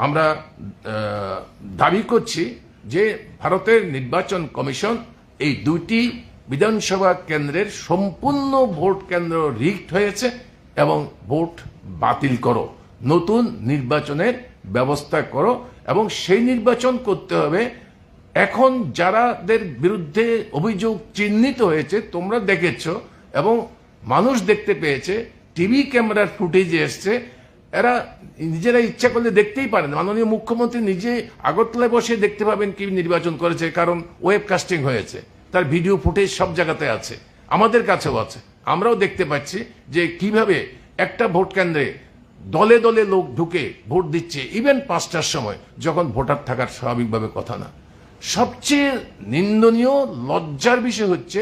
আমরা দাবি করছি যে ভারতের নির্বাচন কমিশন এই দুইটি বিধানসভা কেন্দ্রের সম্পূর্ণ ভোট কেন্দ্র রিগড হয়েছে এবং ভোট বাতিল করো, নতুন নির্বাচনের ব্যবস্থা করো এবং সেই নির্বাচন করতে হবে। এখন যারাদের বিরুদ্ধে অভিযোগ চিহ্নিত হয়েছে তোমরা দেখেছ এবং মানুষ দেখতে পেয়েছে, টিভি ক্যামেরার ফুটেজে এসছে, এরা নিজেরা ইচ্ছা করলে দেখতেই পারেন। মাননীয় মুখ্যমন্ত্রী নিজে আগরতলায় বসে দেখতে পাবেন কি নির্বাচন করেছে, কারণ ওয়েবকাস্টিং হয়েছে, তার ভিডিও ফুটেজ সব জায়গাতে আছে, আমাদের কাছেও আছে। আমরাও দেখতে পাচ্ছি যে কিভাবে একটা ভোট কেন্দ্রে দলে দলে লোক ঢুকে ভোট দিচ্ছে, ইভেন 5টার সময়, যখন ভোটার থাকার স্বাভাবিকভাবে কথা না। সবচেয়ে নিন্দনীয় লজ্জার বিষয় হচ্ছে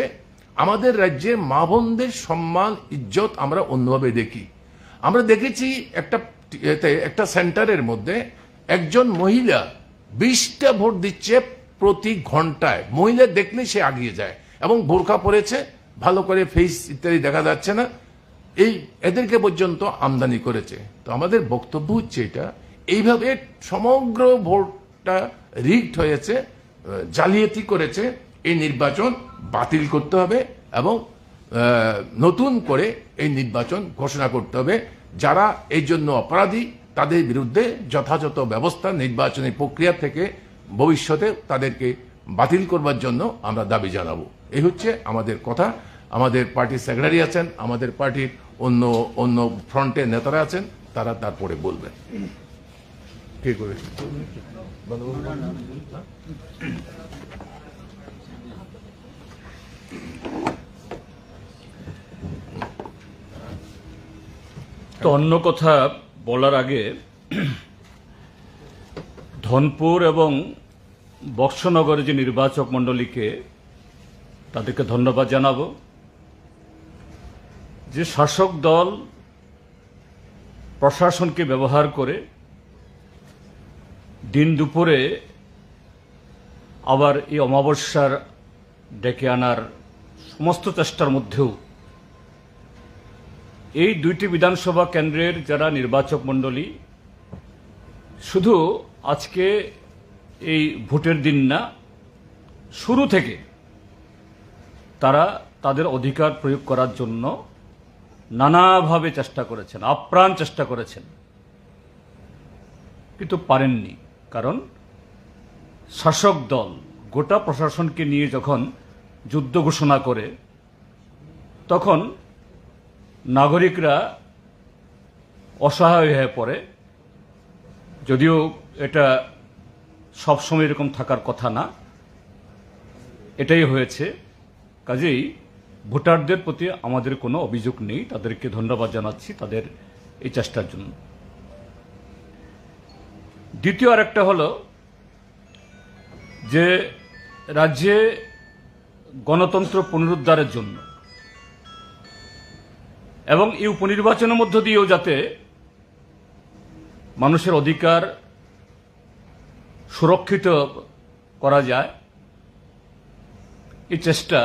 আমাদের রাজ্যে মা বোনদের সম্মান ইজ্জত আমরা অন্যভাবে দেখি। আমরা দেখেছি একটা সেন্টারের মধ্যে একজন মহিলা 20টা ভোট দিচ্ছে প্রতি ঘন্টায়। মহিলা দেখলে সে আগিয়ে যায় এবং বোরকা পরেছে, ভালো করে ফেস ইত্যাদি দেখা যাচ্ছে না, এদেরকে পর্যন্ত আমদানি করেছে। তো আমাদের বক্তব্য হচ্ছে এটা, এইভাবে সমগ্র ভোটটা রিগড হয়েছে, জালিয়াতি করেছে। এই নির্বাচন বাতিল করতে হবে এবং নতুন করে এই নির্বাচন ঘোষণা করতে হবে। যারা এই জন্য অপরাধী তাদের বিরুদ্ধে যথাযথ ব্যবস্থা নির্বাচনী প্রক্রিয়া থেকে ভবিষ্যতে তাদেরকে বাতিল করবার জন্য আমরা দাবি জানাবো। এই হচ্ছে আমাদের কথা। আমাদের পার্টির সেক্রেটারি আছেন, আমাদের পার্টির অন্য অন্য ফ্রন্টের নেতারা আছেন, তারা তারপরে বলবেন। ঠিক করে তো অন্য কথা বলার আগে ধনপুর এবং বক্সনগরের যে নির্বাচক মণ্ডলীকে তাদেরকে ধন্যবাদ জানাবো যে শাসক দল প্রশাসনকে ব্যবহার করে দিন দুপুরে আবার এই অমাবস্যার ডেকে আনার সমস্ত চেষ্টার মধ্যেও এই দুইটি বিধানসভা কেন্দ্রের যারা নির্বাচক মণ্ডলী শুধু আজকে এই ভোটের দিন না, শুরু থেকে তারা তাদের অধিকার প্রয়োগ করার জন্য নানাভাবে চেষ্টা করেছেন, আপ্রাণ চেষ্টা করেছেন, কিন্তু পারেননি। কারণ শাসক দল গোটা প্রশাসনকে নিয়ে যখন যুদ্ধ ঘোষণা করে তখন নাগরিকরা অসহায় হয়ে পড়ে। যদিও এটা সবসময় এরকম থাকার কথা না, এটাই হয়েছে। কাজেই ভোটারদের প্রতি আমাদের কোনো অভিযোগ নেই, তাদেরকে ধন্যবাদ জানাচ্ছি তাদের এই চেষ্টার জন্য। দ্বিতীয় আরেকটা হলো যে রাজ্যে গণতন্ত্র পুনরুদ্ধারের জন্য এবং এই উপনির্বাচনের মধ্য দিয়েও যাতে মানুষের অধিকার সুরক্ষিত করা যায়, এই চেষ্টা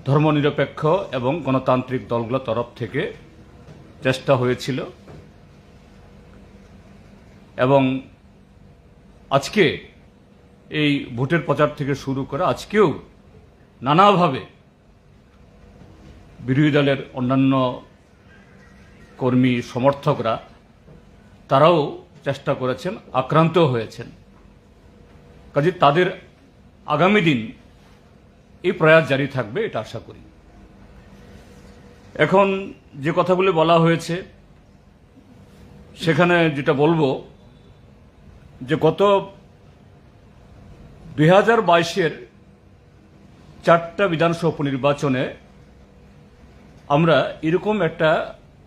ধর্মনিরপেক্ষ এবং গণতান্ত্রিক দলগুলোর তরফ থেকে চেষ্টা হয়েছিল। এবং আজকে এই ভোটের প্রচার থেকে শুরু করে আজকেও নানাভাবে বিরোধী দলের অন্যান্য কর্মী সমর্থকরা তারাও চেষ্টা করেছেন, আক্রান্ত হয়েছেন। কাজে তাদের আগামী দিন এই প্রয়াস জারি থাকবে এটা আশা করি। এখন যে কথাগুলি বলা হয়েছে সেখানে যেটা বলবো যে গত 2022-এর 4টা বিধানসভা উপনির্বাচনে আমরা এরকম একটা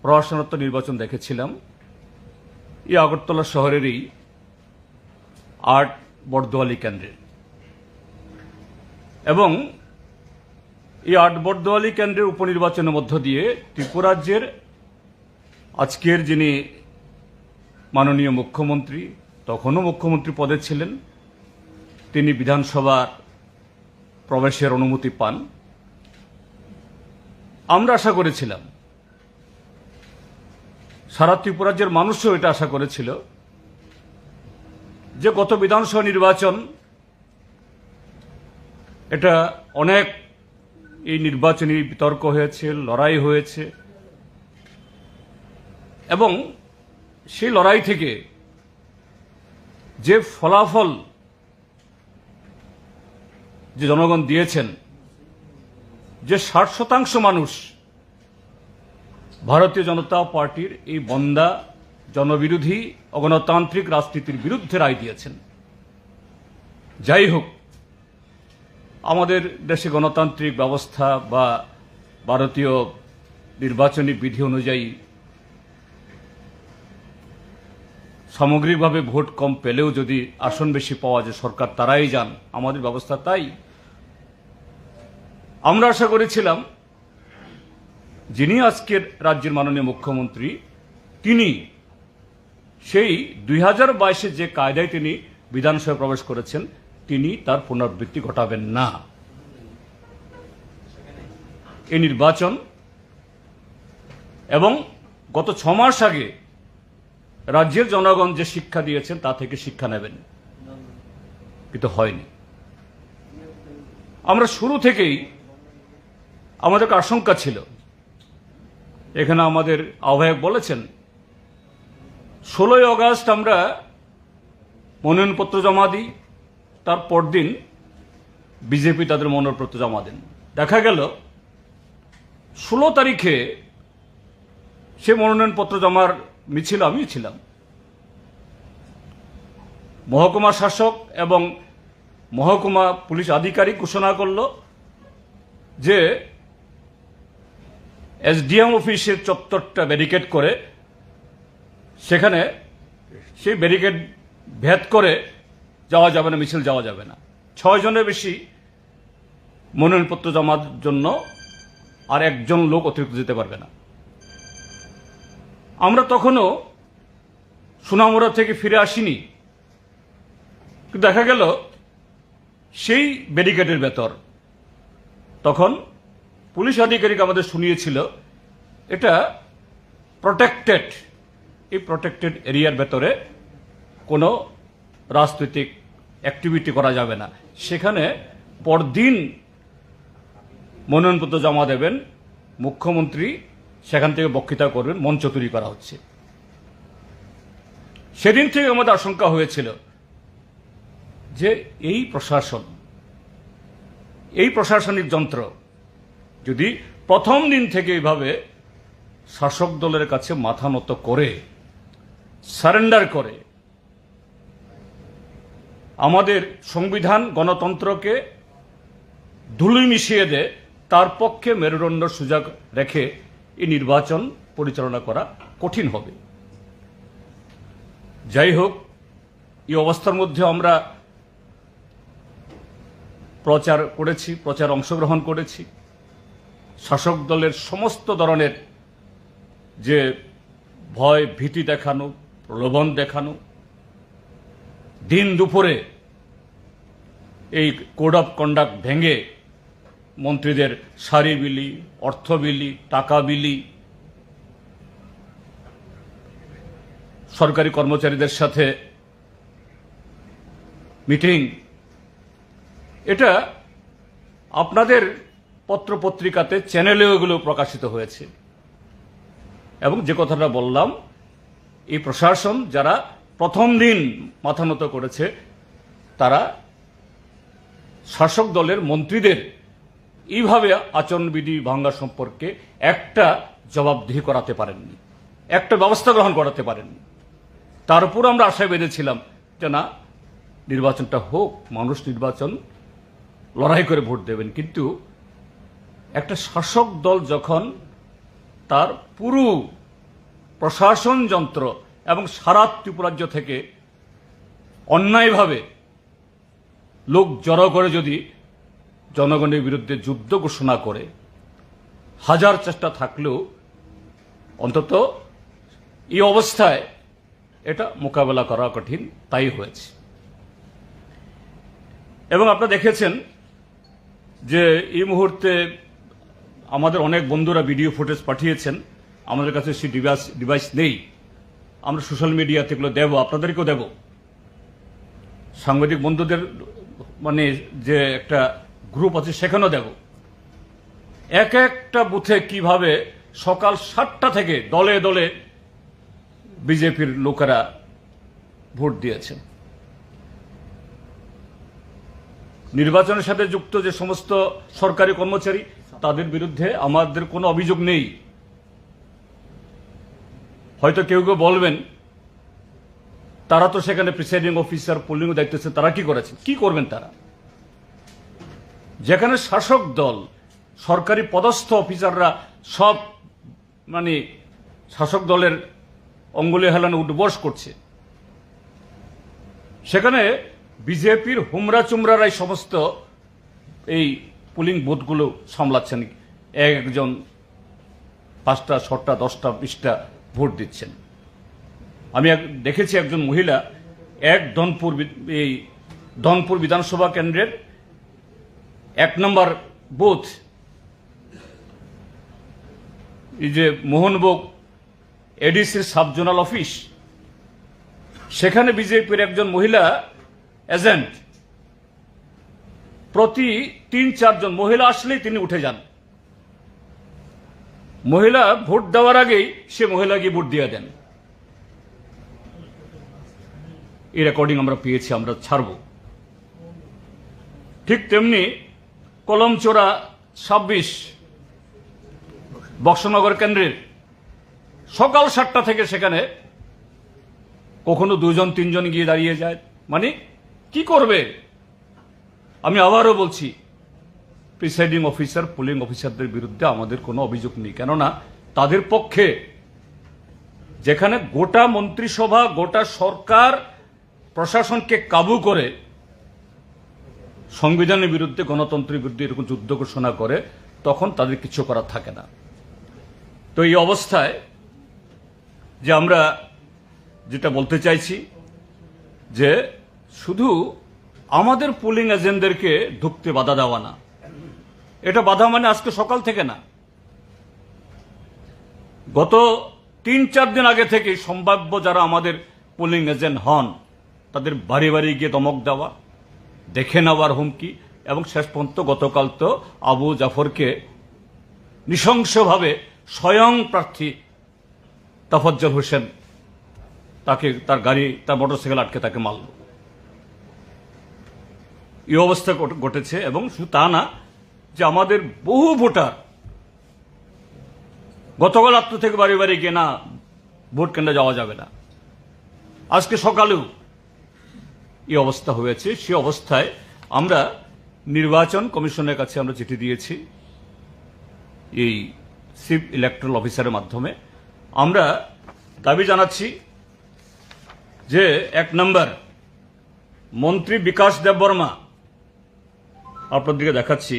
প্রশাসনত্ব নির্বাচন দেখেছিলাম এই আগরতলা শহরেরই 8 বর্দোয়ালি কেন্দ্রে। এবং এই 8 বর্দোয়ালি কেন্দ্রের উপনির্বাচনের মধ্য দিয়ে ত্রিপুরা রাজ্যের আজকের যিনি মাননীয় মুখ্যমন্ত্রী, তখনও মুখ্যমন্ত্রী পদে ছিলেন, তিনি বিধানসভার প্রবেশের অনুমতি পান। আমরা আশা করেছিলাম, সারা ত্রিপুরা রাজ্যের মানুষও এটা আশা করেছিল যে গত বিধানসভা নির্বাচন, এটা অনেক এই নির্বাচনী বিতর্ক হয়েছে, লড়াই হয়েছে, এবং সেই লড়াই থেকে যে ফলাফল যে জনগণ দিয়েছেন, যে 60% মানুষ ভারতীয় জনতা পার্টির এই বন্দা জনবিরোধী অগণতান্ত্রিক রাজনীতির বিরুদ্ধে রায় দিয়েছেন। যাই হোক, আমাদের দেশে গণতান্ত্রিক ব্যবস্থা বা ভারতীয় নির্বাচনী বিধি অনুযায়ী সামগ্রিকভাবে ভোট কম পেলেও যদি আসন বেশি পাওয়া যায়, সরকার তারাই যান, আমাদের ব্যবস্থা তাই। আমরা আশা করেছিলাম যিনি আজকের রাজ্যের মাননীয় মুখ্যমন্ত্রী, তিনি সেই 2022 যে কায়দায় তিনি বিধানসভায় প্রবেশ করেছেন, তিনি তার পুনরাবৃত্তি ঘটাবেন না। এই নির্বাচন এবং গত 6 মাস আগে রাজ্যের জনগণ যে শিক্ষা দিয়েছেন তা থেকে শিক্ষা নেবেন, কিন্তু হয়নি। আমরা শুরু থেকেই আমাদের আশঙ্কা ছিল, এখানে আমাদের আহ্বায়ক বলেছেন 16ই আগস্ট আমরা মনোনয়নপত্র জমা দিই, তার পরদিন বিজেপি তাদের মনোনয়নপত্র জমা দেন। দেখা গেল 16 তারিখে সে মনোনয়নপত্র জমার মিছিল আমি ছিলাম। মহকুমা শাসক এবং মহকুমা পুলিশ আধিকারিক ঘোষণা করল যে এসডিএম অফিসের চত্বরটা ব্যারিকেড করে, সেখানে সেই ব্যারিকেড ভেদ করে যাওয়া যাবে না, মিছিল যাওয়া যাবে না। 6 জনের বেশি মনোনয়নপত্র জমার জন্য আর একজন লোক অতিরিক্ত যেতে পারবে না। আমরা তখনও সুনামুরা থেকে ফিরে আসিনি, কিন্তু দেখা গেল সেই ব্যারিকেডের ভেতর তখন পুলিশ আধিকারিক আমাদের শুনিয়েছিল এটা প্রটেক্টেড, এই প্রটেক্টেড এরিয়ার ভেতরে কোনো রাজনৈতিক অ্যাক্টিভিটি করা যাবে না। সেখানে পরদিন মনোনয়নপত্র জমা দেবেন, মুখ্যমন্ত্রী সেখান থেকে বক্তৃতা করবেন, মঞ্চ তৈরি করা হচ্ছে। সেদিন থেকে আমাদের আশঙ্কা হয়েছিল যে এই প্রশাসন, এই প্রশাসনিক যন্ত্র যদি প্রথম দিন থেকে এইভাবে শাসক দলের কাছে মাথা নত করে, সারেন্ডার করে, আমাদের সংবিধান গণতন্ত্রকে ধুলি মিশিয়ে দেয়, তার পক্ষে মেরুদণ্ড সুযোগ রেখে এই নির্বাচন পরিচালনা করা কঠিন হবে। যাই হোক, এই অবস্থার মধ্যে আমরা প্রচার করেছি, প্রচার অংশগ্রহণ করেছি। শাসক দলের সমস্ত ধরনের যে ভয় ভীতি দেখানো, প্রলোভন দেখানো, দিন দুপুরে এই কোড অফ কন্ডাক্ট ভেঙে মন্ত্রীদের সারি বিলি, অর্থ বিলি, টাকা বিলি, সরকারি কর্মচারীদের সাথে মিটিং, এটা আপনাদের পত্রপত্রিকাতে, চ্যানেলেও এগুলো প্রকাশিত হয়েছে। এবং যে কথাটা বললাম, এই প্রশাসন যারা প্রথম দিন মাথা নত করেছে, তারা শাসক দলের মন্ত্রীদের এইভাবে আচরণবিধি ভাঙ্গা সম্পর্কে একটা জবাবদিহি করাতে পারেননি, একটা ব্যবস্থা গ্রহণ করাতে পারেননি। তার উপর আমরা আশায় বেঁধেছিলাম যে না, নির্বাচনটা হোক, মানুষ নির্বাচন লড়াই করে ভোট দেবেন। কিন্তু একটা শাসক দল যখন তার পুরো প্রশাসন যন্ত্র এবং সারা ত্রিপুরাজ্য থেকে অন্যায়ভাবে লোক জড়ো করে যদি জনগণের বিরুদ্ধে যুদ্ধ ঘোষণা করে, হাজার চেষ্টা থাকলেও অন্তত এই অবস্থায় এটা মোকাবেলা করা কঠিন, তাই হয়েছে। এবং আপনারা দেখেছেন যে এই মুহূর্তে আমাদের অনেক বন্ধুরা ভিডিও ফুটেজ পাঠিয়েছেন, আমাদের কাছে সেই ডিভাইস নেই। আমরা সোশ্যাল মিডিয়াতে এগুলো দেব, আপনাদেরকেও দেব। সাংবাদিক বন্ধুদের মানে যে একটা গ্রুপ আছে সেখানেও দেখো এক একটা বুথে কিভাবে সকাল 7টা থেকে দলে দলে বিজেপির লোকেরা ভোট দিয়েছেন। নির্বাচনের সাথে যুক্ত যে সমস্ত সরকারি কর্মচারী তাদের বিরুদ্ধে আমাদের কোনো অভিযোগ নেই। হয়তো কেউ কেউ বলবেন তারা তো সেখানে প্রিসাইডিং অফিসার পোলিং দায়িত্ব আছে, তারা কি করেছেন, কি করবেন তারা? যেখানে শাসক দল সরকারি পদস্থ অফিসাররা সব মানে শাসক দলের অঙ্গুলি হেলানো উঠবস করছে, সেখানে বিজেপির হুমরা চুমরারাই সমস্ত এই পোলিং বুথগুলো সামলাচ্ছেন। একজন 5টা 6টা 10টা 20টা ভোট দিচ্ছেন। আমি দেখেছি একজন মহিলা ধনপুর বিধানসভা কেন্দ্রের 1 নম্বর বুথ, এই যে মোহনভোগ এডিসির সাব জোনাল অফিস, সেখানে বিজেপির একজন মহিলা এজেন্ট প্রতি 3-4 জন মহিলা আসলেই তিনি উঠে যান। মহিলা ভোট দেওয়ার আগেই সে মহিলা গিয়ে ভোট দিয়ে দেন। এই রেকর্ডিং আমরা পেয়েছি, আমরা ছাড়ব। ঠিক তেমনি কলমচোরা 26 বক্সনগর কেন্দ্রের সকাল 7টা থেকে সেখানে কখনো 2 জন 3 জন গিয়ে দাঁড়িয়ে যায়। মানে কি করবে? আমি আবারও বলছি, প্রিসাইডিং অফিসার পোলিং অফিসারদের বিরুদ্ধে আমাদের কোনো অভিযোগ নেই, কেননা তাদের পক্ষে যেখানে গোটা মন্ত্রিসভা গোটা সরকার প্রশাসনকে কাবু করে সংবিধানের বিরুদ্ধে গণতন্ত্রের বিরুদ্ধে এরকম যুদ্ধ ঘোষণা করে, তখন তাদের কিছু করার থাকে না। তো এই অবস্থায় যে আমরা যেটা বলতে চাইছি যে শুধু আমাদের পোলিং এজেন্টদেরকে ঢুকতে বাধা দেওয়া না, এটা বাধা মানে আজকে সকাল থেকে না, গত 3-4 দিন আগে থেকে সম্ভাব্য যারা আমাদের পোলিং এজেন্ট হন তাদের বাড়ি বাড়ি গিয়ে ধমক দেওয়া, দেখে নেওয়ার হুমকি, এবং শেষ পর্যন্ত গতকাল তো আবু জাফরকে নৃশংসভাবে স্বয়ং প্রার্থী তাফজ্জল হোসেন তাকে তার গাড়ি তার মোটরসাইকেল আটকে তাকে মারল। এই অবস্থা ঘটেছে। এবং শুধু তা না, যে আমাদের বহু ভোটার গতকাল রাত্র থেকে বাড়ি বাড়ি গিয়ে না ভোট কেন্দ্রে যাওয়া যাবে না, আজকে সকালেও এই অবস্থা হয়েছে। সে অবস্থায় আমরা নির্বাচন কমিশনের কাছে আমরা চিঠি দিয়েছি এই চিফ ইলেকট্রাল অফিসারের মাধ্যমে। আমরা দাবি জানাচ্ছি যে 1 নম্বর মন্ত্রী বিকাশ দেববর্মা, আপনাদেরকে দেখাচ্ছি,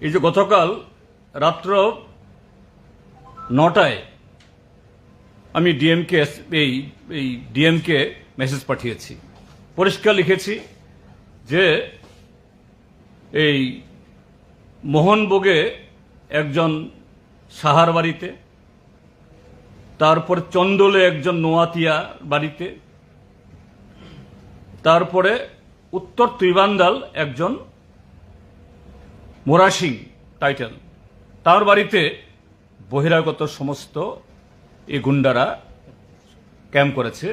এই যে গতকাল রাত্র 9টায় আমি ডিএমকে মেসেজ পাঠিয়েছি, পরিষ্কার লিখেছি যে এই মোহনভোগে একজন সাহার বাড়িতে, তারপরে চন্দলে একজন নোয়াতিয়া বাড়িতে, তারপরে উত্তর ত্রিবান্দাল একজন মোরাসিং টাইটেল, তার বাড়িতে বহিরাগত সমস্ত এই গুন্ডারা ক্যাম্প করেছে,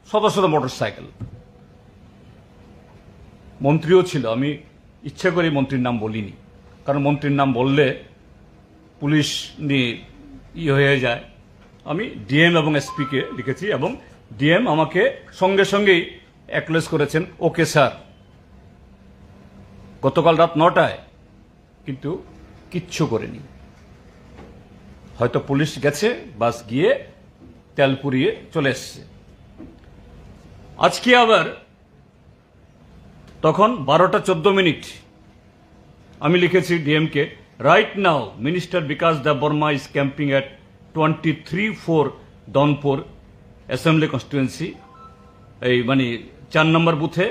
শত শত মোটরসাইকেল। মন্ত্রীও ছিল, আমি ইচ্ছে করে মন্ত্রীর নাম বলিনি, কারণ মন্ত্রীর নাম বললে পুলিশ নিয়ে হয়ে যায়। আমি ডিএম এবং এসপিকে লিখেছি, এবং ডিএম আমাকে সঙ্গে সঙ্গেই অ্যাকনোলেজ করেছেন, ওকে স্যার। গতকাল রাত 9টায় কিন্তু কিচ্ছু করেনি। হয়তো পুলিশ গেছে, বাস গিয়ে তেল পুড়িয়ে চলে এসছে। আজকে আবার তখন 12টা 14 মিনিট আমি লিখেছি DMK, right now minister Bikash Debbarma is camping at 23-4 Dhanpur assembly constituency, এই মানে 4 নম্বর বুথে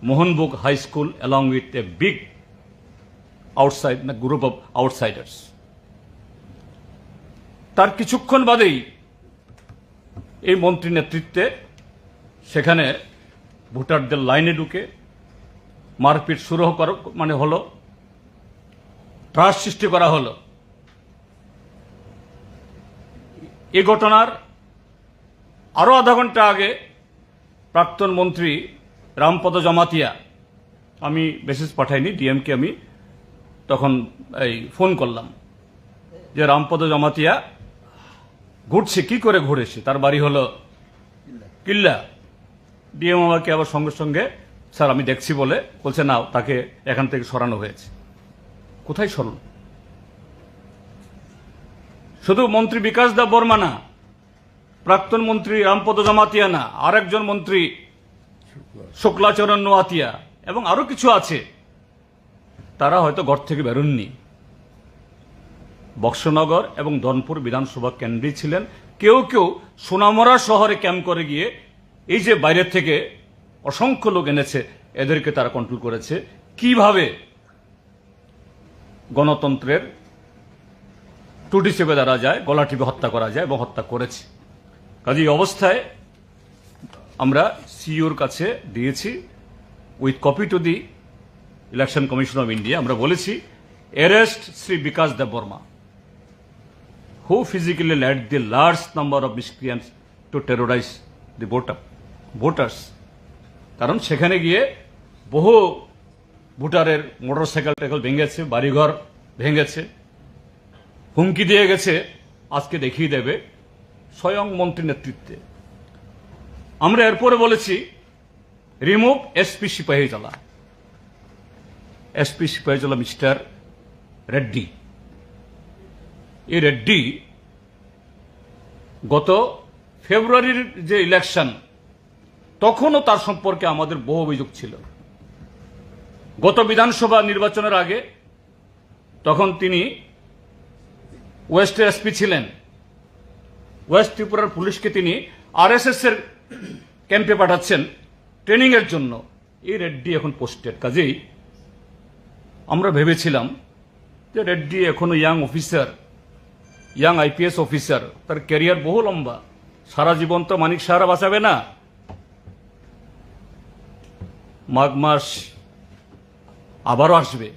Mohanbhog high school, along with a big outside না গ্রুপ অফ আউটসাইডার্স। তার কিছুক্ষণ বাদেই এই মন্ত্রী নেতৃত্বে সেখানে ভোটারদের লাইনে ঢুকে মারপিট শুরু হলো, ত্রাস সৃষ্টি করা হলো। এই ঘটনার আরো আধা ঘন্টা আগে প্রাক্তন মন্ত্রী রামপদ জমাতিয়া, আমি মেসেজ পাঠাইনি, ডিএমকে আমি তখন ফোন করলাম যে রামপদ জমাতিয়া ঘুরছে, কি করে ঘুরেছে, তার বাড়ি হলো কিল্লা। ডিএম আমাকে আবার সঙ্গে সঙ্গে স্যার আমি দেখছি বলছে না, তাকে এখান থেকে সরানো হয়েছে। কোথায় সরল? শুধু মন্ত্রী বিকাশ দেববর্মা না, প্রাক্তন মন্ত্রী রামপদ জমাতিয়া না, আরেকজন মন্ত্রী শুক্লাচরণ নোয়াতিয়া এবং আরো কিছু আছে, তারা হয়তো ঘর থেকে বেরোননি। বক্সনগর এবং ধনপুর বিধানসভা কেন্দ্রে ছিলেন। কেউ কেউ সোনামরা শহরে ক্যাম্প করে গিয়ে এই যে বাইরের থেকে অসংখ্য লোক এনেছে, এদেরকে তারা কন্ট্রোল করেছে। কিভাবে গণতন্ত্রের টুটি চেপে ধরা যায়, গলা টিপে হত্যা করা যায় এবং হত্যা করেছে। কাজে এই অবস্থায় আমরা সিইওর কাছে দিয়েছি with copy to the election commission of India. আমরা বলেছি arrest Shri Bikash Debbarma, who physically led the large number of miscreants to terrorize the voters. কারণ সেখানে গিয়ে বহু ভোটারের মোটরসাইকেল ভেঙেছে, বাড়িঘর ভেঙেছে, হুমকি দিয়ে গেছে, আজকে দেখিয়ে দেবে স্বয়ং মন্ত্রী নেতৃত্বে। আমরা এরপরে বলেছি remove SP Sepahijala, SP Sepahijala mister Reddy. এই রেড্ডি গত ফেব্রুয়ারির যে ইলেকশন, তখনও তার সম্পর্কে আমাদের বহু অভিযোগ ছিল। গত বিধানসভা নির্বাচনের আগে তখন তিনি ওয়েস্টের এসপি ছিলেন। ওয়েস্ট ত্রিপুরার পুলিশকে তিনি আরএসএস এর ক্যাম্পে পাঠাচ্ছেন ট্রেনিং এর জন্য। এই রেড্ডি এখন পোস্টেড। কাজেই আমরা ভেবেছিলাম যে রেড্ডি এখনো young officer, young IPS officer, তার ক্যারিয়ার বহু লম্বা, সারা জীবন তো মানিক সাহারা বাঁচাবে না। মাঘ মাস আবারও আসবে,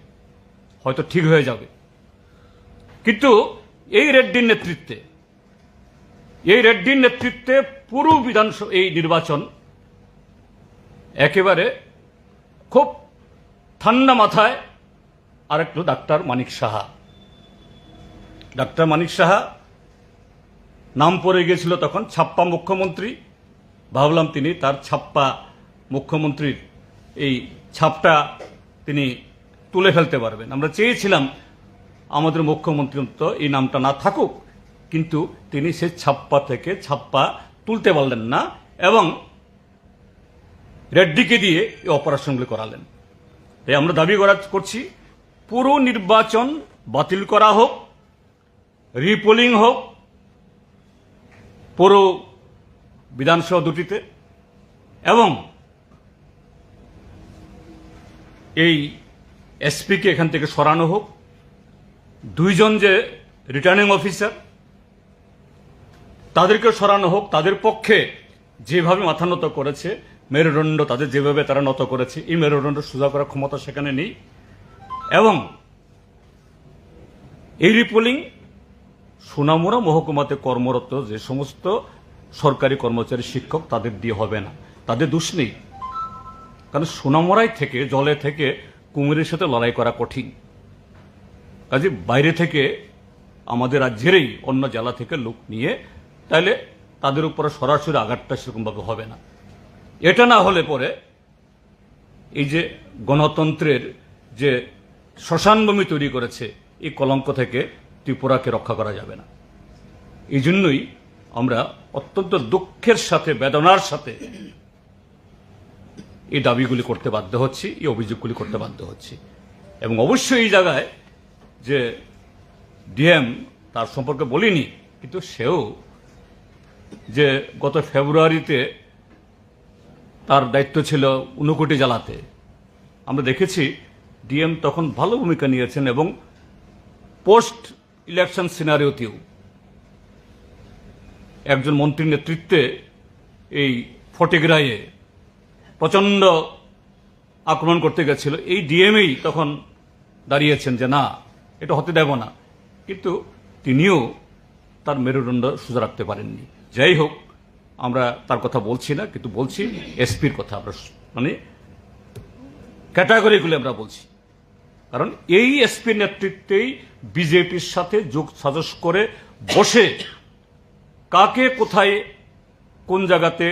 হয়তো ঠিক হয়ে যাবে। কিন্তু এই রেড্ডির নেতৃত্বে পুরো বিধানসভা এই নির্বাচন একেবারে খুব ঠান্ডা মাথায় আরেকটু ডাক্তার মানিক সাহা নাম পড়ে গিয়েছিল তখন ছাপ্পা মুখ্যমন্ত্রী। ভাবলাম তিনি তার ছাপ্পা মুখ্যমন্ত্রীর এই ছাপটা তিনি তুলে ফেলতে পারবেন। আমরা চেয়েছিলাম আমাদের মুখ্যমন্ত্রী তো এই নামটা না থাকুক, কিন্তু তিনি সে ছাপ্পা থেকে ছাপ্পা তুলতে পারলেন না এবং রেড্ডিকে দিয়ে এই অপারেশনগুলি করালেন। তাই আমরা দাবি করছি পুরো নির্বাচন বাতিল করা হোক, রিপোলিং হোক পুরো বিধানসভা দুটিতে, এবং এই এসপিকে এখান থেকে সরানো হোক। দুইজন যে রিটার্নিং অফিসার তাদেরকে সরানো হোক। তাদের পক্ষে যেভাবে মাথা নত করেছে, মেরুদণ্ড তাদের যেভাবে তারা নত করেছে, এই মেরুদণ্ড সোজা করার ক্ষমতা সেখানে নেই। এবং এই রিপোলিং সোনামুড়া মহকুমাতে কর্মরত যে সমস্ত সরকারি কর্মচারী, শিক্ষক, তাদের দিয়ে হবে না। তাদের দোষ নেই, কারণ সোনামুড়ায় থেকে, জলে থেকে কুমিরের সাথে লড়াই করা কঠিন। কাজে বাইরে থেকে আমাদের রাজ্যেরই অন্য জেলা থেকে লোক নিয়ে তাহলে তাদের উপরে সরাসরি আঘাতটা সেরকমভাবে হবে না। এটা না হলে পরে এই যে গণতন্ত্রের যে শ্মশানভূমি তৈরি করেছে, এই কলঙ্ক থেকে ত্রিপুরাকে রক্ষা করা যাবে না। এই জন্যই আমরা অত্যন্ত দুঃখের সাথে, বেদনার সাথে এই দাবিগুলি করতে বাধ্য হচ্ছি, এই অভিযোগগুলি করতে বাধ্য হচ্ছি। এবং অবশ্যই এই জায়গায় যে ডিএম, তার সম্পর্কে বলিনি, কিন্তু সেও যে গত ফেব্রুয়ারিতে তার দায়িত্ব ছিল ঊনকোটি জেলাতে, আমরা দেখেছি ডিএম তখন ভালো ভূমিকা নিয়েছেন এবং পোস্ট ইলেকশন সিনারিওতেও একজন মন্ত্রীর নেতৃত্বে এই ফটেগ্রায়ে প্রচণ্ড আক্রমণ করতে গেছিল, এই ডিএমই তখন দাঁড়িয়েছেন যে না, এটা হতে দেব না। কিন্তু তিনিও তার মেরুদণ্ড সোজা রাখতে পারেননি। যাই হোক, আমরা তার কথা বলছি না, কিন্তু বলছি এসপির কথা। আমরা মানে ক্যাটাগরিগুলি আমরা বলছি, কারণ এই এসপির নেতৃত্বেই বিজেপির সাথে যোগ সাজস করে বসে কাকে কোথায় কোন জায়গাতে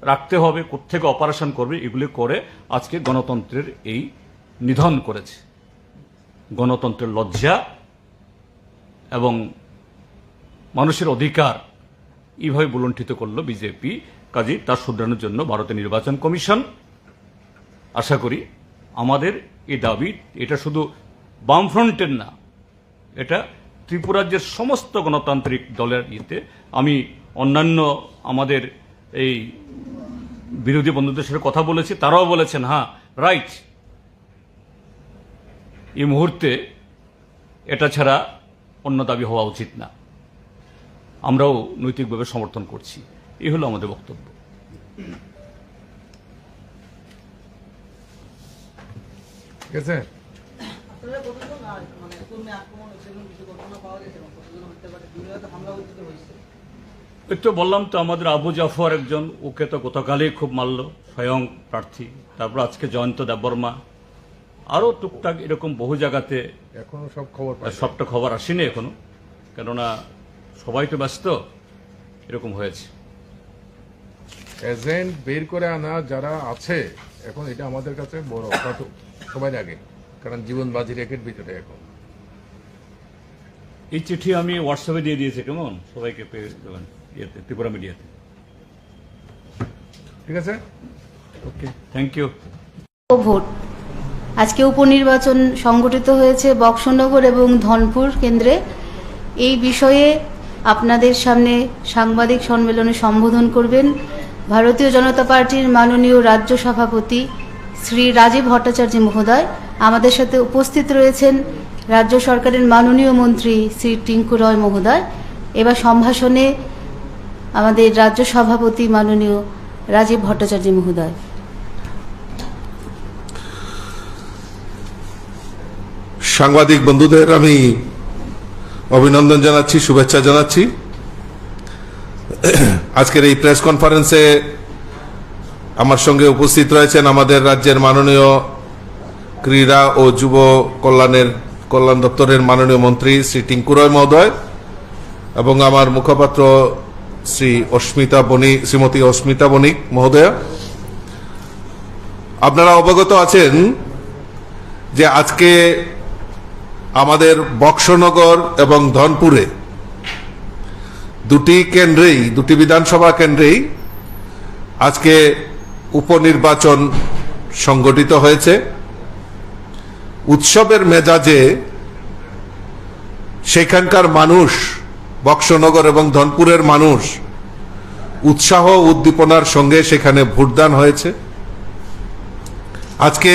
রাখতে হবে, কোত্থেকে অপারেশন করবে, এগুলি করে আজকে গণতন্ত্রের এই নিধন করেছে। গণতন্ত্রের লজ্জা এবং মানুষের অধিকার এইভাবে বুলণ্ঠিত করলো বিজেপি। কাজেই তার শুধরানোর জন্য ভারতের নির্বাচন কমিশন, আশা করি আমাদের এই দাবি, এটা শুধু বামফ্রন্টের না, এটা ত্রিপুরাজ্যের সমস্ত গণতান্ত্রিক দলের ইয়েতে। আমি অন্যান্য আমাদের এই বিরোধী বন্ধুদের সাথে কথা বলেছি, তারাও বলেছেন হ্যাঁ রাইট, এই মুহূর্তে এটা ছাড়া অন্য দাবি হওয়া উচিত না। আমরাও নৈতিকভাবে সমর্থন করছি। এই হলো আমাদের বক্তব্য। ঠিক আছে। একটু বললাম তো, আমাদের আবু জাফর একজন, ওকে তো গতকালই খুব মারল, স্বয়ং প্রার্থী। তারপর আজকে জয়ন্ত দেববর্মা, আরও টুকটাক এরকম বহু জায়গাতে। এখনো সব খবর সবটা খবর আসেনি এখনো, কেননা সবাই তো ব্যস্ত। এরকম হয়েছে। এজেন্ট বের করে আনা যারা আছে এখন, এটা আমাদের কাছে বড় সবাই আগে, কারণ জীবন বাজি রেখের ভিতরে এখন। এই চিঠি আমি হোয়াটসঅ্যাপে দিয়ে দিয়েছি, কেমন সবাইকে পেয়ে দেবেন ইয়েতে, ত্রিপুরা মিডিয়াতে। ঠিক আছে, ওকে, থ্যাংক ইউ। ভোট আজকে উপনির্বাচন সংগঠিত হয়েছে বক্সনগর এবং ধনপুর কেন্দ্রে। এই বিষয়ে আপনাদের সামনে সাংবাদিক সম্মেলনে সম্বোধন করবেন ভারতীয় জনতা পার্টির মাননীয় রাজ্য সভাপতি শ্রী রাজীব ভট্টাচার্য মহোদয়। আমাদের সাথে উপস্থিত রয়েছেন রাজ্য সরকারের মাননীয় মন্ত্রী শ্রী টিঙ্কু রয় মহোদয়। এবার সম্ভাষণে আমাদের রাজ্য সভাপতি মাননীয় রাজীব ভট্টাচার্য মহোদয়। সাংবাদিক বন্ধুদের আমি অভিনন্দন জানাচ্ছি, শুভেচ্ছা জানাচ্ছি। আজকের এই প্রেস কনফারেন্সে আমার সঙ্গে উপস্থিত রয়েছেন আমাদের রাজ্যের মাননীয় ক্রীড়া ও যুব কল্যাণ দপ্তরের মাননীয় মন্ত্রী শ্রী টিঙ্কু রয় মহোদয় এবং আমার মুখপাত্র শ্রীমতী অস্মিতা বণিক মহোদয়া। আপনারা অবগত আছেন যে আজকে আমাদের বক্সনগর এবং ধনপুরে দুটি বিধানসভা কেন্দ্রেই আজকে উপনির্বাচন সংগঠিত হয়েছে। উৎসবের মেজাজে সেখানকার মানুষ, বক্সনগর এবং ধনপুরের মানুষ উৎসাহ উদ্দীপনার সঙ্গে সেখানে ভোটদান হয়েছে। আজকে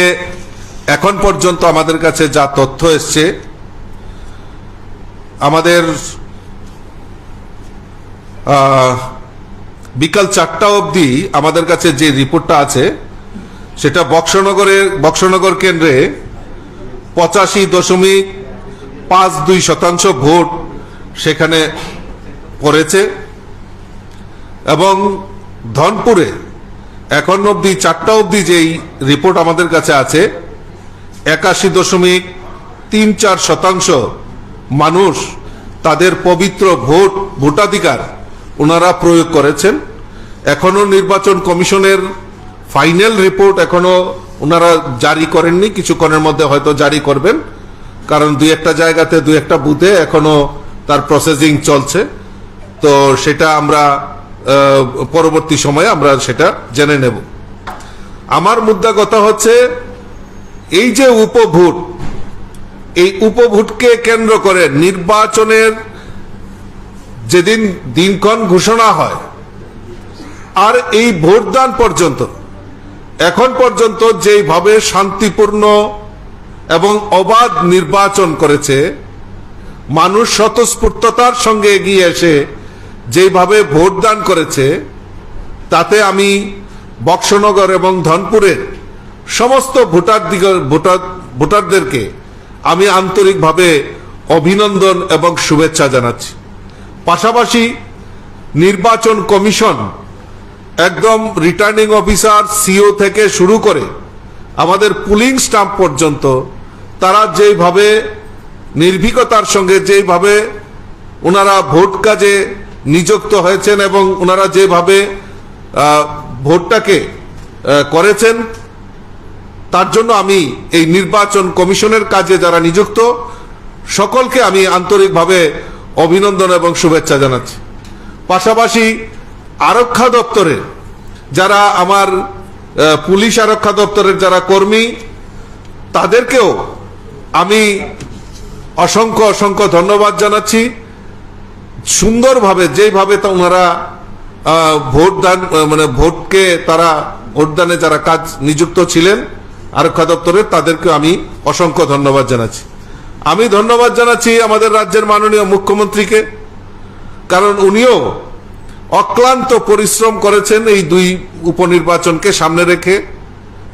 এখন পর্যন্ত আমাদের কাছে যা তথ্য এসছে, আমাদের বিকাল 4টা অবধি আমাদের কাছে যে রিপোর্টটা আছে সেটা বক্সনগর কেন্দ্রে 85.52% ভোট সেখানে পড়েছে এবং ধনপুরে এখন অবধি 4টা অবধি যেই রিপোর্ট আমাদের কাছে আছে 81.34% মানুষ তাদের পবিত্র ভোটাধিকার ওনারা প্রয়োগ করেছেন। এখনো নির্বাচন কমিশনের ফাইনাল রিপোর্ট এখনো ওনারা জারি করেননি, কিছুক্ষণের মধ্যে হয়তো জারি করবেন, কারণ দুই একটা জায়গাতে দুই একটা বুথে এখনো তার প্রসেসিং চলছে। তো সেটা আমরা পরবর্তী সময়ে আমরা সেটা জেনে নেব। আমার মুদ্রা কথা হচ্ছে এই যে উপভোট, এই উপভোটকে কেন্দ্র করে নির্বাচনের যেদিন দিনক্ষণ ঘোষণা হয় আর এই ভোটদান পর্যন্ত এখন পর্যন্ত যেভাবে শান্তিপূর্ণ এবং অবাধ নির্বাচন করেছে, মানুষ স্বতঃস্ফূর্ততার সঙ্গে এগিয়ে এসে যেভাবে ভোটদান করেছে, তাতে আমি বক্সনগর এবং ধনপুরের সমস্ত ভোটারদেরকে আমি আন্তরিকভাবে অভিনন্দন এবং শুভেচ্ছা জানাচ্ছি। পাশাপাশি নির্বাচন কমিশন একদম রিটার্নিং অফিসার, সিও থেকে শুরু করে আমাদের পুলিং স্টাফ পর্যন্ত তারা যেভাবে নির্ভীকতার সঙ্গে যেভাবে ওনারা ভোট কাজে নিযুক্ত হয়েছেন এবং ওনারা যেভাবে ভোটটাকে করেছেন, তার জন্য আমি এই নির্বাচন কমিশনের কাজে যারা নিযুক্ত সকলকে আমি আন্তরিকভাবে অভিনন্দন এবং শুভেচ্ছা জানাচ্ছি। পাশাপাশি আরক্ষা দপ্তরের যারা আমার পুলিশ আরক্ষা দপ্তরের যারা কর্মী, তাদেরকেও আমি অসংখ্য অসংখ্য ধন্যবাদ জানাচ্ছি। সুন্দরভাবে যেভাবে ওনারা ভোটদান মানে ভোটকে তারা ভোটদানে যারা কাজ নিযুক্ত ছিলেন আরক্ষা দপ্তরের, তাদেরকে আমি অসংখ্য ধন্যবাদ জানাচ্ছি। আমি ধন্যবাদ জানাচ্ছি আমাদের রাজ্যের মাননীয় মুখ্যমন্ত্রীকে, কারণ উনিও অক্লান্ত পরিশ্রম করেছেন এই দুই উপনির্বাচনকে সামনে রেখে।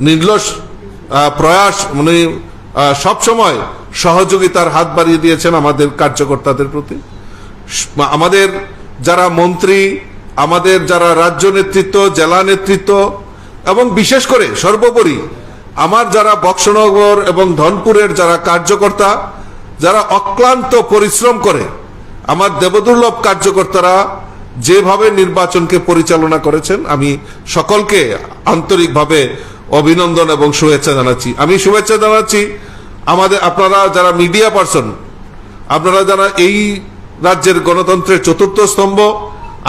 নির্লস প্রয়াস, মানে সবসময় সহযোগিতার হাত বাড়িয়ে দিয়েছেন আমাদের কার্যকর্তাদের প্রতি। আমাদের যারা মন্ত্রী, আমাদের যারা রাজ্য নেতৃত্ব, জেলা নেতৃত্ব এবং বিশেষ করে সর্বোপরি আমার যারা বক্সনগর এবং ধনপুরের যারা কার্যকর্তা, যারা অক্লান্ত পরিশ্রম করে, আমার দেবদুর্লভ কার্যকর্তারা যেভাবে নির্বাচনকে পরিচালনা করেছেন, আমি সকলকে আন্তরিকভাবে অভিনন্দন এবং শুভেচ্ছা জানাচ্ছি। আমি শুভেচ্ছা জানাচ্ছি আপনারা যারা মিডিয়া পার্সন, আপনারা যারা এই রাজ্যের গণতন্ত্রের চতুর্থ স্তম্ভ,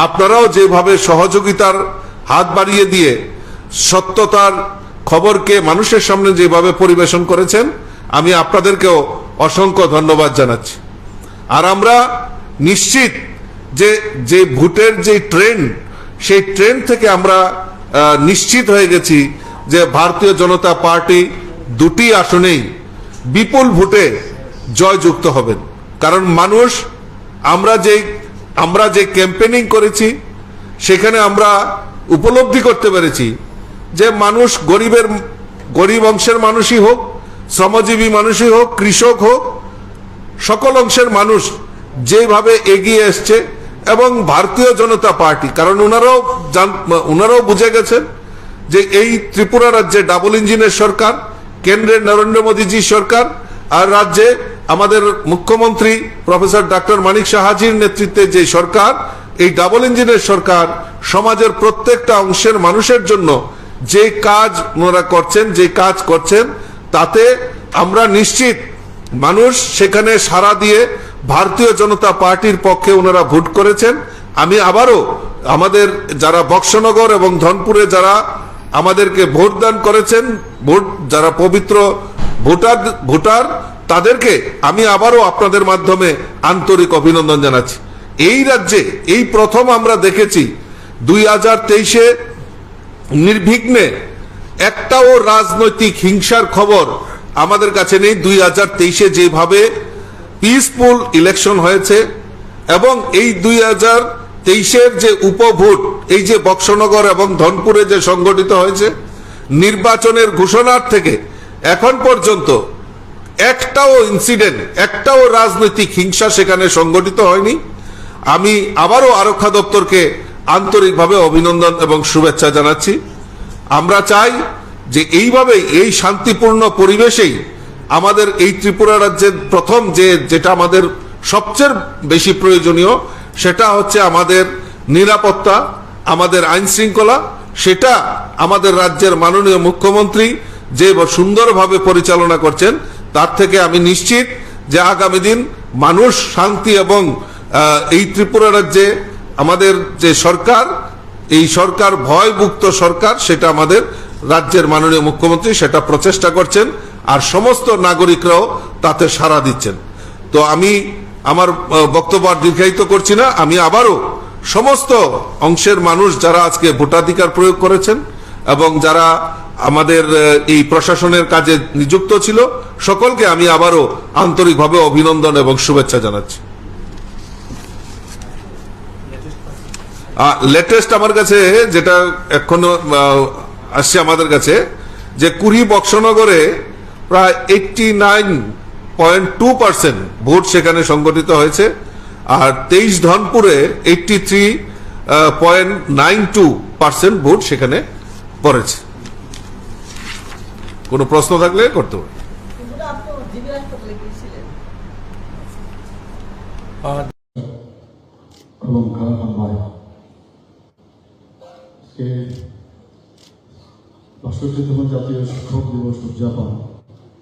আপনারাও যেভাবে সহযোগিতার হাত বাড়িয়ে দিয়ে সত্যতার খবরকে মানুষের সামনে যেভাবে পরিবেশন করেছেন, আমি আপনাদেরকেও অসংখ্য ধন্যবাদ জানাচ্ছি। আর আমরা নিশ্চিত যে ভোটের যে ট্রেন্ড, সেই ট্রেন্ড থেকে আমরা নিশ্চিত হয়ে গেছি যে ভারতীয় জনতা পার্টি দুটি আসনেই বিপুল ভোটে জয়যুক্ত হবেন। কারণ মানুষ, আমরা যে ক্যাম্পেনিং করেছি সেখানে আমরা উপলব্ধি করতে পেরেছি যে মানুষ গরিব অংশের মানুষই হোক, শ্রমজীবী মানুষই হোক, কৃষক হোক, সকল অংশের মানুষ যেভাবে এগিয়ে এসছে। এবং ভারতীয় জনতা পার্টি, কারণ ওনারাও বুঝে গেছেন যে এই ত্রিপুরা রাজ্যে ডাবল ইঞ্জিনের সরকার, কেন্দ্রের নরেন্দ্র মোদীজি সরকার, আর রাজ্যে আমাদের মুখ্যমন্ত্রী প্রফেসর ডক্টর মানিক সাহাজির নেতৃত্বে যে সরকার, এই ডাবল ইঞ্জিনের সরকার সমাজের প্রত্যেকটা অংশের মানুষের জন্য যে কাজ ওনারা করছেন, যে কাজ করছেন, তাতে আমরা নিশ্চিত মানুষ সেখানে সাড়া দিয়ে ভারতীয় জনতা পার্টির পক্ষে ওনারা ভোট করেছেন। আমি আবারও আমাদের যারা বক্সনগর এবং ধনপুরে যারা আমাদেরকে ভোট দান করেছেন, যারা পবিত্র ভোটার, তাদেরকে আমি আবারও আপনাদের মাধ্যমে আন্তরিক অভিনন্দন জানাচ্ছি। এই রাজ্যে এই প্রথম আমরা দেখেছি 2023-এ নির্বিঘ্নে একটাও রাজনৈতিক হিংসার খবর আমাদের কাছে নেই। 2023-এ যেভাবে পিসফুল ইলেকশন হয়েছে এবং এই 2023-এর যে উপভোট, এই যে বক্সনগর এবং ধনপুরে যে সংগঠিত হয়েছে, নির্বাচনের ঘোষণার থেকে এখন পর্যন্ত একটাও ইনসিডেন্ট, একটাও রাজনৈতিক হিংসা সেখানে সংগঠিত হয়নি। আমি আবারও আরক্ষা দপ্তরকে আন্তরিকভাবে অভিনন্দন এবং শুভেচ্ছা জানাচ্ছি। আমরা চাই যে এইভাবেই, এই শান্তিপূর্ণ পরিবেশেই আমাদের এই ত্রিপুরা রাজ্যের প্রথম যেটা আমাদের সবচেয়ে বেশি প্রয়োজনীয়, সেটা হচ্ছে আমাদের নিরাপত্তা, আমাদের আইন শৃঙ্খলা। সেটা আমাদের রাজ্যের মাননীয় মুখ্যমন্ত্রী যে সুন্দরভাবে পরিচালনা করছেন, তার থেকে আমি নিশ্চিত যে আগামী দিন মানুষ শান্তি এবং এই ত্রিপুরা রাজ্যে আমাদের যে সরকার, এই সরকার ভয়মুক্ত সরকার, সেটা আমাদের রাজ্যের মাননীয় মুখ্যমন্ত্রী সেটা প্রচেষ্টা করছেন, আর সমস্ত নাগরিকরাও তাতে সাড়া দিচ্ছেন। তো আমি আমার বক্তব্য দীর্ঘায়িত করছি না। আমি আবারও সমস্ত অংশের মানুষ যারা আজকে ভোটাধিকার প্রয়োগ করেছেন এবং যারা আমাদের এই প্রশাসনের কাজে নিযুক্ত ছিল, সকলকে আমি আবারও আন্তরিকভাবে অভিনন্দন এবং শুভেচ্ছা জানাচ্ছি। লেটেস্ট আমার কাছে যেটা এখনো আসছে আমাদের কাছে, যে কুড়ি বক্সনগরে প্রায় 89.2% ভোট সেখানে সংগঠিত হয়েছে, আর 23 ধনপুরে 83.92% ভোট সেখানে পড়েছে। কোনো প্রশ্ন থাকলে করতে হবে। বাষট্টিতম জাতীয় শিক্ষক দিবস উদযাপন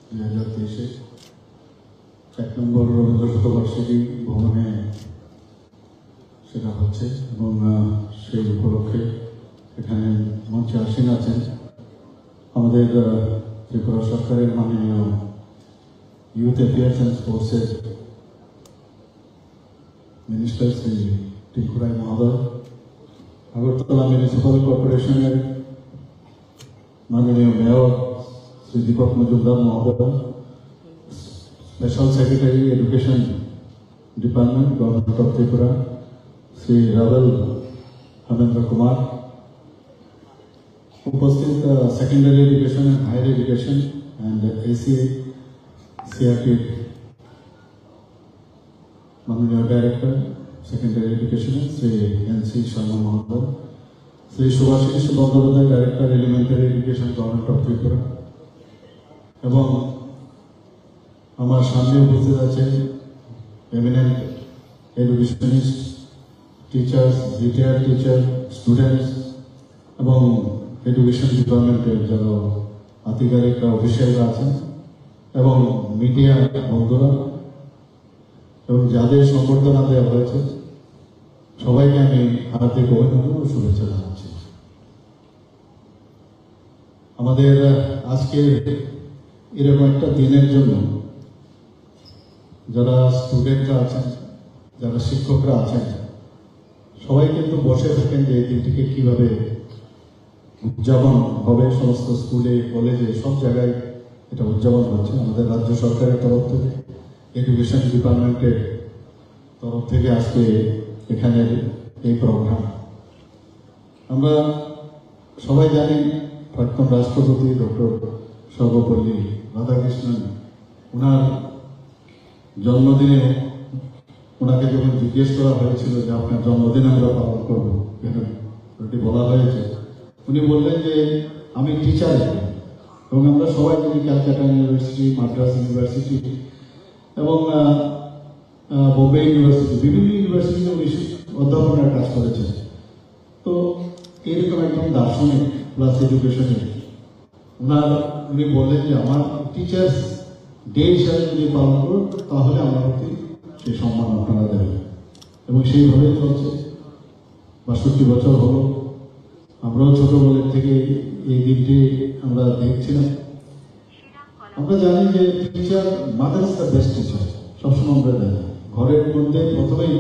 2023 1 নম্বর রবীন্দ্র শতবার্ষিকী ভবনে সেটা হচ্ছে, এবং সেই উপলক্ষে এখানে মঞ্চে আসীন আছেন আমাদের ত্রিপুরা সরকারের মাননীয় ইউথ অ্যাফেয়ার্স অ্যান্ড স্পোর্টসের মিনিস্টার শ্রী ত্রিপুরা মহোদয়, আগরতলা মিউনিসিপাল কর্পোরেশনের মাননীয় মেয়র শ্রী দীপক মজুমদার মহোদয়, special secretary education department government of Tripura Shri Ravel Hemendra Kumar, উপস্থিত secondary education and higher education and ACCRT মাননীয় ডাইরেক্টর সেকেন্ডারি এডুকেশনের শ্রী NC শর্মা মহোদয়, Shri Subhashis Bandyopadhyay director elementary education government of Tripura, এবং আমার সামনে উপস্থিত আছে eminent educationist, teachers, retired teacher, students এবং এডুকেশন ডিপার্টমেন্টের যারা আধিকারিকরা, অফিসিয়ালরা আছেন, এবং মিডিয়া বন্ধুরা, এবং যাদের সম্বর্ধনা দেওয়া হয়েছে সবাইকে আমি হার্দিক অভিনন্দন ও শুভেচ্ছা জানাচ্ছি। আমাদের আজকে এরকম একটা দিনের জন্য যারা স্টুডেন্টরা আছেন, যারা শিক্ষকরা আছেন, সবাই কিন্তু বসে থাকেন যে এই দিনটিকে কিভাবে উদযাপন হবে। সমস্ত স্কুলে, কলেজে, সব জায়গায় এটা উদযাপন হচ্ছে। আমাদের রাজ্য সরকারের তরফ থেকে, এডুকেশন ডিপার্টমেন্টের তরফ থেকে আজকে এখানে এই প্রোগ্রাম। আমরা সবাই জানি প্রাক্তন রাষ্ট্রপতি ডক্টর সর্বপল্লী রাধাকৃষ্ণন, ওনার জন্মদিনে ওনাকে যখন জিজ্ঞেস করা হয়েছিল যে আপনার জন্মদিন আমরা পালন করবো, এটি বলা হয়েছে, উনি বললেন যে আমি টিচার, এবং আমরা সবাই জানি ক্যালকাটা ইউনিভার্সিটি, মাদ্রাস ইউনিভার্সিটি এবং বোম্বে ইউনিভার্সিটি, বিভিন্ন ইউনিভার্সিটিতে উনি অধ্যাপনার কাজ করেছেন। তো এরকম একদম দার্শনিক প্লাস এডুকেশনের উনি বললেন যে আমার টিচার্স ডে হিসাবে যদি পালন করুন তাহলে আমার প্রতি সেই সম্মান আপনারা দেবেন, এবং সেইভাবেই চলছে। 62 বছর হলো, আমরাও ছোটবেলার থেকে এই দিনটি আমরা দেখছিলাম। আমরা জানি যে teacher, mother is the best teacher, সবসময় আমরা জানি। ঘরের মধ্যে প্রথমেই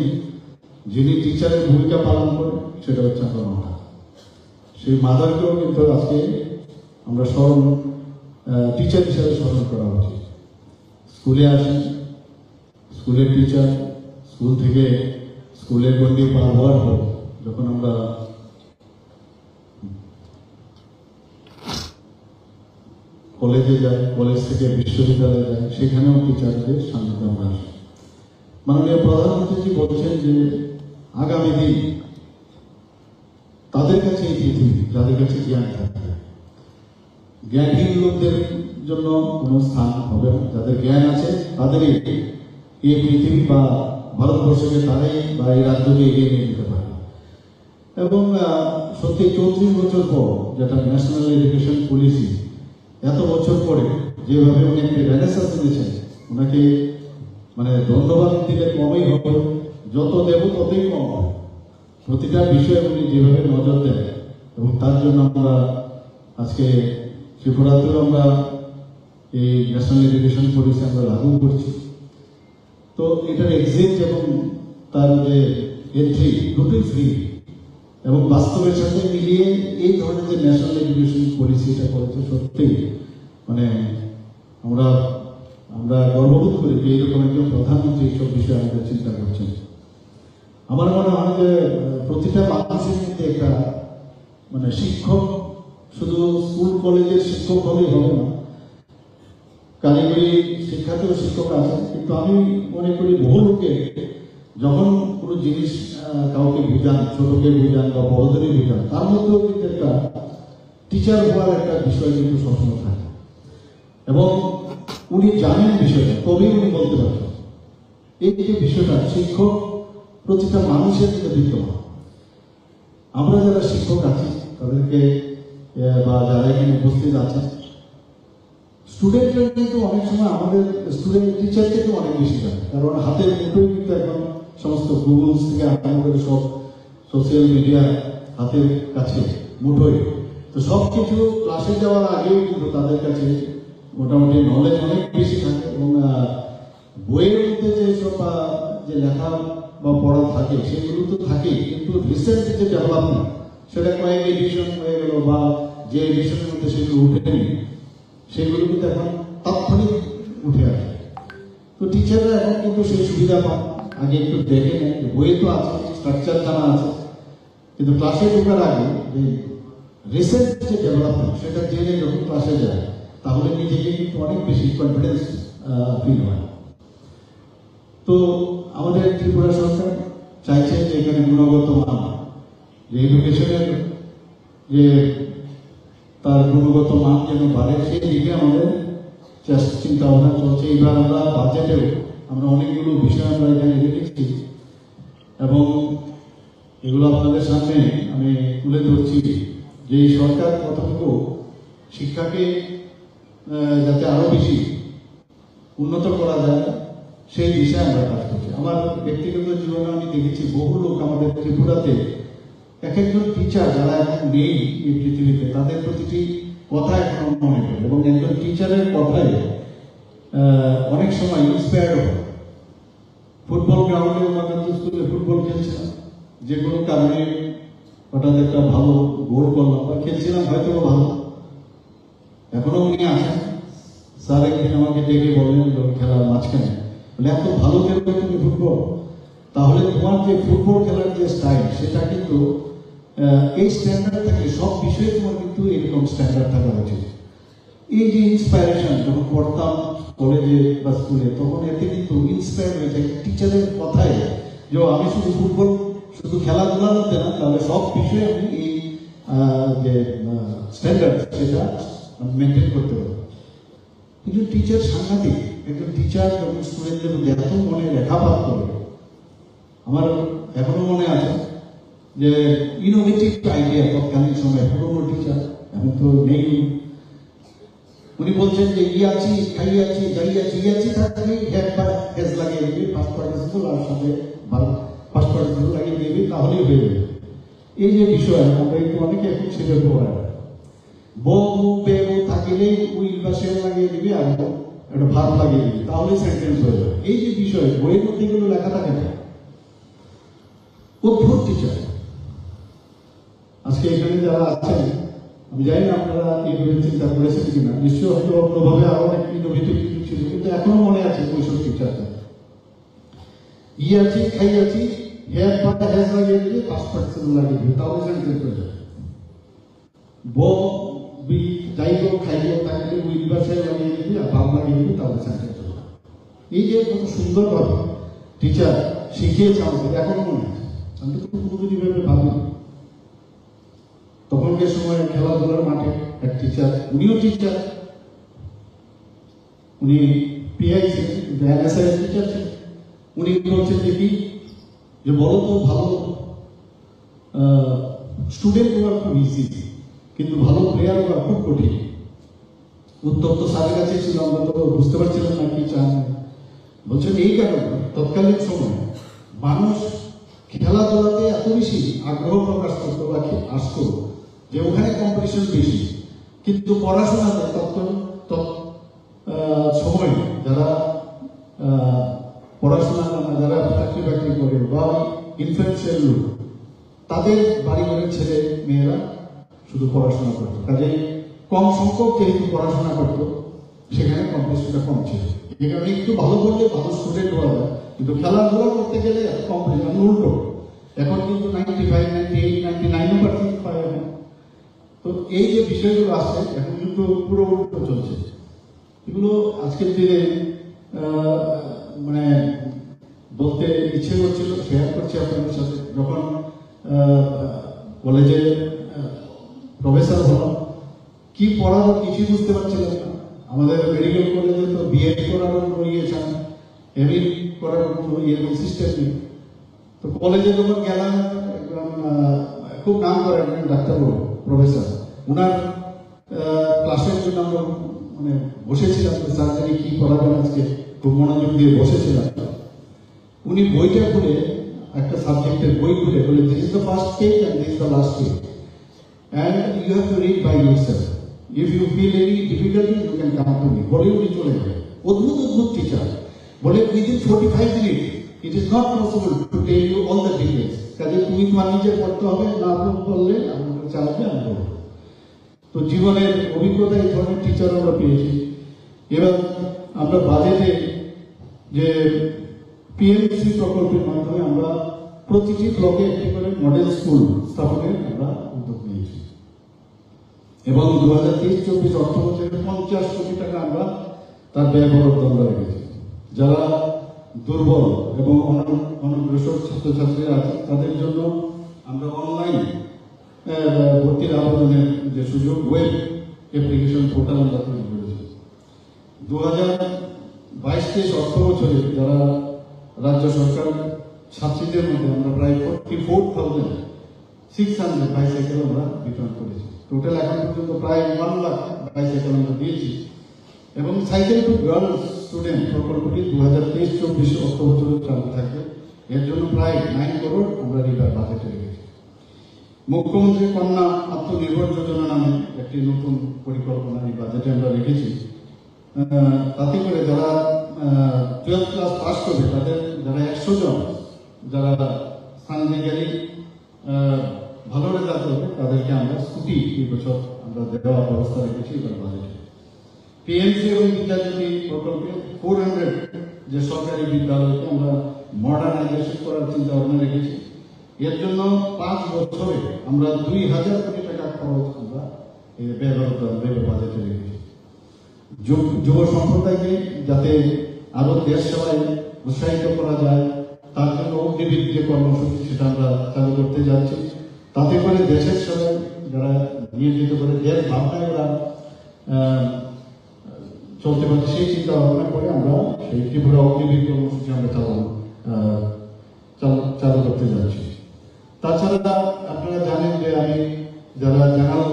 যিনি টিচারের ভূমিকা পালন করেন সেটা হচ্ছে আমার মাতা। সেই মাদারকেও কিন্তু আজকে আমরা স্মরণ, টিচার হিসাবে স্মরণ করা উচিত। স্কুলে আসেন, স্কুলের টিচার, স্কুল থেকে স্কুলের গণ্ডি পার হওয়ার পর যখন আমরা কলেজে যাই, কলেজ থেকে বিশ্ববিদ্যালয়ে যাই, সেখানেও টিচারদের সান্নিধ্যে আমরা আসি। মাননীয় প্রধানমন্ত্রীজি বলছেন যে আগামী দিন তাদের কাছে এই পৃথিবী, যাদের কাছে জ্ঞান থাকবে, জ্ঞানহীন লোকদের জন্য কোনো স্থান হবে না। যাদের জ্ঞান আছে তাদেরই এই পৃথিবী বা ভারতবর্ষকে তারাই বা এই রাজ্যকে এগিয়ে নিয়ে যেতে পারে। এবং সত্যি 34 বছর পর যেটা ন্যাশনাল এডুকেশন পলিসি, এত বছর পরে যেভাবে উনি একটি রেনেসান্স দিয়েছেন, ওনাকে মানে ধন্যবাদ দিলে কমই হবে, যত দেব ততই কম হবে। প্রতিটা বিষয়ে উনি যেভাবে নজর দেন, এবং তার জন্য আমরা আজকে ত্রিপুরাতেও আমরা এই ন্যাশনাল এডুকেশন পলিসি আমরা লাগু করছি। তো এটার এক্সিট এবং তার যে এন্ট্রি দুটোই ফ্রি, এবং বাস্তবের সাথে মিলিয়ে এই ধরনের যে ন্যাশনাল এডুকেশন পলিসিটা করেছে, সত্যি মানে আমরা আমরা গর্ববোধ করি যে এরকম একজন প্রধানমন্ত্রী এইসব বিষয়ে আমাদের চিন্তা করছেন। আমার মনে হয় যে প্রতিটা মানুষের মধ্যে একটা মানে শিক্ষক শুধু স্কুল কলেজের শিক্ষক হলেই হবে না, কারিগরি শিক্ষাতেও শিক্ষক আছেন। কিন্তু আমি মনে করি বহু লোকে যখন কোনো জিনিস কাউকে বুঝান, ছোটকে বুঝান বা বড়দেরই বুঝান, তার মধ্যেও কিন্তু একটা টিচার হওয়ার একটা বিষয় কিন্তু সবসময় থাকে এবং উনি জানেন বিষয়টা, তবেই উনি বলতে পারেন। এই যে বিষয়টা শিক্ষক প্রতিটা মানুষের মধ্যে বিদ্যমান। আমরা যারা শিক্ষক আছি তাদেরকে বা যারা এখানে উপস্থিত আছেন, স্টুডেন্টরা কিন্তু অনেক সময় আমাদের স্টুডেন্ট টিচার থেকে অনেক বেশি জানে, কারণ হাতের মুঠোই কিন্তু এখন সমস্ত গুগলস থেকে আরম্ভ করে সব সোশ্যাল মিডিয়া হাতের কাছে মুঠোই। তো সব কিছু ক্লাসে যাওয়ার আগেও কিন্তু তাদের কাছে মোটামুটি নলেজ অনেক বেশি থাকে এবং বইয়ের মধ্যে যে সব যে লেখা বা পড়া থাকে সেগুলো তো থাকেই, কিন্তু রিসেন্ট যে ডেভেলপমেন্ট সেটা কয়েক এডিশন হয়ে গেল বা যে এডিশনের মধ্যে সেগুলো উঠেনি সেগুলো কিন্তু এখন তাৎক্ষণিক উঠে আসে। তো টিচাররা এখন কিন্তু সেই সুবিধা পান, আগে একটু দেখে নেন, বইয়ে তো আছে, স্ট্রাকচার জানা আছে, কিন্তু ক্লাসে ঢোকার আগে যে রিসেন্ট যে ডেভেলপমেন্ট সেটা জেনে যখন ক্লাসে যায় তাহলে নিজেকে কিন্তু অনেক বেশি কনফিডেন্স ফিল হয়। তো আমাদের ত্রিপুরা সরকার চাইছে যে এখানে গুণগত মান, যে এডুকেশনের যে তার গুণগত মান যেন বাড়ে সেই দিকে আমাদের চিন্তা ভাবনা চলছে। এইবার আমরা বাজেটেও আমরা অনেকগুলো বিষয় আমরা এখানে রেখেছি এবং এগুলো আপনাদের সামনে আমি তুলে ধরছি যে এই সরকার কতটুকু শিক্ষাকে যাতে আরো বেশি উন্নত করা যায় সেই দিশায় আমরা কাজ করছি। আমার ব্যক্তিগত জীবনে আমি দেখেছি বহু লোক আমাদের ত্রিপুরাতে এক একজন টিচার যারা এখন নেই এই পৃথিবীতে তাদের প্রতিটি কথা এখন মনে পড়ে এবং একজন টিচারের কথায় অনেক সময় ইন্সপায়ার্ড হয়। ফুটবল গ্রাউন্ডে ওনাদের স্কুলে ফুটবল খেলছিলাম, যে কোনো কারণে হঠাৎ একটা ভালো গোল করলাম বা খেলছিলাম হয়তো ভালো, এখনো উনি আছেন। স্যার একদিন আমাকে ডেকে বললেন খেলার মাঝখানে, বলে এত ভালো খেলবে তুমি ফুটবল, তাহলে তোমার যে ফুটবল খেলার যে স্টাইল সেটা কিন্তু এই স্ট্যান্ডার্ড থাকলে সব বিষয়ে তোমার কিন্তু এরকম স্ট্যান্ডার্ড থাকা উচিত। এই যে ইন্সপায়ারেশন যখন পড়তাম কলেজে বা স্কুলে তখন এতে কিন্তু ইন্সপায়ার হয়ে যায় টিচারের কথায় যে আমি শুধু ফুটবল শুধু খেলাধুলার মধ্যে না, তাহলে সব বিষয়ে আমি এই যে স্ট্যান্ডার্ড সেটা মেনটেন করতে পারবো। একজন টিচার সাংঘাতিক, একজন টিচার যখন স্টুডেন্টদের মধ্যে এত মনে রেখাপাত করে, আমার এখনো মনে আছে যে ইনোভেটিভ আইডিয়া তৎকালীন সময় পুরোনো টিচার এখন তো নেই, উনি বলছেন যে ইয়াছি খাইয়াছি যাইয়াছি ইয়াছি থাকলে একবার হেজ লাগিয়ে দিবি, ফার্স্ট পার্টিসিপল আর সাথে ফার্স্ট পার্টিসিপল লাগিয়ে দিবি, তাহলেই হয়ে যাবে। এই যে বিষয় আমরা একটু অনেকে এখন সেটা পড়ায় বউ বেবু থাকিলেই উইল বা সেল লাগিয়ে দিবি আর একটা ভাব লাগিয়ে দিবি, তাহলে সেন্টেন্স হয়ে যাবে। এই যে বিষয় বইয়ের মধ্যে এগুলো লেখা থাকে না, অদ্ভুত টিচার। আজকে এখানে যারা আছেন আমি জানি না আপনারা এইভাবে চিন্তা করেছেন কিনা, নিশ্চয়ই হয়তো অন্যভাবে আরো অনেক ইনোভেটিভ কিছু ছিল, কিন্তু এখনো মনে আছে ওইসব টিচারটা ইয়াছি খাইয়াছি হেয়ার পাটা হেজ লাগিয়ে দিলে পাঁচ পার্সেন্ট লাগিয়ে দিবে, তাহলে সেন্টেন্স হয়ে যাবে। বি যাইব খাইব তাকে উইল বা সেল লাগিয়ে দিবি আর ভাব লাগিয়ে দিবি, তাহলে সেন্টেন্স হয়ে যাবে। এই যে কত সুন্দরভাবে টিচার শিখিয়েছে আমাদের এখনো মনে আছে। আমি তো পুরোপুরিভাবে ভাবি তখনকার সময় খেলাধুলার মাঠে এক টিচার, উনিও টিচার, উনি পিআই ছিলেন, এনএসআই টিচার ছিলেন। উনি বলছেন যে কি যে বলো তো ভালো স্টুডেন্ট হওয়ার খুব ইজি, কিন্তু ভালো প্লেয়ার হওয়া খুব কঠিন। উত্তর তো স্যারের কাছে ছিল, আমরা তো বুঝতে পারছিলাম না কি চান। বলছেন এই কারণে তৎকালীন সময় মানুষ খেলাধুলাতে এত বেশি আগ্রহ প্রকাশ করতো বা আসতো যে ওখানে কম্পিটিশন বেশি, কিন্তু পড়াশোনাতে সময় যারা পড়াশোনা যারা চাকরি বাকরি করে বা ইনফ্লুয়েন্সিয়াল লোক তাদের বাড়ি ঘরের ছেলে মেয়েরা শুধু পড়াশোনা করতো, কাজে কম সংখ্যক যেহেতু পড়াশোনা করতো সেখানে কম্পিটিশনটা কম ছিল। যে কারণে একটু ভালো করলে ভালো স্টুডেন্ট হওয়া যায়, কিন্তু খেলাধুলা করতে গেলে কম্পিটিশন উল্টো। এখন কিন্তু 95, 98, 99% পায় না। তো এই যে বিষয়গুলো আছে এখন কিন্তু পুরো উল্টো চলছে। এগুলো আজকের দিনে মানে বলতে ইচ্ছে করছিল, শেয়ার করছি আপনাদের সাথে। যখন কলেজে প্রফেসর হলাম, কি পড়াবো কিছুই বুঝতে পারছিলাম না। আমাদের মেডিকেল কলেজে তো বিএড করার ইয়েছেন, এমএ করার এরকম সিস্টেম নেই। তো কলেজে যখন গেলাম, একদম খুব নাম করেন ডাক্তারবাবু, প্রফেসর, ওনার ক্লাসের জন্য আমরা মানে বসেছিলাম, সার্জারি কি করাবেন আজকে, খুব মনোযোগ দিয়ে বসেছিলাম। উনি বইটা খুলে, একটা সাবজেক্টের বই খুলে বলে, this is the first page and this is the last page and you have to read by yourself, if you feel any difficulty you can come to me. বলে উনি চলে যাবে। অদ্ভুত অদ্ভুত টিচার, বলে within 45 minute it is not possible to tell you all the details. কাজে তুমি তোমার নিজে পড়তে হবে, না পড়লে আমাকে চালাবে, আমি বলবো। তো জীবনের অভিজ্ঞতা এই ধরনের টিচার আমরা পেয়েছি। এবার আমরা বাজেটে যে পিএমসি প্রকল্পের মাধ্যমে আমরা প্রতিটি ব্লকে একটি করে মডেল স্কুল স্থাপনের আমরা উদ্যোগ নিয়েছি এবং 2023-24 অর্থ বছরে 50 কোটি টাকা আমরা তার ব্যয় বরাদ্দ আমরা রেখেছি। যারা দুর্বল এবং অনগ্রসর ছাত্রছাত্রীরা আছে তাদের জন্য আমরা অনলাইন ভর্তির আবেদনের যে সুযোগ, ওয়েব অ্যাপ্লিকেশন পোর্টাল আমরা তৈরি করেছি। 2022-23 অর্থ বছরে যারা রাজ্য সরকার ছাত্রীদের মধ্যে আমরা প্রায় 44,600 বাইসাইকেল আমরা বিতরণ করেছি। টোটাল এখন পর্যন্ত প্রায় 1 লাখ বাইসাইকেল আমরা দিয়েছি এবং সাইকেল টু গার্লস স্টুডেন্ট প্রকল্পটি 2023-24 অর্থ বছরে চালু থাকবে। এর জন্য প্রায় 9 করোড় আমরা রিভার বাজেটে রেখেছি। মুখ্যমন্ত্রী কন্যা আত্মনির্ভর যোজনা নামে একটি নতুন পরিকল্পনা এই বাজেটে আমরা রেখেছি। তাতে করে যারা 12th ক্লাস পাস করবে তাদের যারা 100 জন যারা সাংবিধানিক ভালো রেজাল্ট করবে তাদেরকে আমরা স্কুটি এই বছর আমরা দেওয়ার ব্যবস্থা রেখেছি এবার বাজেটে। পিএমসি এবং বিদ্যাজ্যোতি প্রকল্পে 400 যে সরকারি বিদ্যালয়কে আমরা মডার্নাইজেশন করার চিন্তা ভাবনা রেখেছি। এর জন্য 5 বছরে আমরা 2000 কোটি টাকা খরচ আমরা ব্যয় বাজেটে রেখেছি। যুব সম্প্রদায়কে যাতে আরো দেশ সেবায় উৎসাহিত করা যায় তার জন্য অগ্নিবীর যে কর্মসূচি সেটা আমরা চালু করতে যাচ্ছি। তাতে করে দেশের সেবায় যারা নিয়োজিত করে দেশ ভাবনায় ওরা চলতে পারে সেই চিন্তা ভাবনা করে আমরা সেই ত্রিপুরা অগ্নিবীর কর্মসূচি আমরা চালু করতে যাচ্ছি। তাছাড়া আপনারা জানেন যে আমি যারা জেনারেল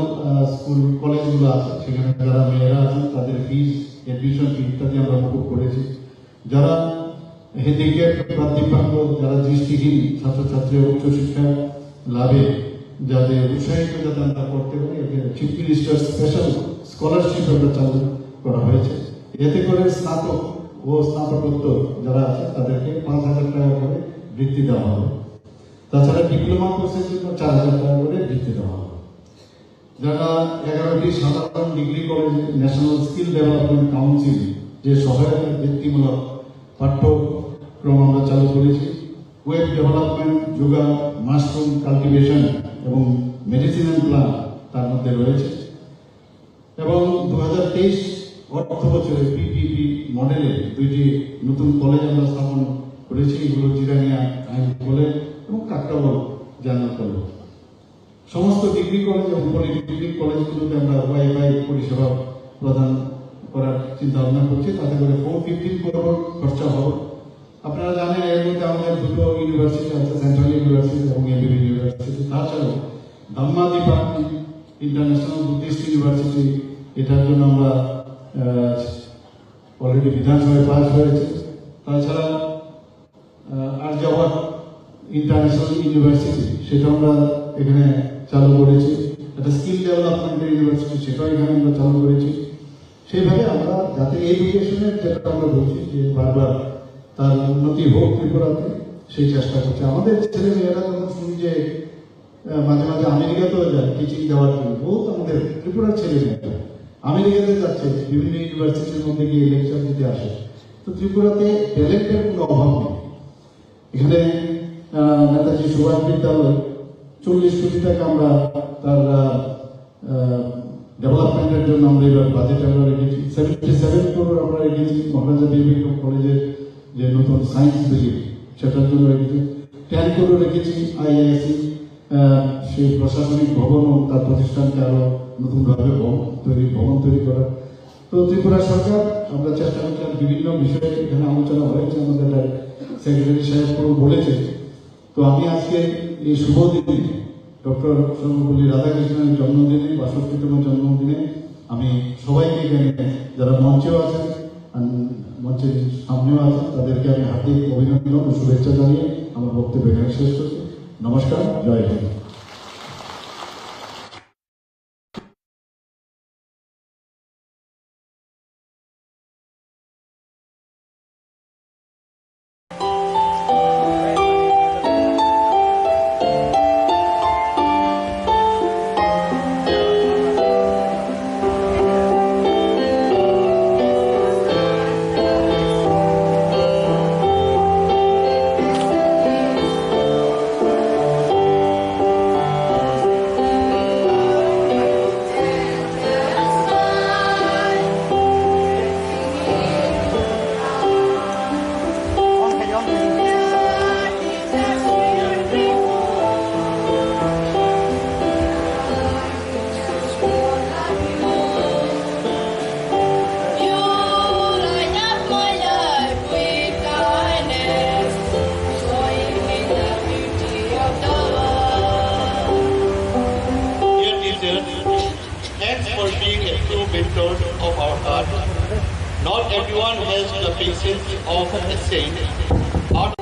স্কুল কলেজগুলো আছে সেখানে যারা মেয়েরা আছেন তাদের ফিস, এডমিশন ফি ইত্যাদি আমরা মুকুব করেছি। যারা হ্যান্ডিক্যাপ বা দিব্যাঙ্গ, যারা দৃষ্টিহীন ছাত্রছাত্রী উচ্চশিক্ষা লাভে যাদের উৎসাহিত যাতে আমরা করতে পারি, চিফ মিনিস্টার স্পেশাল স্কলারশিপ আমরা চালু করা হয়েছে। এতে করে স্নাতক ও স্নাতকোত্তর যারা আছে তাদেরকে 5,000 টাকা করে বৃত্তি দেওয়া হবে। তাছাড়া ডিপ্লোমা কোর্সের জন্য 4,000 টাকা করে বৃত্তি দেওয়া হবে। যারা 11টি সাধারণ ডিগ্রি কলেজে ন্যাশনাল স্কিল ডেভেলপমেন্ট কাউন্সিল যে সহায়তা বৃত্তিমূলক পাঠ্যক্রম আমরা চালু করেছি। Web development, yoga, mushroom cultivation এবং মেডিসিনাল প্ল্যান তার মধ্যে রয়েছে। এবং 2023 অর্থ বছরে পিপিপি মডেলে 2টি নতুন কলেজ আমরা স্থাপন করেছি। এগুলো জিরানিয়া আইন কলেজ এবং কাকটাবল জেনারেল কলেজ। সমস্ত ডিগ্রি কলেজ এবং পলিটেকনিক কলেজগুলোতে আমরা ওয়াইফাই পরিষেবা প্রদান করার চিন্তা ভাবনা করছি। তাতে করে 415 করোড় খরচা হবে। আপনারা জানেন এর মধ্যে আমাদের 2টো ইউনিভার্সিটি আছে, সেন্ট্রাল ইউনিভার্সিটি এবং এমবিবি ইউনিভার্সিটি। তাছাড়াও ধাম্মাদিপা ইন্টারন্যাশনাল বুদ্ধিস্ট ইউনিভার্সিটি, এটার জন্য আমরা অলরেডি বিধানসভায় পাস হয়েছে। তাছাড়া আর্যাবট ইন্টারন্যাশনাল ইউনিভার্সিটি সেটা আমরা এখানে চালু করেছি। একটা স্কিল ডেভেলপমেন্টের ইউনিভার্সিটি সেটাও এখানে আমরা চালু করেছি। সেইভাবে আমরা যাতে এডুকেশনের যেটা আমরা বলছি যে বারবার তার উন্নতি হোক ত্রিপুরাতে, সেই চেষ্টা করছে। আমাদের ছেলে মেয়েরা যখন শুনি যে মাঝে মাঝে আমেরিকাতেও যায় টিচিং দেওয়ার জন্য, বহুত আমাদের ত্রিপুরার ছেলে মেয়েরা আমেরিকাতে যাচ্ছে, বিভিন্ন ইউনিভার্সিটির মধ্যে গিয়ে লেকচার দিতে আসে। তো ত্রিপুরাতে ট্যালেন্টের কোনো অভাব নেই। এখানে নেতাজি সুভাষ বিদ্যালয় 40 কোটি টাকা আমরা তার ডেভেলপমেন্টের জন্য আমরা এবার বাজেট আমরা রেখেছি। 77 crore আমরা রেখেছি মহারাজা দেবী কলেজের যে নতুন সায়েন্স বিল্ডিং সেটার জন্য রেখেছি। 10 crore রেখেছি আইআইএসি সেই প্রশাসনিক ভবনও তার প্রতিষ্ঠানকে আরো নতুনভাবে ভবন তৈরি করা। তো ত্রিপুরা সরকার আমরা চেষ্টা করছি বিভিন্ন বিষয়ে এখানে আলোচনা হয়েছে, আমাদের সেক্রেটারি সাহেব বলেছে। তো আমি আজকে এই শুভ দিনে ডক্টর সর্বপল্লী রাধাকৃষ্ণের জন্মদিনে 62তম জন্মদিনে আমি সবাইকে এখানে যারা মঞ্চেও আছেন মঞ্চের সামনেও আছেন তাদেরকে আমি হার্দিক অভিনন্দন ও শুভেচ্ছা জানিয়ে আমার বক্তব্য এখানে শেষ করছি। নমস্কার, জয় Hind. Thanks for being a true mentor of our art. Not everyone has the patience of a saint. Art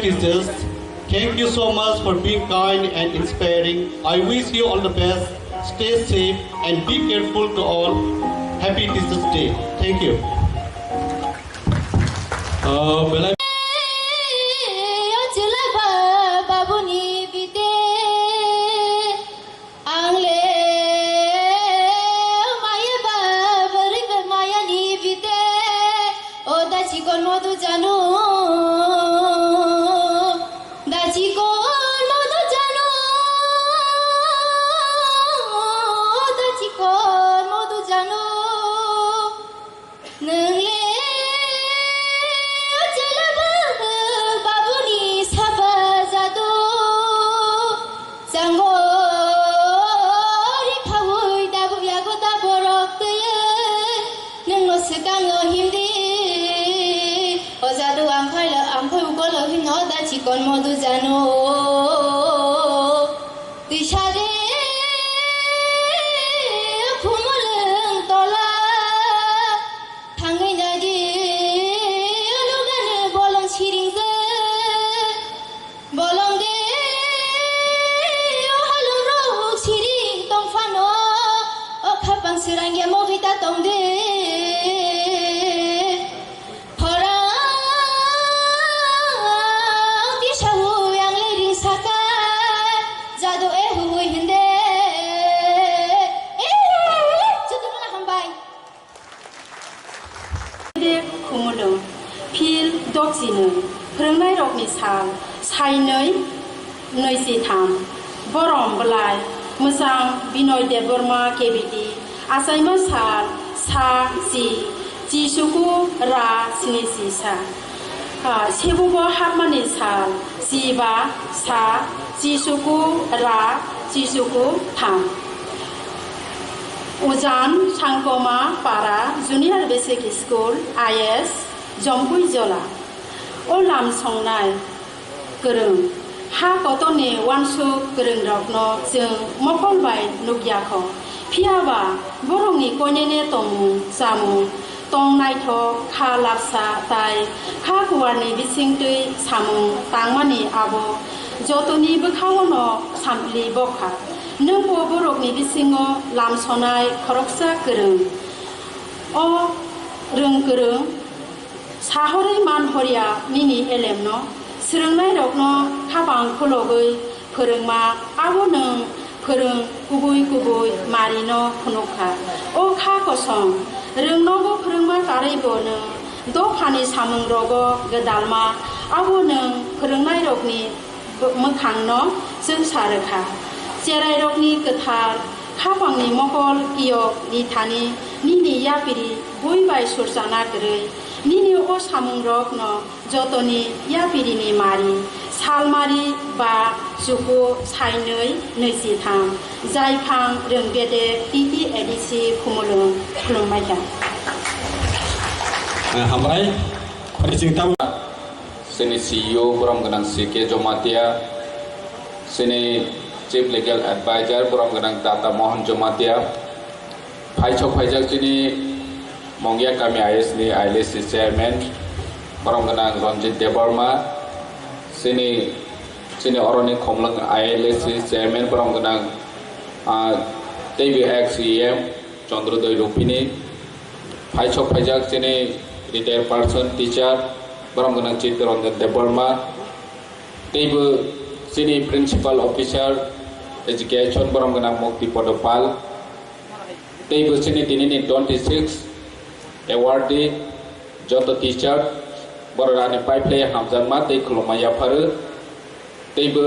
teachers, thank you so much for being kind and inspiring. I wish you all the best. Stay safe and be careful to all. Happy Teachers Day. Thank you. Sango ri khawur sekang hindi ozadu amphai ugolo hino da chikon modu jano tishade khumuleng tola thangai jadi lugane bolong siring je bolong de halung ro siring tong fano o khapang sirang ya mohita tong de फोरोंनाय रगनि साल साइनै नैजिथाम बरम बलाय मोजां बिनय देबबर्मा केबिटि आसाइमा साल सा जि जिसुगु रा स्निजि सा सेबुब हाबमानि साल जिबा सा जिसुगु रा जिसुगु थाम उजान सांकमा पारा junior basic school IS Jampui जला ओ लाम संनाय गोरों हा गतनि वानसुक गोरों रगनो जों मखलबाय नुगियाख फियाबा बरंनि कयनेने तंमुं जामुं तं नायथक खा लाबसा ताय खा गुवारनि बिसिंतै सामुं तांमानि आबो जतनि बोखावनो सामप्लि बखा नोंबो बरकनि बिसिङो लाम सनाय खरकसा गोरों अ रों गोरों साहरै मान हरिया निनि एलेमनो सोलोंनाय रगनो खाबां खलगै फोरोंमा आबो नों फोरों गुबै गुबै मारिनो खनखा अ खा कसं रोंनोबो फोरोंमा गारैबो नों दखानि सामुं रग गोदालमा आबो नों फोरोंनाय रगनि मोखांनो जों सारोखा जेराय रगनि गोथार खाबांनि महल इयक निथानि निनि यापिरि बयबाय सुरजाना गोरै निनि अ सामुं रगनो जतनि यापिरिनि मारि सालमारि बा जुगु साइनै नैजिथाम जायफां रोंगेदे टिटि एडिसि खुमुलुं खुलुमबायखा हामबाय खरिसिंताम जोंनि CEO बरम गोनां CK जमातिया जोंनि चिफ लिगेल एडभाइजर बरम गोनां दाता मोहन जमातिया फाइचक फाइजाक जोंनि मंगिया गामि IS नि ILSC चेयरमैन बरम गोनां रंजित देबबर्मा जोंनि अरनि खमलंग ILSC चेयरमैन बरम गोनां दैबि एक्स EM चंद्रदय रुपिनी फाइचक फाइजाक जोंनि रिटायार पार्सन टीचार बरम गोनां चित्तरंजन देबबर्मा दैबो जोंनि प्रिंसिपल ऑफिसर एजुकेशन बरम गोनां मुक्ति पदपाल दैबो जोंनि दिनैनि 26 एवार्डी जत टीचार बररानि पाइप्ले हामजानमा दै खुलुमाया फारो दैबो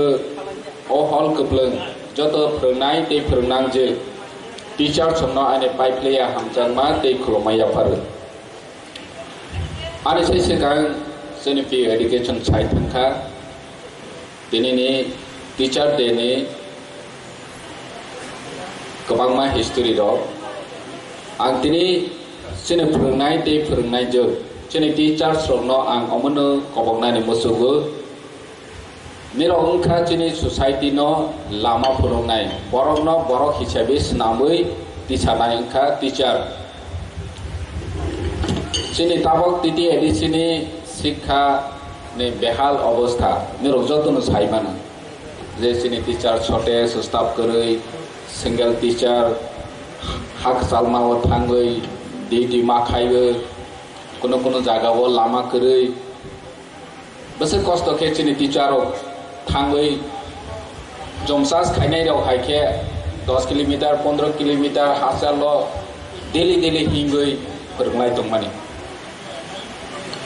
अ हल कप्लों जत फोरोंनाय दै फोरोंनांजे टीचार समनो आने पाइप्ले हामजानमा दै खुलुमाया फारो आरो सिगां जोंनि पि एडुकेशन साइड थांखा दिनैनि टीचार डे नि गोबांमा हिस्टोरी दं आं दिनै जोंनि फोरोंनाय दै फोरोंनायजों जोंनि टीचार समनो आं अमनो कबंनानै मोसौबो मिरंखा जोंनि ससाइटिनो लामा फोरोंनाय बरकनो बरक हिसाबै सिनामै दिसानाय ओंखा टीचार जोंनि ताबक टिटि एडिसिनि शिक्षा ने बेहाल अवस्था मिरक जतनो साइमानो जे जोंनि teacher shortage staff गरै single teacher हाक सालमाव थांगै डिउटी माखायो कोनो जागाव लामा गरै बसे कष्ट के जोंनि टीचार थांगै जमसास खायनाय राव हायखे 10 किलोमीटर 15 किलोमीटर हासारल डेली हिंगै फोरोंनाय दंमानि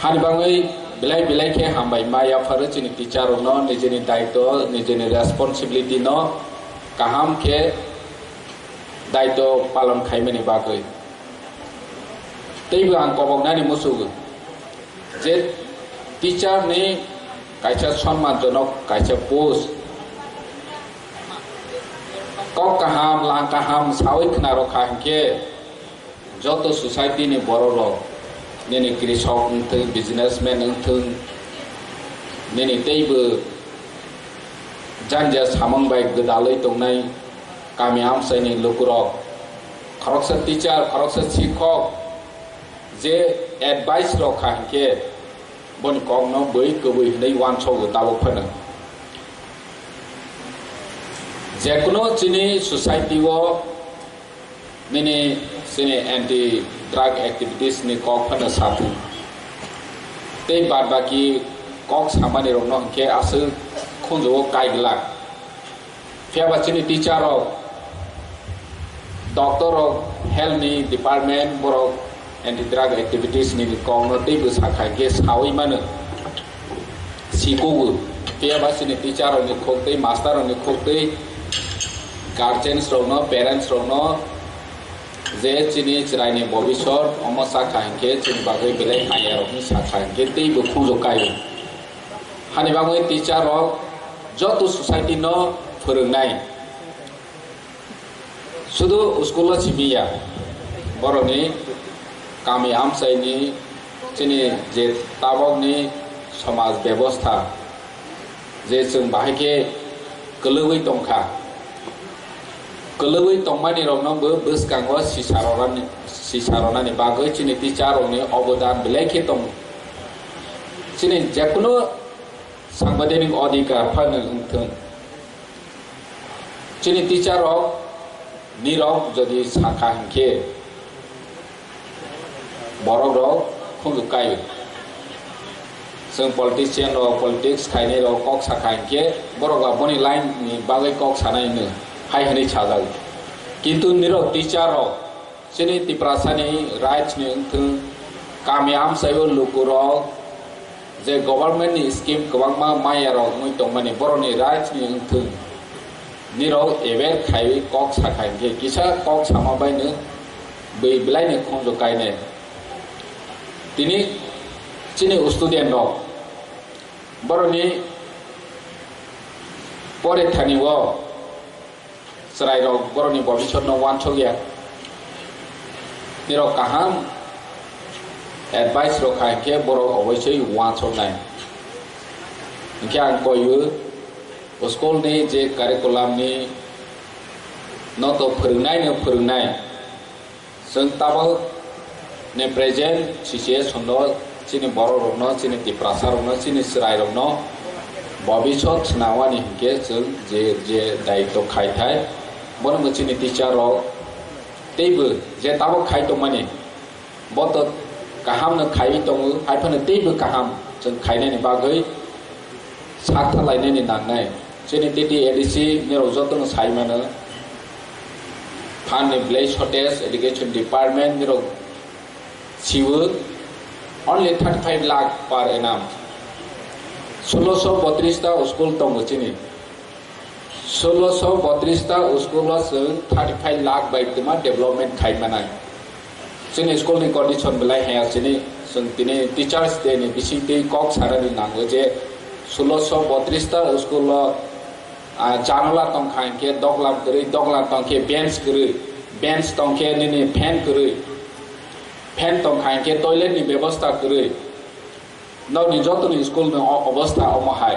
हानिबाङै बिलाइ के हामबाय माया फारो जोंनि टीचार न निजेनि दायित्व निजेनि रेस्पॉन्सिबिलिटी न गाहाम के दायित्व पालन खायमानि बागै दैबो आं कबंनानै मोसौगो जे टीचार नि कायसा सम्मानजनक कायसा पोस्ट कक काहाम ला काहाम सावै खोना रखा के যত society ni borok rok nini krisok untung businessman untung nini teibo janja samang bai gedalai tongnai kami amsai ni lukurok khoroksa teacher khoroksa shikhok je advice rok khangke bon kong no boi kobui nei wan chou tabo phana je kono chini society wo nini sini anti drug activities ni kok phana sabu tei bad baki kok samani rok no ke asu khonjo kai glak fiaba chini teacher rok doctor rok health ni department borok anti drug activities ni kong no tei bu sakha ge sawi mana sikogu fiaba chini teacher rok ni khokte master rok ni khokte guardians rok no parents rok no je chini chiraini bobishor omo sakha ke chini bagai belai haya rok ni sakha ke tei bu khonjo kai hani bangoi teacher rok joto society no phurungnai sudu school chimiya boroni kami amsai ni chini je tabok ni samaj ব্যবস্থা je chung bahike kelewei tongkha kelewei tongmani rok no bo boskango sisarona ni bagai chini teacher rok ni obodan belai ke tong chini jekono সাংবিধানিক অধিকার final উঠুন চিনি teacher নীরব যদি শাখা হিংখে বড় rock খুঁজুকাই जों politician politics खायनाय कक शाखा हिंखे बरगा बनि लाइन नि बागै कक सानायनो हाय हनै साजाग किन्तु निरो टीचर चिनि तिप्रासानि राइट्स नि उठुं गामि आमसायो लुकुरो जे गवर्नमेंट नि स्कीम गोबांमा मायारो मुइ दंमानि बरनि राइट्स नि उठुं निरो एवेर खाय कक शाखा हिंखे किसा कक सामाबायनो बै बिलायनो खंजकायने तिनि चिनि स्टुडेंट बरनि परे थानि वो सराय बरनि भविष्य न वांछो गया निरो काहाम एडवाइस रखा के बर अवश्य वांछो नाय इनके आं कयो स्कूल नि जे कारिकुलाम नि न तो फोरोंनाय जों ताबो ने प्रेजेंट सिचुएशन नो चिनि बर रनो चिनि तिप्रासा रनो चिनि सराय रनो भविष्य नावानि के जों जे दायित्व खायथाय बरं चिनि टीचर तेबो जे ताबो खायतो माने बत गाहाम न खाय दङ हायफोनो तेबो गाहाम जों खायनायनि बागै साथा लायनायनि नांनाय चिनि टिटि एडिसि निरो जतन सायमानो फान ब्लेज शॉर्टेज एजुकेशन डिपार्टमेंट निरो सिवो only 35 lakh per annum 1632 ta school tong chini 1632 ta school was 35 lakh by tema development khai manai chini school ni condition belai ha chini sungtini teachers day ni bising te kok sarani nango je 1632 ta school janala tong khai ke doglam tong ke bench tong ke ni fan kuri fan तो खाए के toilet नि व्यवस्था करे नौ नि जतो नि school में अवस्था अमहाय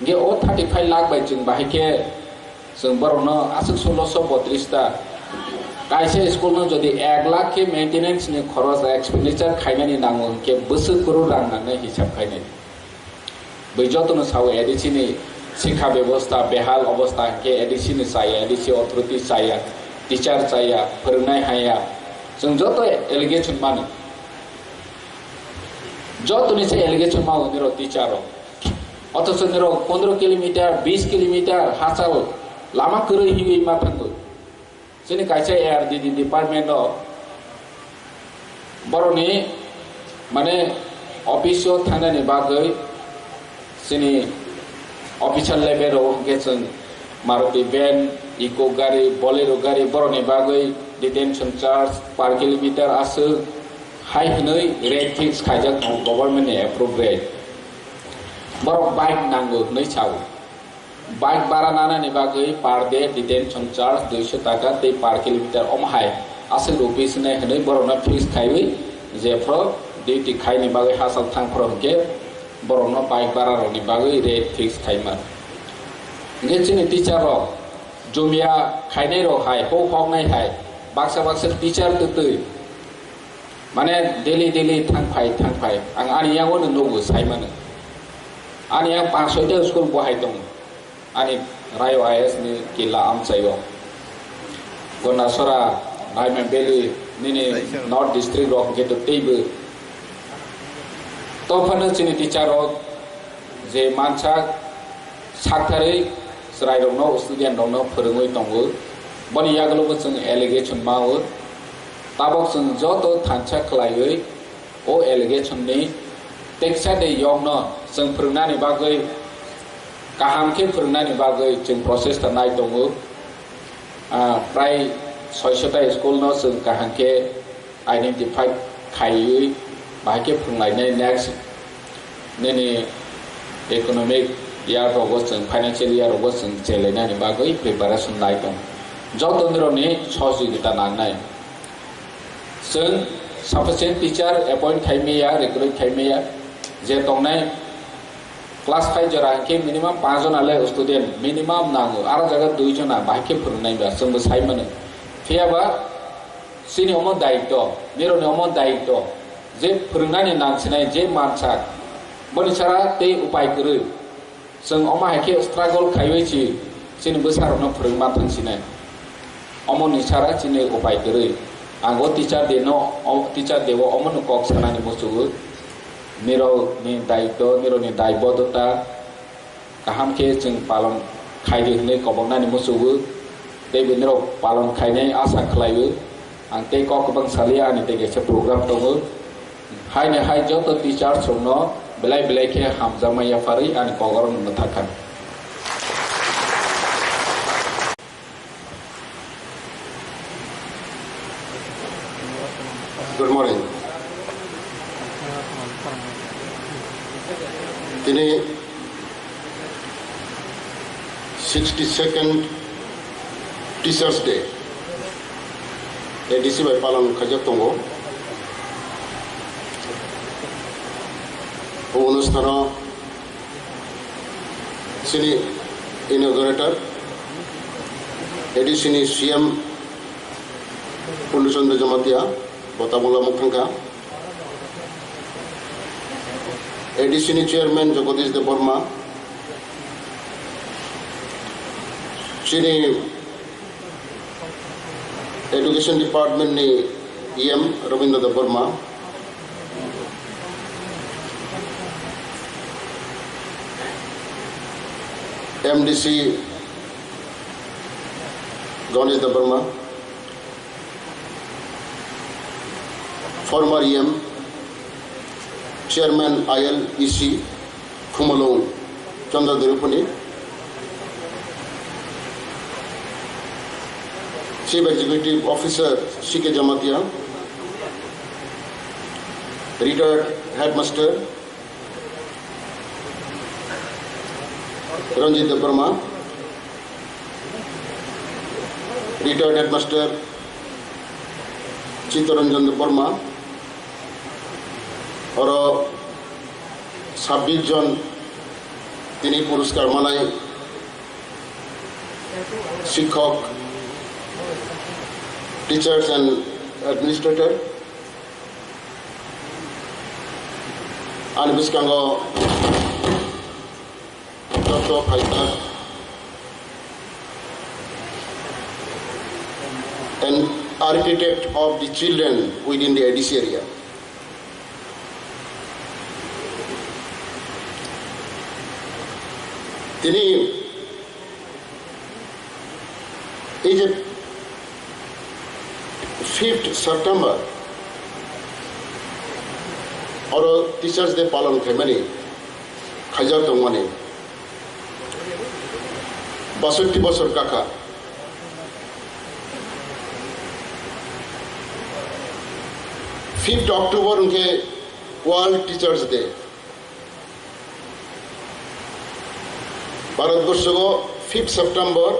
गे ओ 35 लाख बाय जों बाहाय के जों बरनो आसु 1632 ता कायसे स्कूल में जदि 1 लाख के मेंटेनेंस नि खरच एक्सपेंडिचर खायनानि नांगो के बोसोर करोड़ रां नांनाय हिसाब खायनाय बै जतो न साव एडिसि नि शिक्षा व्यवस्था बेहाल अवस्था के एडिसि नि साया एडिसि अथॉरिटी साया टीचर साया फोरोंनाय हाया जों जतो एलिगेशन मानो जतो नि से एलिगेशन मानो निरो टीचर अथच निरो 15 किलोमीटर 20 किलोमीटर हासाल लामा करे हिवै माथांगो जोंनि कायसे एआरडी डिपार्टमेंट बरनि माने अफिसो थानानि बागै जोंनि अफिसियेल लेभेलाव गेजों मारुति वैन इको गाड़ी बोलेरो गाड़ी बरनि बागै डिटेंशन चार्ज पर किलोमीटर आसो हाई हनै रेट फिक्स खायजाक गवर्नमेंट ने एप्रुव रेट बर बाइक नांगो नै साव बाइक बारा नानानि बागै पार डे डिटेनसन चार्ज 200 टाका ते पार किलोमीटर अमहाय आसे रुपिस ने हनै बरना फिक्स खाइबै जेफ्रो डिउटी खाइनि बागै हासल थांफ्रो के बरना बाइक बारा रनि बागै रेट फिक्स खाइमा गेचिनि टीचर रो जुमिया खाइनै रो हाय हो हंनाय हाय बाक्सा बाक्सा टीचर तै माने डेली थांफाय आं आनियाव नोगो साइमानो आनिया 5-6 स्कुल बहाय दं आनि रायो आइएस नि किला आमचायो गनासरा रायमा बेली निनि नॉर्थ डिस्ट्रिक्ट रक गेट टेबो तो फनो चिनि टीचर जे मानसा साथारै राय दंनो स्टुडेन्ट दंनो फोरोङै दंगो बनि यागलबो जों एलिगेशन मावो ताबक जों जत थांचा खलायै ओ एलिगेशन नि टेक्सा दे यंनो जों फोरोंनानै बागै गाहामखे फोरोंनानै बागै जों प्रसेस थानाय दङो प्राय 600टा स्कुल न जों गाहामखे आइडेन्टिफाइ खायै बाहायखे फोरोंनाय नेक्स्ट नेनि इकोनॉमिक यार रोगो जों फाइनेंशियल यार रोगो जों चेलेनानै बागै प्रिपारेशन नाय दं जत निरनि सहयोगिता नांनाय जों सफिशिएंट टीचर अपॉइंट खाइमेया रिक्रुट खाइमेया जे दंनाय क्लास 5 जरा के मिनिमम 5 जनाले स्टूडेंट मिनिमम नांगो आरो जगह 2 जना बाहायके फोरोंनाय बा जोंबो साइमानो फेयाबा सिनि अमन दायित्व निरनि अमन दायित्व जे फोरोंनानै नांसिनाय जे मानसा बनिसारा ते उपाय करे जों अमाहायके स्ट्रागल खाइवेछि सिनि बोसारनो फोरोंमा थांसिनाय अमन निसारा सिनि उपाय करे आंगो टीचर देव अमन कक सानानि बसुगो निरनि दायित्व निरनि दायबद्धता गाहामखे जों पालन खायदो होननाय कबनानि मोसौबो ते बिनिर पालन खायनाय आसा खालायो आं ते ककबांसालि आनि ते गेसे प्रोग्राम दङ हायनो हाय जत टीचर संनो बेलाय के हामजामाया फारि आनि कगरन न थाखा Good morning. Ini 62nd Teachers Day. ADC by Palan Kajak Tongo. অনুষ্ঠান sini inaugurator ADC CM Pundusandra Jamatia Botabola Mukhanga ADC Chairman Jagadish Debbarma Sini Education Department ni EM Ravindra Debbarma MDC Ganesh Debbarma former EM Chairman ILEC Kumalong Chandra Dirupani Chief Executive Officer CK Jamatia Retired Headmaster Ranjit Debbarma Retired Headmaster Chitaranjan Debbarma और 26 जन তিনি পুরস্কার মানায় শিক্ষক teachers and administrator আনবিস্কাঙ্গ doctor fighter an architect of the children within the ADC area. তিনি এই যে 5th September और टीचर्स डे पालन खाने खाजा दं माने 62 बছর काका 5th October उनके वर्ल्ड टीचर्स डे ভারতবর্ষগো 5 সেপ্টেম্বর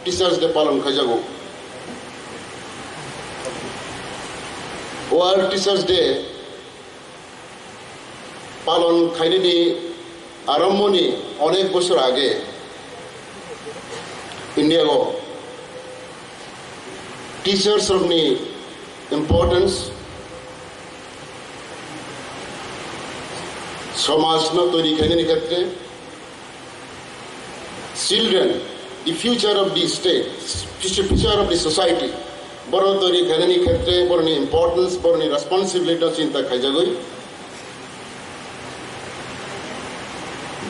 টিচার্স ডে পালন খাইজাগো ওয়ার্ল্ড টিচার্স ডে পালন খাইনি আরম্ভনি অনেক বছর আগে ইন্ডিয়াগো টিচার্সরনি ইম্পর্টেন্স সমাজ তৈরি খাইনি ক্ষেত্রে children, the future of the state, future of the society, বড় তৈরি খাইনি ক্ষেত্রে বড় ইম্পর্টেন্স বড় রেসপন্সিবিলিটি চিন্তা খাইজাগই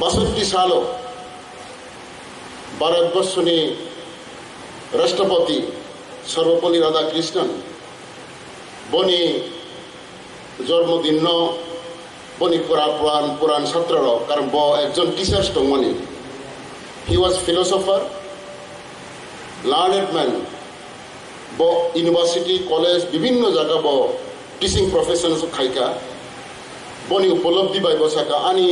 62 সাল ভারতবর্ষনি রাষ্ট্রপতি সর্বপল্লী রাধাকৃষ্ণন বনি জন্মদিন বনি পুরাণ ছাত্রর কারণ একজন teachers দংমানি he was philosopher learned man bo university college bibhinno jaga bo teaching profession so khaika boni upalabdhi bai bosaka ani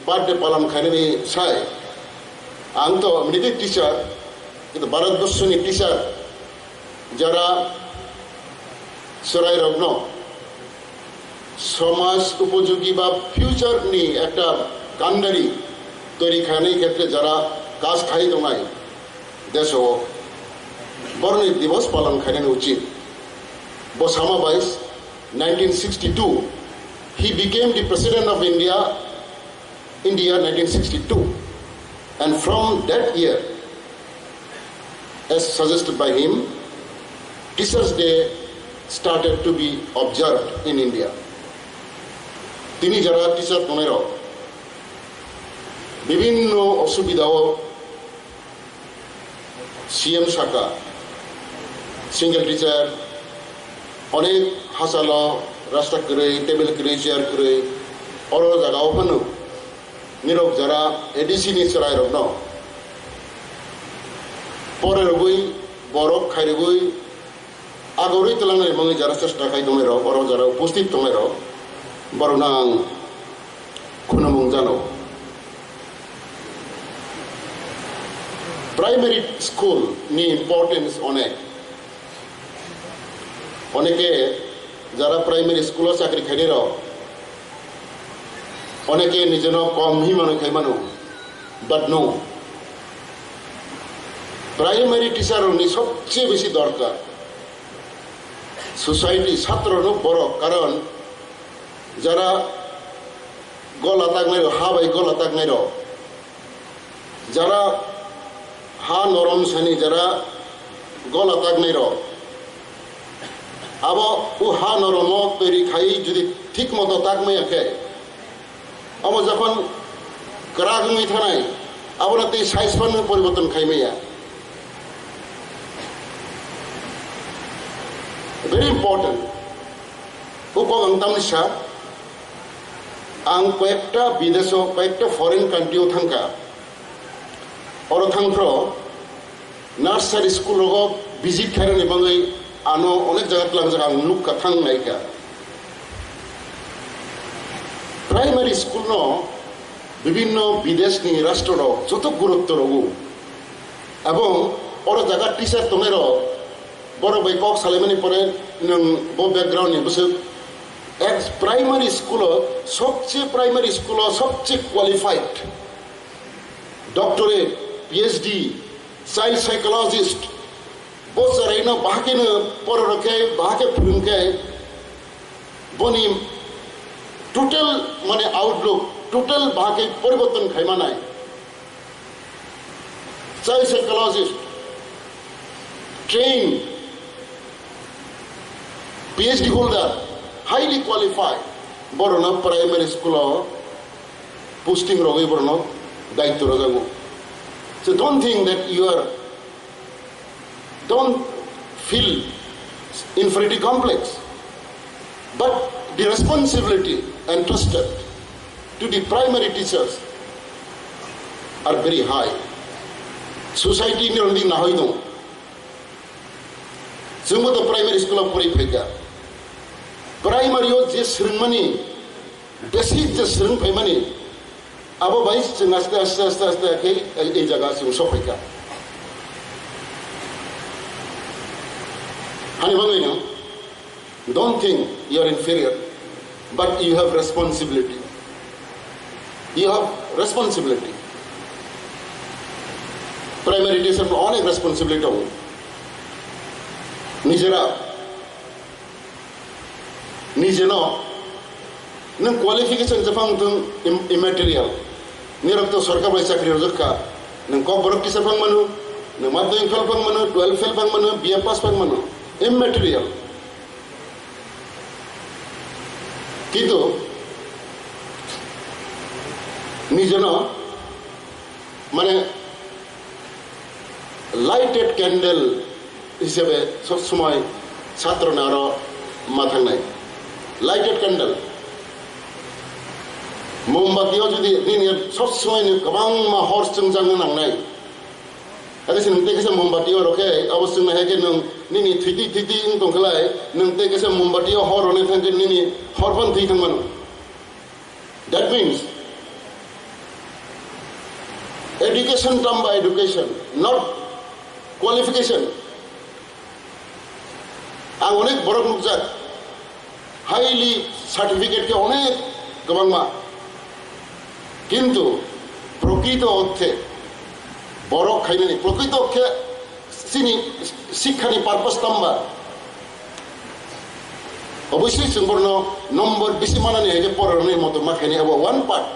birthday palan khaini sai ang to mriti teacher কিন্তু ভারতবর্ষনি টিচার যারা সরাই রগ্ন সমাজ উপযোগী বা ফিউচার নি একটা কান্ডারি তৈরি খাইনি ক্ষেত্রে যারা কাজ খাই দোনাই দেশ বরণী দিবস পালন খাইনি উচিত বসামা বাইস 1962 he became the president of India 1962 and from that year as suggested by him Teachers Day started to be observed in India তিনি যারা টিচার তোমের বিভিন্ন অসুবিধাও সিএম শাখা সিঙ্গেল টিচার অনেক হাসাল রাস্তা করে টেবিল করে চেয়ার করে অর জায়গাও ফানো নিরক যারা এডিসি নি চড়াই রক পরে রগই বরফ খাই রগই আগরই তেলাঙ্গানা এবং যারা চেষ্টা খাই দমের অর যারা উপস্থিত দমের বরনাং খুনমুং জানো প্রাইমারি স্কুল নি ইম্পর্টেন্স অনেকে যারা প্রাইমারি স্কুল চাকরি খাইনির অনেকে নিজের কম হি মানুষ খাই মানুষ বাট নো প্রাইমারি টিচার সবচেয়ে বেশি দরকার সোসাইটি ছাত্র বড় কারণ যারা গলা তাক নাই হা বাই গলা তাক নাই যারা হা নরম শ্রেণী যারা গলা তাক নাই আব ও হা নরম তৈরি খাই যদি ঠিক মতো তাক মাইয়া খায় আমার যখন গ্রাগ মুই থানায় আবার সাইজ ফান্ড পরিবর্তন খাই মাইয়া very important upang ang tamnisya ang kayakta bideso kayakta foreign country thangka oro thangpro nursery school rogo visit khairani bangai ano onek jaga tlang jaga lukka thang naika primary school no bibhinno bidesh ni rashtra ro joto gurutto rogo ebong oro jaga teacher tomero বড় বাই কক সালেমানি পরে নং ব background নি বসে এক প্রাইমারি স্কুল সবচেয়ে qualified doctorate PhD child psychologist বছরাইনো বাহাকেনো পর রকে বাহাকে ফুরুনকে বনি টোটাল মানে আউটলুক টোটাল বাহাকে পরিবর্তন খাইমা নাই child psychologist train PhD holder, highly qualified, borona primary school posting rogi borona daitto rogago. So don't think that don't feel inferiority complex, but the responsibility entrusted to the primary teachers are very high. Society ni rondi na hoy no. Sungguh to primary school puri phega. Primary je srengmani basic je sreng phaimani abo bai sing aste ke ei jaga sing sofaika hani bangai no don't think you are inferior but you have responsibility. You have responsibility. Primary education অনেক responsibility হবে নিজেরা নিজে নং qualification jafang tung immaterial nirok to sarkar bai chakri rojka nang KOKBOROK ki sapang manu nang madhyamik fail pang manu 12 fail pang manu BA pass pang manu immaterial কিন্তু নিজে মানে lighted candle হিসেবে সবসময় ছাত্ররা আরো মাথা নাই লাইটেড ক্যান্ডেল মোমবাতিও যদি সবসময় গোবাं मा हर जोंजांनो नांनाय आरो नोंते गेसे मोमबातियाव रखे अवश्य ना हेगे नों निनि थैति दंखलाय नोंते गेसे मोमबातियाव हर होने थांगोन निनि हरफान थै थांमान that means education term by education not qualification ang onek borok nukjak highly certificate ke onek गोबां मा কিন্তু প্রকৃত অর্থে বড় খাইনি প্রকৃত অর্থে চিনি শিক্ষানি পারপাস তাম্বা অবশ্যই সম্পূর্ণ নম্বর বেশি মানানি হেগে পড়ানোর মতো মাখানি এবং one part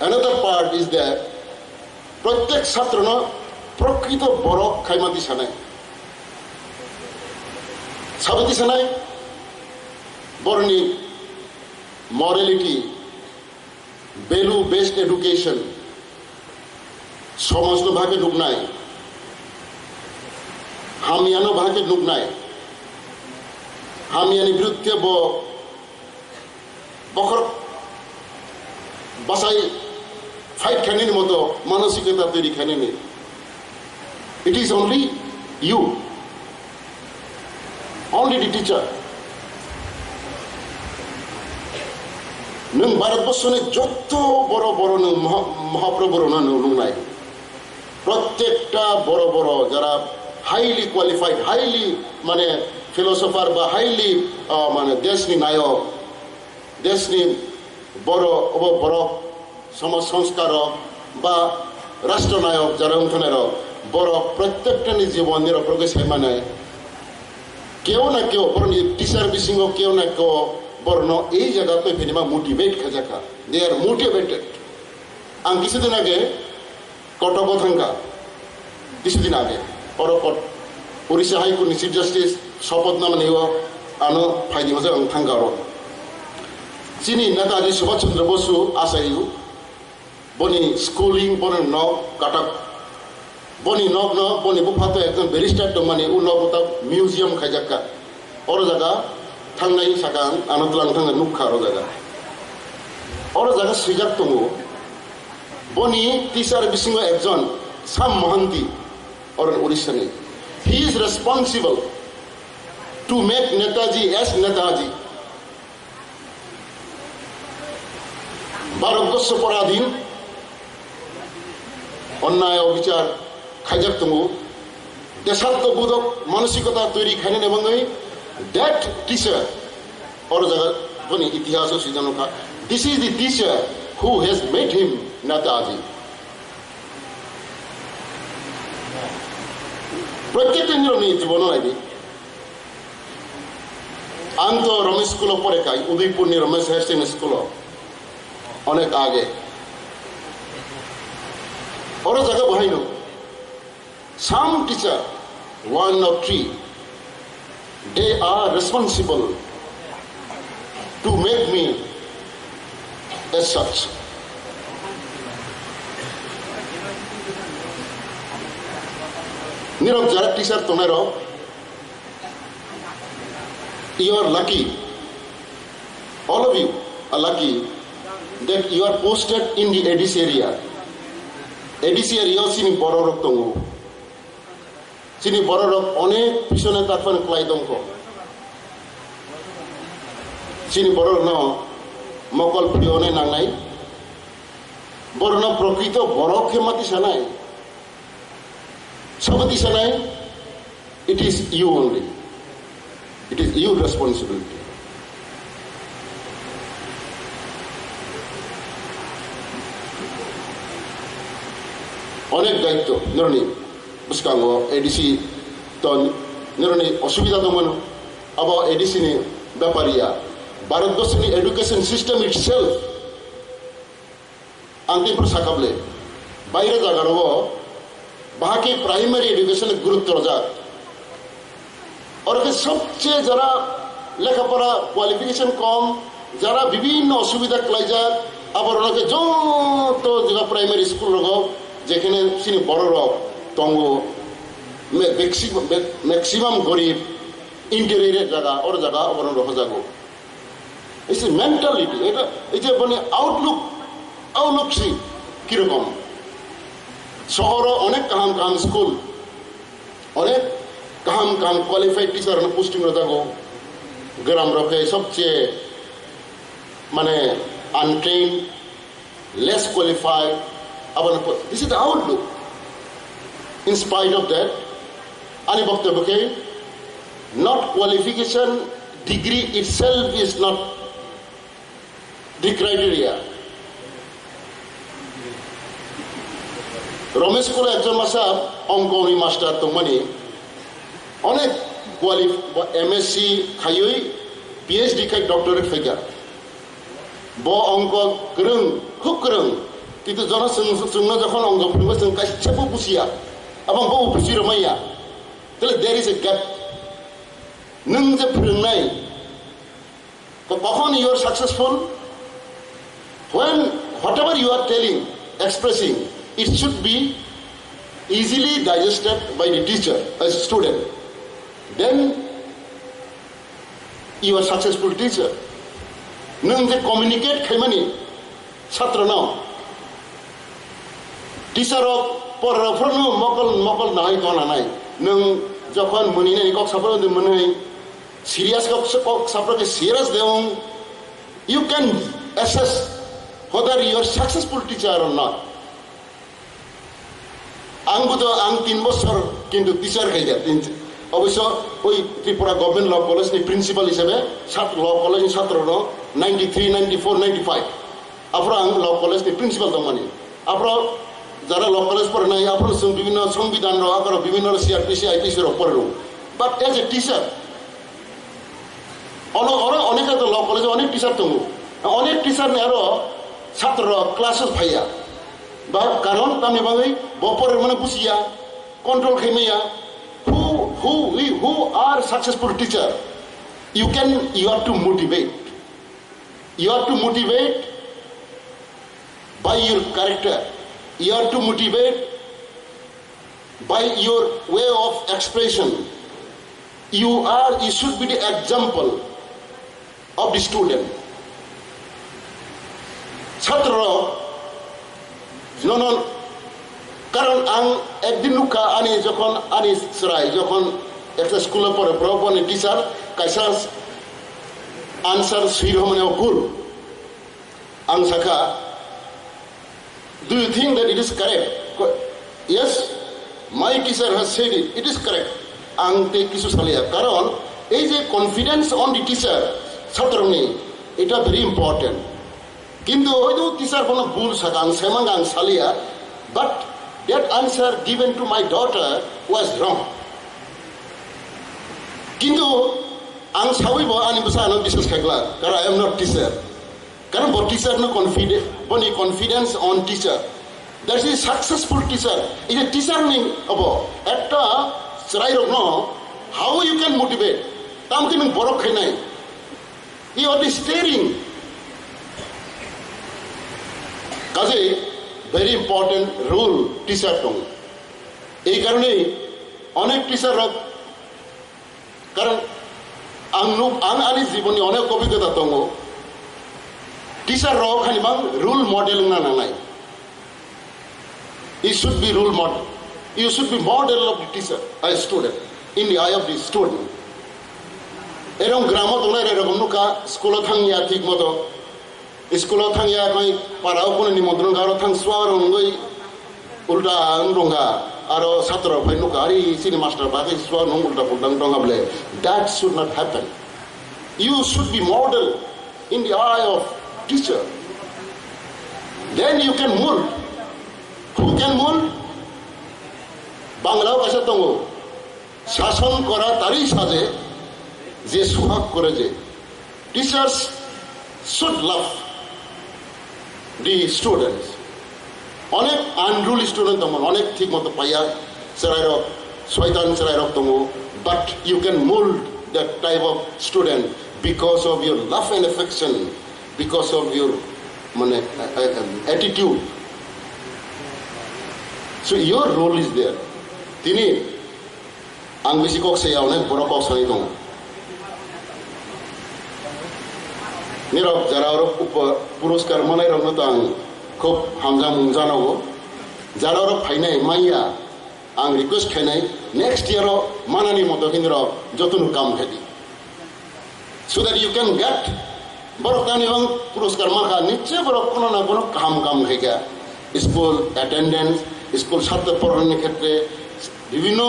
another part is that প্রত্যেক ছাত্র প্রকৃত বড় খাইমাতি সানাই সাবতি সানাই বড়নি মরালিটি ভ্যালু বেসড এডুকেশন সমস্ত ভাগে ঢুকনাই হামিয়ানো ভাগে ঢুকনাই হামিয়ানি বিরুদ্ধে বখর বাসাই ফাইট খানির মতো মানসিকতা তৈরি খানিনি it is only you only the teacher नों भारतबर्षनि যত বড় বড় মহাপ্রভুর নুনাই প্রত্যেকটা বড় বড় যারা হাইলি কোয়ালিফাইড হাইলি মানে ফিলোসফার বা হাইলি মানে দেশনি নায়ক দেশনি বড় বড় সমাজ সংস্কারক বা রাষ্ট্রনায়ক যারা উঠনের বড় প্রত্যেকটা জীবনের প্রগেছে মানে কেউ না কেউ বরং টিচার বিসিং কেউ না কেউ বর্ণ এই জায়গাতে ফেনিমা মোটিভেট খাজাকা দে আর মোটিভেটেড আং কিছুদিন আগে কটক থাঙ্কা কিছুদিন আগে পরপর উড়িষ্যা হাইকোর্টনি চিফ জাস্টিস শপথ নাম নিও আনো ফাইদি মজা আং থাঙ্কা র চিনি নেতাজি সুভাষ চন্দ্র বসু আসাইউ বনি স্কুলিং বনি নক কাটাক বনি নক ন বনি বুফাতে একজন ব্যারিস্টার দমানি উ নকতা মিউজিয়াম খাজাকা অর জায়গা थांनाय सागां आनदलां थांना नुखा रो जागा और जागा सुजाक दङो बनि टीचार बिसिङो एकजन साम महान्ति और उड़ीसानि he is responsible to make Netaji एस नेताजी भारतबर्ष पराधीन अन्याय अविचार खाइजाक दङो देशात्मবোধক मानसिकता तैरि खाइने बङै that teacher or the itihas sijanokha this is the teacher who has made him Netaji প্রত্যেকটা নিরনি জীবন আইবি আন্ত রমেশ স্কুল পরে কাই উদয়পুর নি রমেশ হায়ার সেকেন্ডারি স্কুল অনেক আগে ওর জায়গা বহাইনো some teacher one or three they are responsible to make me as such. Nirok jara teacher tomero, you are lucky. All of you are lucky that you are posted in the ADC area. ADC area sini bororok tongo. চিনি বড়রক অনেক পিছনে তারপরে ক্লাইদঙ্ক চিনি বড় ন মকল পিড়ি অনেক নাংনাই বরণ প্রকৃত বরক হেমাতি সানাই সবতি সানাই it is you only, it is your responsibility. অনেক দায়িত্ব নিরনি বুঝকাঙ্গ এডিসি তো নিরনি অসুবিধা দমন আবার এডিসি নি ব্যাপারিয়া ভারতবর্ষনি এডুকেশন সিস্টেম ইটসেলফ আন্তিপ্র সাকাবলে বাইরে জায়গার বাকি প্রাইমারি এডুকেশন গুরুত্ব যাক और সবচেয়ে যারা লেখাপড়া কোয়ালিফিকেশন কম যারা বিভিন্ন অসুবিধা ক্লাইজা আবার ওনাকে যত জায়গা প্রাইমারি স্কুল রোগ যেখানে তিনি বড় রোগ তঙ্গ ম্যাক্সিমাম গরিব ইন্টেরিয়রের জায়গা ওর জায়গা আবার রহ যাগো এই যে মেন্টালিটি এটা এই যে মানে আউটলুক কিরকম শহর অনেক কাহাম কাহাম স্কুল অনেক কাহাম কাহাম কোয়ালিফাইড টিচার পোস্টিং থাকো গ্রাম রকে সবচেয়ে মানে আনট্রেন লেস কোয়ালিফাইড আবার this is the Outlook in spite of that আনি বক্তব্যকে not qualification degree itself is not the criteria Ramesh করে একজন মাসা অঙ্ক উনি মাস্টার তো মানে অনেক এমএসসি খাইই পিএইচডি খাই ডক্টরেট ফাইগা ব অঙ্ক গোरों খুব গোरों কিন্তু जोंनो যখন অঙ্ক ফিরবো जों गासिबो बुजिया এবং বউ বুঝির মাইয়া তাহলে देयर इज ए गैप नों যে फोरोंनाय কখন you are successful when whatever you are telling expressing it should be easily digested by the teacher as a student. Then you are successful teacher. Nung je communicate khaimani chhatra no teacher por phorno mokol nai kona nai nung jokhon muni nai kok sapro de muni serious kok sapro ke serious deong you can assess whether you are successful teacher or not. আংবুতো আং 3 বছর কিন্তু teacher খাইয়া অবশ্য ওই Tripura government law college নি principal হিসেবে law college ছাত্র 93 94 95 আপনার আং ল কলেজ নি প্রিন্সিপাল তো মানে আপনার যারা ল কলেজ পড়ে নাই আপনার বিভিন্ন সংবিধান আকার বিভিন্ন সিআরপিসি আইপিসি এর উপরে বাট এজ এ টিচার অনেক তো ল কলেজে অনেক টিচার তো অনেক টিচার নি আরো ছাত্র ক্লাসেস ভাইয়া বা কারণ তামনি বাঙাই বপরের মানে বুঝিয়া control খাইমাইয়া who are successful teacher you have to motivate by your character, you have to motivate by your way of expression. You should be the example of the student. ছাত্ররা কারণ একদিন লুকা আনি যখন আনি সরাই যখন একটা স্কুলে পড়ে প্রবনে টিচার কাইসা আনসার সুইর মানে ভুল আং শাখা do you think that it is correct? Yes, my teacher has said it is correct. আং তে কিছু সালিয়া কারণ এই যে কনফিডেন্স অন দি টিচার ছাত্র নেই এটা ভেরি ইম্পর্টেন্ট কিন্তু হয়তো টিচার কোনো ভুল শাখা আং সেমাং আং সালিয়া but that answer given to my daughter was wrong. Kintu ang sawi bo ani busa no business kagla kara I am not teacher. Karon bo teacher no confidence on teacher. That is successful teacher. Is a teacher ning abo ekta sarai rok no how you can motivate. Tam kin borok khai nai. You are steering. Kaje very important rule teacher টং এই কারণেই অনেক teacher কারণ আং আনি জীবনে অনেক অভিজ্ঞতা দङ টিচার খালি বাং রুল মডেল না নাই you should be rule model, you should be model of the teacher as student in the eye of the student এরকম গ্রামত ওনার এরকম নুকা স্কুলে থাঙ্গিয়া ঠিক মতো Sekolah thang ya koi parau pun nimodron karo thang suara ngoi ulta nongga aro satra phai nukari sini master bagai suara nong ulta putang tonga bele. That should not happen. You should be model in the eye of teacher. Then you can mold. Who can mold? Bangla bhasha tongo শাসন করা তারই সাজে যে সোহাগ করে যে teachers should love the students অনেক unruly student তেমন অনেক ঠিক মতো পাইয়া চেরাই রক শয়তান চেরাই রক তমো but you can mould that type of student because of your love and affection because of your মানে attitude so your role is there তিনি ang bisi kok saya onek borok kok sangi dong. Nirok jara orok puruskar manai rok notang kop hamjang mungjana go. Jara orok phainai maiya ang request khainai next year manani moto kinro jotunu kam khedi. So that you can get borok tani bang puruskar marka niche borok kono na kono kam khega. School attendance, school ছাত্র পড়ানোর ক্ষেত্রে বিভিন্ন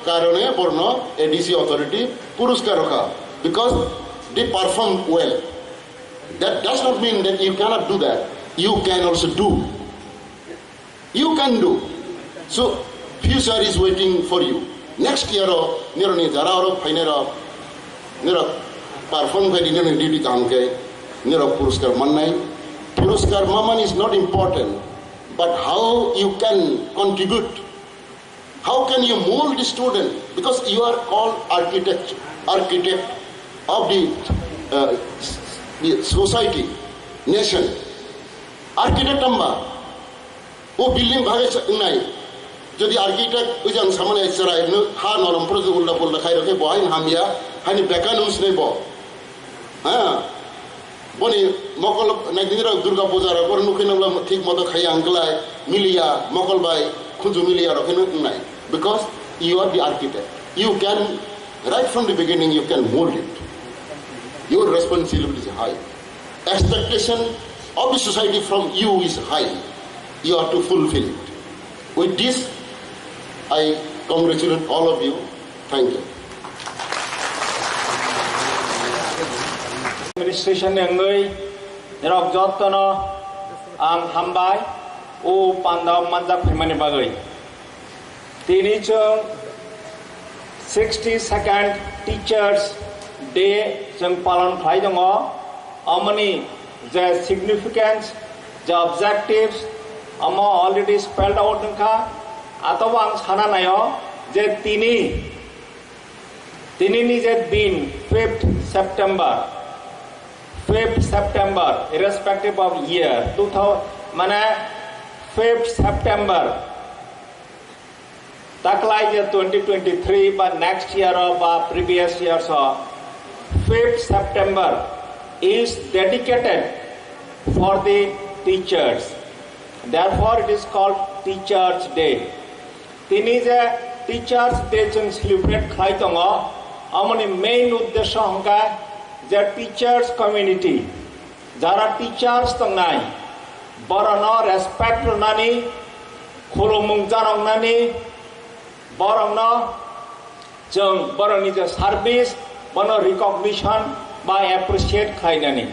কারণে বর্ণ ADC authority পুরস্কার রাখা because they perform well. That does not mean that you cannot do that. You can also do. You can do. So future is waiting for you. Next year nironi jara oro fainera nira perform kari nironi duty kamke nira puruskar mannai. Puruskar maman is not important, but how you can contribute. How can you mold the student? Because you are called architect of the society, nation. Architect amba. O building bhage nai. Jodi architect ujang samane charai no ha norom proje ulla polla khai rakhe bohain hamia hani bekanums nei bo. Ha. Boni mokol nagdira durga puja ra kor nukinala thik moto khai anglai milia mokol bai khuju milia rakhenu nai. Because you are the architect. You can, right from the beginning, you can mold it. Your responsibility is high. Expectation of the society from you is high. You have to fulfill it. With this, I congratulate all of you. Thank you. Administration engai rok jotno ang hambai o Pandao Manjakha firmani bagai. Tini chung 62nd Teachers Day chung palan khai dongo. Amani the significance, the objectives ama already spelled out nka atoba ang sana nayo je tini ni je din 5th September irrespective of year 2000 mane 5th September taklai je 2023 but next year or previous year so 5th September is dedicated for the teachers. Therefore it is called Teachers Day. Tini je Teachers Day chung celebrate khai tongo amoni main uddesho hongka je teachers community jara teachers tongnai borono respect nani khulumung jarong nani borongno chung boroni je service bono recognition by appreciate khainani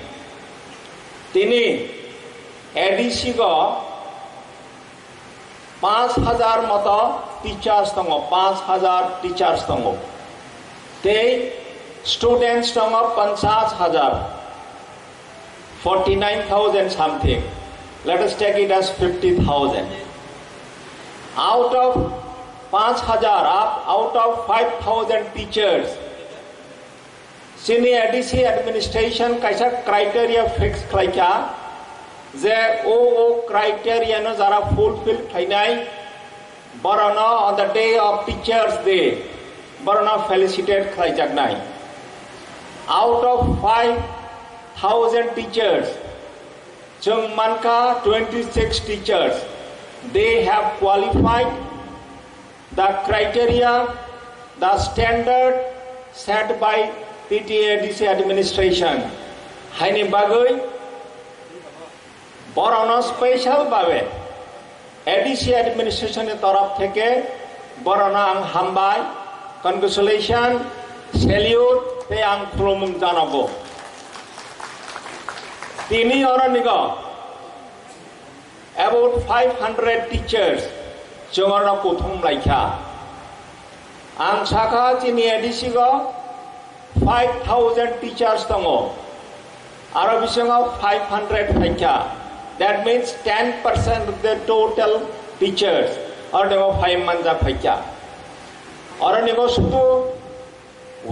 tini ADC go 5000 moto teachers tongo 5000 teachers tongo te students tongo 50000 49,000 something. Let us take it as 50,000 out of 5,000 out of 5,000 teachers. Senior ADC administration kaisa criteria fix khlaika je o criteria no jara fulfill khainai borona on the day of Teachers Day borona felicitate khaijak nai. Out of 5,000 teachers chung manka 26 teachers they have qualified the criteria, the standard set by PTA DC administration. Haini bagoi বড় special ভাবে ADC অ্যাডমিনিস্ট্রেশনের তরফ থেকে বড় আং হামবাই congratulation salute তে আং খুলুমুং জানাবো তিনি অরনিগ about 500 teachers जोंगरना कुथुम लाइखा आं साखा चिनि एडिसि गो 5000 teachers दंगो आरो बिसंगाव 500 फाइखा that means 10% of the total teachers और देगो 5 मानजा फाइखा और निगो सुतु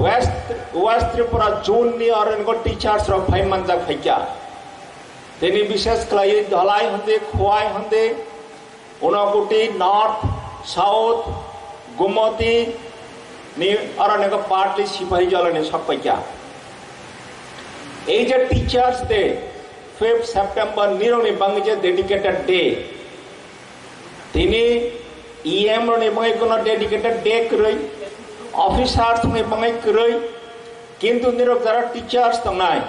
वेस्ट त्रिपुरा जोन नि और निगो टीचर्स रो 5 मानजा फाइखा तेनी विशेष क्लाइ धलाई हंदे खुआई हंदे उनकुटी नॉर्थ साउथ गुमती नि और नेको पार्टली सिपाही जलने सकपैया ए जे टीचर्स डे 5 सेप्टेम्बर निरोनि बंगजे डेडिकेटेड डे तिनी ईएम रोनि बंगै कोनो डेडिकेटेड डे करई ऑफिसर्स नि बंगै करई किंतु निरोग जरा टीचर्स तंगनाय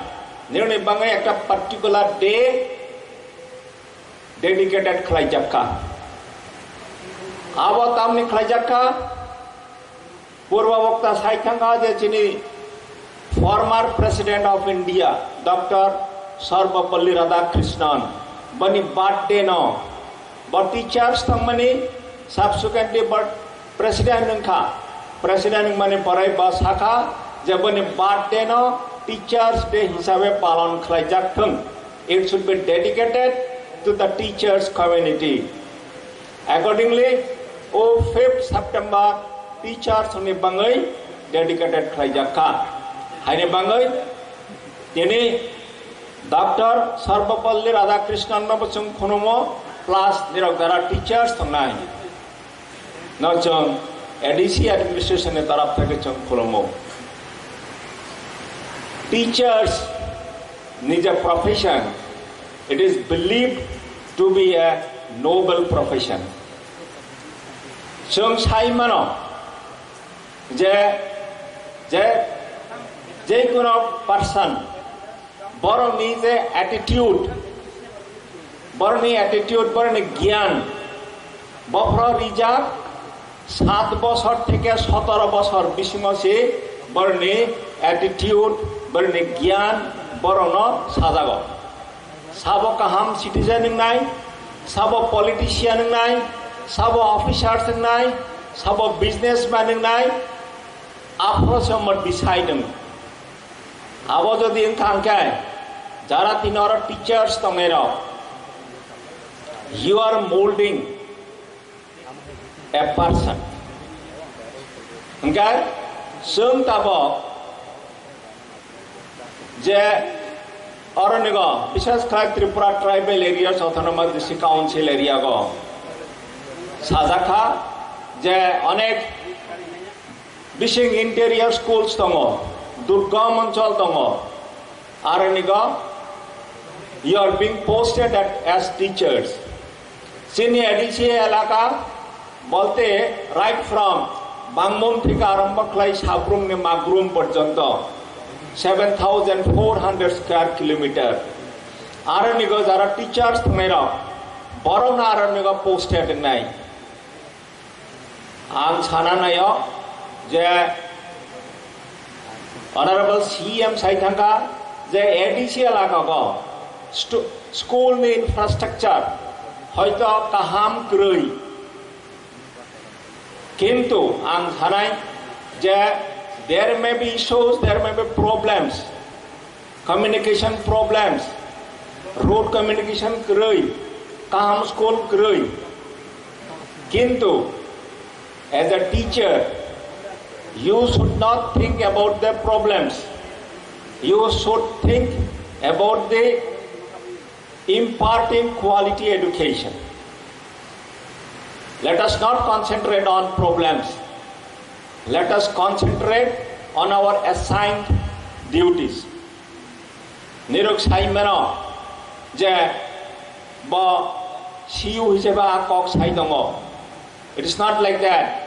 निरोनि बंगै एकटा पार्टिकुलर डे डेडिकेटेड खलाइजाका आबो तामनि खलाइजाका पूर्व वक्ता साइथांगा जे चिनी former president of India doctor Sarvepalli Radhakrishnan बनी बर्थडे नो बट टीचर्स तंगमनि सबसिक्वेंटली बट प्रेसिडेंट नखा प्रेसिडेंट माने पराय बसाखा जे बनी बर्थडे नो टीचर्स डे हिसाबे पालन खलाइजाथों it should be dedicated to the teachers community accordingly 5 September teachers ni bangai dedicated khalaijaka haine bangai tini Dr. Sarvapalli Radhakrishnan no bachung khonomo plus nirogara teachers thangnai no chung ADC administration ni taraf theke chung khonomo teachers is a profession it is believed to be a noble profession जों साइमानो जे कोनो person बरनि जे attitude बरनि ज्ञान बफ्र reserve 7 বছর থেকে 17 বছর বিসিমসে बरनि attitude बरनि ज्ञान बरन साजाग साबो काहाम सिटीजन नाय साबो पॉलिटिशियन नाय सब ऑफिसर्स नाय सब बिजनेसमैन नाय आपरो समर डिसाइडिंग आबो जदि इंखांके जारा तिनर टीचर्स तमेरो you are molding a person okay जों ताबो जे अरनिगो विशेष खाय Tripura tribal areas autonomous district council area गो साजाखा जे अनेक बिसिंग इंटेरियर स्कूल्स दङ दुर्गम अंचल दङ आरो निगो you are being posted as teachers सिनी एडिसी एलाका बोलते राइट फ्रॉम बांगमुन থেকে আরম্ভ করে সাবরুম নে মাগরুম পর্যন্ত 7400 স্কয়ার কিলোমিটার आरो निगो যারা टीचर्स थमेरा बरन आरो निगो पोस्टेड নাই आं सानानायो जे ऑनरेबल सीएम साइथांगा जे एडीसी एलाकागो स्कूल नि इंफ्रास्ट्रक्चर हयतो काहाम क्रय किंतु आं सानाय जे there may be issues there may be problems communication problems road communication क्रय काहाम स्कूल क्रय किंतु as a teacher you should not think about the problems you should think about the imparting quality education let us not concentrate on problems let us concentrate on our assigned duties nirok saimeno je ba siu hiseba kok sai dongo it is not like that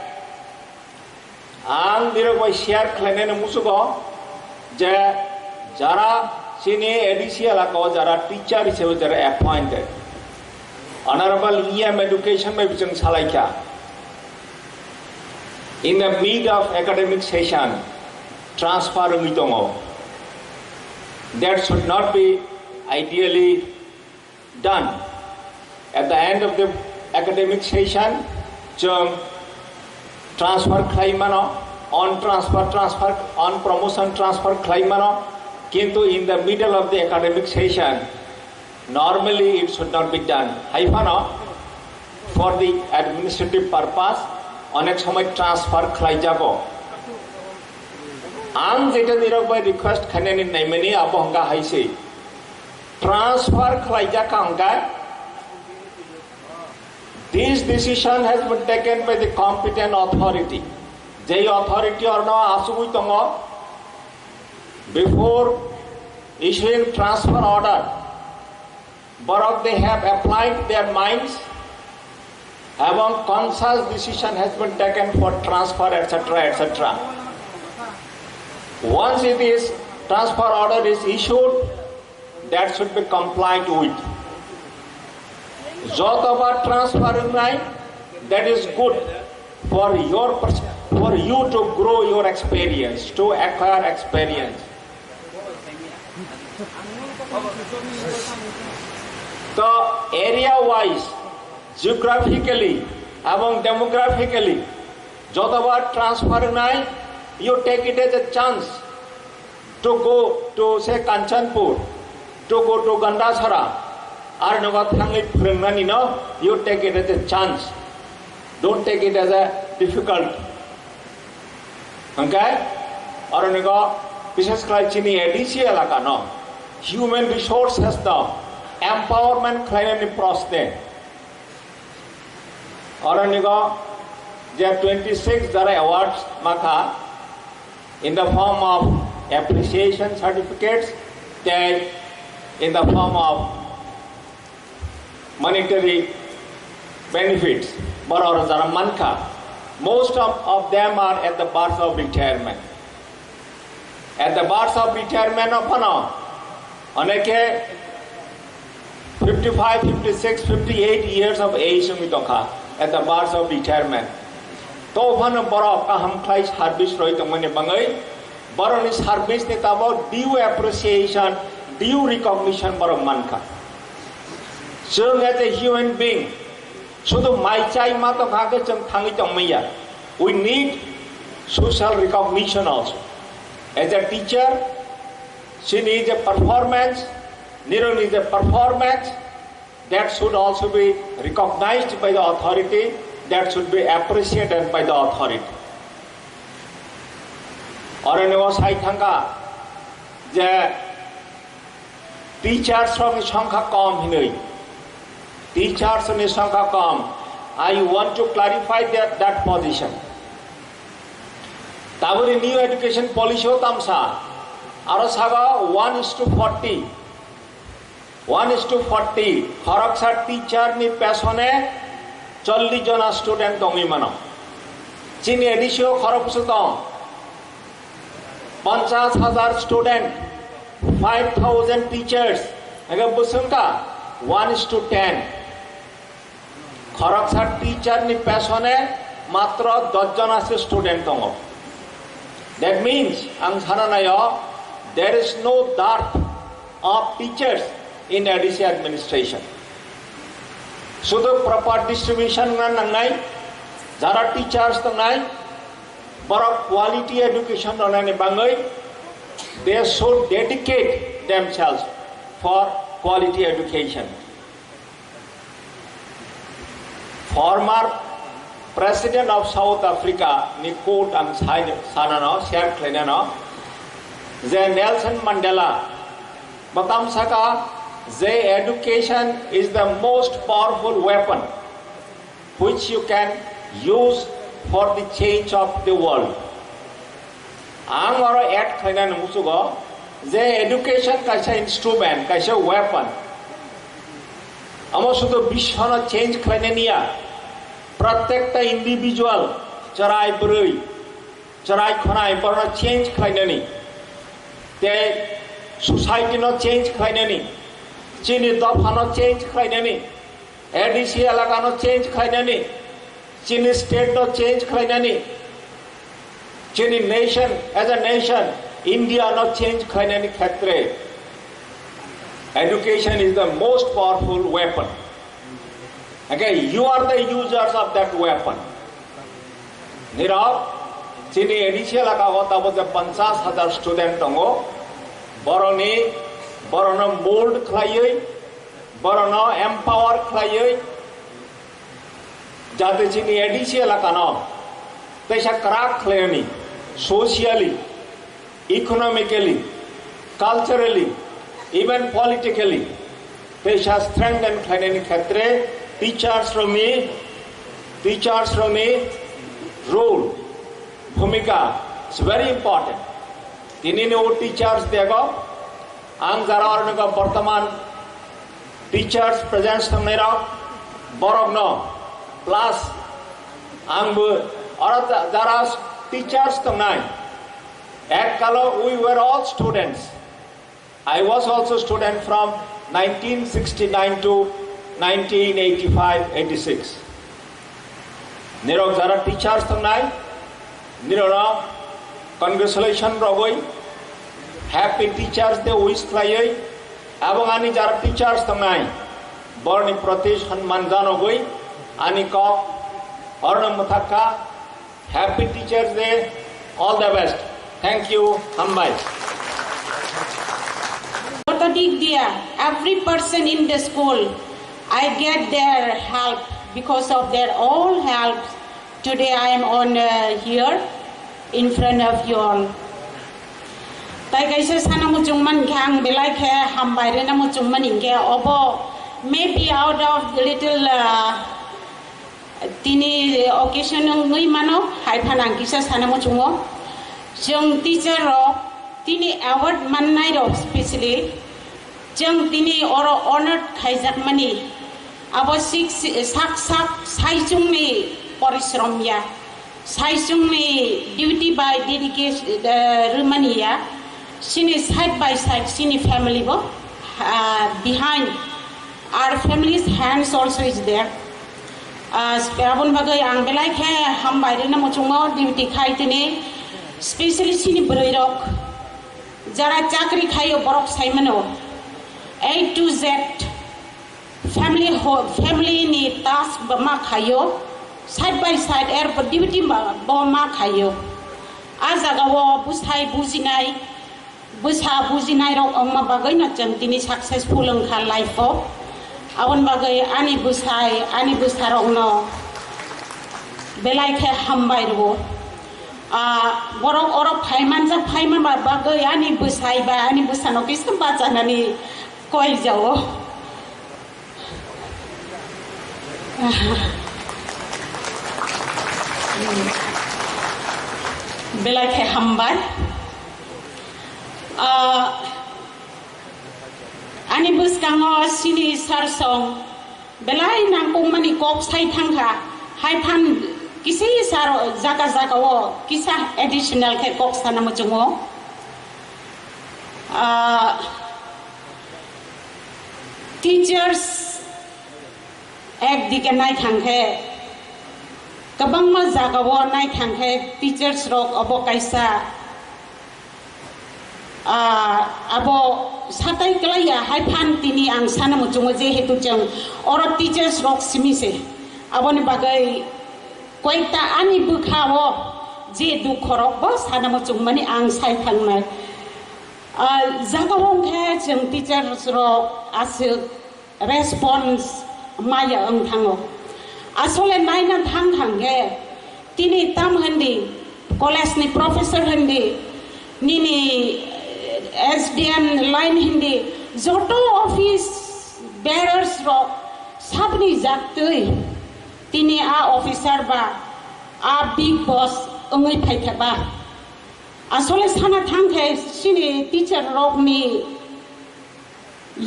आं दिरो bye share खालायनाय मुसुगो जे Zara sini ADCL ako jara teacher hisebe jara appointed honorable EM education may bijang salaika in the mid of academic session transfer mitongo that should not be ideally done at the end of the academic session jong transfer claimano on transfer on promotion transfer claimano kintu in the middle of the academic session normally it should not be done haifano for the administrative purpose onek somoy transfer khlai jabo ang jeta dirokbai request khaneni naimani abohanga haise transfer khlai ja kangga this decision has been taken by the competent authority jei authority orno asugui tongo before issuing transfer order borok they have applied their minds এবং conscious decision has been taken for transfer etc. Once it is transfer order is issued, that should be complied with. Jotobar transfer line, that is good for you to grow your experience, to acquire experience. So area wise, geographically এবং demographically যতবার transfer নাই you take it as a chance to go to say Kanchanpur, to go to Gandasara আর নগদ থাঙ্গি ফ্রেন্ডানি no you take it as a chance, don't take it as a difficult. Okay আর নগ বিশেষ করে চিনি ADC এলাকা no human resource has the empowerment claiming process Oranigo, there are 26 that are awards Maka in the form of appreciation certificates, then in the form of monetary benefits. But Manka, most of them are at the bars of retirement. At the bars of retirement of Pano, Oneke 55, 56, 58 years of age at the bars of retirement. To one borok kaham clay service right on money bangai, boron is service that about due appreciation, due recognition borom manka. So as a human being, so the my chai mato kagacham thangitamaya. We need social recognition also. As a teacher, she needs a performance, Nero needs a performance. That should also be recognized by the authority, that should be appreciated by the authority. Or in our side, the teachers from Shankha Kom Hinui, teachers from Shankha Kom, I want to clarify that position. Taburi new education policy tamsa, Arasaga 1:40. 1:40 Horaksar teacher ni pesone 40 jona student dongi mano chini edisio khoroksutom 50,000 student 5,000 teachers aga busunka 1:10 Horaksar teacher ni pesone matro 10 jona student dongo. That means ang sananayo there is no dearth of teachers in ADC administration. So the proper distribution nangai, jara teachers nangai, but quality education nangai bangai, they should dedicate themselves for quality education. Former President of South Africa, Nikot and Sanano, Sher Klenano, Nelson Mandela, Batam Saka, education is the most powerful weapon which you can use for the change of the world. Angoro at Kainan Musugo, education kaisa instrument, kaisa weapon. Amosudo Bishana change Kainania, protect the individual, Charai Brui, Charai Konai, for a change Kainani. They society no change khainani chini dopha no change khainani ADC elaka no change khainani chini state no change khainani chini nation as a nation India no change khainani khetre education is the most powerful weapon. Okay, you are the users of that weapon. Nirav, chini edisi elaka hota bote 50,000 student tongo, borona mold khlaioi, borona empower khlaioi, jate chini edisi elaka no, tesa crack khlaioni, socially, economically, culturally, even politically, tesa strengthen khlainani khetre teachers from me role bhumika is very important. Tini no teachers dego ang jara ornaga bartaman teachers presence tamnera borogno plus ang jara teachers tamnai ek kalo we were all students. I was also student from 1969 to 1985-86. Nirok jara teachers tamnai nirora congratulation rogoi happy teachers day wish khlaioi abong ani jara teachers tamnai borni proti সম্মান janogoi ani ko ornam muthakka happy teachers day all the best. Thank you hambai. Every person in the school, I get their help. Because of their all help, today I am on here in front of you all. Tai kaisa sana muchungman khang belai khe hambai re na muchungman inge obo maybe out of the little tini occasion ngui mano hai phanang kisa sana muchungo jong teacher ro tini award mannai ro especially jong tini oro honored khaijak mani आवश्यक साक्षात साइजोंनि परिश्रमया साइजोंनि duty bye dedication Romania सिनि side by side सिनि family bo behind our family's hands also is there abon bagai ang belai khe hambai rena mochungo duty khaitene especially sini broirok jara chakri khayo borok saimano A to Z family ni task bama khayo side by side air duty bama khayo ajaga wo busai bujinai rok ongma bagai na chantini successful angkha life of awon bagai ani busai rok no belai khe hambai ro borok orok phaiman ba bagai ani busai ba ani busano kisam bajanani koi jao belai khe hambai ani buskango sini sarsong belai nangpong mani kok sai thangkha hai phan kisi sar jaga wo kisa additional khe kok sana muchungo teachers একদিকে নাই থাংখে কবংমা জাগাও নাই থাংখে teachers রক অব কাইসা abo satai klaya hai phan tini ang sana muchungo je hetu chang or teachers rok simise aboni bagai koita ani bukhawo je dukhorok bo sana muchung mani ang sai thangnai jagawong khe jeng teachers rok asu response maya ang thango asole naina thangge tini tam handi college ni professor handi nini SDM line hindi joto office bearers ro sabni jaktui tini a officer ba a big boss ongoi phaitha ba asole sana thangkhe sini teacher rok ni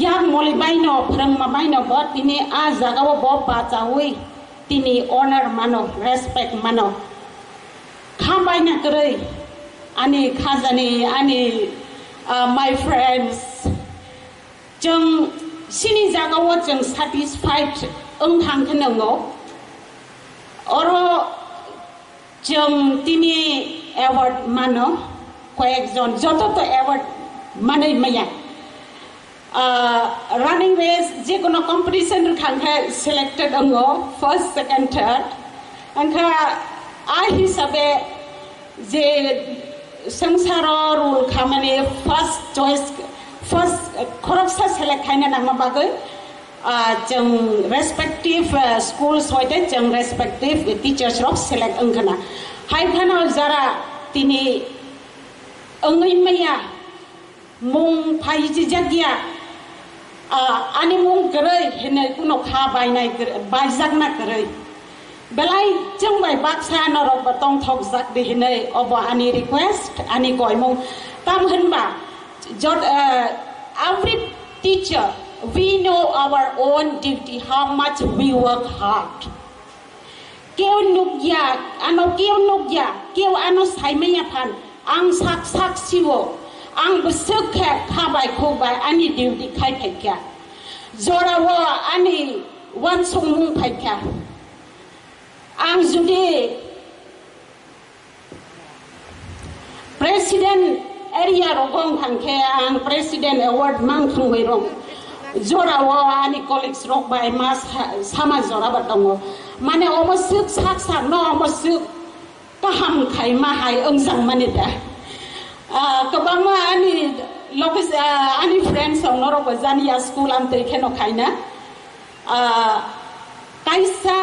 yang moli baino phrangma baino bo tini a jagao bo bachawi tini honor mano respect mano khambaina krei ani khajani ani my friends जों सिनि जागाव जों satisfied थांखो नंगौ अरो जों दिनै award मानो कয়েকজন যত তো एवार्ड माने मैया running race जे कोनो competition थांखो selected अंगो first second third अंखा आ हिसाबे जे संसारो रूल खामानि first choice first खरबसा select खायना नामा बागै जों respective schools होइते जों respective teachers रok select अंगना हाइफानाव जरा तिनी अंगै मैया मुं फाइजि जागिया आनि मुं गरै हेनै कुनो खा बायनाय बायजागना गरै बेलाय जों बाय बाक्सा नरक बतंग थक जाक दे हेनै अब आनि रिक्वेस्ट आनि गयमु ताम होनबा जट every teacher we know our own duty how much we work hard kêu nukya ano kêu nukya kêu ano saimaya phan ang sak siwo ang besuk khe khabai khobai ani duty khai phaikya zorawo ani wan sungmung phaikya ang judi president area rogong thangkhe ang president award mang thangwei rong zorawo ani colleagues rok bai mas sama zora batongo mane omosuk sak no omosuk kaham khai ma hai ongjang mane da kabama ani lokes ani friends ong noro bajania school am te kheno khaina kaisa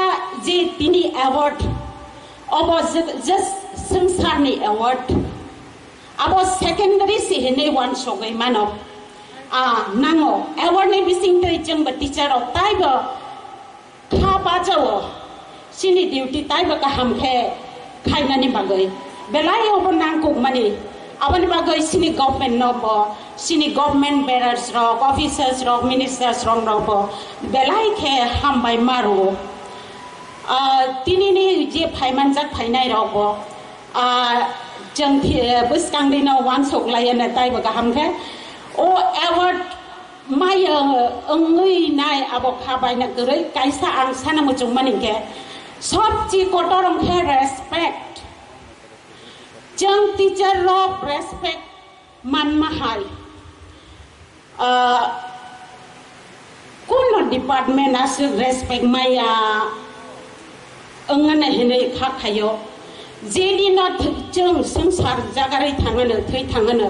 je tini award obo just samsarni award abo secondary se hene one shogai mano nango award ne bising te jeng ba teacher ok tai ba kha ba jawo sini duty tai ba ka ham khe khaina ni bagai belai obo nang kuk mani abani bagai sini government no bo sini government bearers rok officers rok ministers rok no bo belai khe ham bai maru tini ni je phaiman jak phainai rok bo जों बुसकांदिनो वान सोगलायना ताइबो गाहाम के ओ award my अंगै नाय आबो खाबायना गरै कायसा आं साना मुजुं मानिके सब जी कोटरम के respect जों टीचर रक रेस्पेक्ट मान माहाय कुन डिपार्टमेंट आस रेस्पेक्ट माया अंगना हेनै खाखायो जेनि न जों संसार जागारै थाङोनो थै थाङोनो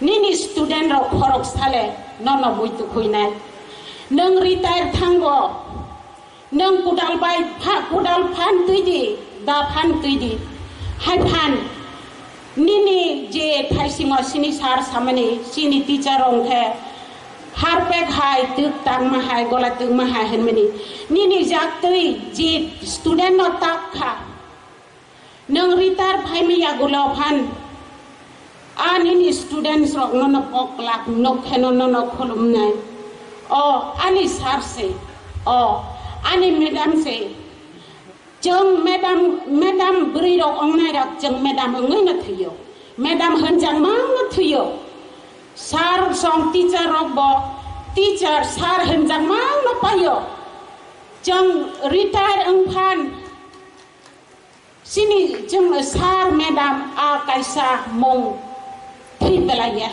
निनि स्टुडेन्ट र खरक साले न बयतु खैनाय नों रिटायर थांगो नों कुदाल बाय कुदाल फान तैदि दा फान तैदि हाय फान निनि जे थाइसिङो सिनि सार सामनि सिनि टीचर अंखे हारपेक हाय तुक तांग माहाय गला तुक माहाय हेनमनि निनि जाक तै जे स्टुडेन्ट न ताखा नों रिटायर फाइमिया गुलो फान आनि स्टूडेंट्स रक न पकलाक न खेनो न खुलुमनाय आनि सार से आनि मैडम से जों मैडम ब्रै रक अंगनाय रक जों मैडम अंगै न थयो मैडम होनजां मा न थयो सार सं टीचर रक ब टीचर सार होनजां मा न पायो जों retire अंफान sini jeng sar madam kaisa mong thibelaya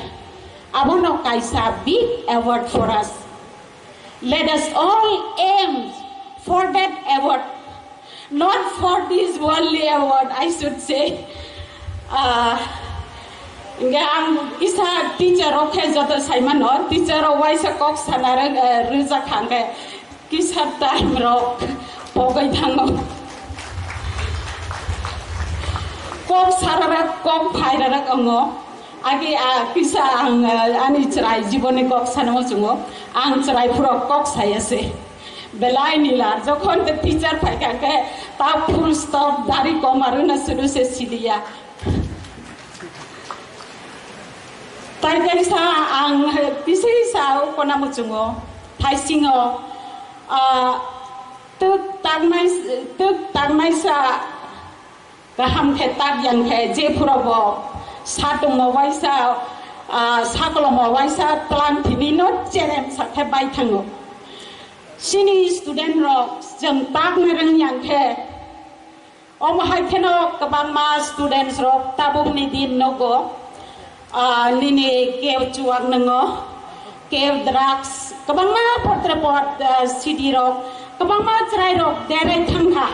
abono kaisa big award for us let us all aim for that award not for this worldly award I should say ang isa teacher okay joto saiman no teacher waisa kok sanara ruja khangke kisa time rok pogai thango kok sararak kok phairak ango age kisa ang ani chrai jibone kok sanamo jungo ang chrai puro kok sayase belai nilar jokhon the teacher phaikake ta full stop dari komaruna suru se silia tai kaisa ang pisai sa konamo jungo thaisingo tuk tangmai sa kaham khe tak yang khe je phurabo satung waisa sakolomo waisa tlan tininot jerem sakhe bai thango sini student rok jeng tak na reng yang khe omahai kheno kabang ma students rok tabung ni din nogo nini kew chuak nango kew drugs kabang ma pot city rok kabang ma chrai rok dere thangha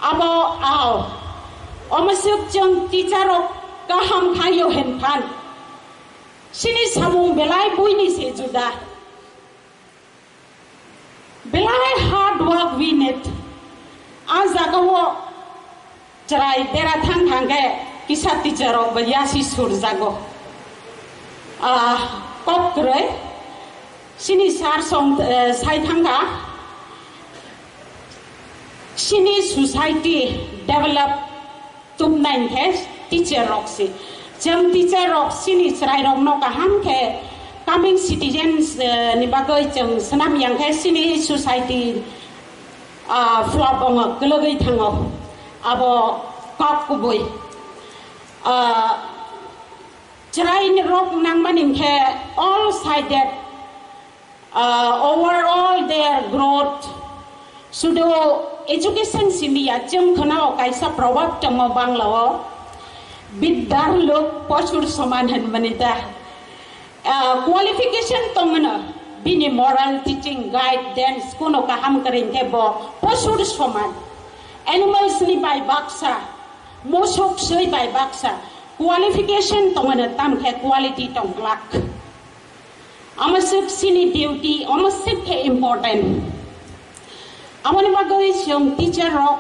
abo ao omasuk jeng teacher rok kaham khayo hen phan sini samung belai buini se juda belai hard work we need azagawo chrai dera thang thangge kisa teacher rok bayasi sur jago kokre sini sar song sai thanga sini society develop tum nain the teacher rok si jam teacher rok sini chrai rok no kaham khe coming citizens ni bagoi jam sanam yang khe sini society flop ong glogai thango abo kok kuboi chrai ni rok nang manin khe all sided overall their growth sudo education simia jeng khanao kaisa probab tamo banglao biddar lok pochur saman han manita qualification tongna bini moral teaching guidance kono kaham karin ke bo pochur saman animals ni bai baksa mosok sei bai baksa qualification tongna tam khe quality tonglak amasuk sini duty amasuk ke important amani bagoi jong teacher rok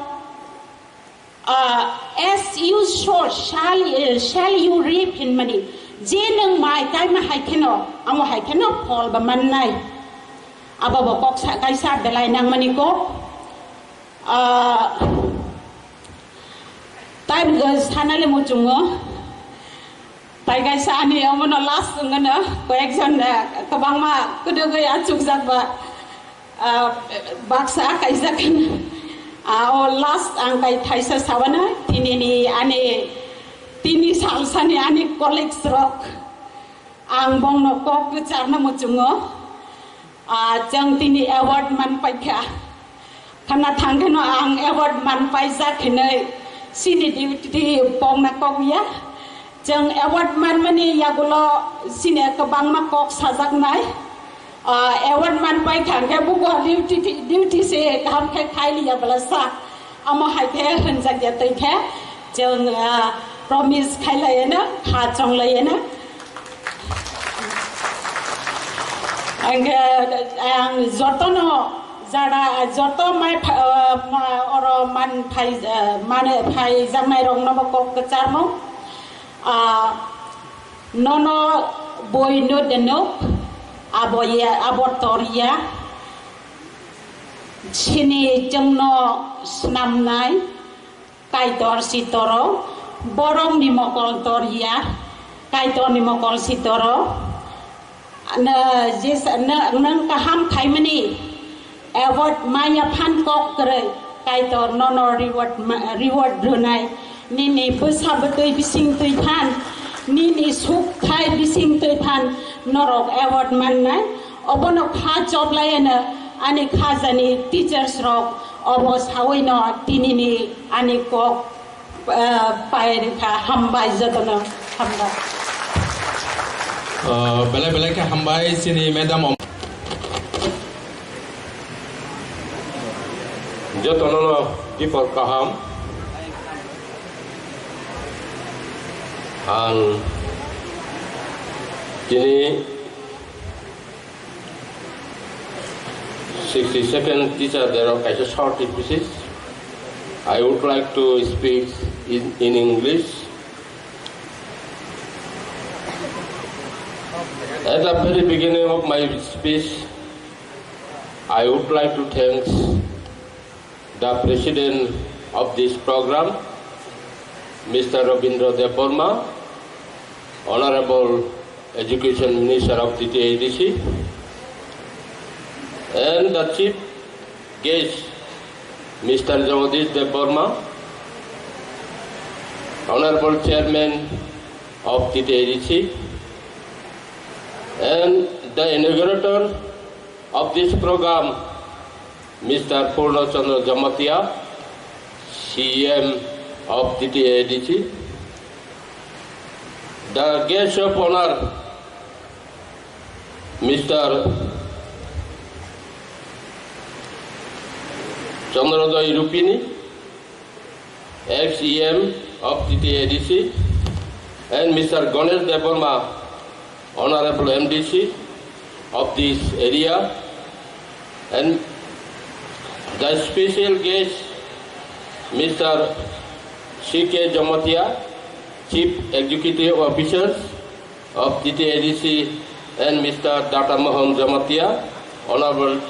as you sow shall you reap in money je nang mai kai ma hai kheno amo hai kheno phol ba man nai aba ba kok sa kai sa belai nang mani ko time goes hanale mo chungo tai kai sa ani amono last ngana ko exam na kabang ma kudu go ya chuk jak ba baksa kai zakin last angkai thaisa sawana tinini ane tini salsani ane colleagues rok ang bong no kok charna muchungo jang tini award man paikha khana thangkheno ang award man paisa khinai sini duty bong na kok ya jang award man mani yagulo sini kabang ma kok sajak nai award man pai khang ke bugo duty se kam khe khai liya balasa amo hai the han jak ya tai khe jeng promise khai lai na kha chong lai na ang jotono jara joto mai oro man phai mane phai jangnai rong no kok kachar mo nono boy no deno aboya abotoria chini jengno snamnai kaitor sitoro borong ni mokol toria kaitor ni mokol sitoro na jis na nang kaham khaimani award maya phan kok kre kaitor nono reward runai ni pusa betoi bising tui phan ni suk khai bising tui phan norok award man nai obono kha job layana ani kha jani teachers rok obos hawai no tinini ani kok pai kha hambai jatona hamda belai ke hambai sini madam jotono dipor kaham ang kini 62nd teacher there are kind of short pieces. I would like to speak in English. At the very beginning of my speech, I would like to thank the president of this program, Mr. Debbarma, Honorable Education Minister of TTADC, and the chief guest, Mr. Debbarma, Honorable Chairman of TTADC, and the inaugurator of this program, Mr. Purna Chandra Jamatia, CM of TTADC, the guest of honor, Mr. Chandrodaya Rupini, ex-EM of TTADC, and Mr. Ganesh Debbarma, Honorable MDC of this area, and the special guest, Mr. C.K. Jamatia, Chief Executive Officers of TTADC, and Mr. Data Mohan Jamatia, Honorable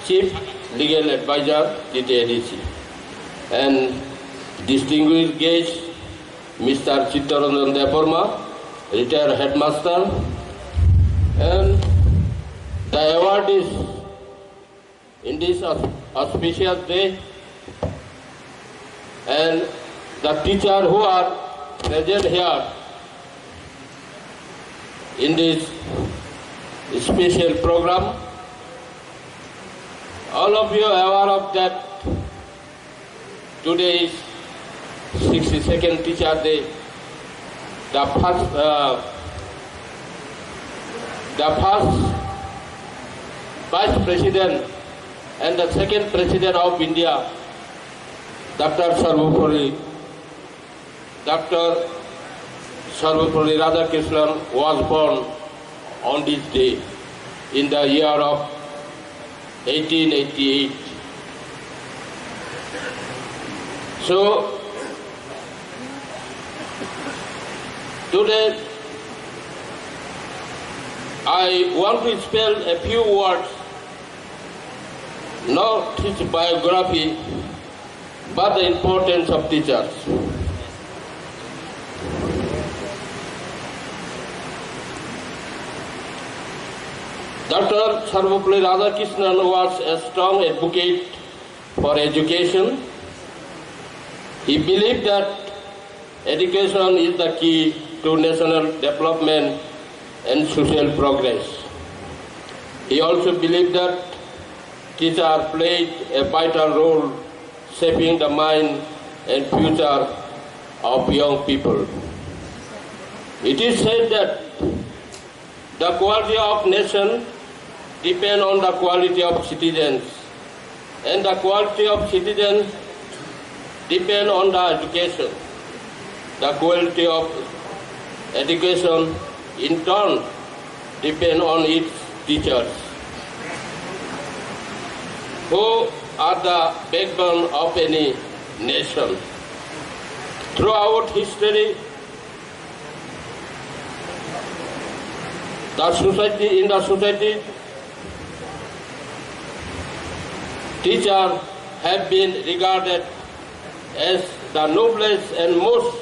Chief Legal Advisor, TTADC, and distinguished guest, Mr. Chittaranjan Debbarma, retired headmaster, and the awardees in this auspicious day, and the teachers who are present here in this special program. All of you are aware of that today is 62nd Teacher Day. The first Vice President and the second President of India, Dr. Sarvapalli Radhakrishnan, was born on this day in the year of 1888. So, today I want to spell a few words, not his biography, but the importance of teachers. Dr. Sarvapalli Radhakrishnan was a strong advocate for education. He believed that education is the key to national development and social progress. He also believed that teachers played a vital role shaping the mind and future of young people. It is said that the quality of nation depends on the quality of citizens, and the quality of citizens depends on the education. The quality of education, in turn, depends on its teachers, who are the backbone of any nation. Throughout history, in the society, teachers have been regarded as the noblest and most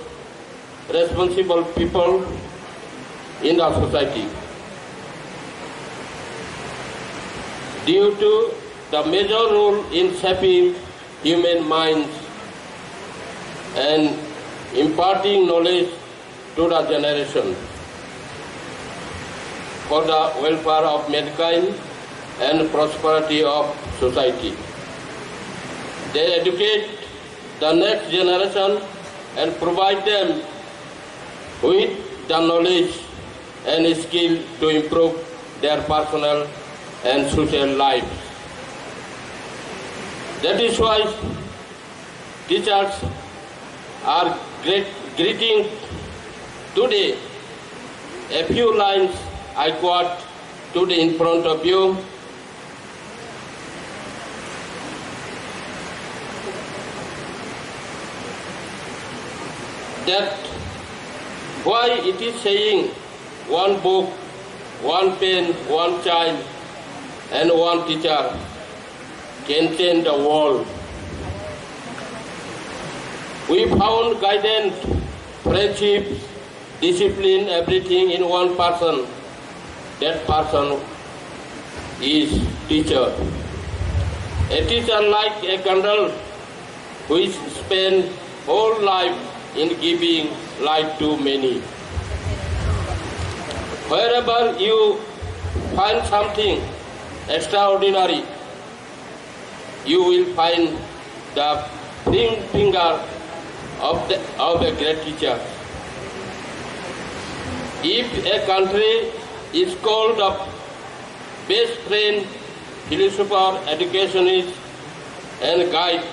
responsible people in the society. Due to the major role in shaping human minds and imparting knowledge to the generation for the welfare of mankind and prosperity of society. They educate the next generation and provide them with the knowledge and skill to improve their personal and social lives. That is why teachers are greeting today. A few lines I quote today in front of you. That why it is saying one book, one pen, one child, and one teacher can change the world. We found guidance, friendship, discipline, everything in one person. That person is teacher. A teacher like a candle which spends whole life in giving light to many. Wherever you find something extraordinary, you will find the finger of a great teacher. If a country is called the best friend, philosopher, educationist, and guide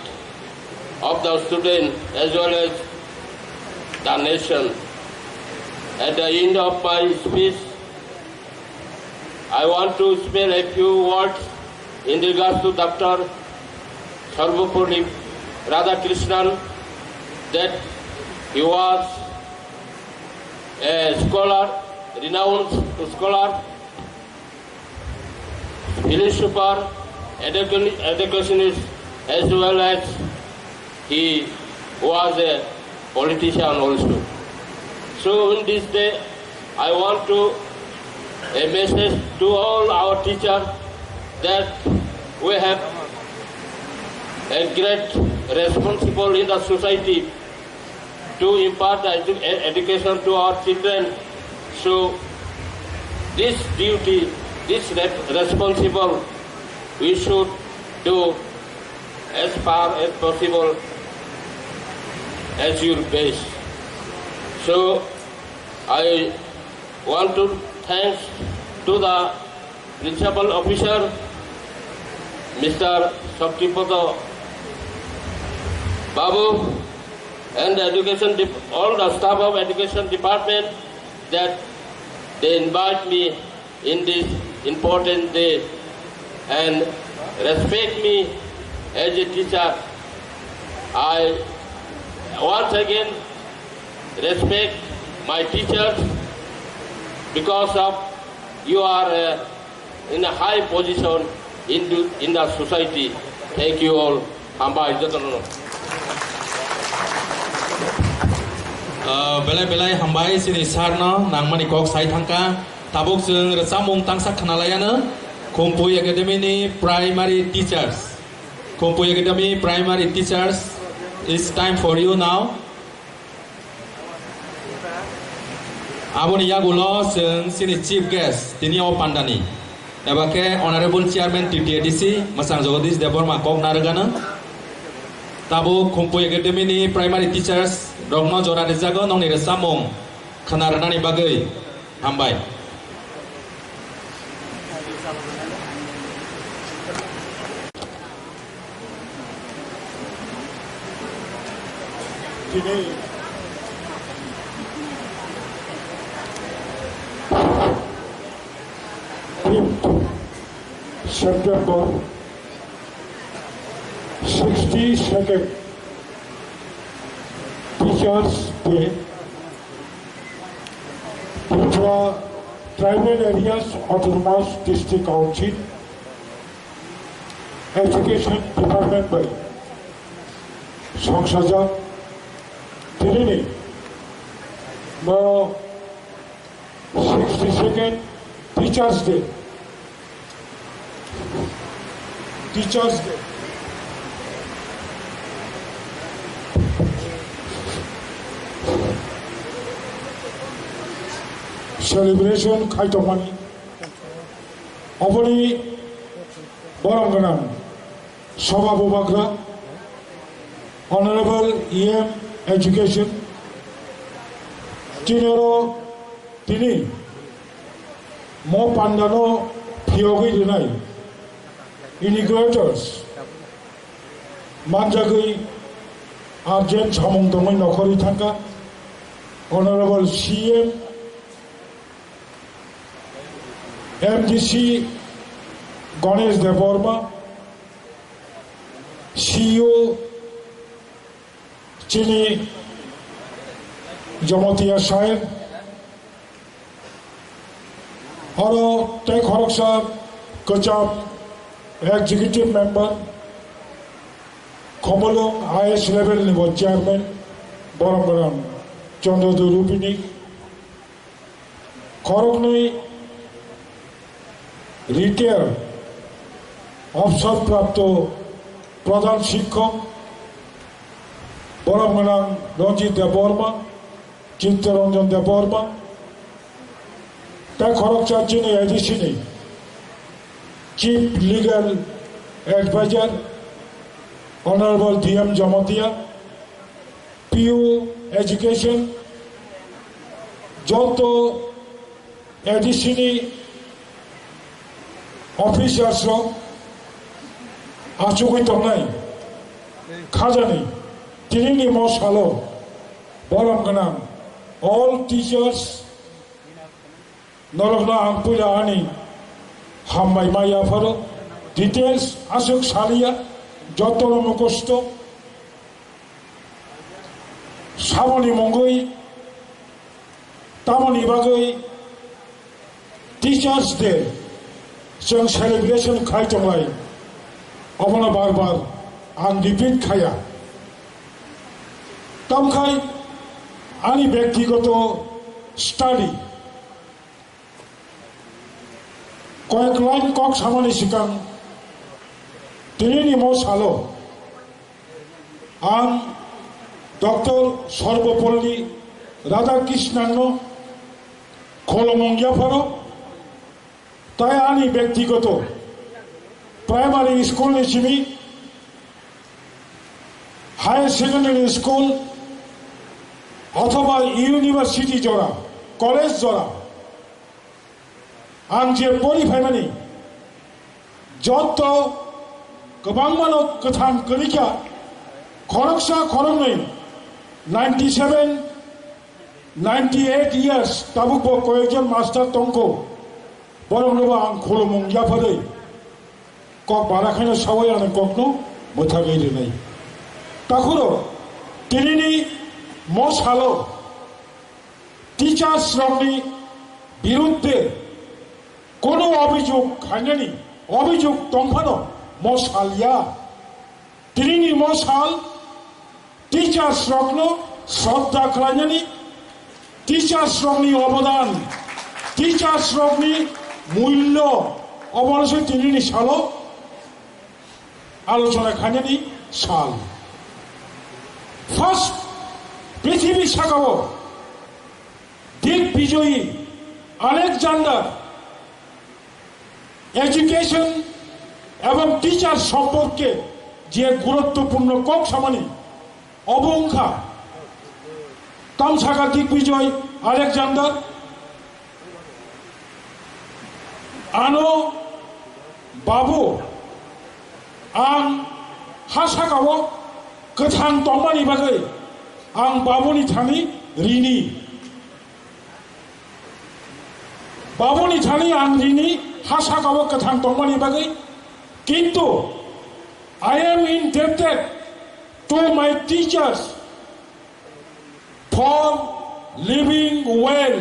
of the student as well as the nation, at the end of my speech, I want to spell a few words in regards to Dr. Sarvapalli Radhakrishnan, that he was a scholar, renowned scholar, philosopher, educationist, as well as he was a politician also. So in this day, I want to a message to all our teachers that we have a great responsibility in the society to impart education to our children. So this duty, this responsible, we should do as far as possible as your best. So I want to thank to the principal officer, Mr. Saktipoto Babu, and the all the staff of education department that they invite me in this important day and respect me as a teacher. I once again respect my teachers because of you are in a high position in the society. Thank you all. Belai hambai sini sarna nang mani kok sai thangka tabuk sung resamung tangsak kanalayana Kompoi Academy ni primary teachers. Kompoi Academy primary teachers, it's time for you now. Abon yagulo sung sini chief guest tinio pandani. Ebake honorable chairman TTADC Masang Jogadis Debbarma kok naragana. Tabu Kompoi Academy ni primary teachers Rogno Jora Rejago nong ni resamung kanaranani bagai hambai. Today, September 62nd Teachers Day, TRIPURA Tribal Areas Autonomous District Council Education Department by Sangsajak Tirini, 62nd Teachers Day. Teachers Day. Celebration Kaitomani. Oponi Boranganam Soba Bobagra, Honorable EM Education, Tinero Tini, Mo Pandao Piogi Dinai, Integrators, Manjakha Arjen Chamong Domai Nokori Tanka, Honorable CM, MDC Ganesh Debbarma, CEO Chini Jamotia Shahid, Haro Tek Horoksa Kachap, Executive Member, Komolong highest level level Chairman, Borangaram Chandra Rupini, Koroknoi Retail অবসর প্রাপ্ত প্রধান শিক্ষক বরমগানাং রঞ্জিত দেববর্মা, চিত্তরঞ্জন দেববর্মা, তা খরচার জন্য এডিশনে chief legal adviser honourable DM Jamatia, PU education, যত এডিশনে অফিসার্স আচুগুই তংনাই খাজানি তিনি মশালো বরম গানাম অল টিচার্স নরগনা আংপুরা আনি হামবাই মাইয়া ফারো ডিটেলস আসুক সালিয়া যত মুখস্থ সামনি মঙ্গই তামনি বাগৈ টিচার্स डे जों सेलिब्रेशन खायतंलाय अबनो बार आं रिपिट खाया तमखाय आंनि व्यक्तिगत स्टाडि कयेक लाइन कक सामानि सिगां दिनैनि मसालो आं डक्टर सर्वपल्ली राधाकृष्णन खलमंगियाफारो তাই আনি ব্যক্তিগত প্রাইমারি স্কুল নিচিমি হায়ার সেকেন্ডারি স্কুল অথবা ইউনিভার্সিটি জরা কলেজ জরা आं जे परिफायमानि जत गोबां मानो गोथां गोरिखा खरकसा खरंनै 97 98 years ताबुक कयेकजन मास्टार तंको बरंनोबा आं खुलुमंगियाफारै कक बाराखायनो सावै आं ककनो मोथागैरिनाय ताखुरो दिनैनि मसालो टीचार्स रंनि बिरुद्धे কোনো অভিযোগ খাইনি অভিযোগ তংফানো মশালিয়া তিনি মশাল টিচার্স রত্ন শ্রদ্ধা খাইনি টিচার্স রত্নি অবদান টিচার্স রত্নি মূল্য অবশ্যই তিনি সালো আলোচনা খাইনি সাল ফার্স্ট পৃথিবী শাখাবো দিগ্বিজয়ী আলেকজান্ডার एजुकेशन एवं टीचार सम्पर्के जे गुरुत्वपूर्ण কক सामानी अबंखा तामसागा दिग्विजय आलेकजान्डार आनो बाबु आं हासागाव गोथां तंमानि बागै आं बाबुनि थानि रिनि बाबुनि थानि आं रिनि हासागाव गोथां तंमानि बागै किन्तु I am indebted to my teachers for living well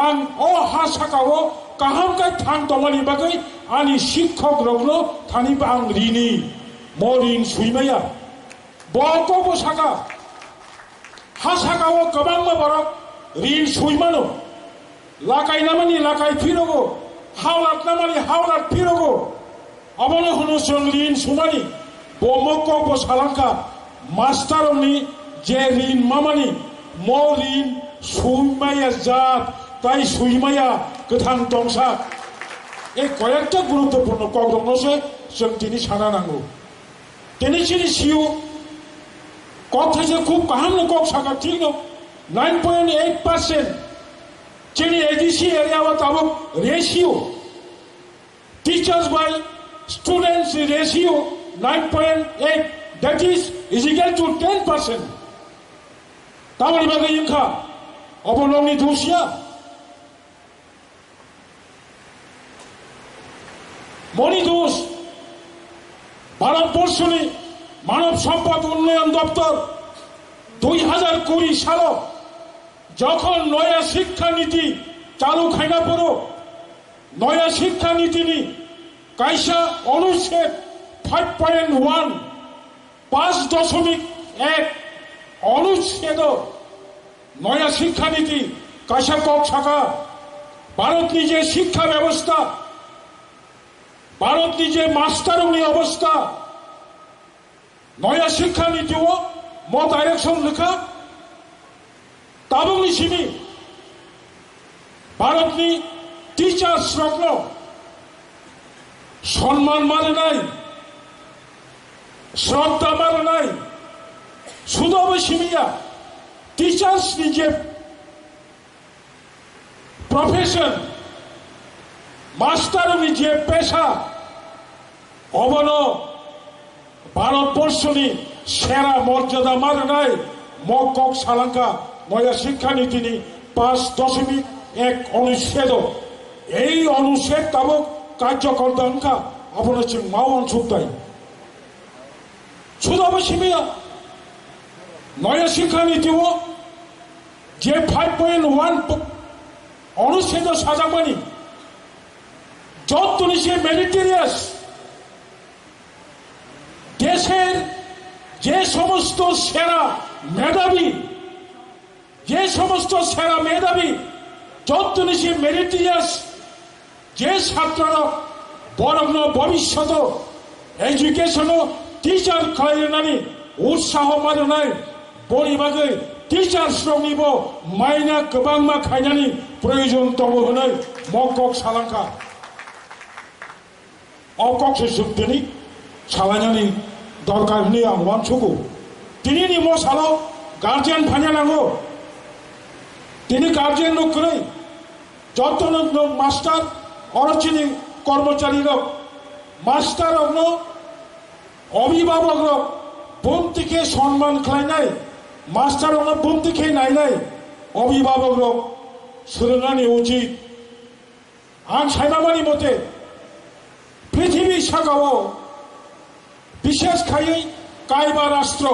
आं अ हासागाव काहामका थां तंमानि बागै आंनि शिक्षक रग्नो थानि आं रिनि मरिन सुइमाया बको बसागा हासागाव गोबां माबाराव रिन सुइमानो लागायनामानि लागाय फिरगो हावलात नामानि हावलात फिरगो अबनो हुनु जों रिन सुमानि बमको बसालांका मास्टारनि जे रिन मामानि म रिन सुइमाया जात ताई सुइमाया गोथां दंसा ए कयेकटा गुरुत्वपूर्ण কক दंनोसो जों दिनै साना नांगौ दिनै सिनि सिउ কক थाइसे खुब काहामनो কক सागा ठीक नो 9.8% चीनी एडीसी एरिया में ताबुक ratio teachers by students ratio 9.8 that is equal to 10%. ताबुक बागै इंखा अबलंनि दुसिया मणि दोष भारतबर्षनि मानव सम्पद उन्नयन दप्तर 2020 साल যখন নয়া শিক্ষা নীতি চালু খাইনা পড়ো নয়া শিক্ষা নীতি নি কাইসা অনুচ্ছেদ 5.1 5.1 অনুচ্ছেদ নয়া শিক্ষা নীতি কাইসা কক শাখা ভারত নিজে শিক্ষা ব্যবস্থা ভারত নিজে মাস্টারনি অবস্থা নয়া শিক্ষা নীতিও ম ডাইরেকশন লেখা ताबुंनि सिनि भारतनि টিচার্স রত্ন সম্মান মানে নাই, শ্রদ্ধা মানে নাই। শুধু অবশ্যই টিচার্স নিজে প্রফেশন, মাস্টার নিজে পেশা অবন ভারতবর্ষনি সেরা মর্যাদা মানে নাই মকক সালাঙ্কা নয়া শিক্ষানীতিনি 5.1 অনুচ্ছেদ। এই অনুচ্ছেদ তাবক কার্যকর দাঙ্কা আপনার মাওয়ান সুদাই শুধু অবশ্যই নয়া শিক্ষানীতিও যে 5.1 অনুচ্ছেদ সাজামানি যতনি সে মেরিটেরিয়াস দেশের যে সমস্ত সেরা মেধাবী, যে সমস্ত সেরা মেধাবী যতনি সে মেরিটেরিয়াস যে ছাত্ররা বরগ্ন ভবিষ্যৎ এডুকেশন টিচার খাইনানি উৎসাহ মানে নাই বনিবাগে টিচার শ্রমিব মাইনা गोबांमा খাইনানি প্রয়োজন তব হলে মকক সালাঙ্কা অকক্ষ সুক্তিনি সালাইনানি দরকার নেই আহ্বান ছুকু তিনি নি মো সালো গার্জিয়ান ফাইনা নাঙ্গো তিনি গার্জিয়ান লোক করে যত মাস্টার অরচিনি কর্মচারী লোক মাস্টার অগ্ন অভিভাবক লোক বন্তিকে সম্মান খাই নাই মাস্টার অগ্ন বন্তিকে নাই নাই অভিভাবক লোক সুরনানি উচিত আন সাইমামানি মতে পৃথিবী সাগাও বিশেষ খাই কাইবা রাষ্ট্র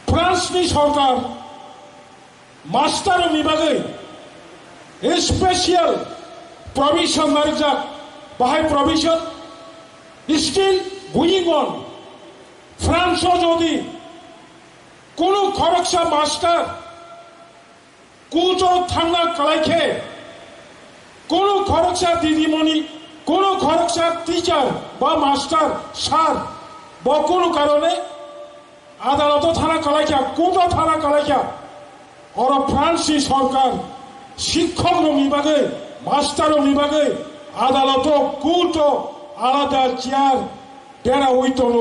ফ্রান্সনি সরকার মাস্টার বিভাগে স্পেশাল প্রভিশন নারজাক বাহাই প্রভিশন স্টিল গোয়িং অন। ফ্রান্সও যদি কোনো খরকসা মাস্টার কুচো থানা কালাইখে কোনো খরকসা দিদিমণি কোনো খরকসা টিচার বা মাস্টার স্যার বা কোনো কারণে আদালত থানা কালাইখা কোটো থানা কালাইখা और ফ্রান্সি সরকার শিক্ষক বিভাগে মাস্টার বিভাগে আদালত কোর্ট আলাদা চেয়ার টেরা হইতল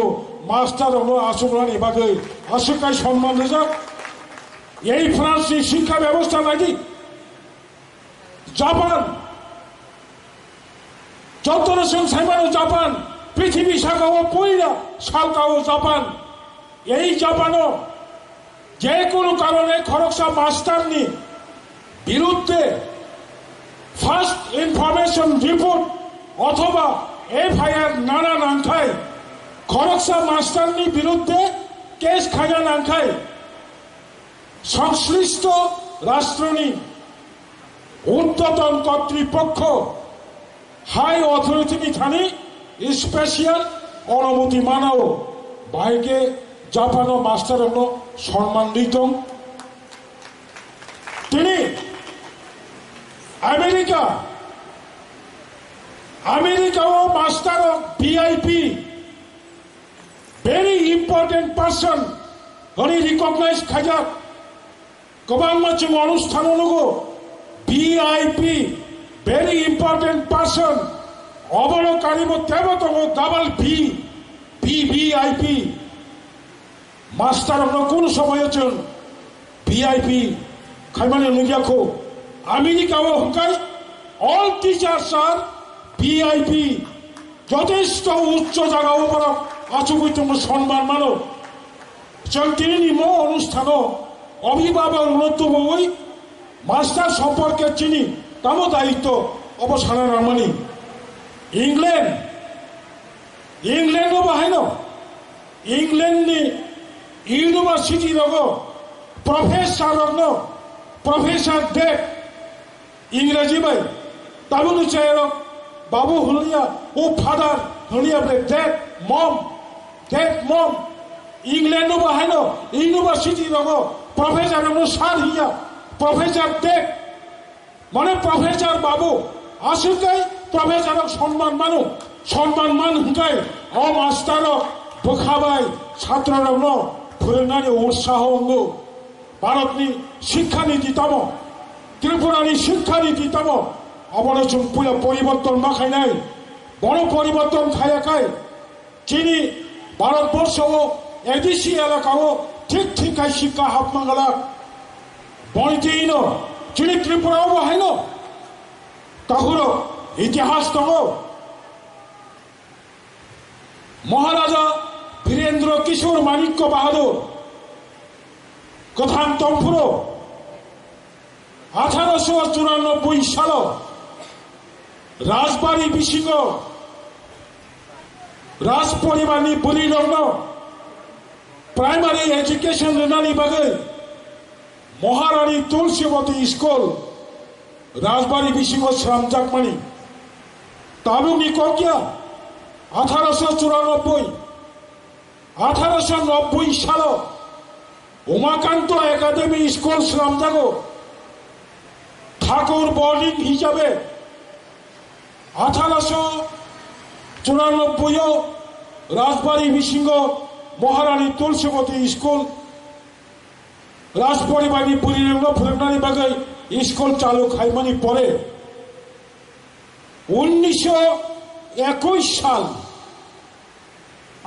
মাস্টার আসুরান বিভাগে আশুকাই সম্মান রেজাক এই ফ্রান্সি শিক্ষা ব্যবস্থা নাকি জাপান যতন সংসাইমানো জাপান পৃথিবী শাখাও পইরা শাখাও জাপান এই জাপানও যে কোনো কারণে খরকসা মাস্টারনি বিরুদ্ধে ফার্স্ট ইনফরমেশন রিপোর্ট অথবা এফআইআর নানা নাংখায় খরকসা মাস্টারনি বিরুদ্ধে কেস খাজা নাংখায় সংশ্লিষ্ট রাষ্ট্রনি ঊর্ধ্বতন কর্তৃপক্ষ হাই অথরিটি থানি স্পেশাল অনুমতি মানাও বাইকে জাপান ও মাস্টার সম্মান দিত। তিনি আমেরিকাও master VIP very important person হনি রিকগনাইজ খাজাক গোবাং মাচিং অনুষ্ঠান অনুগো ভিআইপি ভেরি ইম্পর্টেন্ট পার্সন অবলকারী তেবতম ডাবল ভিআইপি মাস্টার কোন সময় ভিআইপি খাইমানে নুজাখো আমেরিকাও হকাই অল টিচার্স আর ভিআইপি যথেষ্ট উচ্চ জায়গা উপর আচুবৈতম সম্মান মানো তিনি নিম অনুষ্ঠান অভিভাবক নতুবই মাস্টার সম্পর্কে চিনি তাম দায়িত্ব অবসানা রামানি ইংল্যান্ডও বাহাইন ইংল্যান্ডনি ইউনিভার্সিটি রগ প্রফেসর দেব ইংরেজি বাই তাবুল চেয়ার বাবু হলিয়া ও ফাদার হলিয়া দেব মম ইংল্যান্ডও বাহাইন ইউনিভার্সিটি রগ প্রফেসর সার হিয়া প্রফেসর দেব মানে প্রফেসর বাবু আসুকাই প্রফেসর সম্মান মান হুকাই অ মাস্টার বোখাবাই ছাত্র ফোরেনানি উৎসাহ অঙ্গ भारतनि शिक्षानीति तम त्रिपुरानि शिक्षानीति तम अबरचुं पुरा परिवर्तन माखायनाय बड़ परिवर्तन खायाखाय चीनी भारतवर्ष एडिसी एलाकाओ ठीक ठीक शिक्षा हाबमांगला बणितेनो चीनी त्रिपुराओ बाहायनो ताहुरो इतिहास दङ महाराजा वीरेंद्र किशोर माणिक्य बाहादुर कथान तम्फुरो 1894 साल राजबाड़ी बिसिङ राज परिवारनि बुरिलग्न प्राइमारी एजुकेशन रेनानि बागै महारानी तुलसीवती स्कूल राजबाड़ी बिसिङ श्रामजाकमानि तालुकनि ककिया 1890 साल उमाकांत एकाडेमी स्कूल श्रामजागो ठाकुर बोर्डिंग हिसाबे 1894 राजबाड़ी बिसिङ महारानी तुलसीवती स्कूल राजपरिवारनि बुरिलग्न फोरोंनायनि बागै स्कूल चालू खालामनायनि परे 1921 साल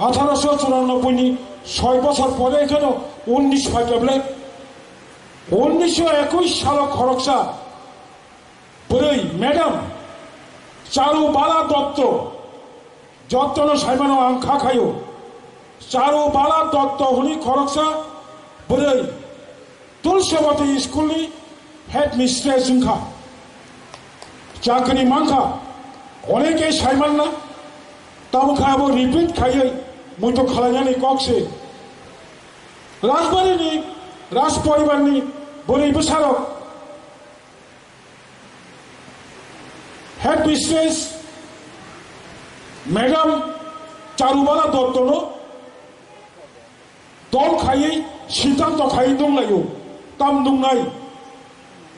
1894 6 বছর পরে এখানে 19 ফাইকেবলে 1921 সাল খরকসা বই ম্যাডাম চারুবালা দত্ত যত্ন সাইমানো আংখা খায়ো চারুবালা দত্ত হলি খরকসা বই তুলসীবতী স্কুলনি হেড মিস্ট্রেস জুংখা চাকরি মাংখা অনেকে সাইমান না তামখাবো রিপিট খাইयै मुझे खालायनानै कक्से राजबाड़ीनि राज परिवारनि बोरै बोसारक हेड मिस्ट्रेस मैडम चारुबाला दत्तनो दल खायै सिद्धांत खायै दंलायो ताम दंनाय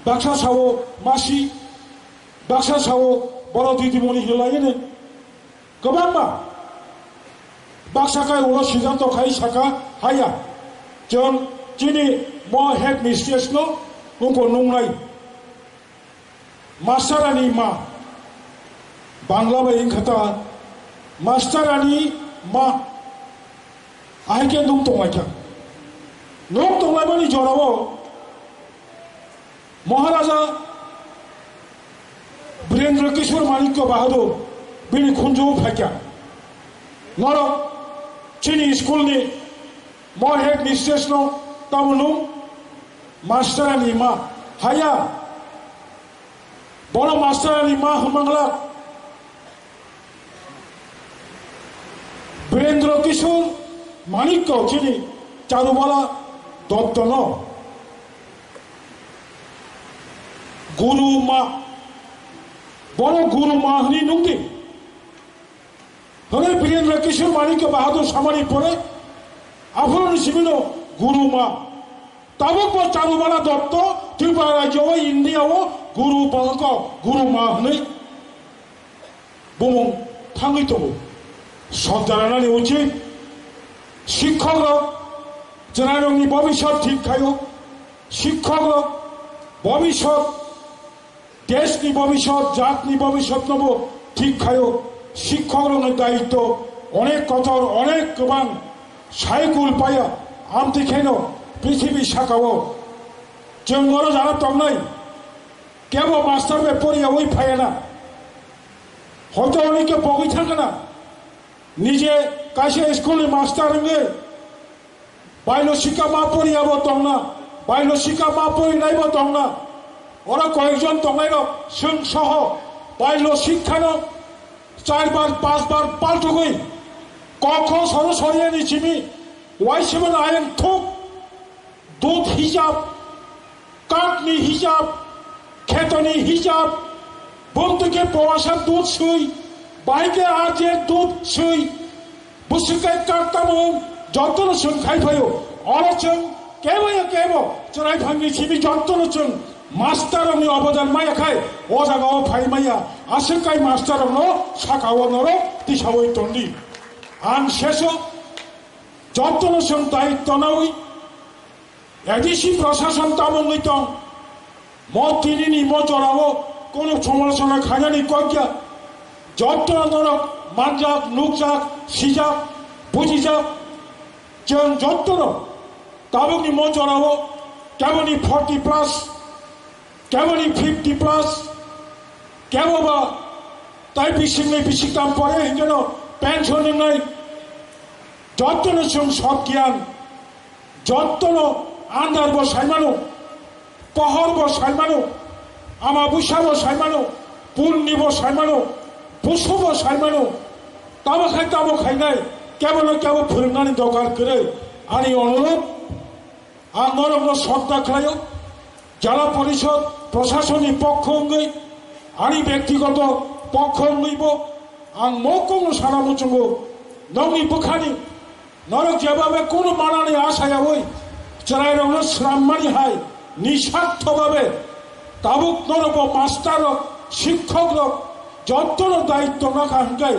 बाक्सा सावो मासि बाक्सा सावो बर' दिदिमणि होलायोनो गोबां मा बाक्साखाय उनाव सिद्धांत खायै साखा हाया जों दिनै म हेड मिस्ट्रेसनो उनखौ नंनाय मास्टारानि मा बांला बायदि खोथा मास्टारानि मा आहायके नं दंलायखा नं दंलायमानि जराव महाराजा वीरेंद्र किशोर माणिक्य बाहादुर बिनि खुंजौ फायखा नर चीनी स्कूल नि म हेड मिस्ट्रेस नो तामुनु मास्टारानि मा हाया बड़ मास्टारानि मा हमंगला वीरेंद्र किशोर माणिक्य चीनी चारुबाला दत्त न गुरु मा बड़ गुरु मा हनी नुंगि हने वीरेंद्र किशोर माणिक्य बाहादुर सामानी पड़े आफर सिबिनो गुरु मा ताबुक चारुबाला दत्त त्रिपुरा राज्य इंडिया गुरु बांक गुरु मा हने बुमुं थांगै दङ सन्तानानि उचित शिक्षक जनारंनि भविष्यत ठीक खायो शिक्षक भविष्यत देशनि भविष्यत जातनि भविष्यत नबो ठीक खायो शिक्षक दायित्व अनेक कठोर अनेक गोबां सायकुल पाया आमथिखेनो पृथ्वी शाखाओ जों नर जाना दंनाय केवल मास्टार बे परिया ओई फायाना हयतो अनेके बगै थांगोना निजे कासे स्कुलनि मास्टार रंगे बायलो शिक्षा मा परियाबो दंना बायलो शिक्षा मा परिनायबो दंना ओरा कयेकजन दंनायनो जों सह बायलो शिक्षानो 4 बार 5 बार पाल्टुगै कख सरस्वती चिमी Y7 आयन थुक दूध हिसाब काटनि हिसाब खेतनि हिसाब बंधुके प्रवासा दूध सुई बाइके आजे दूध सुई बुसुकै काटतामो जन्तन सुन खाइफायो अरचों केबो चराय भांगि चिमी जन्तन सुन मास्टारनि अवदान माया खाय ओ जागाव फाइमाया आसुकाय मास्टारनो साकाव नरो तिसावै तन्दी आं शेषो जन्तन सुन दायित्व नावै এডিসি প্রশাসন তামঙ্গিত মন্ত্রী মজরাও কোনো সমালোচনা খাজানি কজ্ঞা যত নরক মানজাক নুকজাক সিজাক বুঝিজাক जों যত্ন তাবনি মজরাও কেমনি 40+ কেমনি 50+ কেমবা তাই বিশিংনে বিশিকাম পরে যেন পেনশন নাই যত্ন সব জ্ঞান যত্ন আন্দার বসাইমানো পহর বসাইমানো আমাবুসা বসাইমানো পূর্ণি বসাইমানো বুসু বসাইমানো তাবো খাইনাই কেবল কেবল फोरोंनानै दरकार करे आंनि अनुरोध आं नरम श्रद्धा खालायो जला परिषद प्रशासनिक पक्ष अंगै आंनि व्यक्तिगत पक्ष अंगैबो आं मौखौनो सारा मुचुंगो नोंनि बोखानि नरक जेबाबे कोनो मानानै आसायावै जरायरावनो स्राममानि हाय निस्वार्थभावे ताबुक नरक मास्टार शिक्षक যত্ন দায়িত্ব রাখা হাঙ্গাই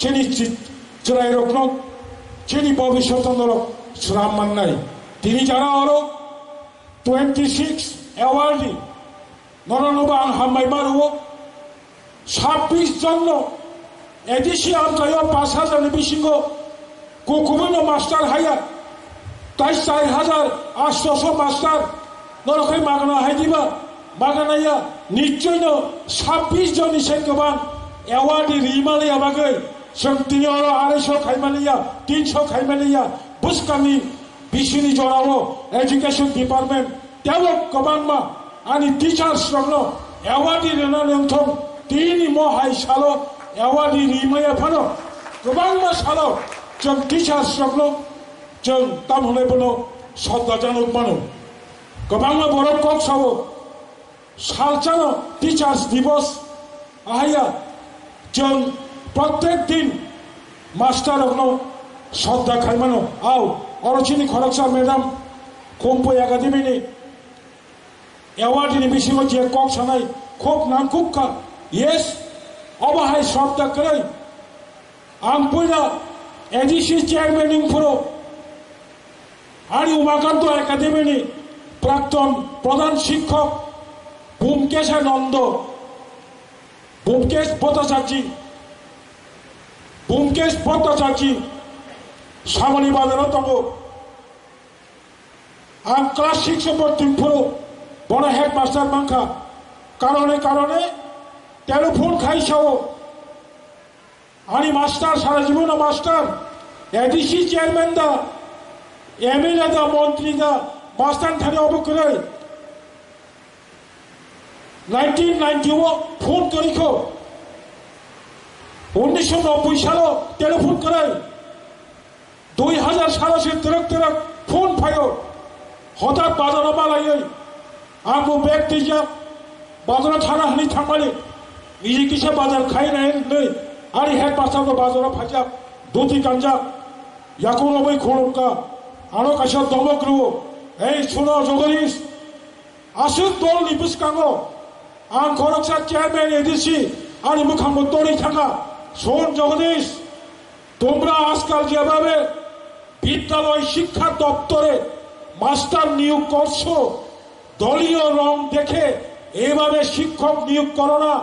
চেনি জরাই রকম চেনি ভবিষ্যৎ নরক শ্রাম মান্নাই তিনি যারা আরো 26 অ্যাওয়ার্ডি নরনবা আং হামাই মারো 26 জন এডিসি আমজায় 5000 বিশিঙ্গ কোকবিন মাস্টার হাইয়া 24800 মাস্টার নরখাই মাগনা হাই দিবা मागानाया निश्चय 26 जन से गोबां एवार्डी रिमालिया बागै जों 250 खायमालिया 300 खायमालिया बुसकानि बिसिनि जराव एजुकेशन डिपार्टमेंट डेभलप गोबांमा आंनि टीचार्स रंनो एवार्डी रेना नोंथं तिनि महाय सालो एवार्डी रिमाया फानो गोबांमा सालो जों टीचार्स रंनो जों तामहोनाय बनो श्रद्धाजनक मानो गोबांमा बर' कक सावो सालचानो टीचार्स दिवस आहाया जों प्रत्येक दिन मास्टर श्रद्धा खायमानो आओ अरचिनी खरकसा मैडम कम्पो एकाडेमीनि एवार्डनि बिसिङाव जे कक सानाय खूब नांखुबखा येस अबाहाय श्रद्धा करे आं पहिला एडिसि चेयारमेनिंफोरो आरो उमाकान्त एकाडेमीनि प्राक्तन प्रधान शिक्षक बुमकेश नंद बुमकेश भट्टाचार्य सामनि बाजार दङ आं क्लास 6 भर्तिफोराव बड़ हेडमास्टार मांखा कारणे टेलिफोन खाइसावो आंनि मास्टार सारा जीवन मास्टार एडिसि चेयारमैन दा एमएलए दा मंत्री दा मास्टार थाने अबकरै 1991 फोन करिखो 1990 सालो टेलिफोन करे 2000 सालो से तरक फोन फायो हठात बाजार मालायै आंखौ व्यक्ति जा बाजार थाना हनि थांमाले इजि किसे बाजार खाइनाय नै आरि हेडमास्टार को बाजार फाजा धोती गांजा याकुनो बै खोलका आरो कासा दमग्रु ए सुनो जगदीश आसु दल निबुसकांगो आं खरकसा चेयारमैन एडिसि आंनि मोखांबो दरै थाङा शोन जगदीश তোমরা আজকাল যেভাবে বিদ্যালয় শিক্ষা দপ্তরে মাস্টার নিয়োগ করছো দলীয় রং দেখে এইভাবে শিক্ষক নিয়োগ করো না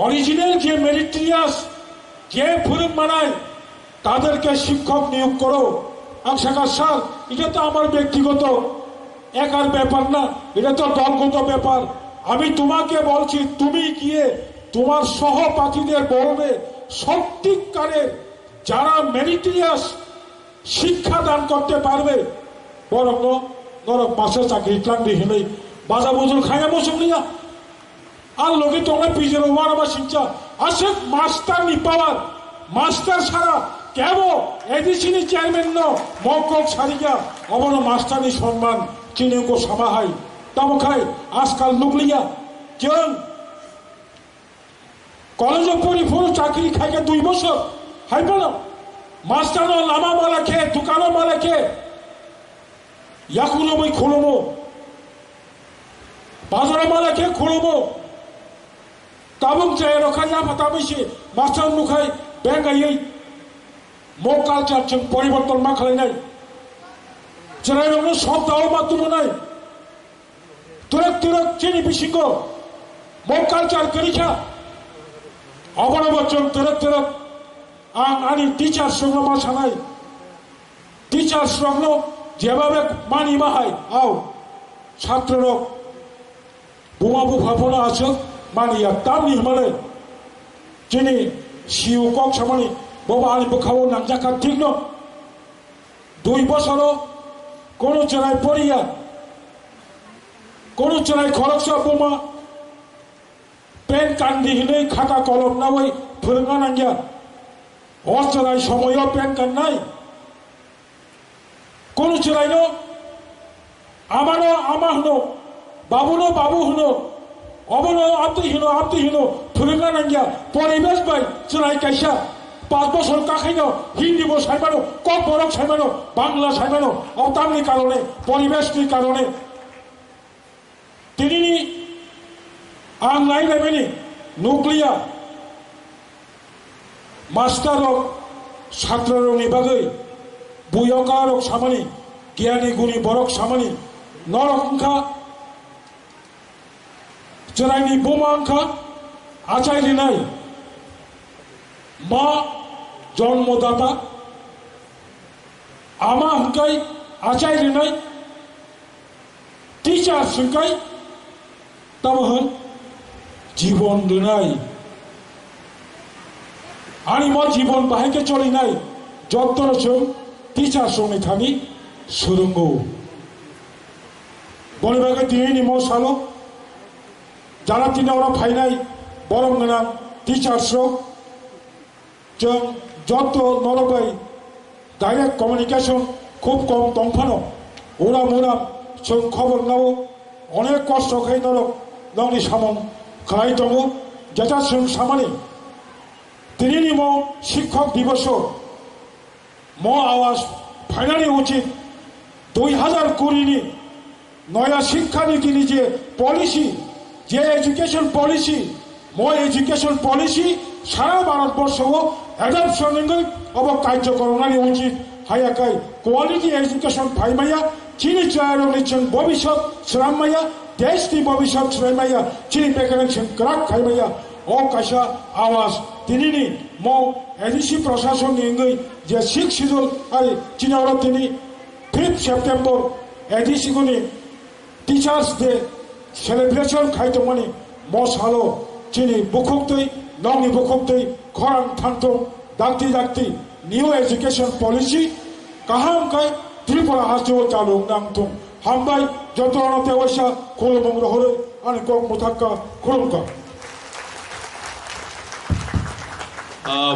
অরিজিনাল যে মেরিটরিয়াস যে ফুরুম মানায় তাদেরকে শিক্ষক নিয়োগ করো আং সাকা স্যার এটা তো আমার ব্যক্তিগত একার ব্যাপার না এটা তো দলগত ব্যাপার আমি তোমাকে বলছি তুমি গিয়ে তোমার সহপাঠীদের বলবে সত্যিকারের যারা মেরিটরিয়াস শিক্ষা দান করতে পারবে বরং নরক পাশে চাকরি ক্লান্তি হেলে বাজা বুজুর খাইয়া বসুনিয়া আর লোকে তোমরা পিজের ওয়ারাবা শিক্ষা আসে মাস্টার নি পাওয়ার মাস্টার ছাড়া কেব এডিসিনি চেয়ারম্যান ন মকক সারিয়া অবন মাস্টারনি সম্মান চিনেকো সামাহাই তামখাই আজকাল নুকলিয়া जों कलेजों परिफोर चाकरी खाइके 2 बছর हाइबनो मास्टारो लामा मालाखे दुकानो मालाखे याकुनो बै खोलमो बाजार मालाखे खोलमो ताबुं जाय रखा या फाताबैसे मास्टार नुखाय बेंगायै मो कालचार जों परिवर्तन मा खालायनाय 제라이로는 섭다오 맞두문나이 뚜럭뚜럭 지니 비신고 목갈짤 그리카 어버너버좀 뚜럭뚜럭 아니 টিচার্সরা মাসানাই টিচার্সরা যেভাবে মানি মাহাই আও ছাত্ররা বোমাবু ভাবনা আছে মানিয়া তামনি মানে যিনি সিউ কক সামানি বাবা আনি বখাও নামজাখা ঠিক ন 2 বছরও কোন জেলায় পড়িয়া কোন জেলায় খরচা বোমা পেন কান্দি হিনে খাতা কলম না ওই ফোরঙ্গা নাঙ্গিয়া অচেনায় সময়ও পেন কান নাই কোন জেলায় ন আমারও আমা হনো বাবুনো বাবু হনো অবনো আপনি হিনো ফোরঙ্গা নাঙ্গিয়া পরিবেশ বাই জেলায় কাইসা 5 বছর কাখাইনো হিন্দি বো সাইমানো ককবরক সাইমানো বাংলা সাইমানো অবতামনি কারণে পরিবেশটির কারণে তিনি আং নাই নেবেনি নুক্লিয়া মাস্টারক ছাত্ররনি বাগৈ বুয়কারক সামানি জ্ঞানী গুণী বরক সামানি নরকংখা জেলাইনি বোমা আংখা আচাইলি নাই মা জন্মদাতা আমা হংকাই আচাইলি নাই টিচার হংকাই তামহন জীবন নাই আনি ম জীবন বাহিকে চলি নাই যত্তর সং টিচার সঙ্গে থানি সুরঙ্গ বনিবাগে দিয়েনি ম সালো যারা তিনি ওরা ফাইনাই বরং গোনাं টিচার্স जों যত নরবাই ডাইরেক্ট কমিউনিকেশন খুব কম দংফানো উড়াম উড়াম जों খবর নাও অনেক কষ্ট খাই নরক নংনি সামং খাই দङ যেটা जों সামানি তিনি ম শিক্ষক দিবস ম আওয়াজ ফাইনালি উচিত 2020 নি নয়া শিক্ষানীতি যে পলিসি যে এডুকেশন পলিসি ম এডুকেশন পলিসি সারা ভারতবর্ষ অ্যাডাপশন অব কার্যকরণানি উচিত হায়াকাই কোয়ালিটি এডুকেশন ফাইমাইয়া চিনি চায়রনি जों ভবিষ্যৎ শ্রামাইয়া দেশনি ভবিষ্যৎ শ্রামাইয়া চিনি বেকারেন जों গ্রাক খাইমাইয়া ও কাইসা আওয়াজ তিনি ম এডিসি প্রশাসন নিঙ্গই যে 6 শিডিউল আই চিনি ওরা তিনি 5 সেপ্টেম্বর এডিসি গুনি টিচার্স ডে সেলিব্রেশন খাইতমানি ম সালো চিনি বুকুকতৈ নংনি বুকুকতৈ খরাং থাংতং দাক্তি দাক্তি নিউ এডুকেশন পলিসি কাহামকাই ত্রিপুরা হাসিও চালু নাংতং হামবাই যত অনাতে ওইসা খুলমং রহরে আনি cock মুথাক্কা খুলমকা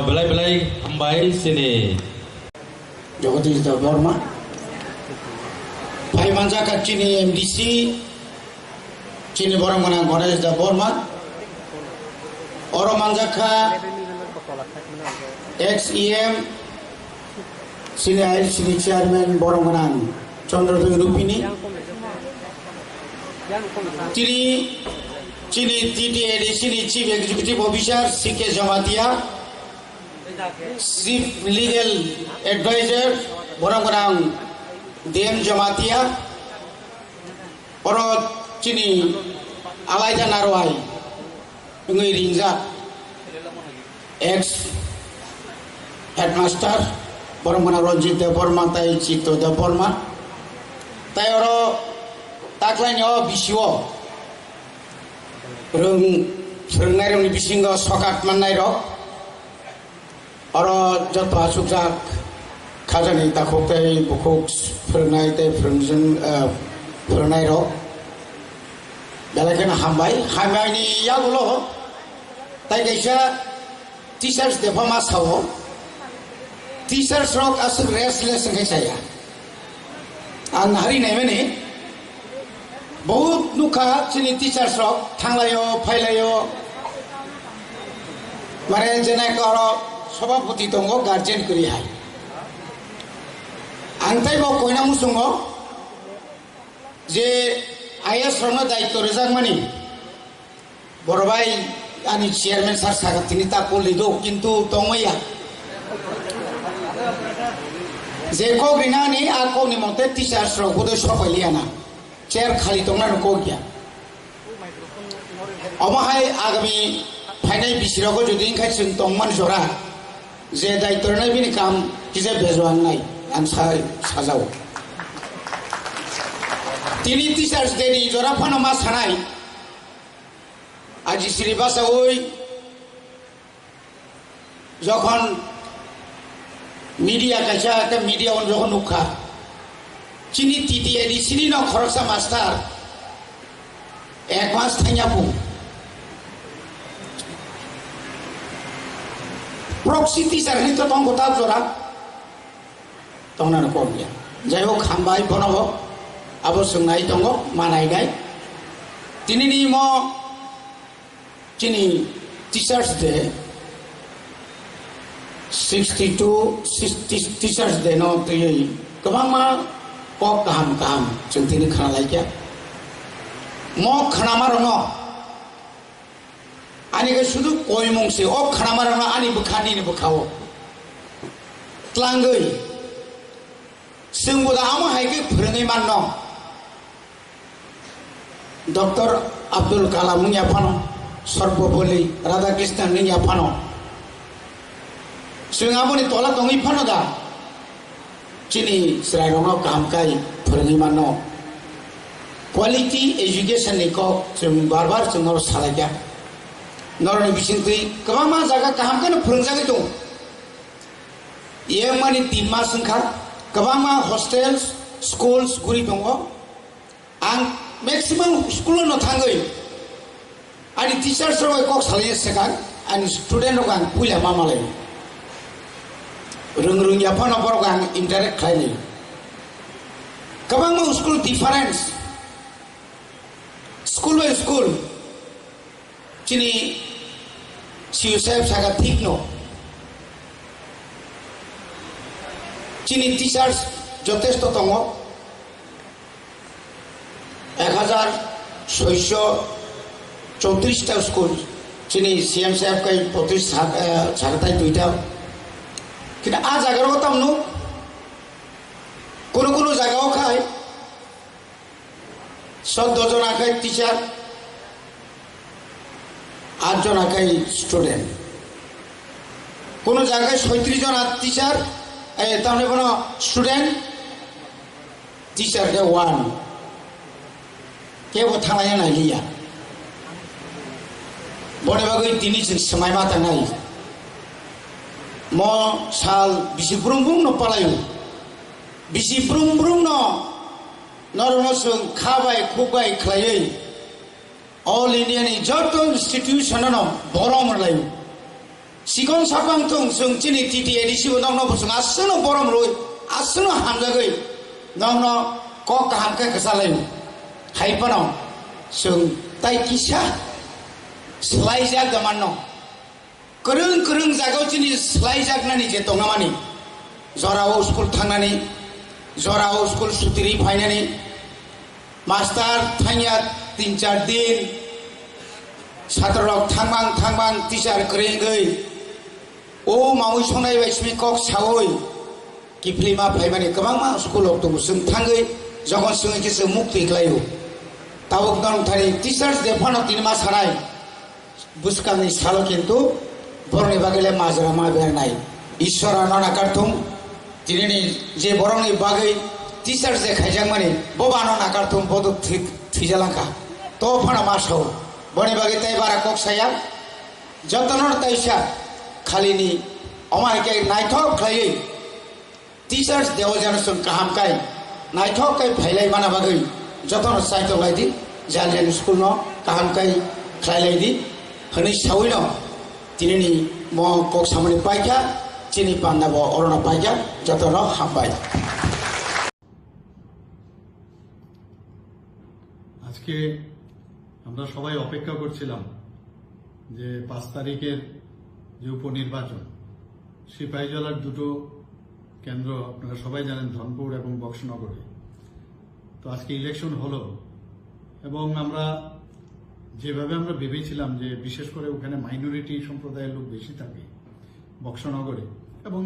belai belai hambai sini Jagadish Debbarma Bhai Manjakha chini MDC chini borong mana Ganesh Debbarma Oro Manjakha ex-EM sini air sini chairman borong mana Chandradoi Rupini chini TTAD sini chief executive officer CK Jamatia Chief Legal Advisor borang-borang DM Jamatia Oro chini Alaida Narwai Ngi Rinza ex headmaster borang-borang Ronjit Debbarma tai Chito Debbarma tai oro taklaini o bisiwo rung forongnai rokni bisingo sokat mannai rok oro joto asukjak khajani dakhok tei bukhuk forongnai tei forongnai rok belakena hambaini yagulo tai kaisa teachers Debbarma sawo teachers rok asuk restless kaisa ya an hari naimani বহুত নুখা চিনি teachers rock থাংলায়ো ফাইলায়ো মানে যেন কর সভাপতি দङ guardian করি high আংতাই বক কইনা মুসুङ যে আইএস রঙ দায়িত্ব রেজাক মানি বড় ভাই আনি চেয়ারম্যান স্যার সাগা তিনি তা করলি দো কিন্তু দङইয়া যে কগ্রিনানি আর কগ্নি মতে টিচার্স রকবো সফাইলিয়ানা চেয়ার খালি দंना কগিয়া अमाहाय आगामी फाइनाल बिसिरावखौ जुदि ओंखाय जों दंमान जरा जे दायित्वनाय बिनि काम किजे बेजवांनाय आं साजाव तिनि टीचार्स डे नि जरा फानो मा सानाय আজি सिलेबासावै যখন মিডিয়া কাছে একটা মিডিয়া যখন নুখা চিনি টিটিএডি চিনি ন খরচা মাস্টার এক মাস থাইয়াপু प्रक्सी टीचार है तो तुम गोता जोरा तुमने कौन दिया जाय हो खामबाई बनबो अब संनाय दङ मानाय गाय तिनि नि म चिनि टीचर्स डे 62 टीचर्स डे न तयै गोबां मा कक गाहाम गाहाम जों तिनि खाना लायकिया म खाना मारो न आनी के शुद्ध कोई मुंगसे ओ खाना मारना आनी बुखानी ने बुखाओ तलांगई सिंगुदा आम हाय के फोरोंगै माननो डॉक्टर अब्दुल कलाम नि याफानो सर्वपल्ली राधाकृष्णन नि याफानो सिंगाबोनि तला दंगै फानो दा चिनि स्रायरनो कामकाय फोरोंगै माननो क्वालिटी एजुकेशन नि को जों बार-बार जों सालायगा नरनि बिसिंथै गोबां मा जागा गाहामखौनो फोरोंजागै दं ये माने 3 मास ओंखार गोबां मा हस्टेल्स स्कुल्स गुरि दङ आं मेक्सिमाम स्कुल न थाङै आनि टीचार्स रय कक सालाय सेकां आनि स्टुडेन्ट रगां पुइला मा मालाय रों याफान बरग आं इन्टारेक्ट खालायनि गोबां मा school difference school by school चिनि सिउसेफ सागा ठीक नो चिनि टीचार्स যথেষ্ট दङ 1634টা स्कुल चिनि सीएम साहेब कई 35 ছাগতাই দুইটা কিন্তু আ জায়গার কথা নো কোন কোন জায়গাও খায় 14 জন আকাই টিচার 8 জন আকাই স্টুডেন্ট কোন জায়গায় 37 জন টিচার তাহলে কোন স্টুডেন্ট টিচার কে 1 কেবো থানায় নাইলিয়া বড় বাগৈ তিনি সময় মাতা নাই म साल बिसि ब्रुं ब्रुं न पालायो बिसि ब्रुं ब्रुं न नरनसों खाबाय खुबाय खालायै ऑल इंडिया नि जत इंस्टीट्यूशन न बरम लायो सिगन सापां थों जों चिनि टीटीएडि सिबो नंनो बसुं आसनो बरम रय आसनो हामजागै नंनो क काहामके खसालायो हाइपनो जों ताइ किसा स्लाइजा गमानो करं करं जागाव चिनि स्लाइ जागनानि जे दंनामानि जराव स्कुल थांनानै जराव स्कुल सुतिरि फायनानै मास्टार थांया 3-4 दिन छात्रलक थांबां टीचार करेंगै ओ मावै संनाय बायसिनि कक सावै किफ्लिमा फायमानि गोबां मा स्कुलक दं जों थांगै जगन जों किसे मुक्ति गलायो तावक दं थारि टीचार्स डे फानो 3 मास हानाय बुसकांनि साल किन्तु बरनि बागैले माजरा मा बेरनाय ईश्वरा नाकारथुम दिनैनि जे बरनि बागै टीचार जे खायजां माने बबानो नाकारथुम बद थैजालांखा तो फाना मासाव बरनि बागै ताइ बारा कक्साया जतनर ताइसा खालिनि अमायके नायथक खायै टीचार्स देव जनसं काहामकाय नायथकै फाइलाय माना बागै जतन साइतो लायदि जालियान स्कुल न काहामकाय खायलायदि हनै सावै न तिनी म कक सामने पाइका चिनी पांडाबो अरना पाइका जतन हाबाय আজকে আমরা সবাই অপেক্ষা করছিলাম যে 5 তারিখের যে উপনির্বাচন সিপাহীজলার দুটো কেন্দ্র আপনারা সবাই জানেন ধনপুর এবং বক্সনগরে তো আজকে ইলেকশন হলো এবং আমরা যেভাবে আমরা ভেবেছিলাম যে বিশেষ করে ওখানে মাইনরিটি সম্প্রদায়ের লোক বেশি থাকে বক্সনগরে এবং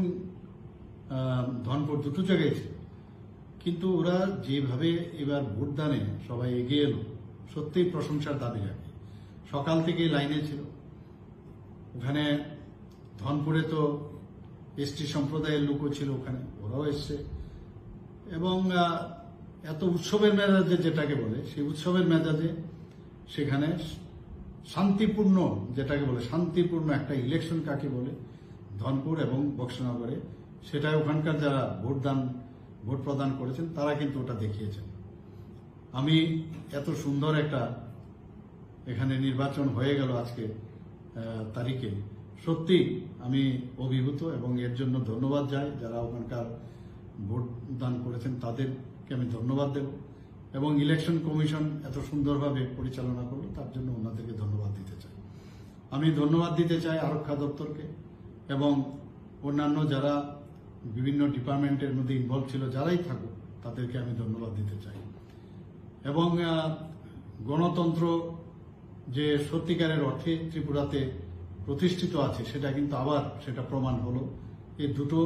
ধনপুর, দুটো জায়গায় ছিল। কিন্তু ওরা যেভাবে এবার ভোটদানে সবাই এগিয়ে এলো, সত্যিই প্রশংসার দাবি রাখে। সকাল থেকে লাইনে ছিল। ওখানে ধনপুরে তো এসটি সম্প্রদায়ের লোকও ছিল, ওখানে ওরাও এসছে। এবং এত উৎসবের মেজাজে, যেটাকে বলে সেই উৎসবের মেজাজে সেখানে শান্তিপূর্ণ, যেটাকে বলে শান্তিপূর্ণ একটা ইলেকশন কাকে বলে ধনপুর এবং বক্সনগরে, সেটা ওখানকার যারা ভোট প্রদান করেছেন তারা কিন্তু ওটা দেখিয়েছেন। আমি এত সুন্দর একটা এখানে নির্বাচন হয়ে গেল আজকে তারিখে, সত্যি আমি অভিভূত এবং এর জন্য ধন্যবাদ যাই যারা ওখানকার ভোট দান করেছেন, তাদেরকে আমি ধন্যবাদ দেব। এবং ইলেকশন কমিশন এত সুন্দরভাবে পরিচালনা করলো, তার জন্য ওনাদেরকে ধন্যবাদ দিতে চাই। আমি ধন্যবাদ দিতে চাই আরক্ষা দপ্তরকে এবং অন্যান্য যারা বিভিন্ন ডিপার্টমেন্টের মধ্যে ইনভলভ ছিল, যারাই থাকুক তাদেরকে আমি ধন্যবাদ দিতে চাই। এবং গণতন্ত্র যে সত্যিকারের অর্থে ত্রিপুরাতে প্রতিষ্ঠিত আছে, সেটা কিন্তু আবার সেটা প্রমাণ হলো এই দুটো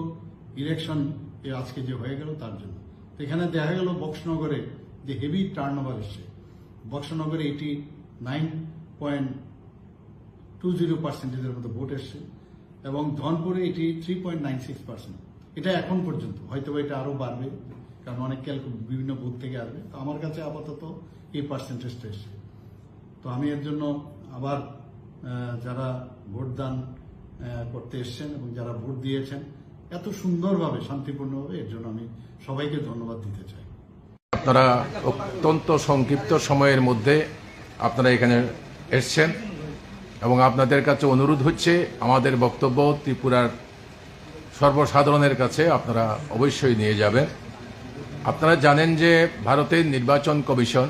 ইলেকশন আজকে যে হয়ে গেল তার জন্য। এখানে দেখা গেল বক্সনগরে যে হেভি টার্ন ওভার এসছে, বক্সনগরে 89.20% মতো ভোট এসছে এবং ধনপুরে 3.96%। এটা এখন পর্যন্ত, হয়তো এটা আরো বাড়বে কারণ অনেক বিভিন্ন বুথ থেকে আসবে। তো আমার কাছে আপাতত এই পার্সেন্টেজটা এসছে। তো আমি এর জন্য আবার যারা ভোটদান করতে এসছেন এবং যারা ভোট দিয়েছেন এত সুন্দরভাবে শান্তিপূর্ণভাবে, এর জন্য আমি সবাইকে ধন্যবাদ দিতে চাই। আপনারা অত্যন্ত সংক্ষিপ্ত সময়ের মধ্যে আপনারা এখানে এসছেন এবং আপনাদের কাছে অনুরোধ হচ্ছে আমাদের বক্তব্য ত্রিপুরার সর্বসাধারণের কাছে আপনারা অবশ্যই নিয়ে যাবেন। আপনারা জানেন যে ভারতের নির্বাচন কমিশন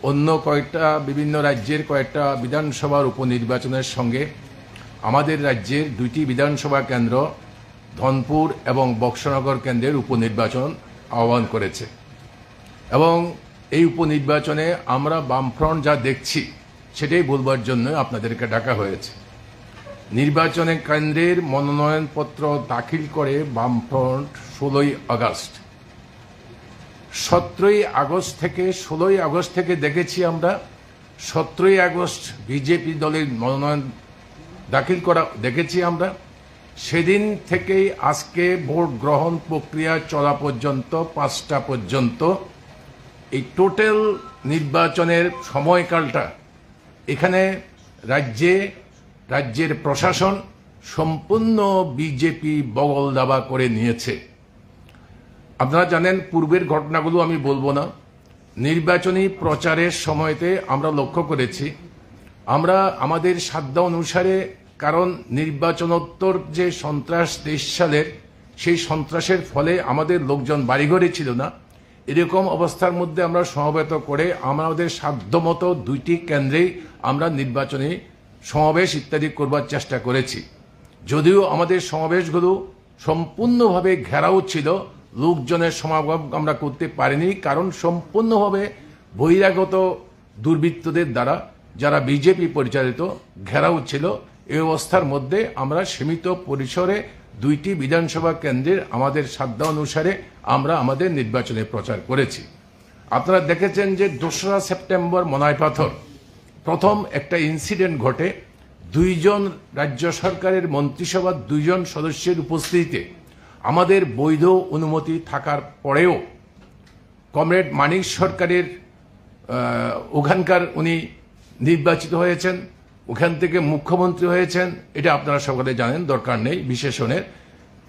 অন্য কয়েকটা বিভিন্ন রাজ্যের কয়েকটা বিধানসভার উপনির্বাচনের সঙ্গে আমাদের রাজ্যের 2টি বিধানসভা কেন্দ্র ধনপুর এবং বক্সনগর কেন্দ্রের উপনির্বাচন আহ্বান করেছে। এবং এই উপনির্বাচনে আমরা বামফ্রন্ট যা দেখছি সেটাই বলবার জন্য আপনাদেরকে ডাকা হয়েছে। নির্বাচনের কেন্দ্রের মনোনয়নপত্র দাখিল করে বামফ্রন্ট 16ই আগস্ট। 17ই আগস্ট থেকে 16ই আগস্ট থেকে দেখেছি আমরা 17ই আগস্ট বিজেপি দলের মনোনয়ন দাখিল করা দেখেছি আমরা। সেদিন থেকেই আজকে ভোট গ্রহণ প্রক্রিয়া চলা পর্যন্ত 5টা পর্যন্ত এই টোটাল নির্বাচনের সময়কালটা এখানে রাজ্যের প্রশাসন সম্পূর্ণ বিজেপি বগল দাবা করে নিয়েছে। আপনারা জানেন পূর্বের ঘটনাগুলো আমি বলবো না। নির্বাচনী প্রচারের সময়তে আমরা লক্ষ্য করেছি, আমরা আমাদের সাধ্য অনুসারে, কারণ নির্বাচনোত্তর যে সন্ত্রাস 23 সালের, সেই সন্ত্রাসের ফলে আমাদের লোকজন বাড়িঘরে ছিল না। এরকম অবস্থার মধ্যে আমরা সমবেত করে আমাদের সাধ্যমতো 2টি কেন্দ্রেই আমরা নির্বাচনী সমাবেশ ইত্যাদি করবার চেষ্টা করেছি। যদিও আমাদের সমাবেশগুলো সম্পূর্ণভাবে ঘেরাও ছিল, লোকজনের সমাগম আমরা করতে পারিনি, কারণ সম্পূর্ণভাবে বহিরাগত দুর্বৃত্তদের দ্বারা, যারা বিজেপি পরিচালিত, ঘেরাও ছিল। এই অবস্থার মধ্যে আমরা সীমিত পরিসরে 2টি বিধানসভা কেন্দ্রের আমাদের সাধ্য অনুসারে আমরা আমাদের নির্বাচনে প্রচার করেছি। আপনারা দেখেছেন যে 2রা সেপ্টেম্বর মনাইপাথর প্রথম একটা ইনসিডেন্ট ঘটে। 2জন রাজ্য সরকারের মন্ত্রিসভার 2জন সদস্যের উপস্থিতিতে, আমাদের বৈধ অনুমতি থাকার পরেও কমরেড মানিক সরকারের ওখানকার উনি নির্বাচিত হয়েছেন, ওখান থেকে মুখ্যমন্ত্রী হয়েছেন, এটা আপনারা সকলে জানেন, দরকার নেই বিশেষণের।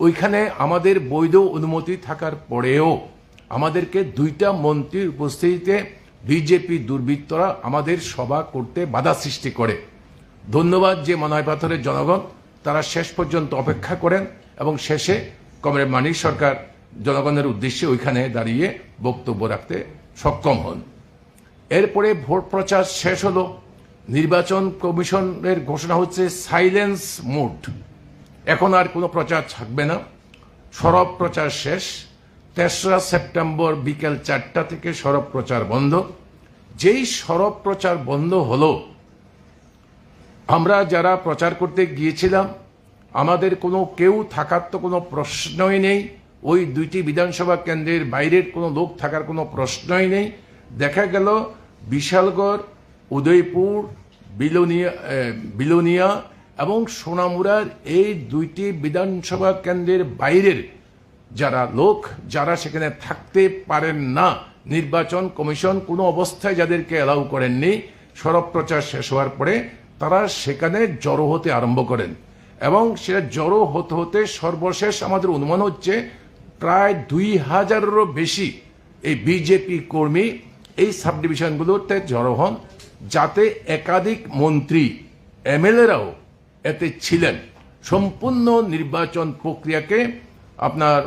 ওইখানে আমাদের বৈধ অনুমতি থাকার পরেও আমাদেরকে 2টা মন্ত্রীর উপস্থিতিতে বিজেপি দুর্বৃত্তরা আমাদের সভা করতে বাধা সৃষ্টি করে। ধন্যবাদ যে মনাইপাথরের জনগণ, তারা শেষ পর্যন্ত অপেক্ষা করেন এবং শেষে কমরেড মানিক সরকার জনগণের উদ্দেশ্যে ওইখানে দাঁড়িয়ে বক্তব্য রাখতে সক্ষম হন। এরপরে ভোট প্রচার শেষ হলো। নির্বাচন কমিশনের ঘোষণা হচ্ছে সাইলেন্স মোড, এখন আর কোনো প্রচার থাকবে না, সরব প্রচার শেষ। 3রা সেপ্টেম্বর বিকেল 4টা থেকে সরব প্রচার বন্ধ। যেই সরব প্রচার বন্ধ হলো, আমরা যারা প্রচার করতে গিয়েছিলাম আমাদের কোনো কেউ থাকার তো কোনো প্রশ্নই নেই, ওই দুইটি বিধানসভা কেন্দ্রের বাইরের কোনো লোক থাকার কোনো প্রশ্নই নেই। দেখা গেল বিশালগড়, উদয়পুর, বিলোনিয়া এবং সোনামুড়ার এই দুইটি বিধানসভা কেন্দ্রের বাইরের যারা লোক, যারা সেখানে থাকতে পারেন না, নির্বাচন কমিশন কোনো অবস্থায় যাদেরকে অ্যালাউ করেননি, সরব প্রচার শেষ হওয়ার পরে তারা সেখানে জড়ো হতে আরম্ভ করেন এবং সেটা জড়ো হতে হতে সর্বশেষ আমাদের অনুমান হচ্ছে প্রায় 2000-এরও বেশি এই বিজেপি কর্মী এই সাব ডিভিশনগুলোতে জড়ো হন, যাতে একাধিক মন্ত্রী এমএলএরাও এতে ছিলেন। সম্পূর্ণ নির্বাচন প্রক্রিয়াকে আপনার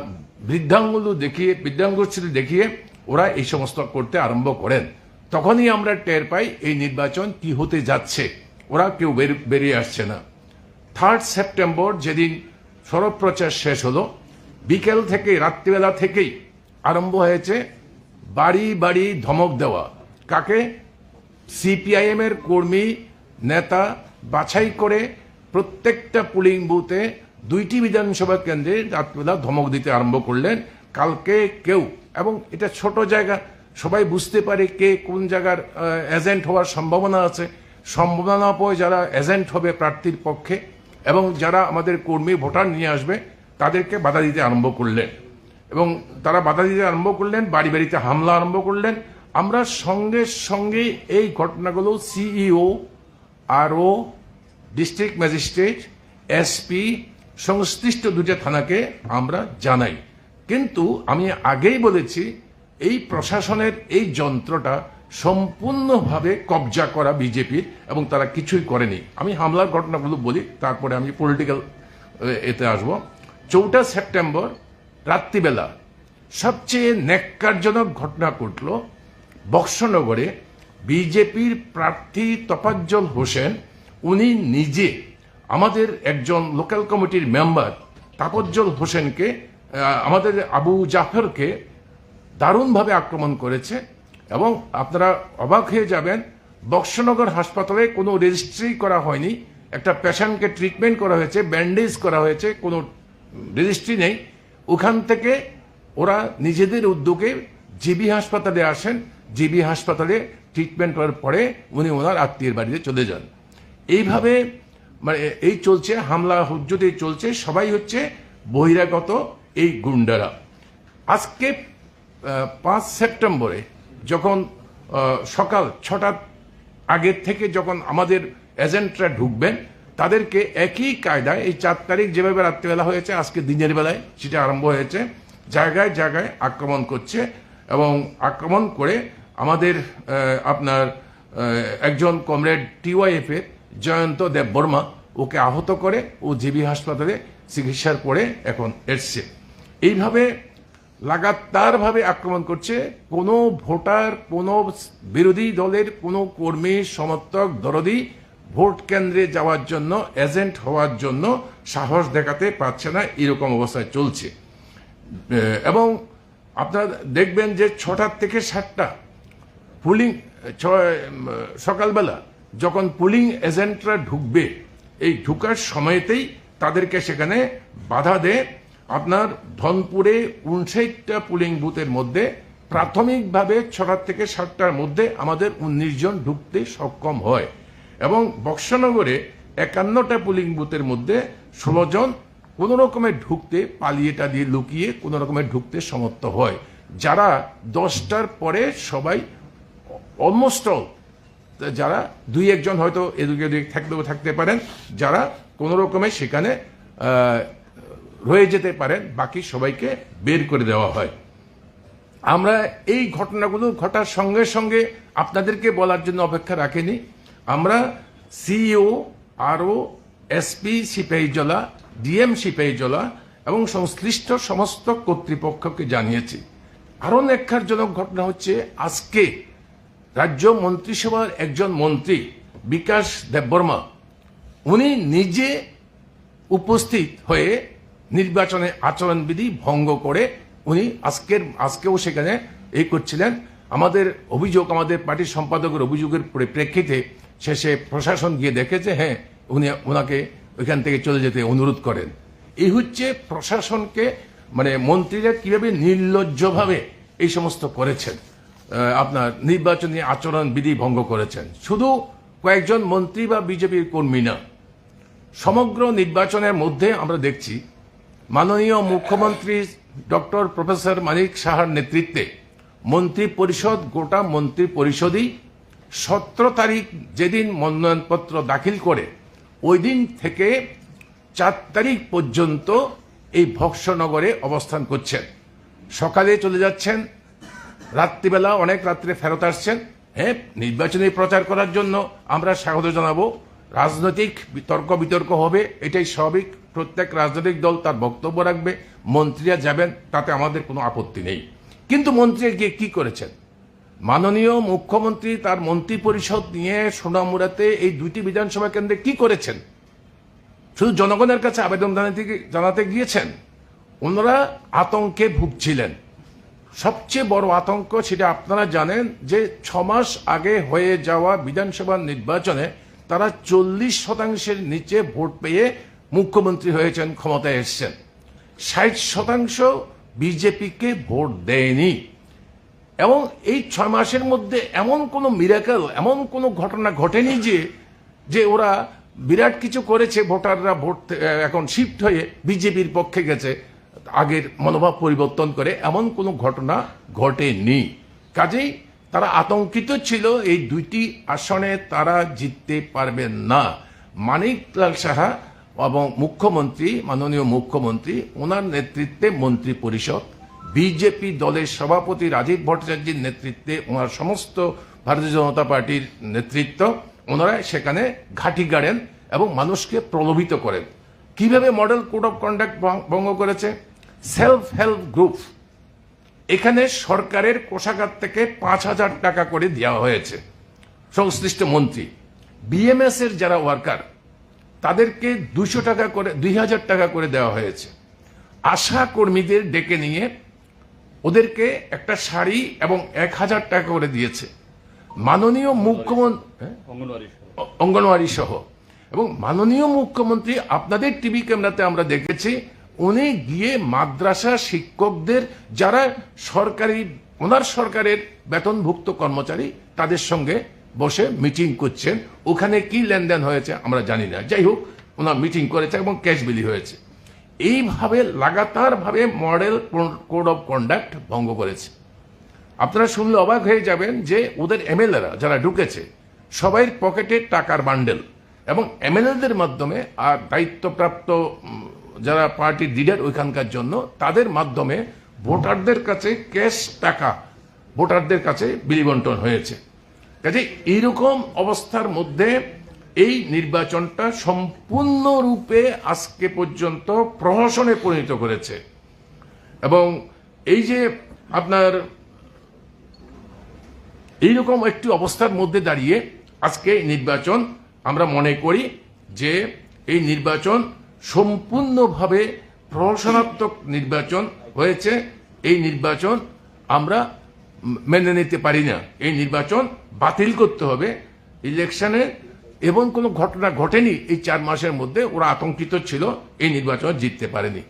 বৃদ্ধাঙ্গুষ্ঠী দেখিয়ে ওরা এই সমস্ত করতে আরম্ভ করেন। তখনই আমরা টের পাই এই নির্বাচন কি হতে যাচ্ছে, ওরা কেউ বেরিয়ে আসছে না। 3 সেপ্টেম্বর যেদিন সরব প্রচার শেষ হলো, বিকেল থেকে রাত্রিবেলা থেকেই আরম্ভ হয়েছে বাড়ি বাড়ি ধমক দেওয়া। কাকে? সিপিআইএম এর কর্মী নেতা বাছাই করে প্রত্যেকটা পোলিং বুথে 2টি বিধানসভা কেন্দ্রে রাত্রিবেলা ধমক দিতে আরম্ভ করলেন। কালকে কেউ, এবং এটা ছোট জায়গা, সবাই বুঝতে পারে কে কোন জায়গার এজেন্ট হওয়ার সম্ভাবনা আছে, সম্ভাবনা পরে যারা এজেন্ট হবে প্রার্থীর পক্ষে এবং যারা আমাদের কর্মী ভোটার নিয়ে আসবে তাদেরকে বাধা দিতে আরম্ভ করলেন। এবং তারা বাধা দিতে আরম্ভ করলেন, বাড়ি বাড়িতে হামলা আরম্ভ করলেন। আমরা সঙ্গে সঙ্গে এই ঘটনাগুলো সিইও, আরও, ডিস্ট্রিক্ট ম্যাজিস্ট্রেট, এসপি, সংশ্লিষ্ট 2টা থানাকে আমরা জানাই। কিন্তু আমি আগেই বলেছি এই প্রশাসনের এই যন্ত্রটা সম্পূর্ণভাবে কবজা করা বিজেপির, এবং তারা কিছুই করেনি। আমি হামলার ঘটনাগুলো বলি, তারপরে আমি পলিটিক্যাল এতে আসব। 4 সেপ্টেম্বর রাত্রিবেলা সবচেয়ে ন্যাক্কারজনক ঘটনা ঘটল বক্সনগরে। বিজেপির প্রার্থী তোফাজ্জল হোসেন, উনি নিজে আমাদের একজন লোকাল কমিটির মেম্বার তাপজ্জল হোসেনকে, আমাদের আবু জাফরকে দারুণভাবে আক্রমণ করেছে। এবং আপনারা অবাক হয়ে যাবেন, বক্সনগর হাসপাতালে কোনো রেজিস্ট্রি করা হয়নি, একটা পেশেন্টকে ট্রিটমেন্ট করা হয়েছে, ব্যান্ডেজ করা হয়েছে, কোনো রেজিস্ট্রি নেই। ওখান থেকে ওরা নিজেদের উদ্যোগে জিবি হাসপাতালে আসেন, জিবি হাসপাতালে ট্রিটমেন্ট করার পরে উনি ওনার আত্মীয়ের বাড়িতে চলে যান। এইভাবে মানে এই চলছে, হামলা হুজ্জতে চলছে, সবাই হচ্ছে বহিরাগত এই গুন্ডারা। আজকে 5 সেপ্টেম্বরে যখন সকাল 6টার আগের থেকে যখন আমাদের এজেন্টরা ঢুকবেন, তাদেরকে একই কায়দায় এই 4 তারিখ যেভাবে রাত্রিবেলা হয়েছে, আজকে দিনের বেলায় সেটা আরম্ভ হয়েছে, জায়গায় জায়গায় আক্রমণ করছে। এবং আক্রমণ করে আমাদের আপনার একজন কমরেড টিওয়াইএফ এর জয়ন্ত দেববর্মা, ওকে আহত করে ও জিবি হাসপাতালে চিকিৎসার পরে এখন এসছে। এইভাবে লাগাতারভাবে আক্রমণ করছে। কোনো ভোটার, কোনো বিরোধী দলের কোনো কর্মী, সমর্থক, দরদি ভোট কেন্দ্রে যাওয়ার জন্য, এজেন্ট হওয়ার জন্য সাহস দেখাতে পারছে না, এরকম অবস্থায় চলছে। এবং আপনারা দেখবেন যে 6টা থেকে 7টা পুলিং, সকালবেলা যখন পুলিং এজেন্টরা ঢুকবে, এই ঢুকার সময়তেই তাদেরকে সেখানে বাধা দেয়। আপনার ধনপুরে 59টা পুলিং বুথের মধ্যে প্রাথমিকভাবে 6টা থেকে 7টার মধ্যে আমাদের 19 জন ঢুকতে সক্ষম হয়, এবং বক্সনগরে 51টা পুলিং বুথের মধ্যে 16 জন কোনো রকমে ঢুকতে, পালিয়েটা দিয়ে লুকিয়ে কোনো রকমে ঢুকতে সমর্থ হয়। যারা 10টার পরে সবাই অলমোস্ট অল, যারা 2-1 জন হয়তো এদিকে থাকতে পারেন, যারা কোনো রকমে সেখানে রয়ে যেতে পারেন, বাকি সবাইকে বের করে দেওয়া হয়। আমরা এই ঘটনাগুলো ঘটার সঙ্গে সঙ্গে আপনাদেরকে বলার জন্য অপেক্ষা রাখিনি। আমরা সিইও, আরও, এসপি সিপাহীজলা, ডিএম সিপাহীজলা এবং সংশ্লিষ্ট সমস্ত কর্তৃপক্ষকে জানিয়েছি। আরও ন্যাক্কারজনক ঘটনা হচ্ছে, আজকে রাজ্য মন্ত্রিসভার একজন মন্ত্রী বিকাশ দেববর্মা, উনি নিজে উপস্থিত হয়ে নির্বাচনে আচরণবিধি ভঙ্গ করে উনি আজকেও সেখানে এই করছিলেন। আমাদের অভিযোগ, আমাদের পার্টির সম্পাদকের অভিযোগের পরিপ্রেক্ষিতে শেষে প্রশাসন গিয়ে দেখেছে, হ্যাঁ, ওনাকে ওইখান থেকে চলে যেতে অনুরোধ করেন। এই হচ্ছে প্রশাসনকে মানে মন্ত্রীরা কিভাবে নির্লজ্জভাবে এই সমস্ত করেছেন, আপনার নির্বাচনী আচরণ বিধি ভঙ্গ করেছেন। শুধু কয়েকজন মন্ত্রী বা বিজেপির কর্মী না, সমগ্র নির্বাচনের মধ্যে আমরা দেখছি মাননীয় মুখ্যমন্ত্রী ডক্টর প্রফেসর মানিক সাহার নেতৃত্বে মন্ত্রী পরিষদ, গোটা মন্ত্রী পরিষদই 17 তারিখ যেদিন মনোনয়নপত্র দাখিল করে ওই দিন থেকে 4 তারিখ পর্যন্ত এই ভক্সনগরে অবস্থান করছেন। সকালে চলে যাচ্ছেন, রাত্রিবেলা অনেক রাত্রে ফেরত আসছেন। হ্যাঁ, নির্বাচনী প্রচার করার জন্য আমরা স্বাগত জানাবো। রাজনৈতিক তর্ক বিতর্ক হবে, এটাই স্বাভাবিক। প্রত্যেক রাজনৈতিক দল তার বক্তব্য রাখবে, মন্ত্রীরা যাবেন, তাতে আমাদের কোনো আপত্তি নেই। কিন্তু মন্ত্রী গিয়ে কি করেছেন? মাননীয় মুখ্যমন্ত্রী তার মন্ত্রী পরিষদ নিয়ে সোনামুড়াতে এই 2টি বিধানসভা কেন্দ্রে কি করেছেন? শুধু জনগণের কাছে আবেদন জানাতে গিয়েছেন। ওনারা আতঙ্কে ভুগছিলেন। সবচেয়ে বড় আতঙ্ক সেটা আপনারা জানেন যে 6 মাস আগে হয়ে যাওয়া বিধানসভা নির্বাচনে তারা 40% নিচে ভোট পেয়ে মুখ্যমন্ত্রী হয়েছেন, ক্ষমতায় এসছেন। 60% বিজেপিকে ভোট দেয়নি। এবং এই 6 মাসের মধ্যে এমন কোনো মিরাকেল, এমন কোনো ঘটনা ঘটেনি যে ওরা বিরাট কিছু করেছে, ভোটাররা ভোট এখন শিফট হয়ে বিজেপির পক্ষে গেছে আগের মনোভাব পরিবর্তন করে, এমন কোনো ঘটনা ঘটেনি। কাজেই তারা আতঙ্কিত ছিল এই 2টি আসনে তারা জিততে পারবেন না। মানিকলাল সাহা এবং মুখ্যমন্ত্রী, মাননীয় মুখ্যমন্ত্রী, ওনার নেতৃত্বে মন্ত্রী পরিষদ, বিজেপি দলের সভাপতি রাজীব ভট্টাচার্যের নেতৃত্বে ওনার সমস্ত ভারতীয় জনতা পার্টির নেতৃত্ব, ওনারা সেখানে ঘাঁটি গাড়েন এবং মানুষকে প্রলোভিত করেন। কিভাবে মডেল কোড অফ কন্ডাক্ট ভঙ্গ করেছে? সেলফ হেল্প গ্রুপ, এখানে সরকারের কোষাগার থেকে 5,000 টাকা করে দেওয়া হয়েছে সংশ্লিষ্ট মন্ত্রী। বিএমএস এর যারা ওয়ার্কার তাদেরকে 200 টাকা করে, 2,000 টাকা করে দেওয়া হয়েছে। আশা কর্মীদের ডেকে নিয়ে ওদেরকে একটা শাড়ি এবং 1,000 টাকা করে দিয়েছে। মাননীয় মুখ্যমন্ত্রী, অঙ্গনওয়াড়ি সহ, এবং মাননীয় মুখ্যমন্ত্রী আপনাদের টিভি ক্যামেরাতে আমরা দেখেছি উনি গিয়ে মাদ্রাসা শিক্ষকদের যারা সরকারি, ওনার সরকারের বেতনভুক্ত কর্মচারী, তাদের সঙ্গে বসে মিটিং করছেন। ওখানে কি লেনদেন হয়েছে আমরা জানি না, যাই হোক ওনার মিটিং করেছে এবং ক্যাশ বিলি হয়েছে। এইভাবে লাগাতারভাবে মডেল কোড অফ কন্ডাক্ট ভঙ্গ করেছে। আপনারা শুনলে অবাক হয়ে যাবেন যে ওদের এমএলএরা যারা ঢুকেছে সবাই পকেটে টাকার বান্ডেল, এবং এমএলএদের মাধ্যমে আর দায়িত্বপ্রাপ্ত যারা পার্টির লিডার ওইখানকার জন্য, তাদের মাধ্যমে ভোটারদের কাছে ক্যাশ টাকা ভোটারদের কাছে বিলি বন্টন হয়েছে। কাজে এইরকম অবস্থার মধ্যে এই নির্বাচনটা সম্পূর্ণরূপে আজকে পর্যন্ত প্রহসনে পরিণত করেছে। এবং এই যে আপনার এইরকম একটি অবস্থার মধ্যে দাঁড়িয়ে আজকে নির্বাচন, আমরা মনে করি যে এই নির্বাচন সম্পূর্ণভাবে প্রহসনাত্মক নির্বাচন হয়েছে। এই নির্বাচন আমরা মেনে নিতে পারি না। এই নির্বাচন বাতিল করতে হবে। ইলেকশনে এবং কোনো ঘটনা ঘটেনি এই 4 মাসের মধ্যে, ওরা আতঙ্কিত ছিল, এই নির্বাচন জিততে পারেনি।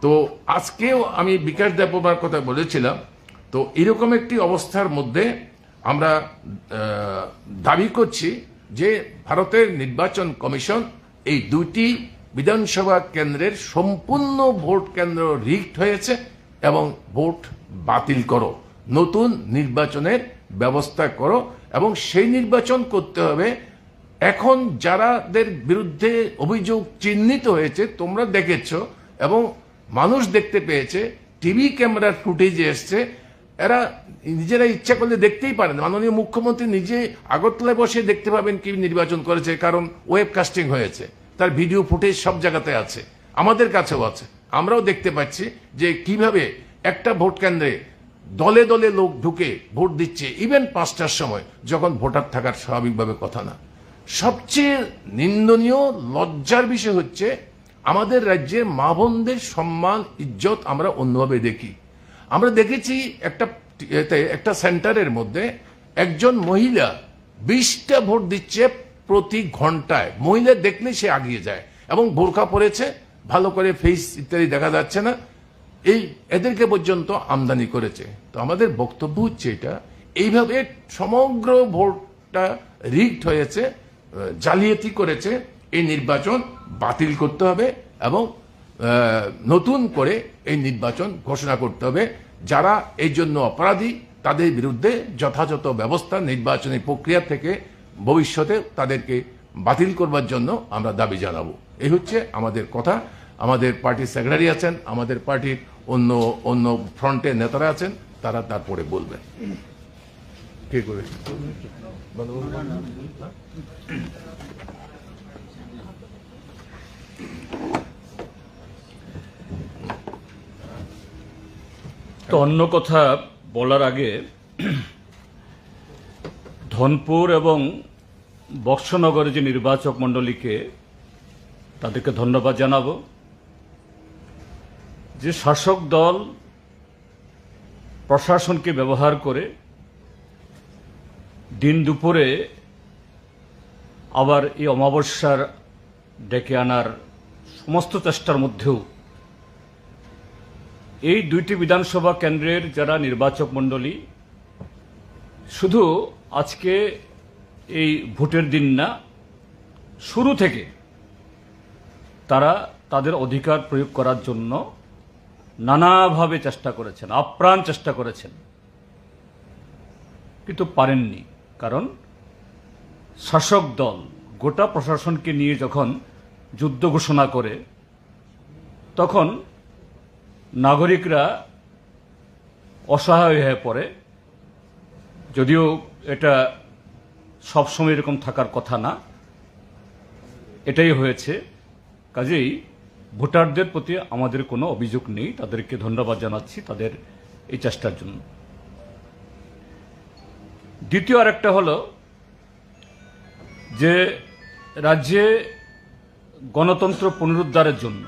তো আজকেও আমি বিকাশ দেববর্মার কথা বলেছিলাম। তো এরকম একটি অবস্থার মধ্যে আমরা দাবি করছি যে ভারতের নির্বাচন কমিশন এই 2টি বিধানসভা কেন্দ্রের সম্পূর্ণ ভোট কেন্দ্র রিগড হয়েছে এবং ভোট বাতিল করো, নতুন নির্বাচনের ব্যবস্থা করো। এবং সেই নির্বাচন করতে হবে। এখন যারাদের বিরুদ্ধে অভিযোগ চিহ্নিত হয়েছে তোমরা দেখেছ এবং মানুষ দেখতে পেয়েছে, টিভি ক্যামেরার ফুটেজে এসছে, এরা নিজেরা ইচ্ছা করলে দেখতেই পারেন। মাননীয় মুখ্যমন্ত্রী নিজে আগরতলায় বসে দেখতে পাবেন কি নির্বাচন করেছে, কারণ ওয়েবকাস্টিং হয়েছে, তার ভিডিও ফুটেজ সব জায়গাতে আছে, আমাদের কাছেও আছে। আমরাও দেখতে পাচ্ছি যে কিভাবে একটা ভোট কেন্দ্রে দলে দলে লোক ঢুকে ভোট দিচ্ছে, ইভেন 5টার সময়, যখন ভোটার থাকার স্বাভাবিকভাবে কথা না। সবচেয়ে নিন্দনীয় লজ্জার বিষয় হচ্ছে আমাদের রাজ্যের মা বোনদের সম্মান ইজ্জত আমরা অন্যভাবে দেখি। আমরা দেখেছি একটা সেন্টারের মধ্যে একজন মহিলা 20টা ভোট দিচ্ছে প্রতি ঘন্টায়। মহিলা দেখলে সে আগিয়ে যায়। এবং বোরকা পরেছে, ভালো করে ফেস ইত্যাদি দেখা যাচ্ছে না, এদেরকে পর্যন্ত আমদানি করেছে। তো আমাদের বক্তব্য হচ্ছে এটা, এইভাবে সমগ্র ভোটটা রিগড হয়েছে, জালিয়াতি করেছে, এই নির্বাচন বাতিল করতে হবে এবং নতুন করে এই নির্বাচন ঘোষণা করতে হবে। যারা এই জন্য অপরাধী তাদের বিরুদ্ধে যথাযথ ব্যবস্থা নির্বাচনী প্রক্রিয়া থেকে ভবিষ্যতে তাদেরকে বাতিল করবার জন্য আমরা দাবি জানাবো। এই হচ্ছে আমাদের কথা। আমাদের পার্টির সেক্রেটারি আছেন, আমাদের পার্টির অন্য অন্য ফ্রন্টের নেতারা আছেন, তারা তারপরে বলবেন। কে করে তো অন্য কথা বলার আগে ধনপুর এবং বক্সনগরের যে নির্বাচক মণ্ডলীকে তাদেরকে ধন্যবাদ জানাবো, যে শাসক দল প্রশাসনকে ব্যবহার করে দিন দুপুরে আবার এই অমাবস্যার ডেকে আনার সমস্ত চেষ্টার মধ্যেও এই দুইটি বিধানসভা কেন্দ্রের যারা নির্বাচক মণ্ডলী শুধু আজকে এই ভোটের দিন না, শুরু থেকে তারা তাদের অধিকার প্রয়োগ করার জন্য নানাভাবে চেষ্টা করেছেন, আপ্রাণ চেষ্টা করেছেন, কিন্তু পারেননি। কারণ শাসক দল গোটা প্রশাসনকে নিয়ে যখন যুদ্ধ ঘোষণা করে তখন নাগরিকরা অসহায় হয়ে পড়ে। যদিও এটা সবসময় এরকম থাকার কথা না, এটাই হয়েছে। কাজেই ভোটারদের প্রতি আমাদের কোনো অভিযোগ নেই, তাদেরকে ধন্যবাদ জানাচ্ছি তাদের এই চেষ্টার জন্য। দ্বিতীয় আরেকটা হলো যে রাজ্যে গণতন্ত্র পুনরুদ্ধারের জন্য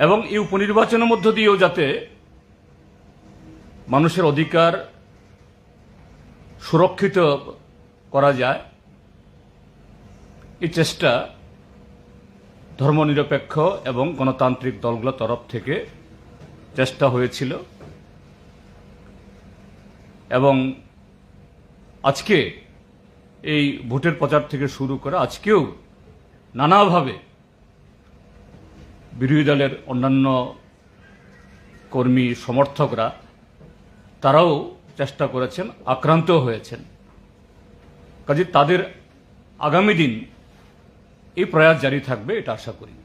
এবং এই উপনির্বাচনের মধ্য দিয়েও যাতে মানুষের অধিকার সুরক্ষিত করা যায়, এই চেষ্টা ধর্মনিরপেক্ষ এবং গণতান্ত্রিক দলগুলোর তরফ থেকে চেষ্টা হয়েছিল। এবং আজকে এই ভোটের প্রচার থেকে শুরু করে আজকেও নানাভাবে বিরোধী দলের অন্যান্য কর্মী সমর্থকরা তারাও চেষ্টা করেছেন, আক্রান্ত হয়েছেন। কাজে তাদের আগামী দিন এই প্রয়াস জারি থাকবে এটা আশা করি।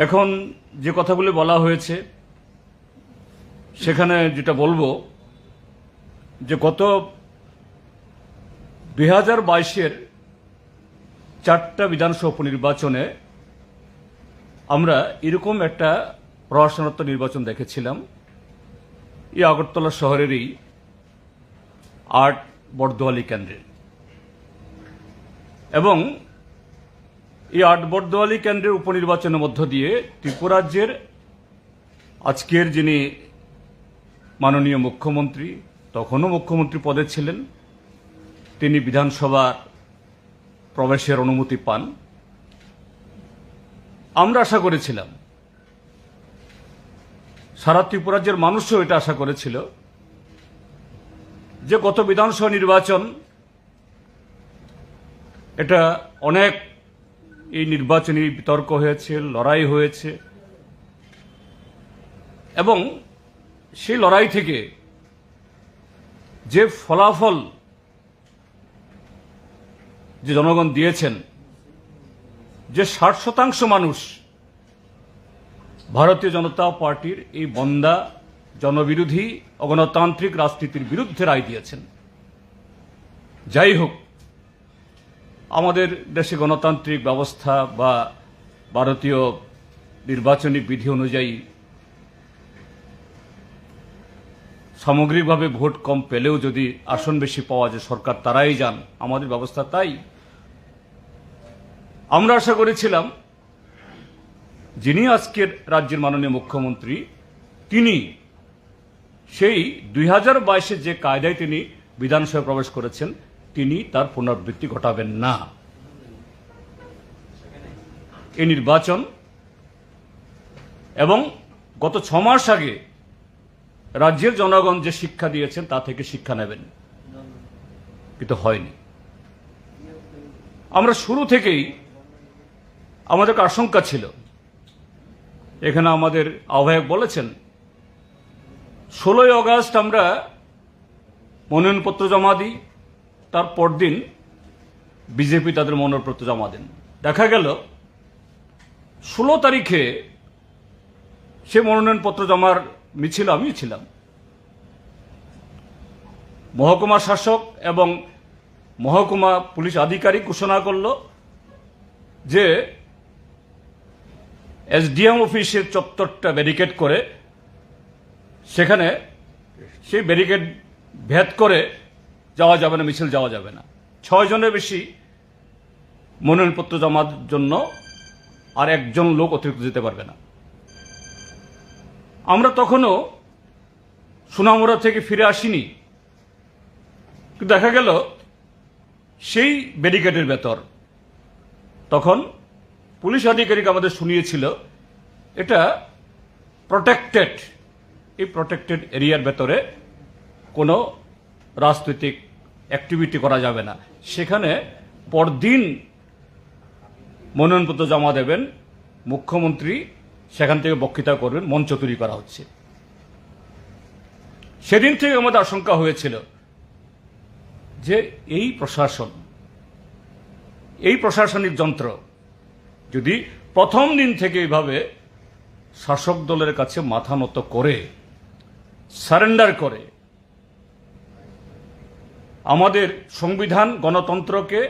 এখন যে কথাগুলি বলা হয়েছে সেখানে যেটা বলবো যে গত 2022-এর 4টা বিধানসভা উপনির্বাচনে আমরা এরকম একটা প্রশাসনাত্মক নির্বাচন দেখেছিলাম। এই আগরতলা শহরেরই 8 বর্দোয়ালি কেন্দ্রে, এবং এই 8 বর্দোয়ালি কেন্দ্রের উপনির্বাচনের মধ্য দিয়ে ত্রিপুরা রাজ্যের আজকের যিনি মাননীয় মুখ্যমন্ত্রী, তখনও মুখ্যমন্ত্রী পদে ছিলেন, তিনি বিধানসভার প্রবেশের অনুমতি পান। আমরা আশা করেছিলাম, সারা ত্রিপুরা রাজ্যের মানুষও এটা আশা করেছিল যে গত বিধানসভা নির্বাচন এটা অনেক এই নির্বাচনী বিতর্ক হয়েছে, লড়াই হয়েছে, এবং সেই লড়াই থেকে যে ফলাফল যে জনগণ দিয়েছেন, যে 60% মানুষ ভারতীয় জনতা পার্টির এই বন্দা জনবিরোধী অগণতান্ত্রিক রাজনীতির বিরুদ্ধে রায় দিয়েছেন। যাই হোক, আমাদের দেশে গণতান্ত্রিক ব্যবস্থা বা ভারতীয় নির্বাচনী বিধি অনুযায়ী সামগ্রিকভাবে ভোট কম পেলেও যদি আসন বেশি পাওয়া যায়, সরকার তারাই যান, আমাদের ব্যবস্থা তাই। আমরা আশা করেছিলাম যিনি আজকের রাজ্যের মাননীয় মুখ্যমন্ত্রী, তিনি সেই 2022-এ যে কায়দায় তিনি বিধানসভায় প্রবেশ করেছেন, তিনি তার পুনরাবৃত্তি ঘটাবেন না। এই নির্বাচন এবং গত 6 মাস আগে রাজ্যের জনগণ যে শিক্ষা দিয়েছেন তা থেকে শিক্ষা নেবেন, কিন্তু হয়নি। আমরা শুরু থেকেই আমাদের আশঙ্কা ছিল, এখানে আমাদের আহ্বায়ক বলেছেন 16ই আগস্ট আমরা মনোনয়নপত্র জমা দিই, তার পরদিন বিজেপি তাদের মনোনয়নপত্র জমা দেন। দেখা গেল 16 তারিখে সে মনোনয়নপত্র জমার মিছিল আমি ছিলাম। মহকুমা শাসক এবং মহকুমা পুলিশ আধিকারিক ঘোষণা করল যে এসডিএম অফিসের চত্বরটা ব্যারিকেড করে, সেখানে সেই ব্যারিকেড ভেদ করে যাওয়া যাবে না, মিছিল যাওয়া যাবে না। 6 জনের বেশি মনোনয়নপত্র জমার জন্য আর একজন লোক অতিরিক্ত যেতে পারবে না। আমরা তখনও সোনামুড়া থেকে ফিরে আসিনি, কিন্তু দেখা গেল সেই ব্যারিকেডের ভেতর তখন পুলিশ আধিকারিক আমাদের শুনিয়েছিল এটা প্রটেক্টেড, এই প্রটেক্টেড এরিয়ার ভেতরে কোনো রাজনৈতিক অ্যাক্টিভিটি করা যাবে না। সেখানে পরদিন মনোনয়নপত্র জমা দেবেন, মুখ্যমন্ত্রী সেখান থেকে বক্তৃতা করবেন, মঞ্চ তৈরি করা হচ্ছে। সেদিন থেকে আমাদের আশঙ্কা হয়েছিল যে এই প্রশাসনিক যন্ত্র যদি প্রথম দিন থেকে এইভাবে শাসক দলের কাছে মাথা নত করে, সারেন্ডার করে, আমাদের সংবিধান গণতন্ত্রকে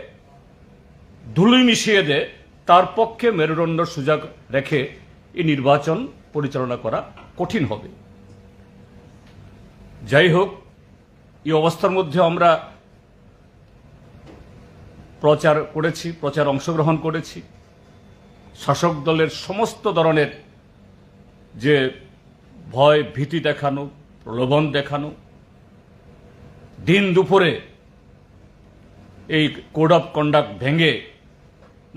ধুলোয় মিশিয়ে দেয়, তার পক্ষে মেরুদণ্ড সুযোগ রেখে এই নির্বাচন পরিচালনা করা কঠিন হবে। যাই হোক, এই অবস্থার মধ্যে আমরা প্রচার করেছি, প্রচার অংশগ্রহণ করেছি। শাসক দলের সমস্ত ধরনের যে ভয় ভীতি দেখানো, প্রলোভন দেখানো, দিন দুপুরে এই কোড অফ কন্ডাক্ট ভেঙে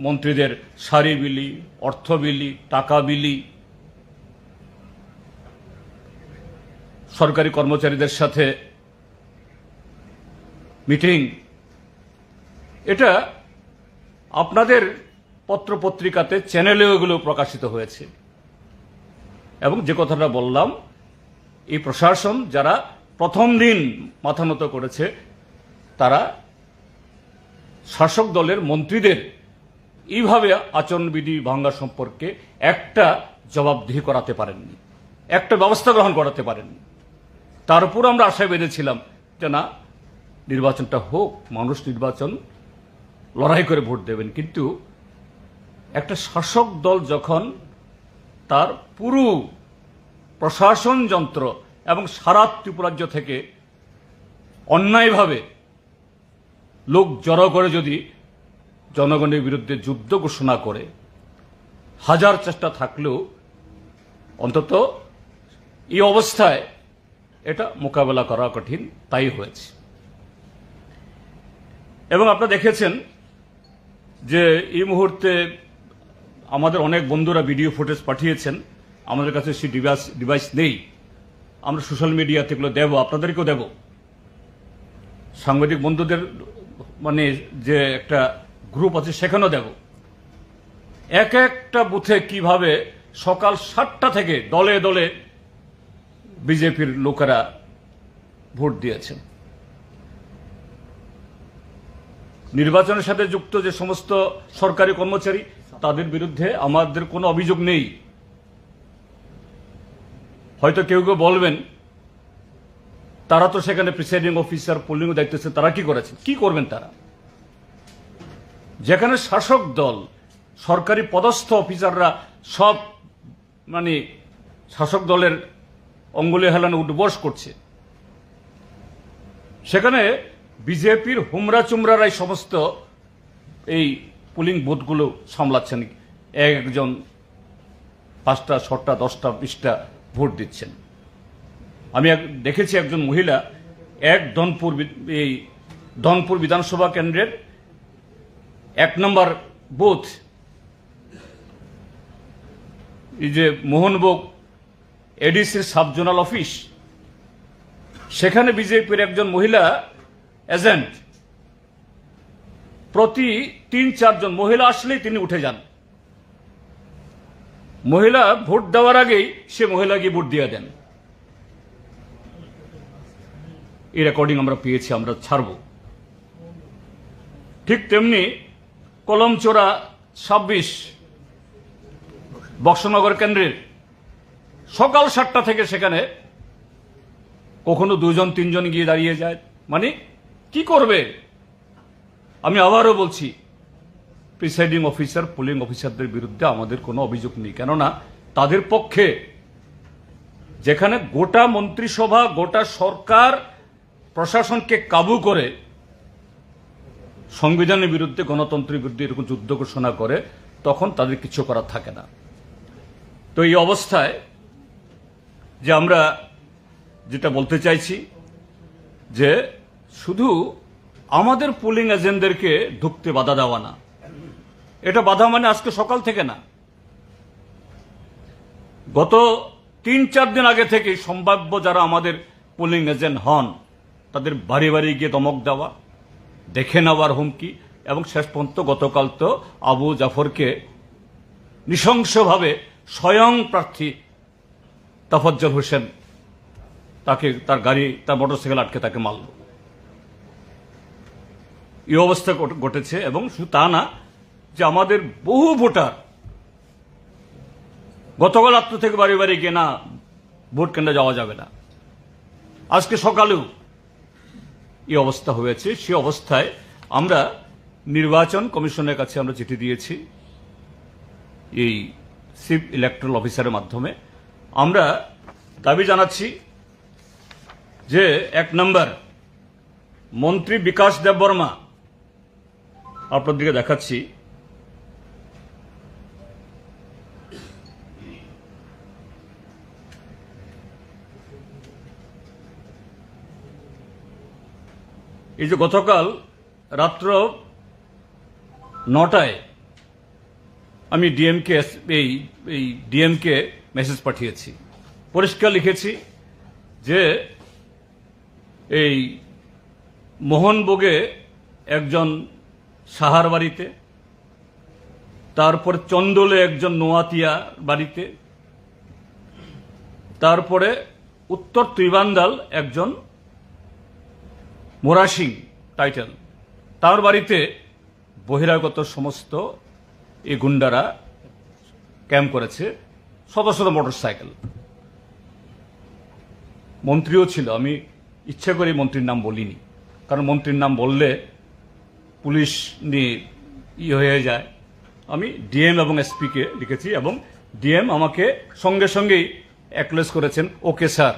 মন্ত্রীদের সারি বিলি, অর্থ বিলি, টাকা বিলি, সরকারি কর্মচারীদের সাথে মিটিং, এটা আপনাদের পত্রপত্রিকাতে চ্যানেলেও এগুলো প্রকাশিত হয়েছে। এবং যে কথাটা বললাম, এই প্রশাসন যারা প্রথম দিন মাথা নত করেছে তারা শাসক দলের মন্ত্রীদের এইভাবে আচরণবিধি ভাঙা সম্পর্কে একটা জবাবদিহি করাতে পারেননি, একটা ব্যবস্থা গ্রহণ করাতে পারেননি। তার উপর আমরা আশায় বেঁধেছিলাম যে না, নির্বাচনটা হোক, মানুষ নির্বাচন লড়াই করে ভোট দেবেন। কিন্তু একটা শাসক দল যখন তার পুরো প্রশাসন যন্ত্র এবং সারা ত্রিপুরাজ্য থেকে অন্যায়ভাবে লোক জড়ো করে যদি জনগণের বিরুদ্ধে যুদ্ধ ঘোষণা করে, হাজার চেষ্টা থাকলেও অন্তত এই অবস্থায় এটা মোকাবেলা করা কঠিন, তাই হয়েছে। এবং আপনারা দেখেছেন যে এই মুহূর্তে আমাদের অনেক বন্ধুরা ভিডিও ফুটেজ পাঠিয়েছেন, আমাদের কাছে সেই ডিভাইস নেই। আমরা সোশ্যাল মিডিয়াতে এগুলো দেব, আপনাদেরকেও দেব, সাংবাদিক বন্ধুদের মানে যে একটা গ্রুপ আছে সেখানেও দেব। এক একটা বুথে কিভাবে সকাল 7টা থেকে দলে দলে বিজেপির লোকেরা ভোট দিয়েছেন। নির্বাচনের সাথে যুক্ত যে সমস্ত সরকারি কর্মচারী, তাদের বিরুদ্ধে আমাদের কোনো অভিযোগ নেই। হয়তো কেউ কেউ বলবেন তারা তো সেখানে প্রিসাইডিং অফিসার, পোলিং দায়িত্ব, তারা কি করেছেন, কি করবেন তারা? যেখানে শাসক দল, সরকারি পদস্থ অফিসাররা সব মানে শাসক দলের অঙ্গুলি হেলানো উঠবস করছে, সেখানে বিজেপির হুমরা চুমরারাই সমস্ত এই পোলিং বুথগুলো সামলাচ্ছেন। একজন 5টা 6টা 10টা 20টা ভোট দিচ্ছেন। আমি দেখেছি একজন মহিলা ধনপুর বিধানসভা কেন্দ্রের 1 নম্বর বুথ এই যে মোহনভোগ এডিসির সাব জোনাল অফিস, সেখানে বিজেপির একজন মহিলা এজেন্ট প্রতি ৩-৪ জন মহিলা আসলেই তিনি উঠে যান। মহিলা ভোট দেওয়ার আগেই সে মহিলা গিয়ে ভোট দিয়ে দেন। এই রেকর্ডিং আমরা পেয়েছি, আমরা ছাড়ব। ঠিক তেমনি কলমচোরা ২৬ বক্সনগর কেন্দ্রের সকাল ৭টা থেকে সেখানে কখনো ২-৩ জন গিয়ে দাঁড়িয়ে যায়। মানে কি করবে? আমি আবারও বলছি, প্রিসাইডিং অফিসার, পুলিং অফিসারদের বিরুদ্ধে আমাদের কোনো অভিযোগ নেই, কেননা তাদের পক্ষে যেখানে গোটা মন্ত্রিসভা, গোটা সরকার প্রশাসনকে কাবু করে সংবিধানের বিরুদ্ধে, গণতন্ত্রের বিরুদ্ধে এরকম যুদ্ধ ঘোষণা করে, তখন তাদের কিছু করার থাকে না। তো এই অবস্থায় যে আমরা যেটা বলতে চাইছি যে শুধু আমাদের পুলিং এজেন্টদেরকে ঢুকতে বাধা দেওয়া না, এটা বাধা মানে আজকে সকাল থেকে না, গত ৩-৪ দিন আগে থেকে সম্ভাব্য যারা আমাদের পুলিং এজেন্ট হন তাদের বাড়ি বাড়ি গিয়ে ধমক দেওয়া, দেখে নেওয়ার হুমকি, এবং শেষ পর্যন্ত গতকাল তো আবু জাফরকে নৃশংসভাবে স্বয়ং প্রার্থী তাফাজ্জল হোসেন তাকে তার গাড়ি, তার মোটরসাইকেল আটকে তাকে মারল। এই অবস্থা ঘটেছে। এবং শুধু তা না, যে আমাদের বহু ভোটার গতকাল রাত্র থেকে বাড়ি বাড়ি গিয়ে না ভোট কেন্দ্রে যাওয়া যাবে না, আজকে সকালেও এই অবস্থা হয়েছে। সে অবস্থায় আমরা নির্বাচন কমিশনের কাছে আমরা চিঠি দিয়েছি এই চিফ ইলেকট্রাল অফিসারের মাধ্যমে। আমরা দাবি জানাচ্ছি যে ১ নম্বর, মন্ত্রী বিকাশ দেববর্মা, আপনাদেরকে দেখাচ্ছি, এই যে গতকাল রাত্র ৯টায় আমি ডিএমকে মেসেজ পাঠিয়েছি, পরিষ্কার লিখেছি যে এই মোহনভোগে একজন সাহার বাড়িতে, তারপরে চন্দলে একজন নোয়াতিয়া বাড়িতে, তারপরে উত্তর ত্রিবান্দাল একজন মোরাসিং টাইটেল, তার বাড়িতে বহিরাগত সমস্ত এই গুন্ডারা ক্যাম্প করেছে, শত শত মোটরসাইকেল। মন্ত্রীও ছিল, আমি ইচ্ছে করে মন্ত্রীর নাম বলিনি, কারণ মন্ত্রীর নাম বললে পুলিশ নিয়ে হয়ে যায়। আমি ডিএম এবং এসপিকে লিখেছি, এবং ডিএম আমাকে সঙ্গে সঙ্গেই অ্যাকনোলেজ করেছেন, ওকে স্যার।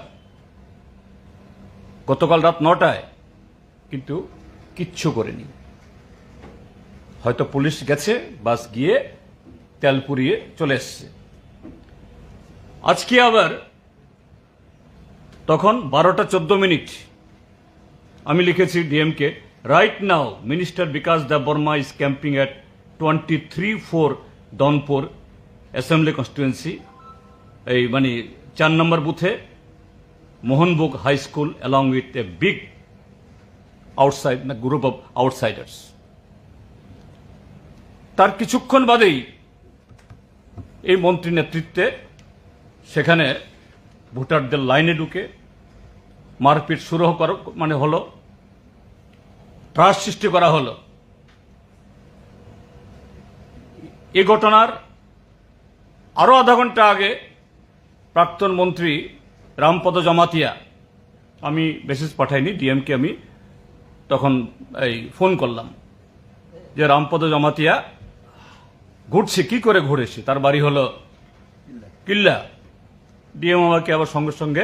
গতকাল রাত ৯টায় কিন্তু কিচ্ছু করেনি, হয়তো পুলিশ গেছে, বাস গিয়ে তেল পুড়িয়ে চলে এসছে। আজকে আবার তখন 12টা 14 মিনিট আমি লিখেছি DMK, right now minister Bikash Debbarma is camping at 23-4 Dhanpur assembly constituency, এই মানে 4 নম্বর বুথে, Mohanbhog high school, along with a big outside group of outsiders. তার কিছুক্ষণ বাদেই এই মন্ত্রী নেতৃত্বে সেখানে ভোটারদের লাইনে ঢুকে মারপিট শুরু হলো, ত্রাস সৃষ্টি করা হলো। এই ঘটনার আরো আধা ঘন্টা আগে প্রাক্তন মন্ত্রী রামপদ জমাতিয়া, আমি মেসেজ পাঠাইনি, ডিএমকে আমি তখন এই ফোন করলাম যে রামপদ জমাতিয়া ঘুরছে, কি করে ঘুরেছে, তার বাড়ি হলো কিল্লা। ডিএম আমাকে আবার সঙ্গে সঙ্গে,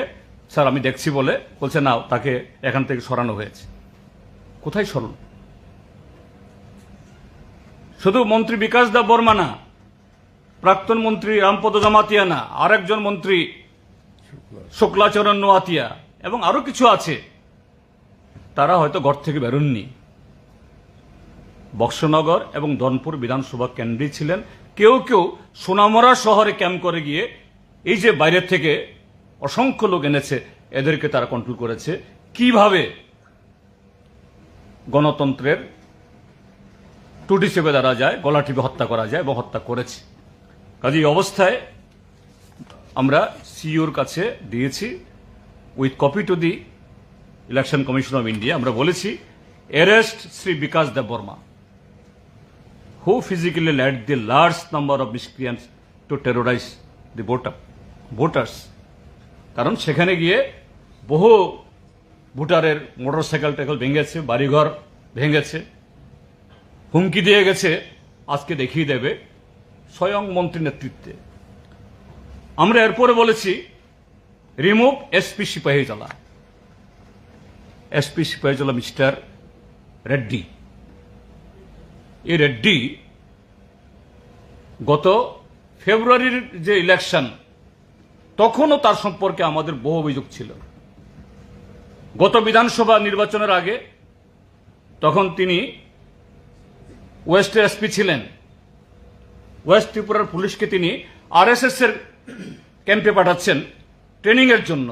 স্যার আমি দেখছি বলে বলছে, না তাকে এখান থেকে সরানো হয়েছে। কোথায় সরল? শুধু মন্ত্রী বিকাশ দেববর্মা না, প্রাক্তন মন্ত্রী রামপদ জমাতিয়া না, আরেকজন মন্ত্রী শুক্লাচরণ নোয়াতিয়া এবং আরো কিছু আছে, তারা হয়তো ঘর থেকে বেরোননি, বক্সনগর এবং দনপুর বিধানসভা কেন্দ্রে ছিলেন, কেউ কেউ সোনামরা শহরে ক্যাম্প করে গিয়ে এই যে বাইরের থেকে অসংখ্য লোক এনেছে এদেরকে তারা কন্ট্রোল করেছে। কিভাবে গণতন্ত্রের টুটি চেপে ধরা যায়, গলা টিপে হত্যা করা যায় এবং হত্যা করেছে। কাজে এই অবস্থায় আমরা সিইওর কাছে দিয়েছি with copy to the election commission of India. আমরা বলেছি arrest Shri Bikash Debbarma who physically led the large number of miscreants to terrorize the voters. কারণ সেখানে গিয়ে বহু ভোটারের মোটরসাইকেল টাইকেল ভেঙেছে, বাড়িঘর ভেঙেছে, হুমকি দিয়ে গেছে আজকে দেখিয়ে দেবে স্বয়ং মন্ত্রীর নেতৃত্বে। আমরা এরপরে বলেছি remove SP Sepahijala, SP Sepahijala mister Reddy. এই রেড্ডি গত ফেব্রুয়ারির যে ইলেকশন তখনও তার সম্পর্কে আমাদের বহু অভিযোগ ছিল। গত বিধানসভা নির্বাচনের আগে তখন তিনি ওয়েস্টের এসপি ছিলেন। ওয়েস্ট ত্রিপুরার পুলিশকে তিনি আরএসএস এর ক্যাম্পে পাঠাচ্ছেন ট্রেনিং এর জন্য।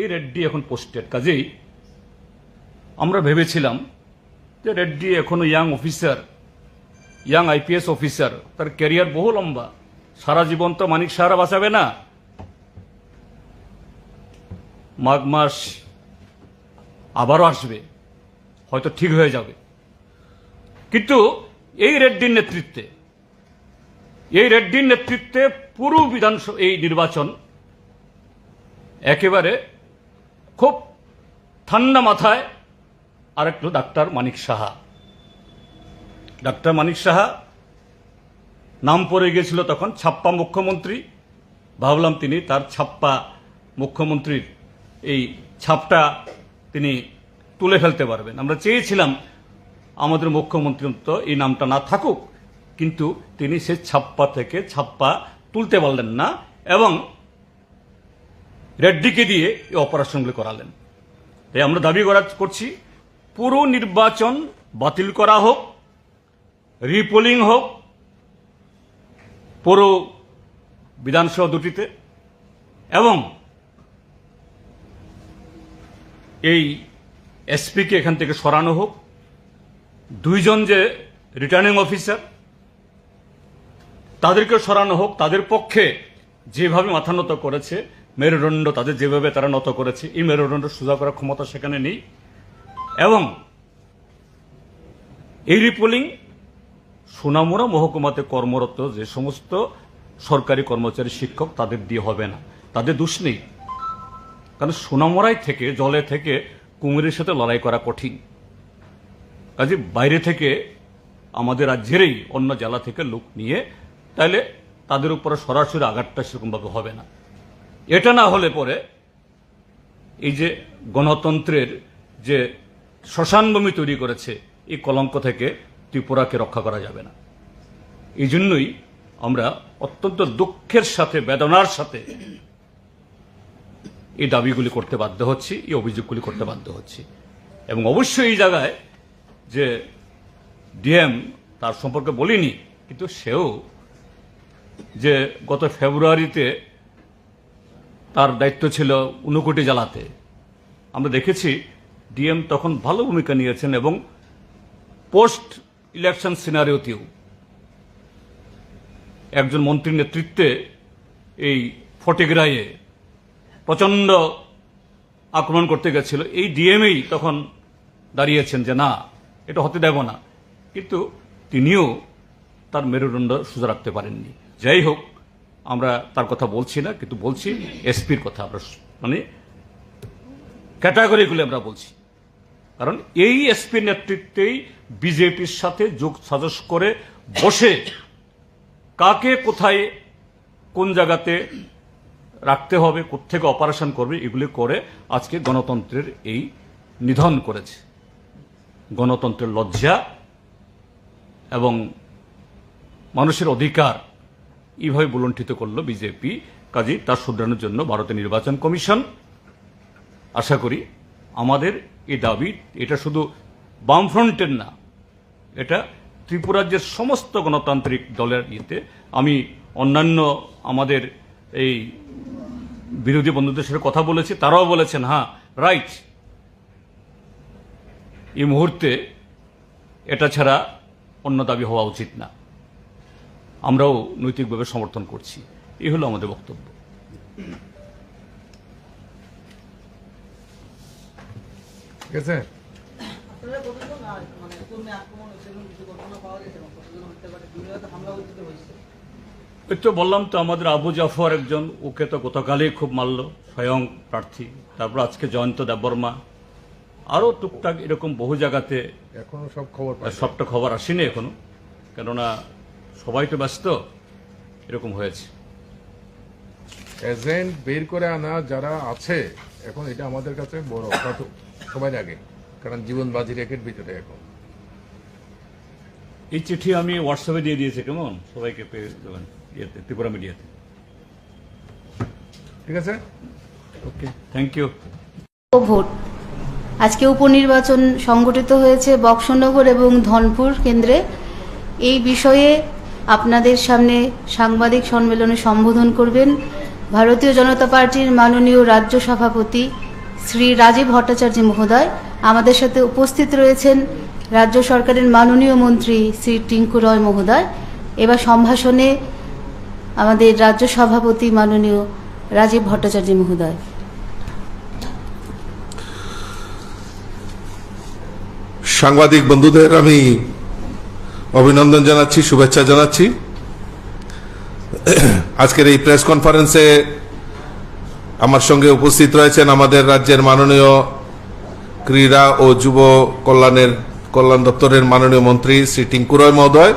এই রেড্ডি এখন পোস্টেড। কাজেই আমরা ভেবেছিলাম যে রেড্ডি এখনো young officer, young IPS officer, তার ক্যারিয়ার বহু লম্বা, সারা জীবন তো মানিক সাহারা বাঁচাবে না। মাঘ মাস আবারও আসবে, হয়তো ঠিক হয়ে যাবে। কিন্তু এই রেড্ডির নেতৃত্বে পুরো বিধানসভা এই নির্বাচন একেবারে খুব ঠান্ডা মাথায় আরেকটু ডাক্তার মানিক সাহা নাম পড়ে গিয়েছিল তখন ছাপ্পা মুখ্যমন্ত্রী। ভাবলাম তিনি তার ছাপ্পা মুখ্যমন্ত্রীর এই ছাপটা তিনি তুলে ফেলতে পারবেন। আমরা চেয়েছিলাম আমাদের মুখ্যমন্ত্রী তো এই নামটা না থাকুক, কিন্তু তিনি সে ছাপ্পা থেকে ছাপ্পা তুলতে পারলেন না এবং রেড্ডিকে দিয়ে এই অপারেশনগুলি করালেন। তাই আমরা দাবি করছি পুরো নির্বাচন বাতিল করা হোক, রিপোলিং হোক পুরো বিধানসভা দুটিতে, এবং এই এসপিকে এখান থেকে সরানো হোক। দুইজন যে রিটার্নিং অফিসার তাদেরকে সরানো হোক। তাদের পক্ষে যেভাবে মাথা নত করেছে, মেরুদণ্ড তাদের যেভাবে তারা নত করেছে, এই মেরুদণ্ড সোজা করার ক্ষমতা সেখানে নেই। এবং এই রিপোলিং সোনামুড়া মহকুমাতে কর্মরত যে সমস্ত সরকারি কর্মচারী, শিক্ষক, তাদের দিয়ে হবে না। তাদের দোষ নেই, কারণ সোনামুড়ায় থেকে জলে থেকে কুমিরের সাথে লড়াই করা কঠিন। কাজে বাইরে থেকে আমাদের রাজ্যেরই অন্য জেলা থেকে লোক নিয়ে তাহলে তাদের উপরে সরাসরি আঘাতটা সেরকমভাবে হবে না। এটা না হলে পরে এই যে গণতন্ত্রের যে শ্মশানভূমি তৈরি করেছে, এই কলঙ্ক থেকে ত্রিপুরাকে রক্ষা করা যাবে না। এই জন্যই আমরা অত্যন্ত দুঃখের সাথে, বেদনার সাথে এই দাবিগুলি করতে বাধ্য হচ্ছি, এই অভিযোগগুলি করতে বাধ্য হচ্ছি। এবং অবশ্যই এই জায়গায় যে ডিএম, তার সম্পর্কে বলিনি, কিন্তু সেও যে গত ফেব্রুয়ারিতে তার দায়িত্ব ছিল ঊনকোটি জেলাতে, আমরা দেখেছি ডিএম তখন ভালো ভূমিকা নিয়েছেন এবং পোস্ট ইলেকশন সিনারিওতেও একজন মন্ত্রীর নেতৃত্বে এই ফটিগ্রায়ে প্রচন্ড আক্রমণ করতে গেছিল। এই ডিএমই তখন দাঁড়িয়েছেন যে না, এটা হতে দেব না, কিন্তু তিনিও তার মেরুদণ্ড সোজা রাখতে পারেননি। যাই হোক, আমরা তার কথা বলছি না, কিন্তু বলছি এসপির কথা। আমরা মানে ক্যাটাগরিগুলি আমরা বলছি, কারণ এই এসপির নেতৃত্বেই বিজেপির সাথে যোগ সাজস করে বসে কাকে কোথায় কোন জায়গাতে রাখতে হবে, কোত্থেকে অপারেশন করবে, এগুলি করে আজকে গণতন্ত্রের এই নিধন করেছে। গণতন্ত্রের লজ্জা এবং মানুষের অধিকার এইভাবে বুলণ্ঠিত করলো বিজেপি। কাজেই তার শুধরানোর জন্য ভারতের নির্বাচন কমিশন, আশা করি আমাদের এই দাবি, এটা শুধু বামফ্রন্টের না, এটা ত্রিপুরার যে সমস্ত গণতান্ত্রিক দলের ইয়েতে আমি অন্যান্য আমাদের এই বিরোধী বন্ধুদের সাথে কথা বলেছি, তারাও বলেছেন হ্যাঁ রাইট, এই মুহূর্তে এটা ছাড়া অন্য দাবি হওয়া উচিত না, আমরাও নৈতিকভাবে সমর্থন করছি। এই হলো আমাদের বক্তব্য। ঠিক আছে। এই তো বললাম তো, আমাদের আবু জাফর একজন, ওকে তো গতকালই খুব মারল, স্বয়ং প্রার্থী। তারপর আজকে জয়ন্ত দেববর্মা, আরও টুকটাক এরকম বহু জায়গাতে এখনো সবটা খবর আসেনি এখনো, কেননা সবাই তো ব্যস্ত, এরকম হয়েছে। এজেন্ট বের করে আনা যারা আছে এখন, এটা আমাদের কাছে বড় সবাই আগে, কারণ জীবন বাজি রেখে ভিতরে এখন। এই চিঠি আমি হোয়াটসঅ্যাপে দিয়ে দিয়েছি, কেমন সবাইকে পেয়ে দেবেন ইয়েতে, ত্রিপুরা মিডিয়াতে। ঠিক আছে, ওকে, থ্যাংক ইউ। ভোট আজকে উপনির্বাচন সংগঠিত হয়েছে বক্সনগর এবং ধনপুর কেন্দ্রে। এই বিষয়ে আপনাদের সামনে সাংবাদিক সম্মেলনে সম্বোধন করবেন ভারতীয় জনতা পার্টির মাননীয় রাজ্য সভাপতি শ্রী রাজীব ভট্টাচার্য মহোদয়। আমাদের সাথে উপস্থিত রয়েছেন রাজ্য সরকারের মাননীয় মন্ত্রী শ্রী টিঙ্কু রয় মহোদয়। এবার সম্ভাষণে আমাদের রাজ্য সভাপতি মাননীয় রাজীব ভট্টাচার্য মহোদয়। সাংবাদিক বন্ধুদের আমি অভিনন্দন জানাচ্ছি, শুভেচ্ছা জানাচ্ছি। আজকের এই প্রেস কনফারেন্সে আমার সঙ্গে উপস্থিত রয়েছেন আমাদের রাজ্যের মাননীয় ক্রীড়া ও যুব কল্যাণ দপ্তরের মাননীয় মন্ত্রী শ্রী টিঙ্কু রয় মহোদয়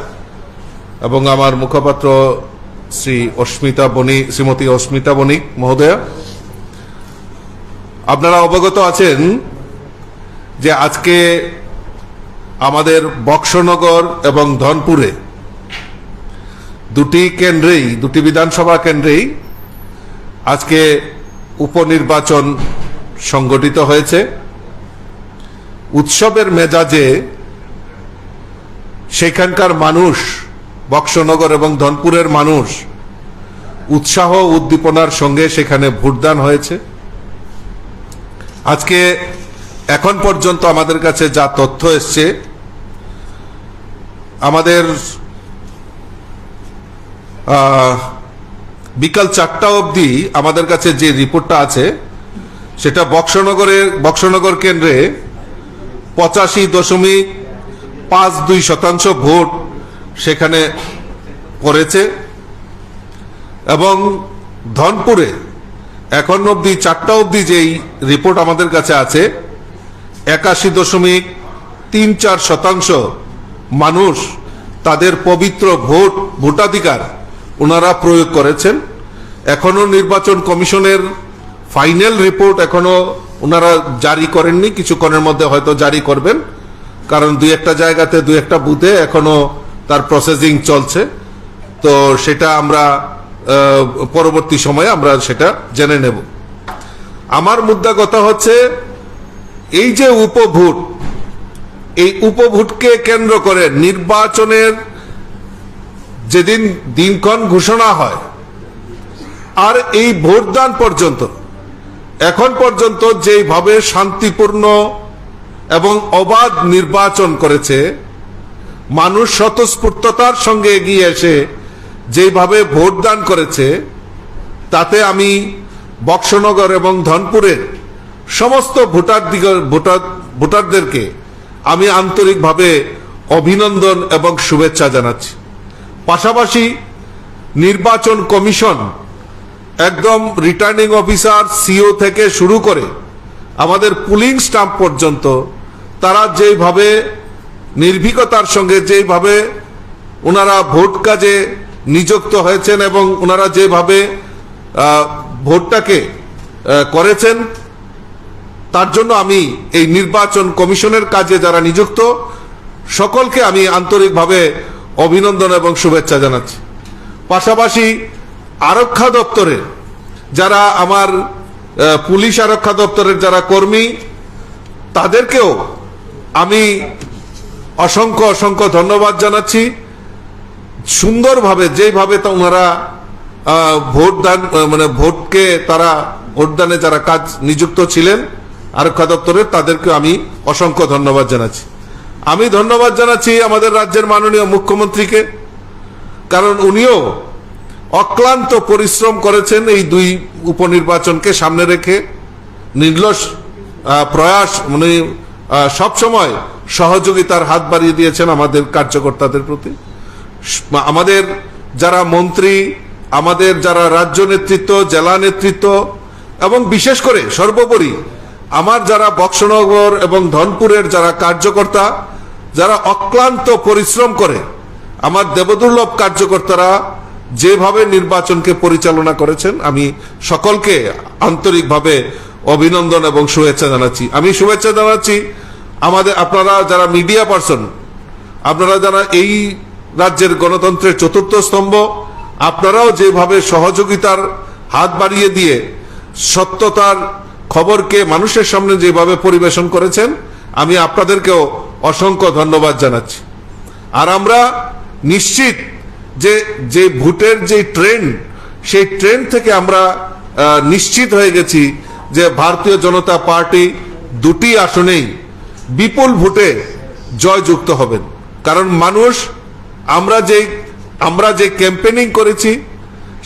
এবং আমার মুখপাত্র শ্রীমতী অস্মিতা বণিক মহোদয়া। আপনারা অবগত আছেন যে আজকে আমাদের বক্সনগর এবং ধনপুরে দুটি বিধানসভা কেন্দ্রেই আজকে উপনির্বাচন সংগঠিত হয়েছে। উৎসবের মেজাজে সেখানকার মানুষ, বক্সনগর এবং ধনপুরের মানুষ উৎসাহ উদ্দীপনার সঙ্গে সেখানে ভোটদান হয়েছে। আজকে এখন পর্যন্ত আমাদের কাছে যা তথ্য এসছে, আমাদের বিকাল 4টা অবধি আমাদের কাছে যে রিপোর্টটা আছে সেটা বক্সনগর কেন্দ্রে 85.52% ভোট সেখানে পড়েছে এবং ধনপুরে এখন অবধি 4টা অবধি যেই রিপোর্ট আমাদের কাছে আছে 81.34% মানুষ তাদের পবিত্র ভোটাধিকার ওনারা প্রয়োগ করেছেন। এখনো নির্বাচন কমিশনের ফাইনাল রিপোর্ট এখনো ওনারা জারি করেননি, কিছুক্ষণের মধ্যে হয়তো জারি করবেন, কারণ দুই একটা জায়গাতে দুই একটা বুথে এখনো তার প্রসেসিং চলছে। তো সেটা আমরা পরবর্তী সময়ে আমরা সেটা জেনে নেব। আমার মুদ্রা কথা হচ্ছে এই যে উপভোট, এই উপভোটকে কেন্দ্র করে নির্বাচনের যেদিন দিনক্ষণ ঘোষণা হয় আর এই ভোটদান পর্যন্ত এখন পর্যন্ত যেভাবে শান্তিপূর্ণ এবং অবাধ নির্বাচন করেছে, মানুষ স্বতঃস্ফূর্ততার সঙ্গে এগিয়ে এসে যেভাবে ভোটদান করেছে, তাতে আমি বক্সনগর এবং ধনপুরের সমস্ত ভোটারদেরকে আমি আন্তরিকভাবে অভিনন্দন এবং শুভেচ্ছা জানাচ্ছি। পাশাপাশি নির্বাচন কমিশন একদম রিটার্নিং অফিসার, সিও থেকে শুরু করে আমাদের পুলিং স্টাফ পর্যন্ত তারা যেভাবে নির্ভীকতার সঙ্গে যেভাবে ওনারা ভোট কাজে নিযুক্ত হয়েছেন এবং ওনারা যেভাবে ভোটটাকে করেছেন, তার জন্য আমি এই নির্বাচন কমিশনের কাজে যারা নিযুক্ত সকলকে আমি আন্তরিকভাবে অভিনন্দন এবং শুভেচ্ছা জানাচ্ছি। পাশাপাশি আরক্ষা দপ্তরের যারা আমার পুলিশ আরক্ষা দপ্তরের যারা কর্মী, তাদেরকেও আমি অসংখ্য অসংখ্য ধন্যবাদ জানাচ্ছি। সুন্দরভাবে যেভাবে ওনারা ভোটদান মানে ভোটকে তারা ভোটদানে যারা কাজ নিযুক্ত ছিলেন আরক্ষা দপ্তরের, তাদেরকে আমি অসংখ্য ধন্যবাদ জানাচ্ছি। আমি ধন্যবাদ জানাচ্ছি আমাদের রাজ্যের মাননীয় মুখ্যমন্ত্রীকে, কারণ উনিও অক্লান্ত পরিশ্রম করেছেন এই দুই উপনির্বাচনকে সামনে রেখে। নির্লস প্রয়াস মানে সবসময় সহযোগিতার হাত বাড়িয়ে দিয়েছেন আমাদের কার্যকর্তাদের প্রতি। আমাদের যারা মন্ত্রী, আমাদের যারা রাজ্য নেতৃত্ব, জেলা নেতৃত্ব এবং বিশেষ করে সর্বোপরি আমার যারা বক্সনগর এবং ধনপুরের যারা কার্যকর্তা, যারা অক্লান্ত পরিশ্রম করে, আমার দেবদুর্লভ কার্যকর্তারা যেভাবে নির্বাচনকে পরিচালনা করেছেন, আমি সকলকে আন্তরিকভাবে অভিনন্দন এবং শুভেচ্ছা জানাচ্ছি। আমি শুভেচ্ছা জানাচ্ছি আমাদের আপনারা যারা মিডিয়া পার্সন, আপনারা যারা এই রাজ্যের গণতন্ত্রের চতুর্থ স্তম্ভ, আপনারাও যেভাবে সহযোগিতার হাত বাড়িয়ে দিয়ে সত্যতার খবরকে মানুষের সামনে যেভাবে পরিবেশন করেছেন, আমি আপনাদেরকেও অসংখ্য ধন্যবাদ জানাচ্ছি। আর আমরা নিশ্চিত যে ভোটের যে ট্রেন্ড, সেই ট্রেন্ড থেকে আমরা নিশ্চিত হয়ে গেছি যে ভারতীয় জনতা পার্টি দুটি আসনেই বিপুল ভোটে জয়যুক্ত হবেন। কারণ মানুষ, আমরা যে ক্যাম্পেনিং করেছি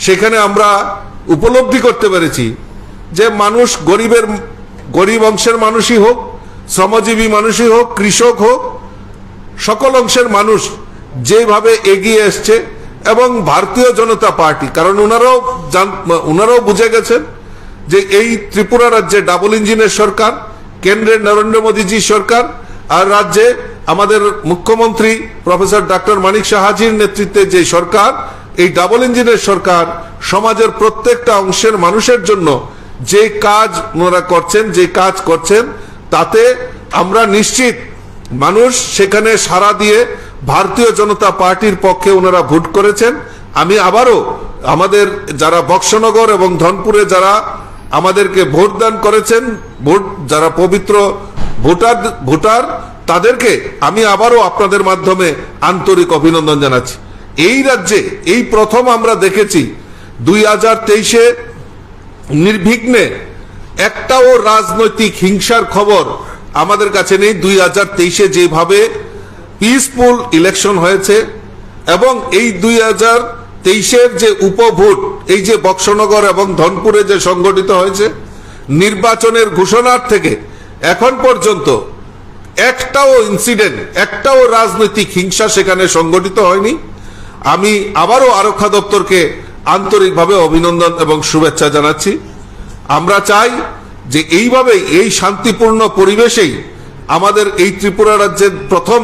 সেখানে আমরা উপলব্ধি করতে পেরেছি যে মানুষ গরিব অংশের মানুষই হোক, শ্রমজীবী মানুষই হোক, কৃষক হোক, সকল অংশের মানুষ যেভাবে এগিয়ে এসছে। এবং ভারতীয় জনতা পার্টি, কারণ ওনারাও বুঝে গেছেন যে এই ত্রিপুরা রাজ্যে ডাবল ইঞ্জিনের সরকার, কেন্দ্রের নরেন্দ্র মোদীজি সরকার, আর রাজ্যে আমাদের মুখ্যমন্ত্রী প্রফেসর ডক্টর মানিক সাহাজির নেতৃত্বে যে সরকার, এই ডাবল ইঞ্জিনের সরকার সমাজের প্রত্যেকটা অংশের মানুষের জন্য যে কাজ ওনারা করছেন, যে কাজ করছেন, তাতে আমরা নিশ্চিত মানুষ সেখানে সাড়া দিয়ে ভারতীয় জনতা পার্টির পক্ষে ওনারা ভোট করেছেন। আমি আবারও আমাদের যারা বক্সনগর এবং ধনপুরে যারা আমাদেরকে ভোট দান করেছেন, যারা পবিত্র ভোটার, তাদেরকে আমি আবারও আপনাদের মাধ্যমে আন্তরিক অভিনন্দন জানাচ্ছি। এই রাজ্যে এই প্রথম আমরা দেখেছি 2023-এ নির্বিঘ্নে একটাও রাজনৈতিক হিংসার খবর আমাদের কাছে নেই। 2023-এ যেভাবে পিসফুল ইলেকশন হয়েছে এবং এই 2023-এর যে উপভোট, এই যে বক্সনগর এবং ধনপুরে যে সংগঠিত হয়েছে, নির্বাচনের ঘোষণার থেকে এখন পর্যন্ত একটাও ইনসিডেন্ট, একটাও রাজনৈতিক হিংসা সেখানে সংগঠিত হয়নি। আমি আবারও আরক্ষা দপ্তরকে আন্তরিকভাবে অভিনন্দন এবং শুভেচ্ছা জানাচ্ছি। আমরা চাই যে এইভাবেই, এই শান্তিপূর্ণ পরিবেশেই আমাদের এই ত্রিপুরা রাজ্যের প্রথম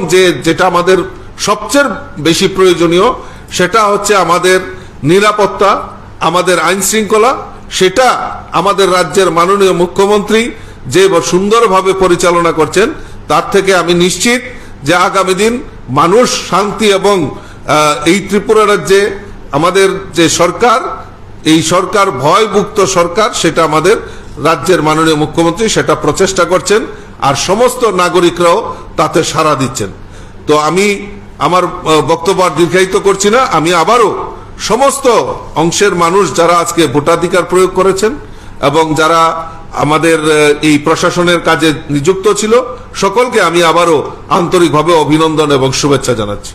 যেটা আমাদের সবচেয়ে বেশি প্রয়োজনীয়, সেটা হচ্ছে আমাদের নিরাপত্তা, আমাদের আইন শৃঙ্খলা। সেটা আমাদের রাজ্যের মাননীয় মুখ্যমন্ত্রী যে সুন্দরভাবে পরিচালনা করছেন, তার থেকে আমি নিশ্চিত যে আগামী দিন মানুষ শান্তি এবং এই ত্রিপুরা রাজ্যে আমাদের যে সরকার, এই সরকার ভয়মুক্ত সরকার, সেটা আমাদের রাজ্যের মাননীয় মুখ্যমন্ত্রী সেটা প্রচেষ্টা করছেন, আর সমস্ত নাগরিকরাও তাতে সাড়া দিচ্ছেন। তো আমি আমার বক্তব্য দীর্ঘায়িত করছি না। আমি আবারও সমস্ত অংশের মানুষ যারা আজকে ভোটাধিকার প্রয়োগ করেছেন এবং যারা আমাদের এই প্রশাসনের কাজে নিযুক্ত ছিল, সকলকে আমি আবারও আন্তরিকভাবে অভিনন্দন এবং শুভেচ্ছা জানাচ্ছি।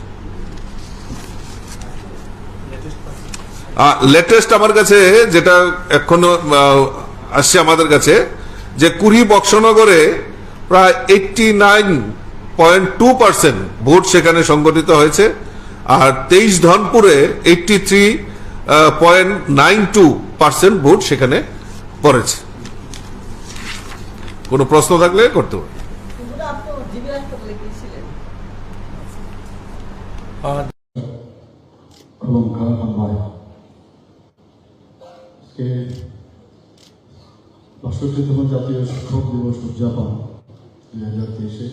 লেটেস্ট আমার কাছে যেটা এখনো আসছে আমাদের কাছে, যে কুড়ি বক্সনগরে প্রায় 89.2% ভোট সেখানে সংগঠিত হয়েছে, আর 23 ধনপুরে 83.92% ভোট সেখানে পড়েছে। কোনো প্রশ্ন থাকলে করতে পারে। বাষট্টিতম জাতীয় শিক্ষক দিবস উদযাপন 2023-এ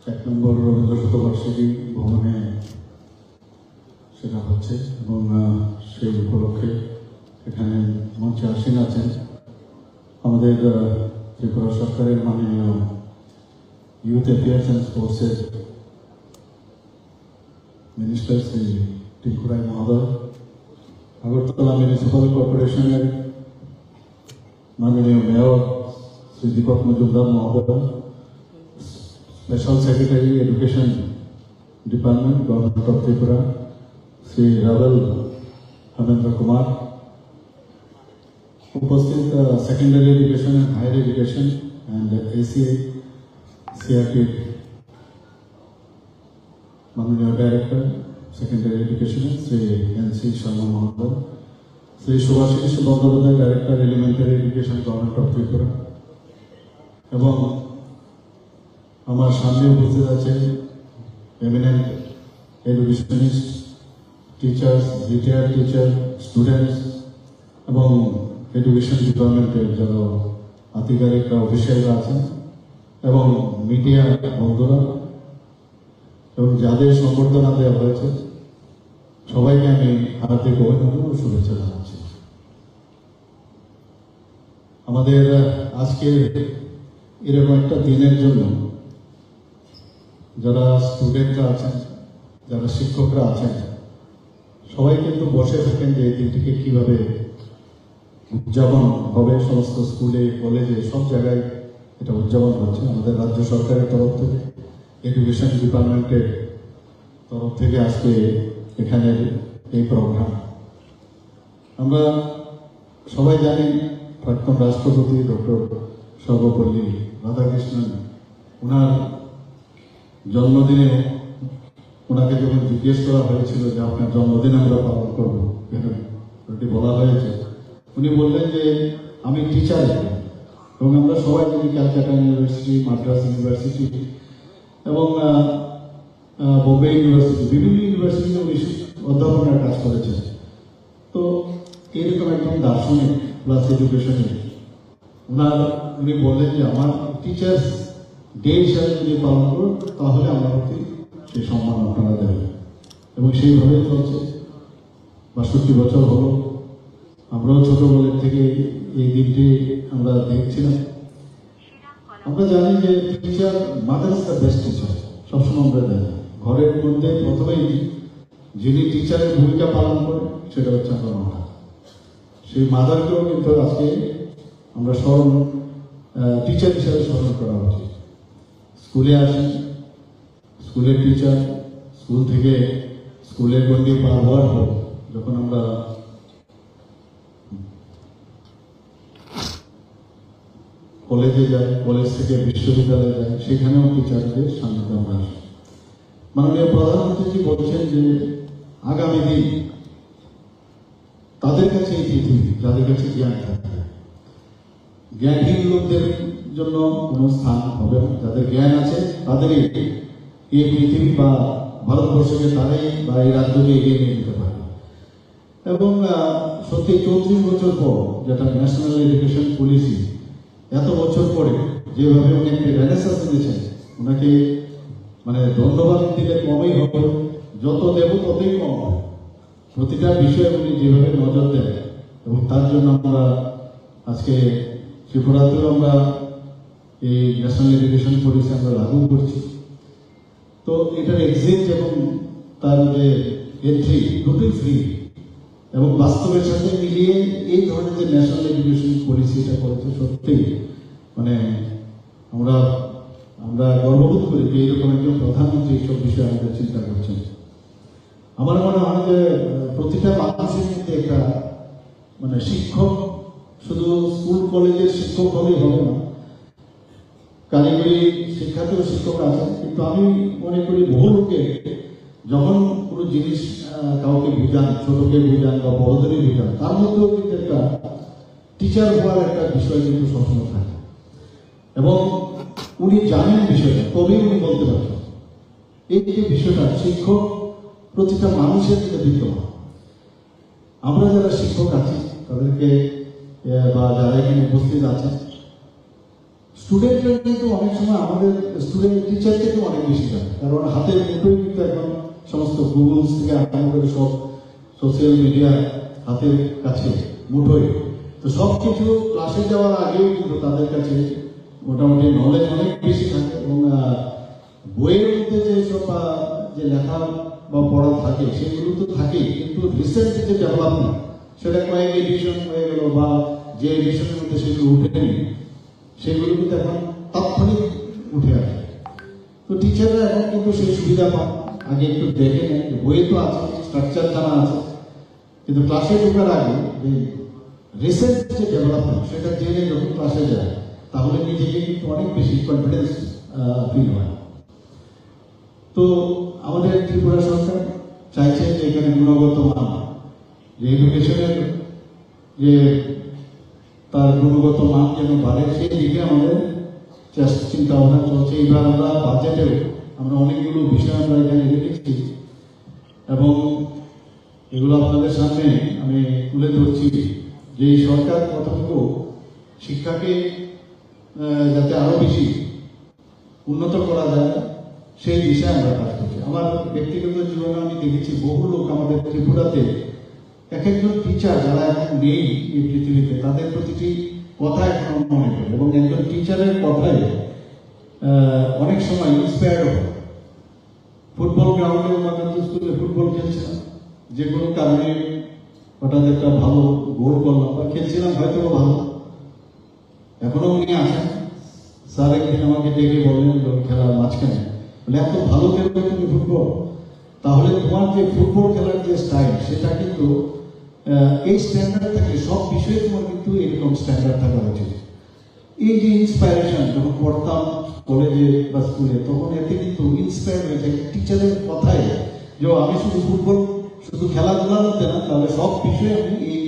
1 নম্বর রবীন্দ্র শতবার্ষিকী ভবনে সেটা হচ্ছে, এবং সেই উপলক্ষে এখানে মঞ্চে আসীন আছেন আমাদের ত্রিপুরা সরকারের মাননীয় Youth Affairs and Sports Minister Sri TRIPURA Mohoday, Agartala Municipal Corporation Mananiya Mayor Sri Debbarma Mohoday, Special Secretary Education Department, Government of Tripura, Sri Raval Hamendra Kumar, उपस्थित Secondary Education and Higher Education and ACA CRP Mananiya Director Secondary Education Sri NC Sharma Mohoday, Sri Subhashish Bandyopadhyay Director Elementary Education Government of Tripura, এবং আমার সামনে উপস্থিত আছেন eminent educationists, teachers, retired teacher, students এবং education ডিপার্টমেন্টের যারা আধিকারিকরা অফিসিয়ালরা আছেন এবং মিডিয়া বন্ধুরা এবং যাদের সম্বর্ধনা দেওয়া হয়েছে সবাইকে আমি হার্দিক অভিনন্দন ও শুভেচ্ছা জানাচ্ছি। আমাদের আজকে এরকম একটা দিনের জন্য যারা স্টুডেন্টরা আছেন, যারা শিক্ষকরা আছেন, সবাই কিন্তু বসে থাকেন যে এই দিনটিকে কিভাবে উদযাপন হবে। সমস্ত স্কুলে কলেজে সব জায়গায় এটা উদযাপন হচ্ছে। আমাদের রাজ্য সরকারের তরফ থেকে, এডুকেশন ডিপার্টমেন্টের তরফ থেকে আজকে এখানে এই প্রোগ্রাম। আমরা সবাই জানি প্রাক্তন রাষ্ট্রপতি ডক্টর সর্বপল্লী রাধাকৃষ্ণন, ওনার জন্মদিনে ওনাকে যখন জিজ্ঞেস করা হয়েছিল যে আপনার জন্মদিন আমরা পালন করবো, এটি বলা হয়েছে, উনি বললেন যে আমি টিচার এবং আমরা সবাই জানি ক্যালকাটা ইউনিভার্সিটি, মাদ্রাস ইউনিভার্সিটি এবং বোম্বে ইউনিভার্সিটি, বিভিন্ন ইউনিভার্সিটিতে উনি অধ্যাপনার কাজ করেছেন। তো এরকম একদম দার্শনিক প্লাস এডুকেশনে উনি বললেন যে আমার টিচার্স ডে হিসাবে যদি পালন করুন তাহলে আমার প্রতি সেই সম্মান আপনারা দেবেন, এবং সেইভাবেই চলছে। ৬২ বছর হলো, আমরাও ছোটবেলার থেকে এই দিনটি আমরা দেখছিলাম। আমরা জানি যে teacher, mother is the best teacher, সবসময় আমরা জানি। ঘরের মধ্যে প্রথমেই যিনি টিচারের ভূমিকা পালন করেন সেটা হচ্ছে আমার মাতা। সেই মাদারকেও কিন্তু আজকে আমরা স্মরণ, টিচার হিসাবে স্মরণ করা উচিত। স্কুলে আসেন, স্কুলের টিচার, স্কুল থেকে স্কুলের গণ্ডি পার হওয়ার পর যখন আমরা কলেজে যাই, কলেজ থেকে বিশ্ববিদ্যালয়ে যাই, সেখানেও টিচারদের সান্নিধ্য আমরা আসি। মাননীয় প্রধানমন্ত্রীজি বলছেন যে আগামী দিন তাদের কাছে এই পৃথিবী, যাদের কাছে জ্ঞান থাকবে, জ্ঞানহীন লোকদের জন্য কোনো স্থান হবে না। যাদের জ্ঞান আছে তাদেরই এই পৃথিবী বা ভারতবর্ষকে তারাই বা এই রাজ্যকে এগিয়ে নিয়ে যেতে পারে। এবং সত্যি ৩৪ বছর পর যেটা ন্যাশনাল এডুকেশন পলিসি, এত বছর পরে যেভাবে উনি একটি রেনেসান্স এনেছেন, ওনাকে মানে ধন্যবাদ দিলে কমই হবে, যত দেব ততই কম হবে। প্রতিটা বিষয়ে উনি যেভাবে নজর দেন, এবং তার জন্য আমরা আজকে ত্রিপুরাতেও আমরা এই ন্যাশনাল এডুকেশন পলিসি আমরা লাগু করছি। তো এটার এক্সিট এবং তার যে এন্ট্রি দুটোই ফ্রি, এবং বাস্তবের সাথে মিলিয়ে এই ধরনের যে ন্যাশনাল এডুকেশন পলিসি এটা করেছে, সত্যি মানে আমরা গর্ববোধ করি যে এইরকম একজন প্রধানমন্ত্রী এইসব বিষয়ে আমাদের চিন্তা করছেন। আমার মনে হয় যে প্রতিটা মানুষের মধ্যে একটা মানে শিক্ষক শুধু স্কুল কলেজের শিক্ষক হলেই হবে না, কারিগরি শিক্ষাতেও শিক্ষক আছেন। কিন্তু আমি মনে করি বহু লোকে যখন কোনো জিনিস কাউকে বুঝান, ছোটকে বুঝান বা বড়দেরই বুঝান, তার মধ্যেও কিন্তু একটা টিচার হওয়ার একটা বিষয় কিন্তু সবসময় থাকে, এবং উনি জানেন বিষয়টা, তবেই উনি বলতে পারছেন। এই যে বিষয়টা শিক্ষক প্রতিটা মানুষের দিকে বিদ্যমান। আমরা যারা শিক্ষক আছি তাদেরকে বা যারা এখানে উপস্থিত আছেন, স্টুডেন্টরা কিন্তু অনেক সময় আমাদের স্টুডেন্ট টিচার থেকে অনেক বেশি জানে, কারণ হাতের মুঠোই কিন্তু এখন সমস্ত গুগলস থেকে আরম্ভ করে সব সোশ্যাল মিডিয়া হাতের কাছে মুঠোই। তো সব কিছু ক্লাসে যাওয়ার আগেও কিন্তু তাদের কাছে মোটামুটি নলেজ অনেক বেশি থাকে এবং বইয়ের মধ্যে যেসব যে লেখা বা পড়া থাকে সেগুলো তো থাকেই, কিন্তু রিসেন্ট যে ডেভেলপমেন্ট সেটা কয়েক এডিশন হয়ে গেল বা যে এডিশনের মধ্যে সেগুলো উঠেনি সেগুলো কিন্তু এখন তাৎক্ষণিক উঠে আসে। তো টিচাররা এখন কিন্তু সেই সুবিধা পান, আগে একটু দেখে নেন বইয়ে তো আছে, স্ট্রাকচার জানা আছে, কিন্তু ক্লাসে ঢোকার আগে যে রিসেন্ট যে ডেভেলপমেন্ট সেটা জেনে যখন ক্লাসে যায় তাহলে নিজেকে কিন্তু অনেক বেশি কনফিডেন্স ফিল হয়। তো আমাদের ত্রিপুরা সরকার চাইছে যে এখানে গুণগত মান, যে এডুকেশনের যে তার গুণগত মান যেন বাড়ে সেই দিকে আমাদের চিন্তা ভাবনা চলছে। এইবার আমরা বাজেটেও আমরা অনেকগুলো বিষয় আমরা এখানে রেখেছি এবং এগুলো আপনাদের সামনে আমি তুলে ধরছি যে এই সরকার কতটুকু শিক্ষাকে যাতে আরো বেশি উন্নত করা যায় সেই বিষয়ে আমরা কাজ করছি। আমার ব্যক্তিগত জীবনে আমি দেখেছি বহু লোক আমাদের ত্রিপুরাতে এক একজন টিচার যারা এখন নেই এই পৃথিবীতে তাদের প্রতিটি কথা এখন মনে করে এবং একজন টিচারের কথায় অনেক সময় ইন্সপায়ার্ড হয়। ফুটবল গ্রাউন্ডে আমাদের স্কুলে ফুটবল খেলছিলাম, যে কোনো কারণে হঠাৎ একটা ভালো গোল করলাম বা খেলছিলাম হয়তো ভালো, এখনো উনি আসেন। স্যার একদিন আমাকে ডেকে বললেন খেলার মাঝখানে, বলে এত ভালো খেলবে তুমি ফুটবল, তাহলে তোমার যে ফুটবল খেলার যে স্টাইল সেটা কিন্তু এই স্ট্যান্ডার্ড থাকে, সব বিষয়ে তোমার কিন্তু এরকম স্ট্যান্ডার্ড থাকা উচিত। এই যে ইন্সপায়ারেশন যখন পড়তাম কলেজে বা স্কুলে তখন এতে কিন্তু ইন্সপায়ার হয়েছে টিচারের কথায় যে আমি শুধু ফুটবল শুধু খেলাধুলার মধ্যে না, তাহলে সব বিষয়ে আমি এই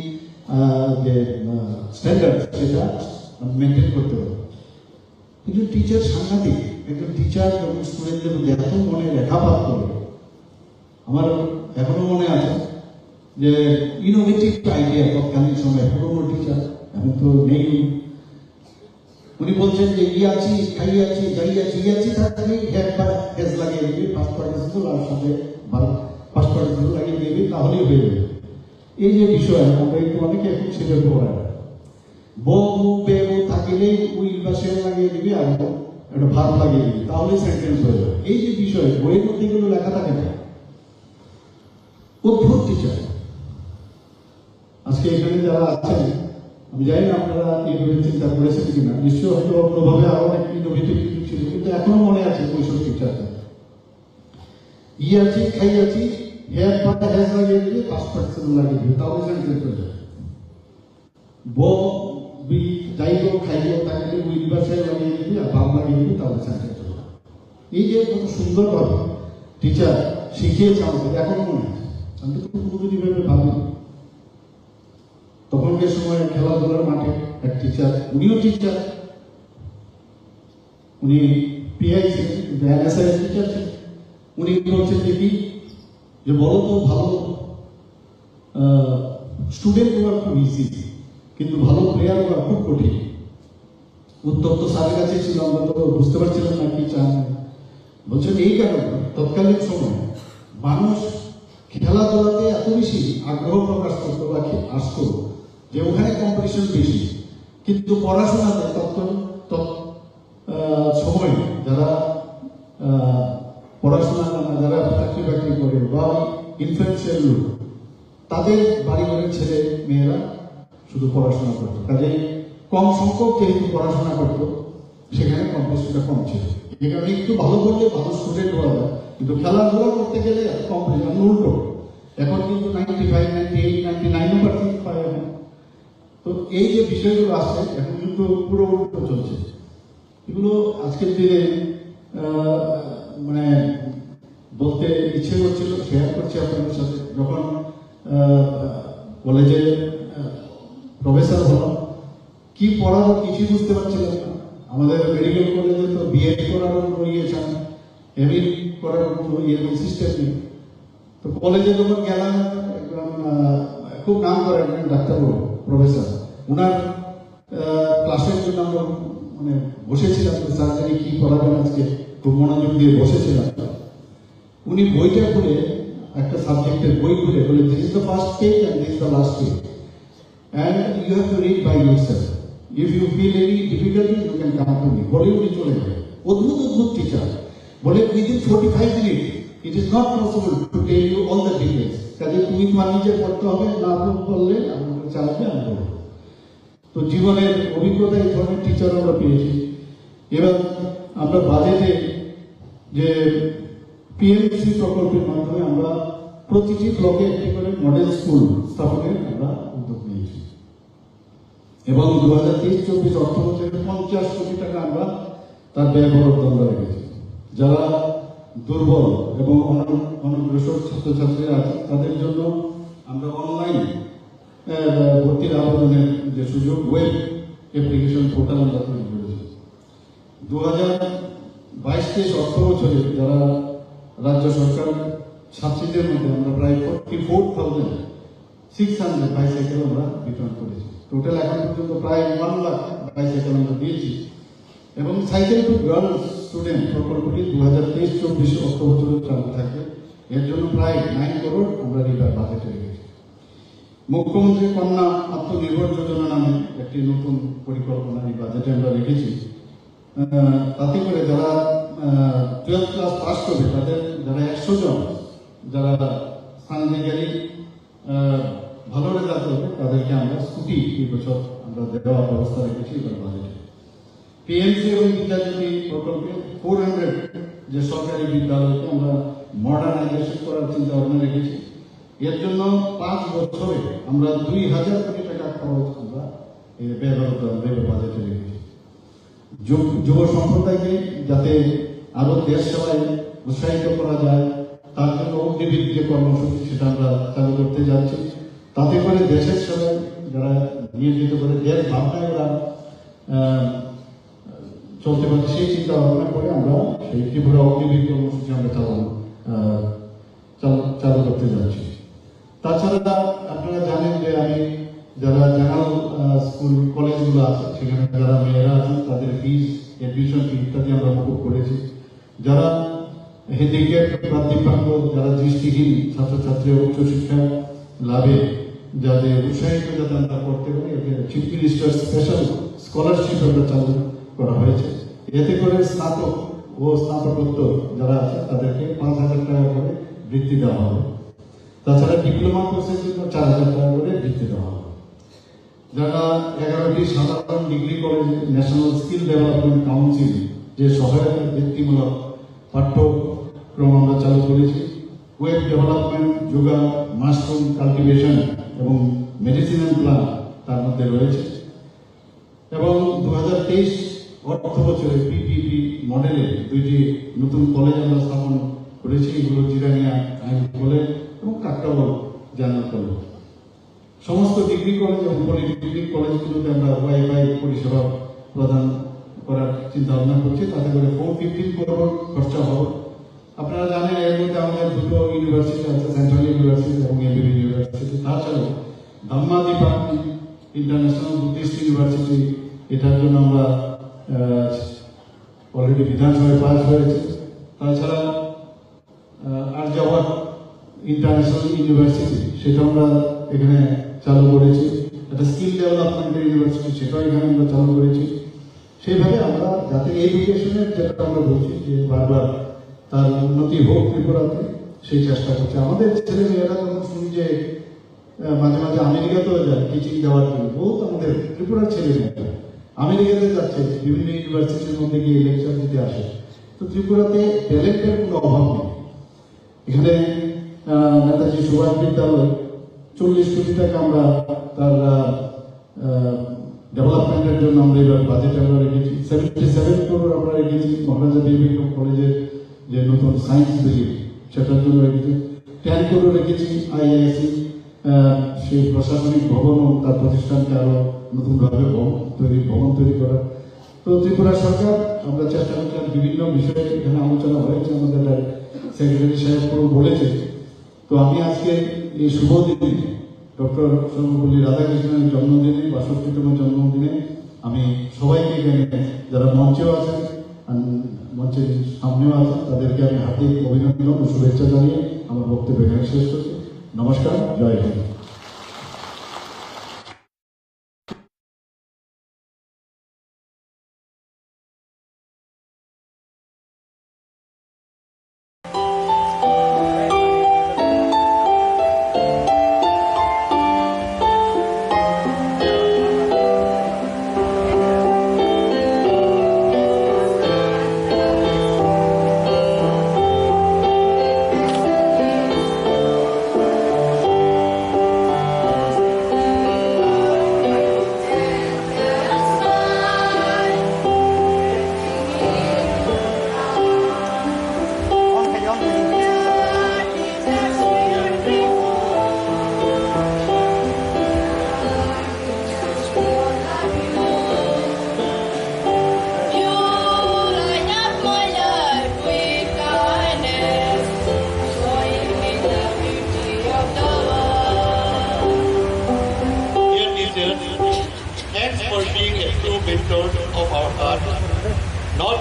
যে স্ট্যান্ডার্ড সেটা মেনটেন করতে পারবো। কিন্তু টিচার সাংঘাতিক, একজন টিচার যখন স্টুডেন্টদের মধ্যে এত মনে রেখাপাত করে, আমার এখনো মনে আছে যে ইনোভেটিভ আইডিয়া তৎকালীন সময় পুরোনো টিচার এখন তো নেই, উনি বলছেন যে ইয়াছি খাইয়াছি যাইয়াছি ইয়াছি থাকলে একবার হেজ লাগিয়ে দেবে, ফার্স্ট পার্টিসিপল আর সাথে ফার্স্ট পার্টিসিপল লাগিয়ে দেবে, তাহলেই হয়ে যাবে। এই যে বিষয় আমরা একটু অনেকে এখন সেটা পড়ায় বউ বেউ থাকিলে উইল বা সেল লাগিয়ে দিবি আর একটা ভাব লাগিয়ে দিবি, তাহলে সেন্টেন্স হয়ে যাবে। এই যে বিষয় বইয়ের মধ্যে এগুলো লেখা থাকে না, অদ্ভুত টিচার। আজকে এখানে যারা আছেন আমি জানি না আপনারা এইভাবে চিন্তা করেছেন কিনা, নিশ্চয় হয়তো অন্যভাবে আরো অনেক ইনোভেটিভ কিছু ছিল, কিন্তু এখনো মনে আছে কৈশোর টিচারটা ইয়াছি খাইয়াছি হেয়ার পাতা হেয়ার লাগিয়ে দিবি, ফার্স্ট পার্টিসিপল লাগিয়ে দিবি, তাহলে সেন্টেন্স হয়ে যাবে। বউ বি যাইব খাইব তাকে উইলবাসে লাগিয়ে দিবি আর ভাব লাগিয়ে দিবি, তাহলে সেন্টেন্স হয়ে যাবে। এই যে কত সুন্দরভাবে টিচার শিখিয়েছে আমাদের এখন মনে আছে। আমি তো পুরোপুরিভাবে ভাবি তখনকার সময় খেলাধুলার মাঠে এক টিচার, উনিও টিচার, উনি পিআই ছিলেন কিন্তু এনএসআই টিচার ছিলেন। উনি বলছেন দেখি যে বলো তো ভালো স্টুডেন্ট হওয়া খুব ইজি কিন্তু ভালো প্লেয়ার হওয়া খুব কঠিন। উত্তর তো স্যারের কাছে ছিল, আমরা তো বুঝতে পারছিলাম না কি চান। বলছেন এই কারণে তৎকালীন সময় মানুষ খেলাধুলাতে এত বেশি আগ্রহ প্রকাশ করতো বা আসতো যে ওখানে কম্পিটিশন বেশি, কিন্তু পড়াশোনাতে সময় যারা পড়াশোনা যারা চাকরি বাকরি করে বা ইনফ্লুয়েন্সিয়াল লোক তাদের বাড়ি বাড়ির ছেলে মেয়েরা শুধু পড়াশোনা করতো, কাজে কম সংখ্যক যেহেতু পড়াশোনা করতো সেখানে কম্পিটিশনটা কম ছিল। এই কারণে একটু ভালো করলে ভালো স্টুডেন্ট হওয়া যায়, কিন্তু খেলাধুলা করতে গেলে কম্পিটিশন উল্টো। এখন কিন্তু 95, 98, 99% পায় এখন। তো এই যে বিষয়গুলো আছে এখন কিন্তু পুরো উল্টো চলছে। এগুলো আজকের দিনে মানে বলতে ইচ্ছে করছিল, শেয়ার করছি আপনাদের সাথে। যখন কলেজে প্রফেসর হলাম, কি পড়াবো কিছুই বুঝতে পারছিলাম না। আমাদের মেডিকেল কলেজে তো বিএড করার ইয়েছেন, এমএ করার সিস্টেম নেই। তো কলেজে যখন গেলাম খুব নাম করেন ডাক্তারবাবু প্রফেসর, ওনার ক্লাসের জন্য আমরা মানে বসেছিলাম, সার্জারি কি করাবেন আজকে খুব মনোযোগ দিয়ে বসেছিলাম। উনি বইটা খুলে একটা সাবজেক্টের বই খুলে বলে this is the first page and this is the last page and you have to read by yourself. If you feel any difficulty you can come to me, বলে উনি চলে যায়। অদ্ভুত অদ্ভুত টিচার, বলে within 45 minute it is not possible to tell you all the details. কাজে তুমি তোমার নিজে পড়তে হবে, না বললে আমাকে চালাবে, আমি বলবো। তো জীবনের অভিজ্ঞতা এই ধরনের টিচার আমরা পেয়েছি। এবার আমরা বাজেটে যে পিএমসি প্রকল্পের মাধ্যমে আমরা প্রতিটি ব্লকে একটি করে মডেল স্কুল স্থাপনের আমরা উদ্যোগ নিয়েছি এবং 2023-24 অর্থ বছরে 50 কোটি টাকা আমরা তার ব্যয় বরাদ্দ আমরা রেখেছি। যারা দুর্বল এবং অনগ্রসর ছাত্রছাত্রীরা আছে তাদের জন্য আমরা অনলাইন ভর্তির আবেদনের যে সুযোগ, ওয়েব অ্যাপ্লিকেশন পোর্টাল আমরা তৈরি করেছি। 2022-23 অর্থ বছরে যারা রাজ্য সরকার ছাত্রীদের মধ্যে আমরা প্রায় 44,600 বাইসাইকেল আমরা বিতরণ করেছি। টোটাল এখন পর্যন্ত প্রায় 1 লাখ বাইসাইকেল আমরা দিয়েছি এবং সাইকেল টু গার্লস স্টুডেন্ট প্রকল্পটি 2023-24 অর্থ বছরে চালু থাকবে। এর জন্য প্রায় 9 করোড় আমরা রিভার বাজেটে রেখেছি। মুখ্যমন্ত্রী কন্যা আত্মনির্ভর যোজনা নামে একটি নতুন পরিকল্পনা এই বাজেটে আমরা রেখেছি। তাতে করে যারা 12th ক্লাস পাস করবে তাদের যারা 100 জন যারা সাইন্টিফিক্যালি ভালো রেজাল্ট করবে তাদেরকে আমরা স্কুটি এই বছর আমরা দেওয়ার ব্যবস্থা রেখেছি এবার বাজেটে। পিএমসি এবং বিদ্যাজ্যোতি প্রকল্পে 400 যে সরকারি বিদ্যালয়কে আমরা মডার্নাইজেশন করার চিন্তা ভাবনা রেখেছি। এর জন্য 5 বছরে আমরা 2000 কোটি টাকা খরচ আমরা ব্যয় বাজেটে রেখেছি। যুব সম্প্রদায়কে যাতে আরো দেশ সেবায় উৎসাহিত করা যায় তার জন্য অগ্নিবীর যে কর্মসূচি সেটা আমরা চালু করতে যাচ্ছি। তাতে করে দেশের সেবায় যারা নিয়োজিত করে দেশ ভাবনায় ওরা চলতে পারে সেই চিন্তা ভাবনা করে আমরা সেই ত্রিপুরা অগ্নিবীর কর্মসূচি আমরা চালু করতে যাচ্ছি। তাছাড়া আপনারা জানেন যে আমি যারা জেনারেল স্কুল কলেজগুলো আছে সেখানে যারা মেয়েরা আছেন তাদের ফিস, এডমিশন ফি ইত্যাদি আমরা মুকুব করেছি। যারা হ্যান্ডিক্যাপ দিব্যাঙ্গ, যারা দৃষ্টিহীন ছাত্রছাত্রী উচ্চশিক্ষা লাভে যাতে উৎসাহিত যাতে আমরা করতে পারি, এতে চিফ মিনিস্টার স্পেশাল স্কলারশিপ আমরা চালু করা হয়েছে। এতে করে স্নাতক ও স্নাতকোত্তর যারা আছে তাদেরকে 5,000 টাকা করে বৃত্তি দেওয়া হবে। তাছাড়া ডিপ্লোমা কোর্সের জন্য 4,000 টাকা করে বৃত্তি দেওয়া হবে। যারা 11টি সাধারণ degree college national skill development council যে সহায়তা বৃত্তিমূলক পাঠ্যক্রম আমরা চালু করেছি। Web development, yoga, mushroom cultivation এবং মেডিসিনাল প্লান্ট তার মধ্যে রয়েছে। এবং 2023 অর্থ বছরে পিপিপি মডেলে 2টি নতুন কলেজ আমরা স্থাপন করেছি। এগুলো জিরানিয়া আইন কলেজ এবং কাকটাবল জেনারেল কলেজ। সমস্ত ডিগ্রি কলেজ এবং পলিটেকনিক কলেজগুলোতে আমরা ওয়াইফাই পরিষেবা প্রদান করার চিন্তা ভাবনা করছি। তাতে করে 415 করোড় খরচা হবে। আপনারা জানেন এর মধ্যে আমাদের 2টো ইউনিভার্সিটি আছে, সেন্ট্রাল ইউনিভার্সিটি এবং এবিবি ইউনিভার্সিটি। তাছাড়াও ধাম্মাদিপা ইন্টারন্যাশনাল বুদ্ধিস্ট ইউনিভার্সিটি, এটার জন্য আমরা অলরেডি বিধানসভায় পাস হয়েছে। তাছাড়া আর্যাবট ইন্টারন্যাশনাল ইউনিভার্সিটি সেটা আমরা এখানে চালু করেছি। একটা স্কিল ডেভেলপমেন্টের ইউনিভার্সিটি সেটাও এখানে আমরা চালু করেছি। সেইভাবে আমরা যাতে এডুকেশনের যেটা আমরা বলছি যে বারবার তার উন্নতি হোক ত্রিপুরাতে, সেই চেষ্টা করছে। আমাদের ছেলে মেয়েরা যখন শুনি যে মাঝে মাঝে আমেরিকাতেও যায় টিচিং দেওয়ার জন্য, বহুত আমাদের ত্রিপুরার ছেলে মেয়েরা আমেরিকাতে যাচ্ছে, বিভিন্ন ইউনিভার্সিটির মধ্যে গিয়ে লেকচার দিতে আসে। তো ত্রিপুরাতে ট্যালেন্টের কোনো অভাব নেই। এখানে নেতাজি সুভাষ বিদ্যালয় 40 কোটি টাকা আমরা তার ডেভেলপমেন্টের জন্য আমরা এবার বাজেট আমরা রেখেছি। 77 করোড় আমরা রেখেছি। মহারাজা দেবীকম কলেজের যে নতুন সায়েন্স বিল্ডিং সেটার জন্য রেখেছি। 10 করোড় রেখেছি আইআইএসি সেই প্রশাসনিক ভবন ও তার প্রতিষ্ঠানকে আরো নতুনভাবে ভবন তৈরি করা। তো ত্রিপুরা সরকার আমরা চেষ্টা করছিলাম বিভিন্ন বিষয়ে, এখানে আলোচনা হয়েছে, আমাদের সেক্রেটারি সাহেব বলেছে। তো আমি আজকে এই শুভ দিনে ডক্টর সর্বপল্লী রাধাকৃষ্ণের জন্মদিনে, 62তম জন্মদিনে আমি সবাইকে এখানে যারা মঞ্চেও আছেন, মঞ্চের সামনেও আছেন, তাদেরকে আমি হার্দিক অভিনন্দন ও শুভেচ্ছা জানিয়ে আমার বক্তব্য এখানে শেষ করছি। নমস্কার, জয় Hind.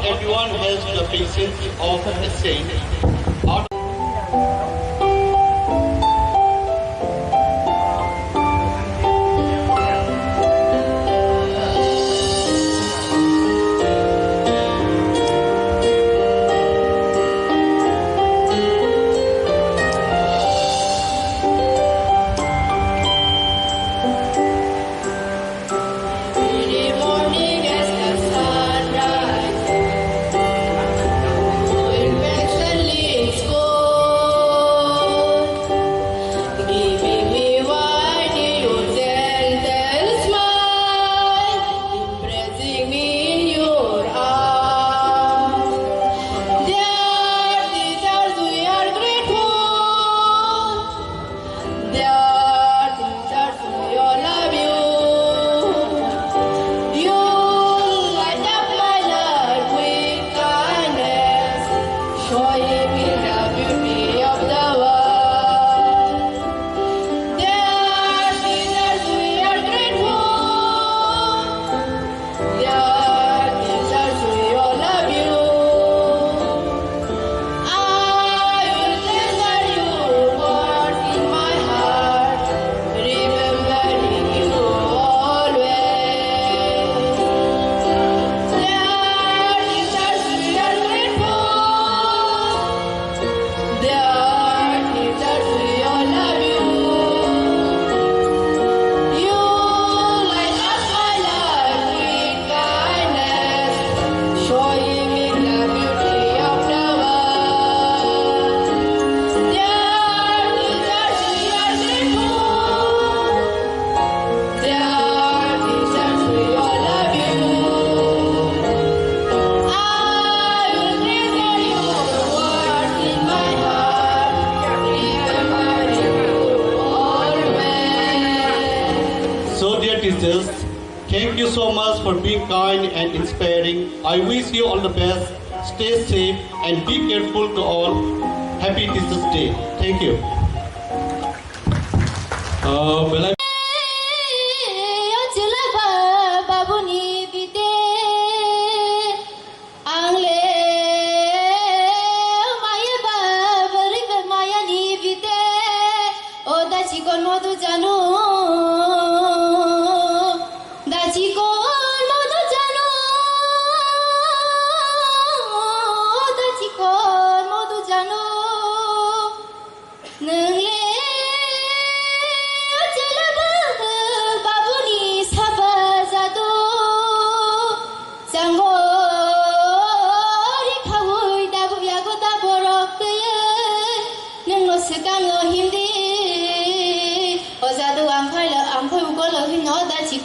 everyone has the patience of a saint. Thank you so much for being kind and inspiring. I wish you all the best. Stay safe and be careful to all. Happy Teachers Day. Thank you.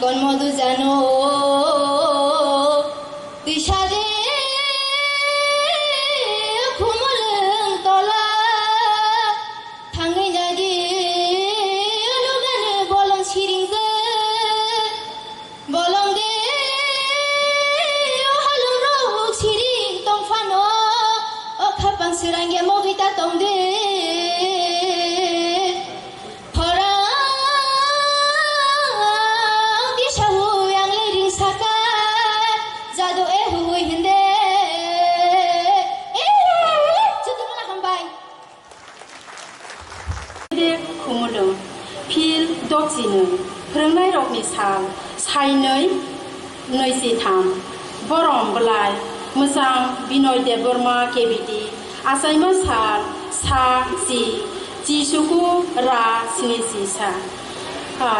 con modu jano tishade khumuleng tola thangai jadi lugan bolong siringze bolong de halung ro siring tong fano o khapang sirangge mogita tong de Doksinu, Pernai Rokni Sal, Sainoi, Noisitam, Borom Belai, Musang, Binoy Debbarma KBT, Asaima Sal, Sa, Si, Jisuku, Ra, Sinisi Sa,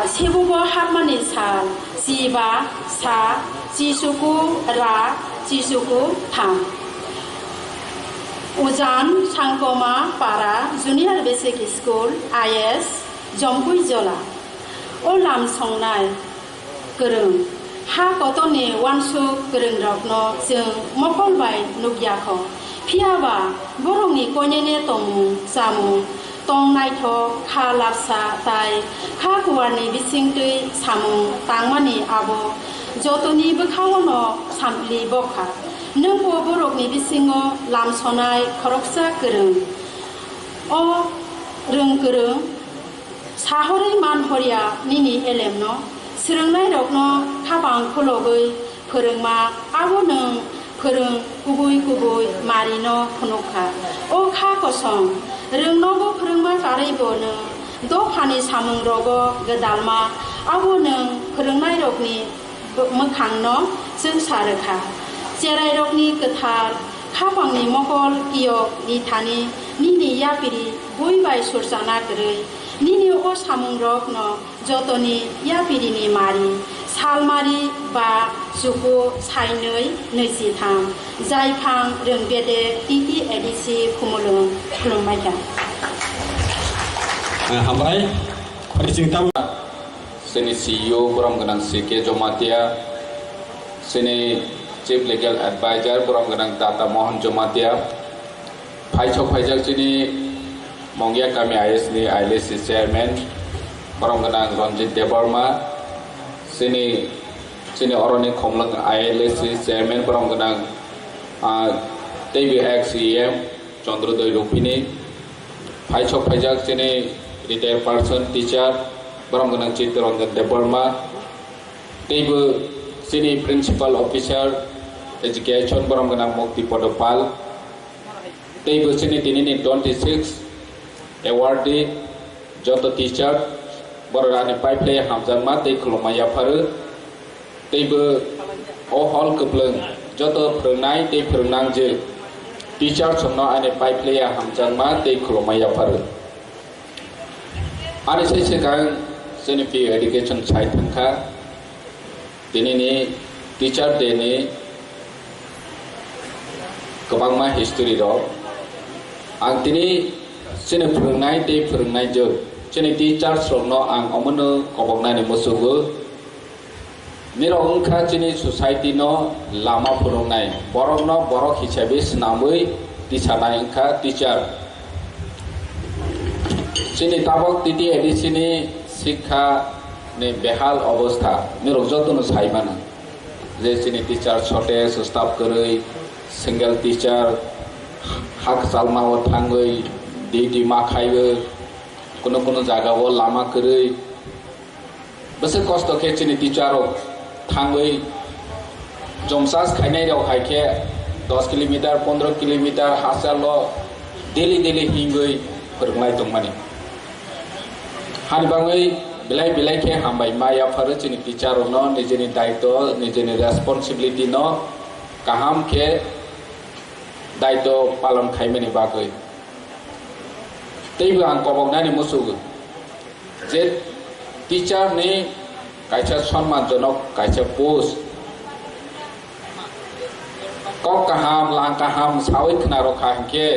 Sebubo Harmani Sal, Siba, Sa, Jisuku, Ra, Jisuku, Tam. Ujan, Sangkoma, Para, Junior Basic School, IS, Jompui Jola. Olam songnai kereng ha kotone wansu kereng rokno jeng mokolbai nugyakho phiaba borongni koinene tomu samu tong naitho kha lapsa tai kha kuwani bisingtui samu tangmani abo jotoni bokhawono sampli bokha nungbo borokni bisingo lam sonai khoroksa kereng o reng kereng Sahori man horia nini elemno, sirungnai rokno kabang kologoi, perengma abo neng फोरों गुबै गुबै Marino फुनुखा ओ खा कसं रोंनोबो फोरोंमा गारैबो नों दफानि सामुं रगो गोदालमा आबो नों फोरोंनाय रगनि मोखांनो जों सारोखा जेराय रगनि गोथार खाबांनि मगल इयक निथानि निनि यापिरि बयबाय सुरजाना गरै निनि ओ सामुं रगनो जतनि यापिरिनि मारि सालमारि बा जुगु साइनै नैजिथाम जायफां रोंबेदे टिटि एडिसि खुमुलुं खुलुमबायखा हामबाय फारिसिंथाम जोंनि CEO बरम गोनां CK जमातिया जोंनि चिफ लिगेल एडभाइजार बरम गोनां दाता मोहन जमातिया फाइसक फाइजाक जोंनि मंगिया गामि IS नि ILSC चेयरमैन बरम गोनां रंजित देबर्मा जोंनि अरनि खमलंग ILSC चेयरमैन बरम गोनां TVX EM चंद्रदय रुपिनी फाइसक फाइजाक जोंनि रिटायर पार्सन टीचर बरम गोनां चित्तरंजन देबबर्मा तेबो जोंनि प्रिंसिपल ऑफिसर एजुकेशन बरम गोनां मुक्ति पदपाल तेबो जोंनि दिनैनि 26 एवार्डी जत टीचर बररानि पाइपले हामजामा ते खुलुमाया फारो तेबो ओ हल कप्लं जत फोरोंनाय ते फोरोंनांजे टीचर समनो आने पाइपले हामजामा ते खुलुमाया फारो आरो सिगां जोंनि पि एडुकेशन साइड थांखा दिनैनि टीचर डे नि गोबांमा हिस्टोरी दं आं दिनै जोंनि फोरोंनाय ते फोरोंनायजों जोंनि टीचार्सनो आं अमनो कबकनानै मोसौबो निरंखा जोंनि ससाइटिनो लामा फोरोंनाय बरकनो बरक हिसाबै सिनामै दिसानाय ओंखा टीचार जोंनि ताबक टिटि एडिसिनि शिक्षा ने बेहाल अवस्था निरक जतनो साइमाना जे जोंनि teacher shortage staff गरै single teacher हाक सालमाव थाङै डिउटी माखायो कोनो जागाव लामा गरै बसे कष्ट के जोंनि टीचार थाङै जमसास खायनाय राव खायखे 10 किलोमीटर 15 किलोमीटर हासारल डेली हिंगै फोरोंनाय दं माने हानबाङै बिलाइ के हामबाय माया फारो जोंनि टीचारनो निजेनि दायित्व निजेनि रेसपन्सिबिलिटी न गाहाम के दायित्व पालन खायमानि बागै तैबो आं कबकनानै मोसौगो जे टीचार नि कायसा सम्मानजनक कायसा पोस्ट कक काहाम लां काहाम सावै खोना रखा के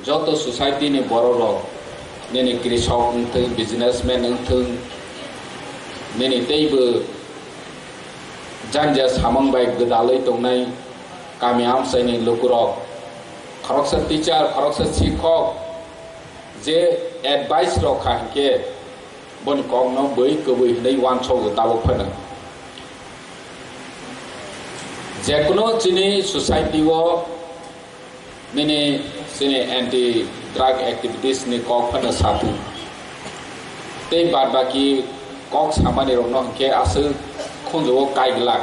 जत सोसाइटी नि बर'र निनि कृषक अंथों बिजनेसमैन अंथों निनि तैबो जानजा सामंबाय गदालै दंनाय गामि आमसायनि लोगुरक खरकसा टीचार खरकसा शिक्षक जे एडवाइस रखा के बन कौनो बै कबै नै वानसौ दाबो फनो जेकुनो जोंनि सोसाइटिओ निनि जोंनि एंटी ड्रग एक्टिविटीज नि कक फनो साथु ते बाद बाकी कक सामानि रनो के आसो खुंजो काइगला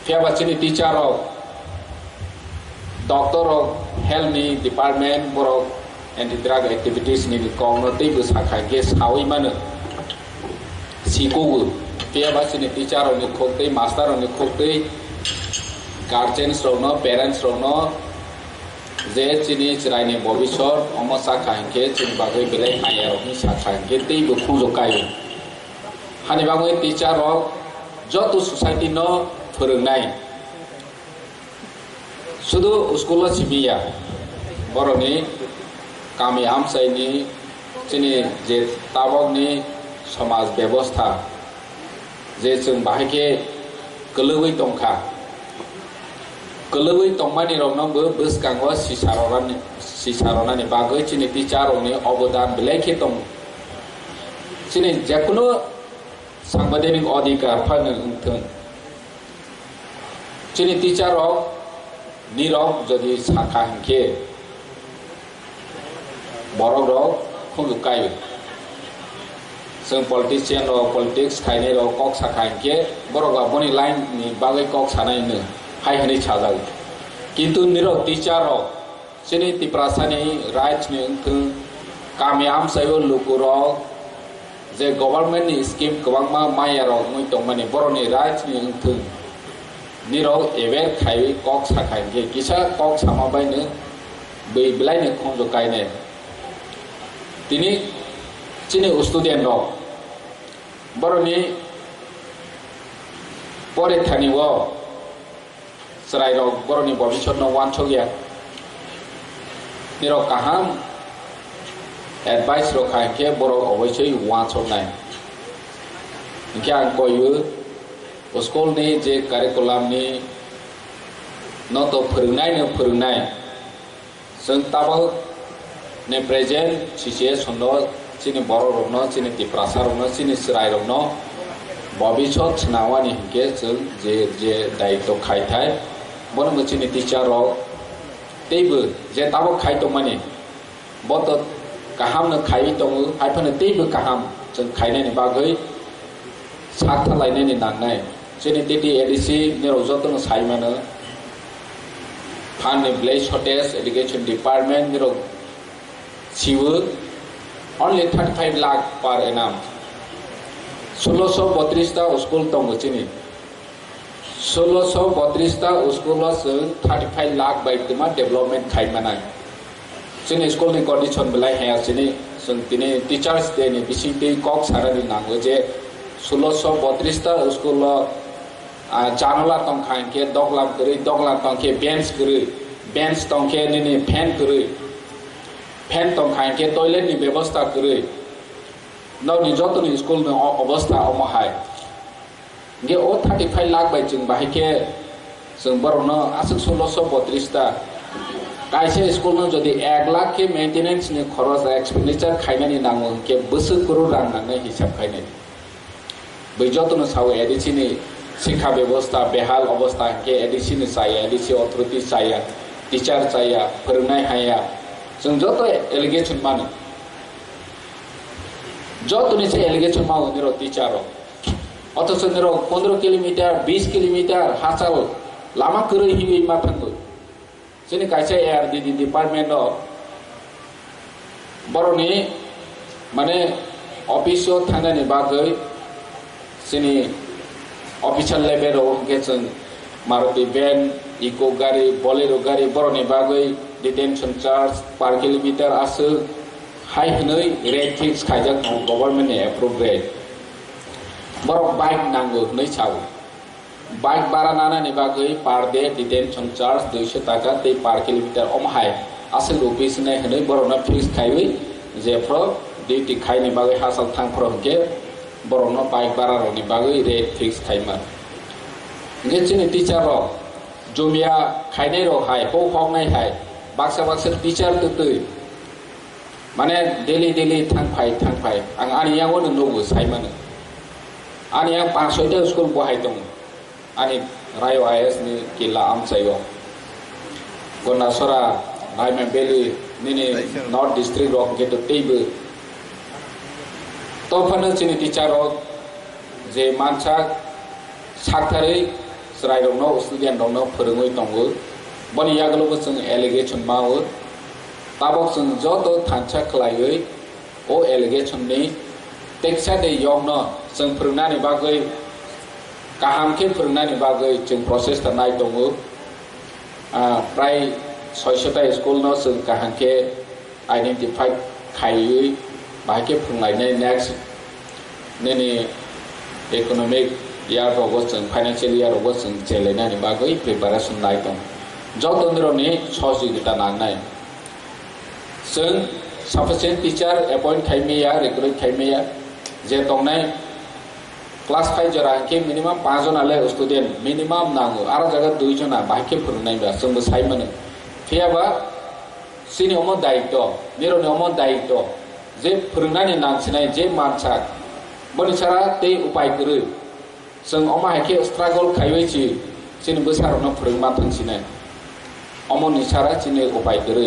फेबा जोंनि टीचार डॉक्टर हेल्थ नि डिपार्टमेंट बरक एंटी ड्रग एक्टिविटीज नि कौनो तेबो साखा के सावै मानो सिकोगो फेबा जोंनि टीचार नि खोक्तै मास्टर नि खोक्तै गार्जियन्स रनो पेरेंट्स रनो जे जोंनि चिरायनि भबिष्यत अम साखा के जों बागै बेलाय हायारनि साखा के तेबो खुंजो कायो हानिबाङै टीचार जत सोसाइटी न फोरोंनाय शुद्ध स्कूल सिबिया बर'नि गामि आमसायनि जोंनि जे ताबकनि समाज व्यवस्था जे जों बाहायके गोलौयै दंखा गोलौयै दंमानि रनबो बोसगांवा सिसारनानि बागै जोंनि टीचारनि अबदान बिलायखे दं जोंनि जेकुनु सांबादिक अधिकार फानो उंथों जोंनि टीचार निरक जदि साखा के बरक खुंजुकायो जों पलिटिशियन पलिटिक्स खायनाय कक साखा के बरक बनि लाइन नि बागै कक सानायनो hai hani chajak kintu niro teacher ro sini tiprasani right ni ung kamiam sayo lukuro je government ni scheme kwang ma maya ro ngui tong mani boroni right ni ung niro ever khai kok sakai ke kisa kok sama bai ne bei belai ne khong jo kai ne tini chini student ro boroni pore thani wo serai ro boroni bobishot no wan chogya niro kaham advice ro khai ke boro obosoi wan chog nai kya ko yu school ni je curriculum ni no to phurungnai sung tabo ne present situation no chini boro ro no chini tiprasa ro no chini serai ro no bobishot nawani ke sung je daito khai thai bon mo chini teacher ro teibu je tabo khai to mani bot kaham na khai to hai phane teibu kaham chung khai ne ba goi sak thalai ne ni nang nai chini titi edc ne ro joto no sai mana phan ne blaze hotels education department ne ro siwu only 35 lakh per annum 1632 ta school tong chini 1632 ta school lo 35 lakh by tuma development khai manai chini school ni condition belai ha chini sung tini teachers day ni bisi te kok sara ni nang je 1632 ta school lo janala tong khai ke doglam tong ke bench tong ke ni fan tong khai ke toilet ni ব্যবস্থা kuri no ni joto ni school ni obostha omahai ge o 35 lakh bai chung bai ke sung borono asuk 1632 ta kaise school no jodi 1 lakh ke maintenance ni kharos expenditure khaina ni nango ke busuk kuru rang nang hisab khaina bai joto no saw edc ni শিক্ষা ব্যবস্থা বেহাল অবস্থা के ADC नि साया ADC authority साया teacher साया फोरोंनाय हाया जों जत एलिगेशन मानो जत निसे एलिगेशन मावो निरो टीचर अथच निरो 15 किलोमीटर 20 किलोमीटर हासाल लामा करै हिबै माथांगो जोंनि कायसे एआरडी डिपार्टमेंट बरनि माने अफिसआव थांनायनि बागै जोंनि official level of getting Maruti van, eco gari, bolero gari, boroni bagai, detention charge per kilometer asu high hnoi rate fix kajak government approve rate. Borok bike nango hnoi chau. Bike bara nana ni bagai per day detention charge 200 taka te per kilometer om high. Asu rupees ne hnoi borona fix kaiwi jefro duty khai ni bagai hasal thang pro ke borono bike bara ro ni bagai rate fix khaima ngechini teacher ro jomia khainai ro hai ho hong nai hai baksa teacher tu tu mane daily thang phai ang ani yang won no go sai mane ani yang 500 ta school bo hai tong ani rayo is ni kila am sayo kona sora hai me beli ni north district ro get to table तोफानो चिनि teacher जे मानसा साथारै सराय दंनो student दंनो फोरोङै दंगो बनि यागलोबो जों एलिगेशन मावो ताबक जों जतो थानसा खलायै ओ एलिगेशन नि टेक्सा दे यंनो जों फोरोंनानै बागै गाहामखे फोरोंनानै बागै जों प्रसेस थानाय दंगो प्राय 600 ता स्कुल न जों गाहामखे आइडेन्टिफाइ खायै बाहायके फोरोंनायनि नेक्स्ट नेनि इकोनॉमिक यार रोगो जों फाइनेंशियल यार रोगो जों चेलायनानै बागै प्रिपारेशन नाय दं जतनरनि सहयोगिता नांनाय जों सफिशिएंट टीचर अपॉइंट खायमेया रिक्रुट खायमेया जे दंनाय क्लास 5 जरा के मिनिमम 5 जनाले स्टूडेंट मिनिमम नांगो आरो जागा 2 जना बाहायके फोरोंनाय बा जोंबो सायमोनो फेयाबा सिनि अमो दायित्व निरनि अमो दायित्व जे फोरोंनानै नांसिनाय जे मानसा बनिसारा ते उपाय करो जों अमाहायके स्ट्रागल खायवैची सिनि बोसारनो फोरोंमा थांसिनाय अमनिसारा सिनि उपाय करो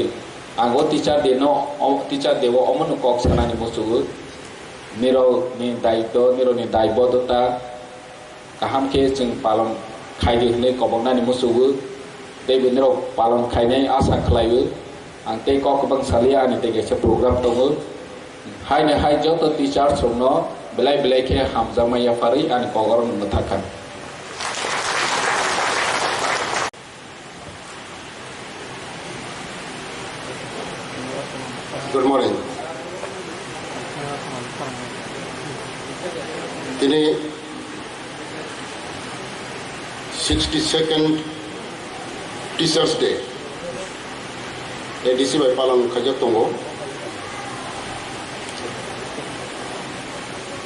आंगो टीचर देवो अमन कक सानानि बसुगो निरनि दायित्व निरनि दायबद्धता गाहामके जों पालन खायदो होननाय कबंनानि मोसौबो ते बेनराव पालन खायनाय आसा खालायो आं ते ककबां सालिया आनि तेगेसे प्रग्राम दङ हायनो हाय जत टीचार संनो बेलाय बेलाय के हामजामाया फारि आनि कगर मोननो थाखाय Good morning. Ini 62nd Teachers Day. ADC by Palang Kajatongo.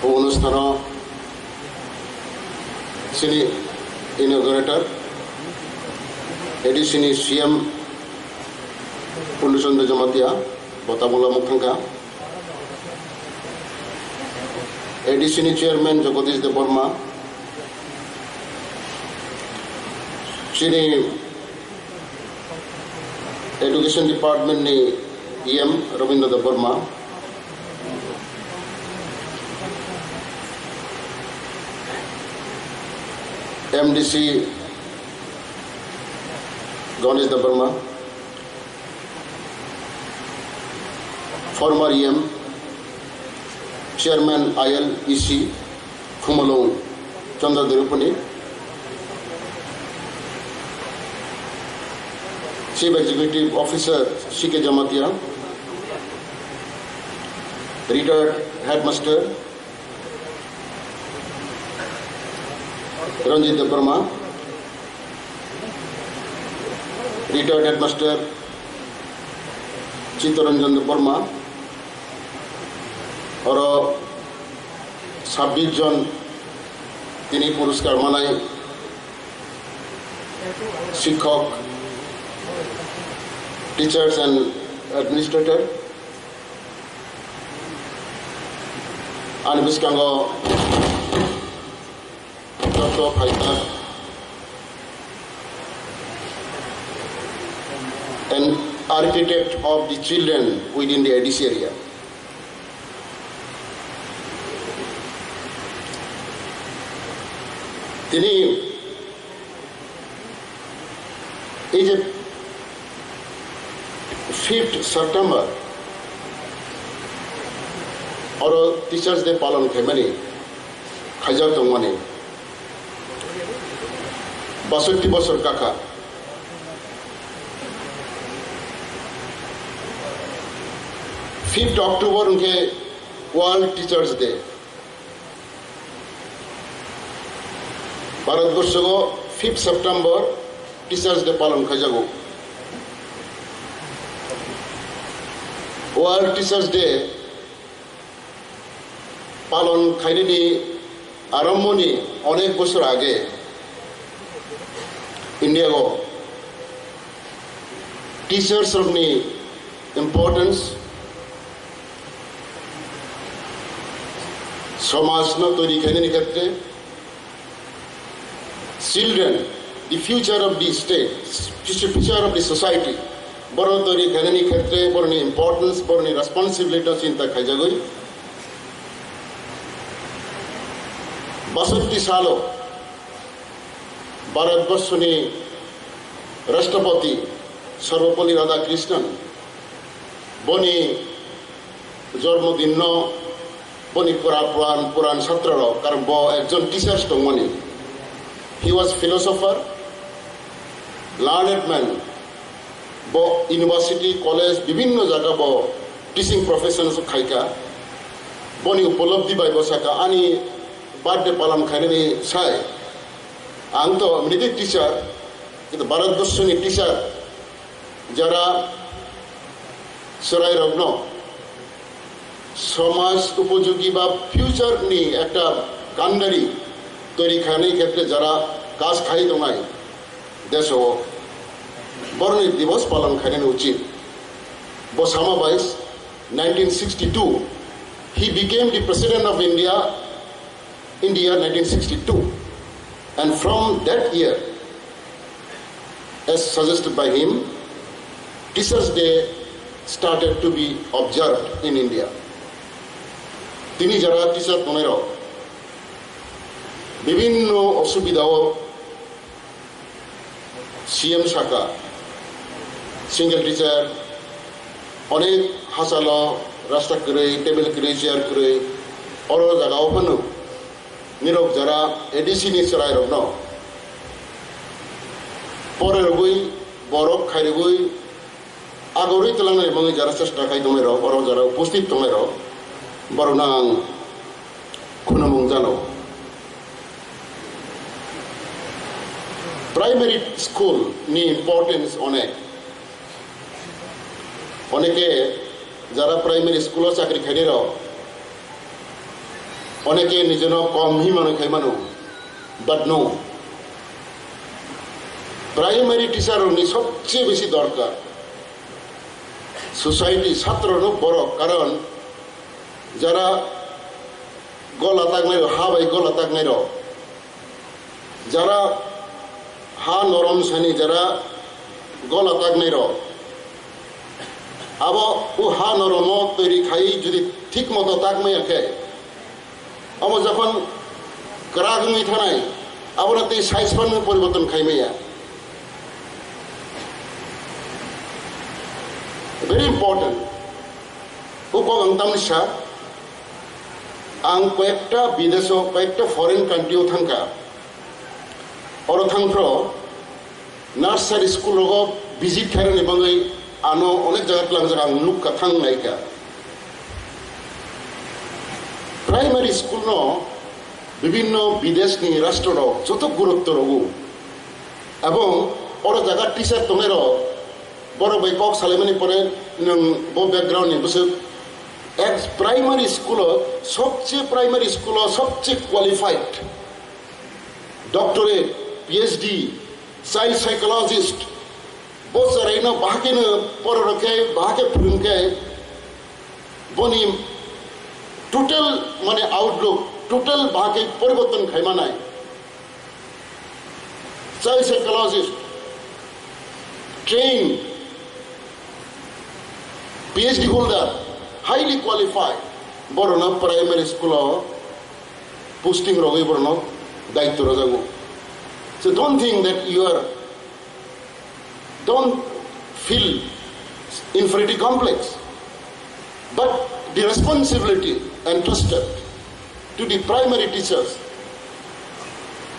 Onustano Sini inaugurator. ADC ni CM Pulusan de Jamatia. Botamula Mukhanga, ADC Chairman Jagadish Debbarma, Chini Education Department ni EM Rabindra Debbarma, MDC Ganesh Debbarma, former EM, Chairman ILEC, Kumalong, Chandra Dirupani, Chief Executive Officer, Shike Jamatia, retired Headmaster, Ranjit Debbarma, retired Headmaster, Chittaranjan Debbarma, और 26 जन তিনি পুরস্কার মানায় শিক্ষক teachers and administrator আনবিস্কাঙ্গ doctor fighter and architect of the children within the ADC area. তিনি এই যে 5th September और टीचर्स डे पालन खायमानि खायजा दंमानि 62 বছর काका 5th October उनके वर्ल्ड टीचर्स डे भारतवर्ष को 5th September टीचर्स डे पालन खायजागो वर्ल्ड टीचर्स डे पालन खायनायनि आरम्भनि अनेक बोसोर आगे इंडिया को टीचर्स नि इम्पोर्टेंस समाज न तैरी खायनायनि क्षेत्रे children, the future of the state, future of the society, बरो तरी खायनायनि क्षेत्रे बरोनि इम्पोर्टेंस बरोनि रेस्पॉन्सिबिलिटी चिंता खायजागोय 62 सालों भारतवर्षनि राष्ट्रपति सर्वपल्ली राधाकृष्णन बनी जन्मदिन बनी पुरान छात्र कारण ब एकजन टीचार्स दंमोन he was philosopher learned man ब यूनिवर्सिटी कॉलेज विभिन्न जगह ब टीचिंग प्रोफेशन खायका बनी उपलब्धि बाय बसाका आनी बर्थडे पालन खायनायनि साय आं तो मिनिटे टीचार किन्तु भारतवर्षनि टीचार जरा सराय रत्न समाज उपयोगी बा फ्यूचर नि एकटा कांडारी तैरी खायनाय क्षेत्रे जरा काज खाय दंनाय देशो बरनि दिवस पालन खायनाय उचित बसामा बाइस 1962 he became the president of India 1962 and from that year as suggested by him Teachers Day started to be observed in India তিনি যারা টিচার তোনেরা বিভিন্ন অসুবিধাও সিএম শাখা সিঙ্গেল টিচার অনেক হাসাল রাস্তা করে টেবিল করে চেয়ার করে অর জায়গাও ফানো নিরক যারা এডিসি নি চড়াই রক ন পরের বই বরফ খাই বই আগরই তেলাঙ্গানা এবং যারা চেষ্টা খাই দমে রক অর যারা উপস্থিত দমে রক বরনাং খুনমুং জানো প্রাইমারি স্কুল নি ইম্পর্টেন্স অনেকে যারা প্রাইমারি স্কুল চাকরি খাইনি রক অনেকে নিজের কম হি মানুষ খাই মানু বাট নো প্রাইমারি টিচার সবচেয়ে বেশি দরকার সোসাইটি ছাত্র বড় কারণ যারা গলা তাক নাই হা বাই গলা তাক নাই যারা হা নরম সানি যারা গলা তাক নাই আবার ও হা নরম তৈরি খাই যদি ঠিক মতো তাক মাই আঁকে আমার যখন গ্রাগমি থানায় আবার সাইজ ফান্ড পরিবর্তন খাই মাইয়া very important upang ang tamsa ang kayakta bideso kayakta foreign country thangka oro thangpro nursery school ro visit kharan ebang ei ano onek jagat lang jaga nukka thang naika primary school no বিভিন্ন বিদেশ নি রাষ্ট্র ro joto gurutto rogu ebong oro jaga teacher tomero বড় বই cock সালেমানি পরে বো background নিয়ে বসে এক প্রাইমারি স্কুল সবচেয়ে qualified doctorate PhD child psychologist বসারাই না বাহাকে না পর রকে বাহাকে ফুরুমকে বনি টোটাল মানে আউটলুক টোটাল বাহাকে পরিবর্তন খাইমা নাই child psychologist trained PhD holder, highly qualified, borona primary school posting rogi borona daitto rajango. So don't think that don't feel inferiority complex, but the responsibility entrusted to the primary teachers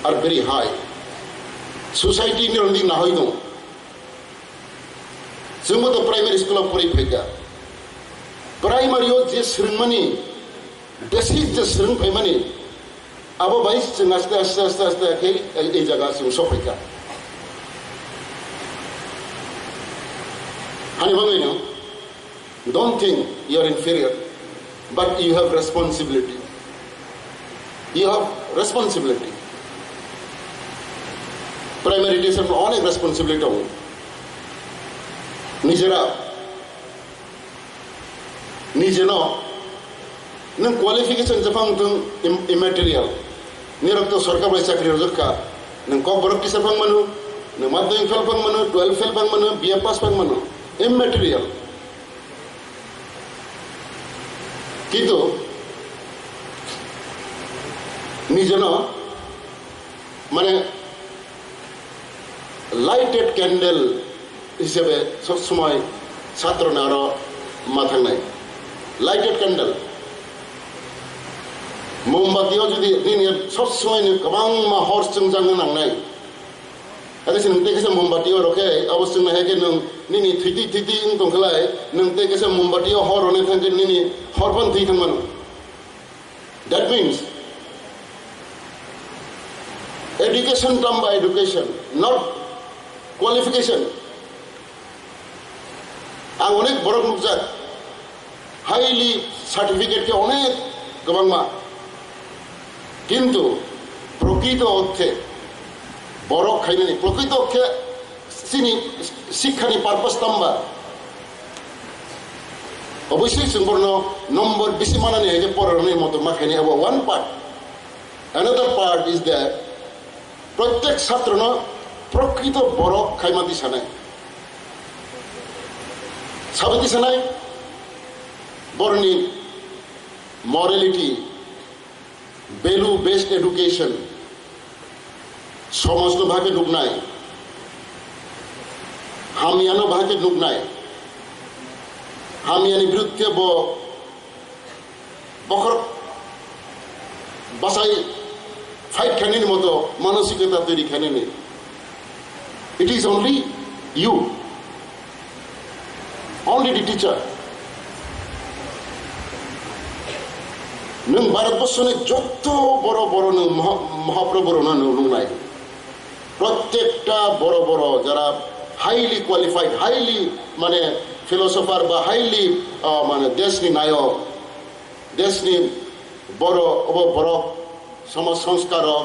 are very high. Society ni ronding na hoino. जोंबो तो primary school परि फैगा primary जे स्रोंमानि basic जे स्रों फैमानि आबो bye जों आस्ते आखे ए जागा जों सफैगा हानि बाङैनो don't think you are inferior but you have responsibility primary teacher অনেক responsibility হবে নিজে নং কোয়ালিফিকেশন যখন ইমেটেরিয়াল নিরক্ত সরকার বাই চাকরি রোজকা নং ককবরক টিচার ফাং মানু নং মাধ্যমিক ফেল ফাং মানু 12 ফেল ফাং মানু বিএ পাস ফাং মানু ইমেটেরিয়াল কিন্তু নিজে মানে লাইটেড ক্যান্ডেল হিসেবে সবসময় ছাত্র না আরো মাথা নাই লাইটেড ক্যান্ডেল মোমবাতিও যদি সবসময় গোबां मा हरजों जानो नांनाय आरो नों तेकेसे मोमबातियाव रखे अवश्य ना हेके नों निनि थैथि दंखलाय नों तेकेसे मोमबातियाव हरने थांगे निनि हरबान थै थांमान that means education done by education not qualification आं अनेक बरक नुकजाक हाईली सार्टिफिकेट के अनेक गोबां मा किन्तु प्रकृत अर्थे बरक खाइनानै प्रकृत अर्थे सिनि शिक्षानि पार्पस ताम्बा अवश्य जों बरनो नम्बर बेसे मानानै हाय परायनाय मत माखायनि अब one part another part is that प्रत्येक छात्रनो प्रकृत बरक खाइमाति सानाय साबति सानाय बरनि मरेलिटी value based education समस्त भागे ढुकनाय hamiano bahake nugnai hamiani biruddhe Bakr বাসাই ফাইট খানির মতো মানসিকতা তৈরি খানেনি it is only you only the teacher নং ভারতবর্ষনে যত বড় বড় মহাপ্রভুর নাই প্রত্যেকটা বড় বড় যারা হাইলি কোয়ালিফাইড হাইলি মানে ফিলোসফার বা হাইলি মানে দেশনি নায়ক দেশনি বড় বড় সমাজ সংস্কারক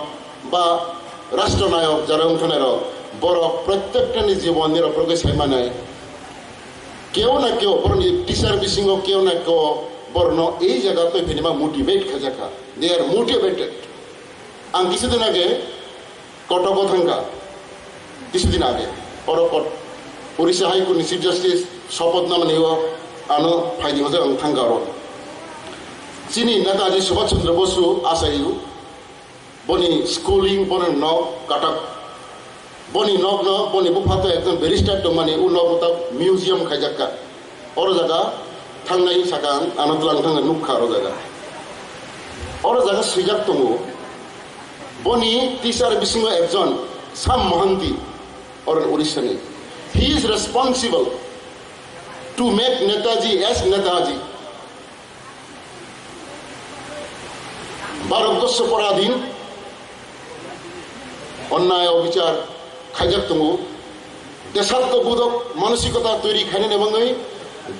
বা রাষ্ট্রনায়ক যারা ওখানের বড় প্রত্যেকটা জীবনের প্রগেছে মানে কেউ না কেউ বরং টিচার বিসিং কেউ না কেউ বরং এই জায়গাতে ফিনিমা মোটিভেট খাজাকা দে আর মোটিভেটেড আং কিছুদিন আগে কটক থাঙ্গা কিছুদিন আগে উড়িষ্যা হাইকোর্টনি চিফ জাস্টিস শপথ নামানি আনো ফাইদি হজে আং থাঙ্গা চিনি নেতাজি সুভাষ চন্দ্র বসু আসাইউ বনি স্কুলিং বনি নক কাটাক বনি নক ন বনি বুফাতে একজন ব্যারিস্টার দं মানে उ नक ता মিউজিয়াম খাইজাকা অর জায়গা থাংনাই সাকাং আনতলাং থাঙ্গা নুখা অর জায়গা সুইজাক দङ বনি টিচার বিসিং একজন সাম মহান্তি অর উড়িষ্যানি he is responsible to make Netaji as Netaji Bharatvarsha পরাধীন অন্যায় অবিচার খাইজাক দङ দেশাত্মবোধক মানসিকতা তৈরি খাইনে এবং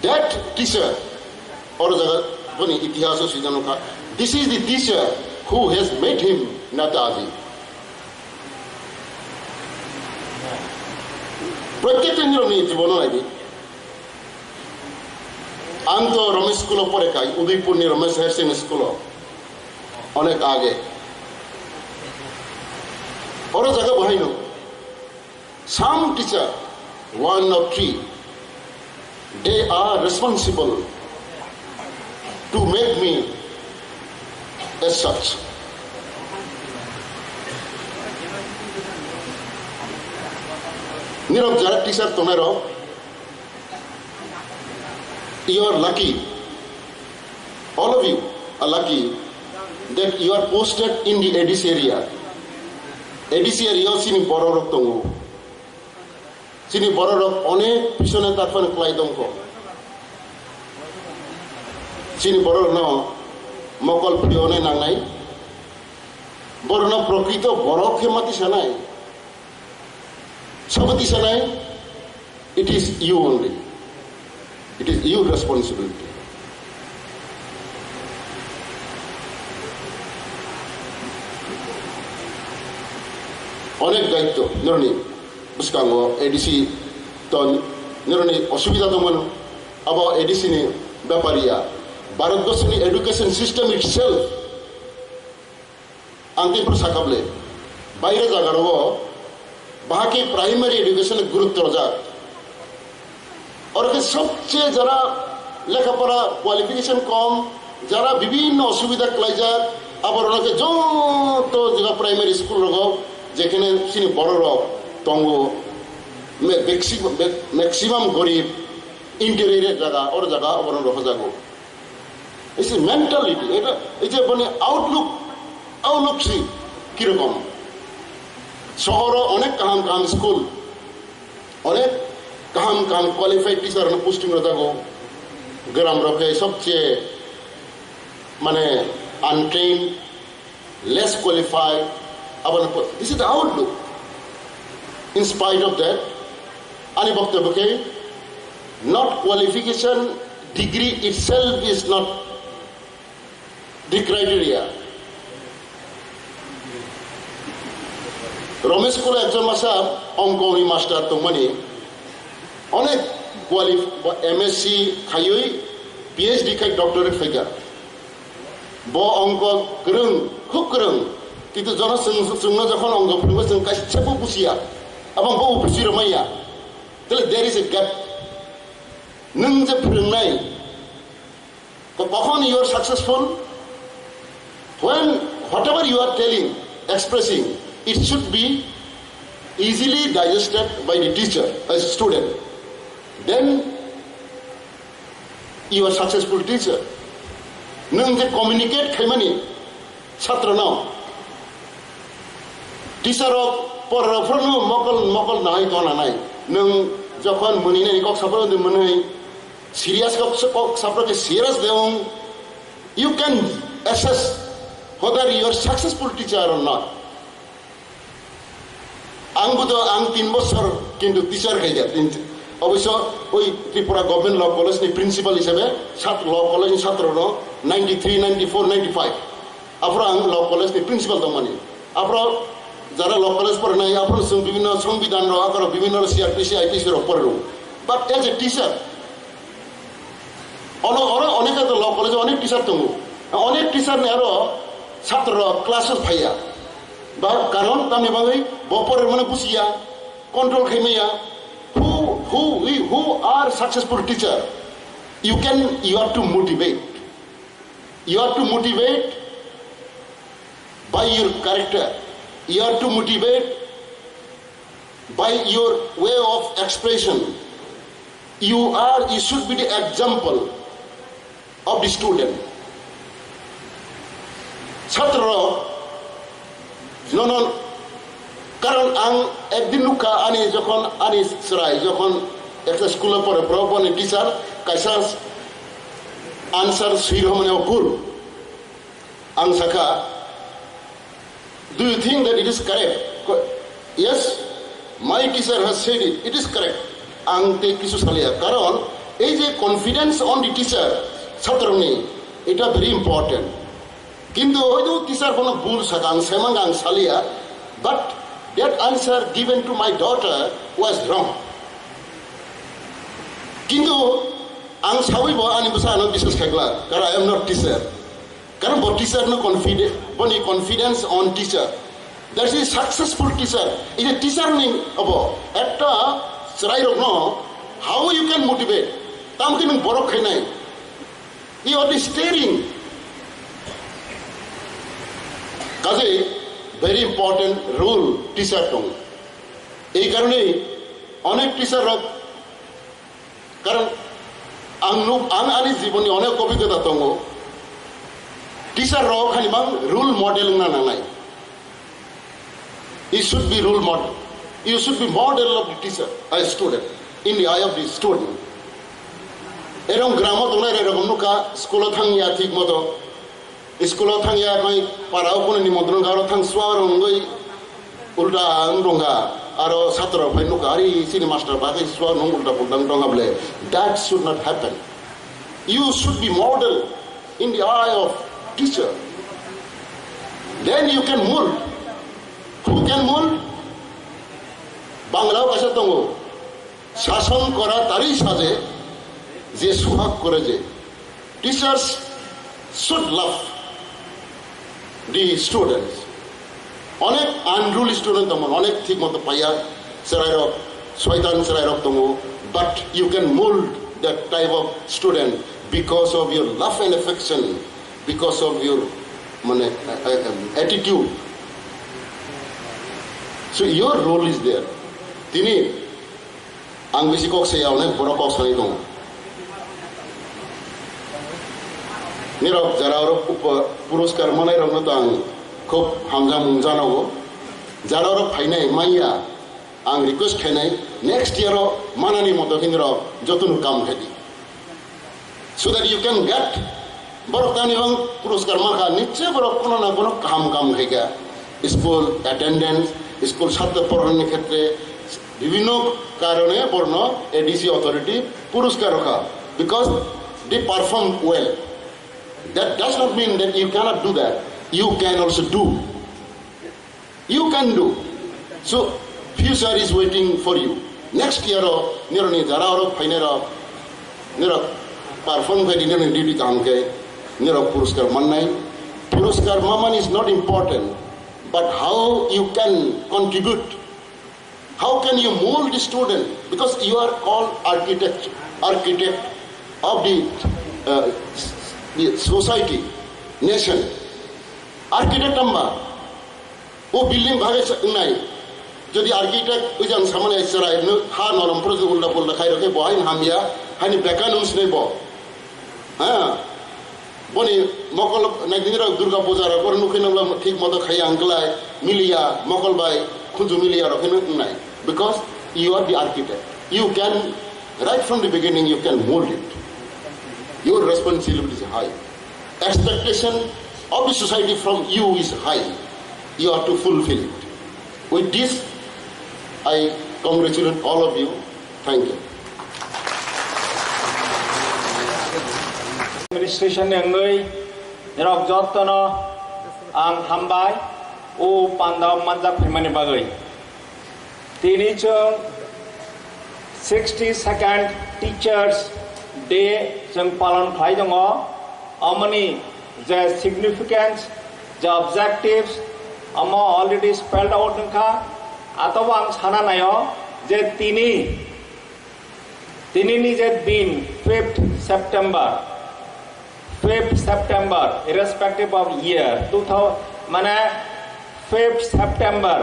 দ্যাট টিচার অর জায়গা বনি ইতিহাস সৃজনকা this is the teacher who has made him Netaji প্রত্যেকটা নিরনীয় জীবন লাগি আন্ত রমেশ স্কুল পরে খাই Udaipur Ramesh higher secondary school অনেক আগে ওর জায়গা বহাইন some teacher one of three they are responsible to make me as such নিরব যারা টিচার তোমার you are lucky all of you are lucky that you are posted in the ADC area. ADC area sini bororok tongo. Sini bororok one pisone tarfan klai dongko. Sini bororok no mokol prione nangnai. Borno prokrito borok hemati sanai. Sabati sanai. It is you only. It is your responsibility. অনেক দায়িত্ব নিরনি বুঝকাঙ্গ ADC তো নিরনি অসুবিধা দমন আবার ADC নি ব্যাপারিয়া ভারতবর্ষনি education system itself আন্তিপুর সাকাবলে বাইরে জায়গার বাকি প্রাইমারি এডুকেশন গুরুত্ব যাক ওরকে সবচেয়ে যারা লেখাপড়া কোয়ালিফিকেশন কম যারা বিভিন্ন অসুবিধা ক্লাই যাক আবার ওনাকে যত জায়গা প্রাইমারি স্কুল রোগ যেখানে তিনি বড় তঙ্গ ম্যাক্সিমাম গরিব ইন্টেরিয়রের জায়গা ওর জায়গা অবরণ রহ যাগো এই মেন্টালিটি এটা এই যে মানে আউটলুক কিরকম শহর অনেক কাহাম কাহাম স্কুল অনেক কাহাম কাহাম কোয়ালিফাইড টিচার পোস্টিং যাগো গ্রাম রক্ষে সবচেয়ে মানে আনট্রেন less qualified. This is the outlook. In spite of that, ani boktoboke, not qualification, degree itself is not the criteria. Ramesh Kula ekjon masa onkoni master tomani onek MSc khayoi PhD khai doctorate khaiga bo onko krung khub krung কিন্তু জনসংখ্যা যখন অঙ্গ ফিরবে जों गासिबो बुजिया এবং বউ বুঝিरो माइया তাহলে देयर इज ए गैप नों जे फोरोंनाय কখন you are successful when whatever you are telling expressing it should be easily digested by the teacher as a student then you are successful teacher. Nung je communicate khaimani chhatra no teacher porafrono mokol nai tona nai nung jokhon munine kok sapro de munai serious kok sapro ke serious deung you can assess whether you are successful teacher or not. Ang buto ang 3 বছর কিন্তু teacher kaya অবশ্য ওই Tripura government law college ni principal হিসেবে law college ছাত্র 93 94 95 আপনার law college ni principal দমানি আপনার যারা ল কলেজ পড়ে নাই আপনার বিভিন্ন সংবিধান আকার বিভিন্ন সিআরপিসি আইপিসি এর পড়ে বাট এজ এ টিচার অনেক ল কলেজে অনেক টিচার দङ অনেক টিচার আরো ছাত্র ক্লাসে ফাইয়া বা কারণ তামনি বাঙাই বপরের মানে বুঝিয়া control খাইমাইয়া who are successful teacher you have to motivate by your character, you have to motivate by your way of expression. You should be the example of the student. ছাত্র non কারণ একদিন লুকা আনি যখন আনি সরাই যখন একটা স্কুলে পড়ে প্রবনে টিচার কাইসা আনসার সুইর মানে ভুল আং শাখা do you think that it is correct? Yes, my teacher has said it is correct. আং তে কিছু সালিয়া কারণ এই যে কনফিডেন্স অন দি টিচার ছাত্র নেই এটা ভেরি ইম্পর্টেন্ট কিন্তু হয়তো টিচার কোনো ভুল শাখা আং সেমাং আং সালিয়া but that answer given to my daughter was wrong. Kintu ang sawi bo ani basa no business khagla kara I am not teacher. Karon bo teacher no confidence on teacher. That is successful teacher. Is a teacher ning abo ekta sarai rok no how you can motivate. Tam kin borok khainai. You are staring. Kaze very important rule teacher tong এই কারণে অনেক teacher কারণ আং আনি জীবনে অনেক অভিজ্ঞতা তং teacher খালি বাং রুল মডেল না নাই you should be rule model, you should be model of the teacher as student in the eye of the student. এরকম গ্রামে তোমরা এরকম নুকা স্কুলে থাঙ্গিয়া ঠিক মতো স্কুলে থাঙ্গিয়া নই পাড়াও কোনো নিমন্ত্রণ কারো থাং সুয়ারঙ্গই উল্টা রঙা আরো ছাত্র ভাই নুকা আরে সিনি মাস্টার বাকি সুয়া নং উল্টা পুল্টাং রঙা বলে that should not happen. You should be model in the eye of teacher. Then you can mold. Who can mold? বাংলাও ভাষা তঙ্গ শাসন করা তারই সাজে যে সোহাগ করে যে teachers should love the students. অনেক আনরুল স্টুডেন্ট তেমন অনেক ঠিক মতো পাইয়া সেরাই রক শয়তান সেরাই রক তঙ্গ but you can mould that type of student because of your love and affection because of your মানে attitude. So your role is there. Tini ang bisi kok saya onek borok kok sanai dong. Nirok jara orok puruskar manai rong na tang kop hamza mungja nago. Jara orok phainai maiya ang request khainai next year o manani moto hinro jotun kam khadi. So that you can get borok tani bang puruskar maka niche borok kono na kono kam khaiga. School attendance school ছাত্র পড়ানোর ক্ষেত্রে বিভিন্ন কারণে বর্ণ ADC authority পুরস্কার রাখা because they perform well. That does not mean that you cannot do that. You can also do. You can do. So future is waiting for you. Next ইয়ারও নিরনি যারা আরো ফাইনের নির পারফর্ম করে নিরনি ডিউটি কামকে নির পুরস্কার মান্নাই. পুরস্কার মামান is not important. But how you can contribute, how can you mold the student, because you are called architect of the society, nation. Architect amba, o building bhage nai, যদি architect ওই যে সামনে এসেরাই হা নরম প্রজু উল্টা পুল্টা খাই রকে বহাই হামিয়া হানি বেকা নুসনে ব হ্যাঁ বনি মকল নাইদিনরা দুর্গা পূজার পর নুখে নবলা ঠিক মতো খাই আঙ্কলাই মিলিয়া মকল বাই খুঁজু মিলিয়া রকে নাই because you are the architect you can right from the beginning you can mold it. Your responsibility is high. Expectation of the society from you is high. You have to fulfill it. With this, I congratulate all of you. Thank you. Administration ngai rok jotno ang hambai o Pandao Manjakha phimani bagai. Tini chung 62nd Teachers Day जों पालन खालाय दङ अमनि जे significance the objectives अमा already spelled out नखा आतबा आं साना नायो जे तिनि नि जे दिन 5th September irrespective of year 2000 माने 5th September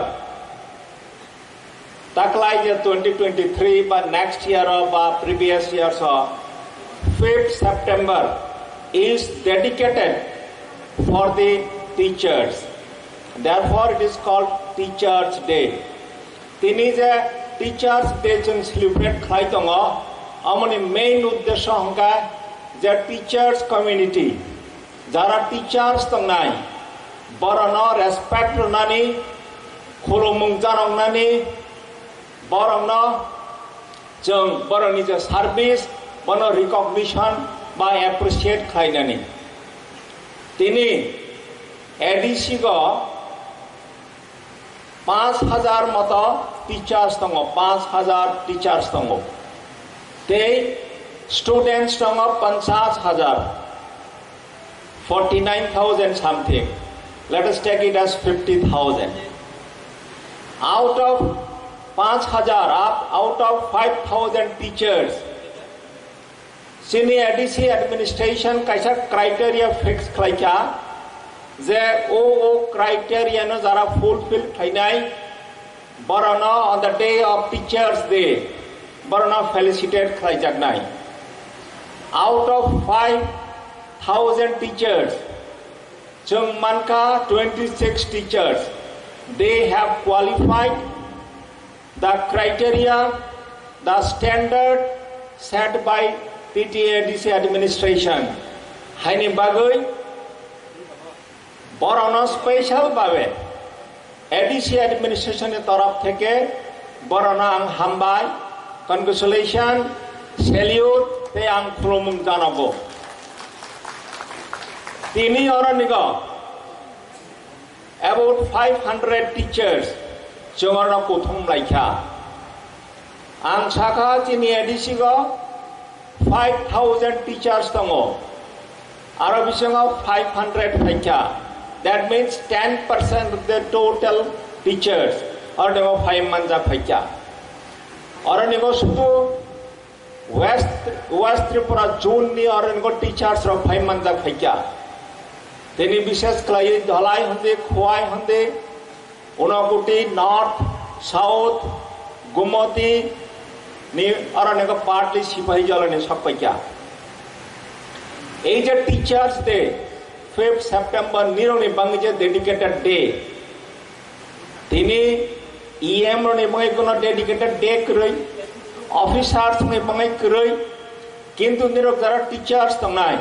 taklai je 2023 but next year or previous years 5th September is dedicated for the teachers, therefore it is called Teachers Day. Tini je Teachers Day jeng celebrate khlai tongo amoni main uddesho hongka je teachers community jara teachers tongnai borono respect nani khulumung janong nani borongno जों बरनि जे service बनो recognition बा appreciate खायनानि तिनि ADC गो 5000 मत teachers दङ 5000 teachers दङ ते students दङ 50000 49000 something let us take it as 50000 out of 5000 out of 5000 teachers senior ADC administration kaisa criteria fix khlaika je o criteria no jara fulfill khainai borona on the day of Teachers Day borona felicitate khlaijaknai out of 5000 teachers jung manka 26 teachers they have qualified the criteria, the standard set by PTADC administration. Haini bagoi, borono special babe. ADC administration taraf theke borono ang hambai, congratulation, salute, te ang khulumung janabo. Tini oranigo, about 500 teachers. जोंनो कुथुम लाइखा आं साखा जिनि एडिसिगो 5000 teachers दङ आरो बिसङाव 500 फाइखा that means 10% of the total teachers और दङ 5 मानजा फाइखा और निगो सुतु वेस्ट त्रिपुरा जोन नि और निगो टीचर्स रो 5 मानजा फाइखा तेनि विशेष क्लाइ धलाई हन्दे खोवाइ हन्दे उनगुटी नॉर्थ साउथ गुमती नि अरनेको पार्टली सिपाही जलने सबैका as a teachers day 5th September निरोनि बांगजे डेडिकेटेड डे तिनी ईएम रोनि बांगै कोनो डेडिकेटेड डे करೈ ऑफिसर्स नि बांगै करೈ किन्तु निरो जरा टीचर्स तंनाय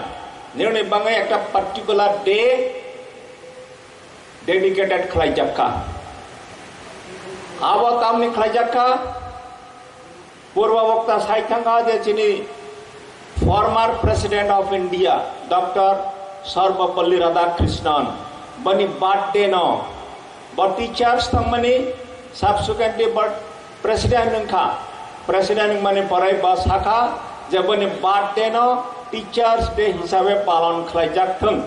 निरोनि बांगै एकटा पार्टिकुलार डे डेडिकेटेड खलाइजाखा आवा तामनि खलाइजाखा पूर्व वक्ता साइथांगा जे चिनी former president of India doctor Sarvepalli Radhakrishnan बनी बर्थडे नो बट टीचर्स तंगमनि सबसिक्वेंटली बट प्रेसिडेंट नखा प्रेसिडेंट माने पराय बसाखा जे बनी बर्थडे नो टीचर्स डे हिसाबे पालन खलाइजाखथों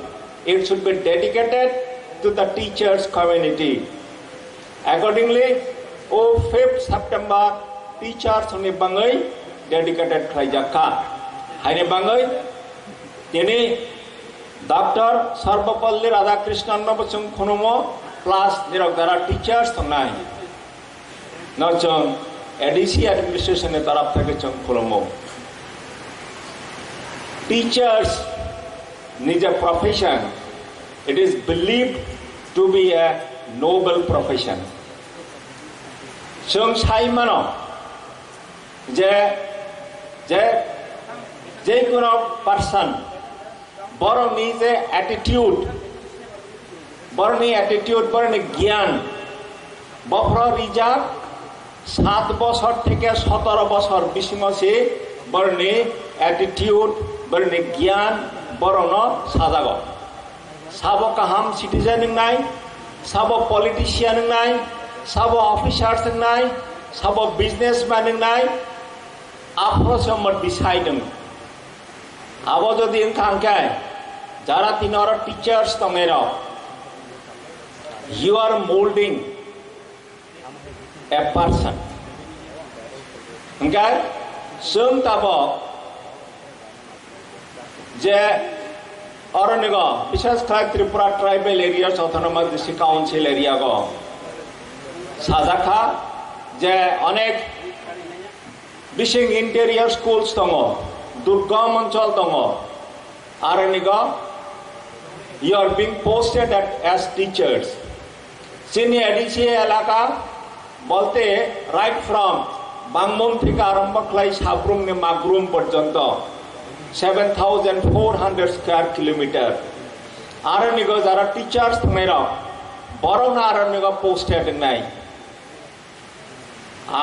it should be dedicated to the teachers community. Accordingly, 5th September teachers ni bangai dedicated khlaijaka. Haine bangai tini Dr. Sarvapalli Radhakrishnan no bachung khonomo class nirogdara teachers tangnai. na chong ADC administration ne taraf theke chong kholomo. Teachers is a profession. It is believed to be a noble profession. Chong sai mano যে কোনো person বরং নিজে attitude বরং জ্ঞান বফর reserve 7 বছর থেকে 17 বছর বিশ্বমসে বরং অ্যাটিটিউড বরং জ্ঞান বরং সাজাগ সাব কাহাম সিটিজেন নাই সাব পলিটিশিয়ান নাই সাব অফিসার্স নাই সাব বিজনেসম্যান নাই আফ্রসমর ডিসাইডং আবো যদি ইনকাঙ্কায় যারা তিনর টিচার্স তমের you are molding a person okay sum tabo je অরণ্য বিশেষ করে Tripura tribal areas autonomous district council area গো সাজাখা যে অনেক বিশিং ইন্টেরিয়র স্কুলস দङ দুর্গম অঞ্চল দङ অরণ্য you are being posted as teachers সিনি এডিসি এলাকা বলতে রাইট ফ্রম বাংমন থেকে আরম্ভ করে সাবরুম নে মাগরুম পর্যন্ত 7,400 স্কয়ার কিলোমিটার আরণ্য যারা টিচার্স মেরা বরং আরণ্য পোস্টেড নাই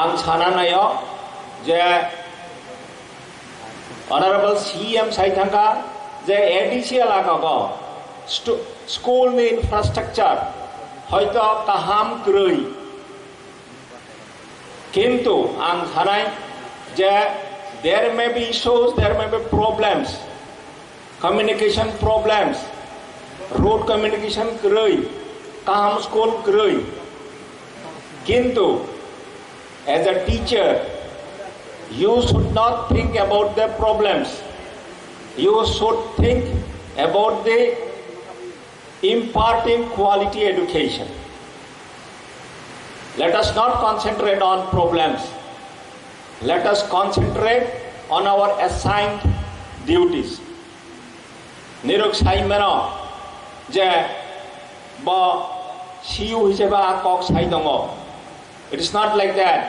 আম সানা নাই যে অনারেবল সিএম সাইথাঙ্কা যে এডিসি এলাকা গো স্কুল নি ইনফ্রাস্ট্রাকচার হয়তো কাহাম ক্রই কিন্তু আম সানাই যে there may be issues, there may be problems, communication problems, road communication kroi, kaham school kroi. Kintu, as a teacher, you should not think about the problems. You should think about the imparting quality education. Let us not concentrate on problems. Let us concentrate on our assigned duties. Nirok saimeno je ba siu hiseba kok sai dongo. It is not like that.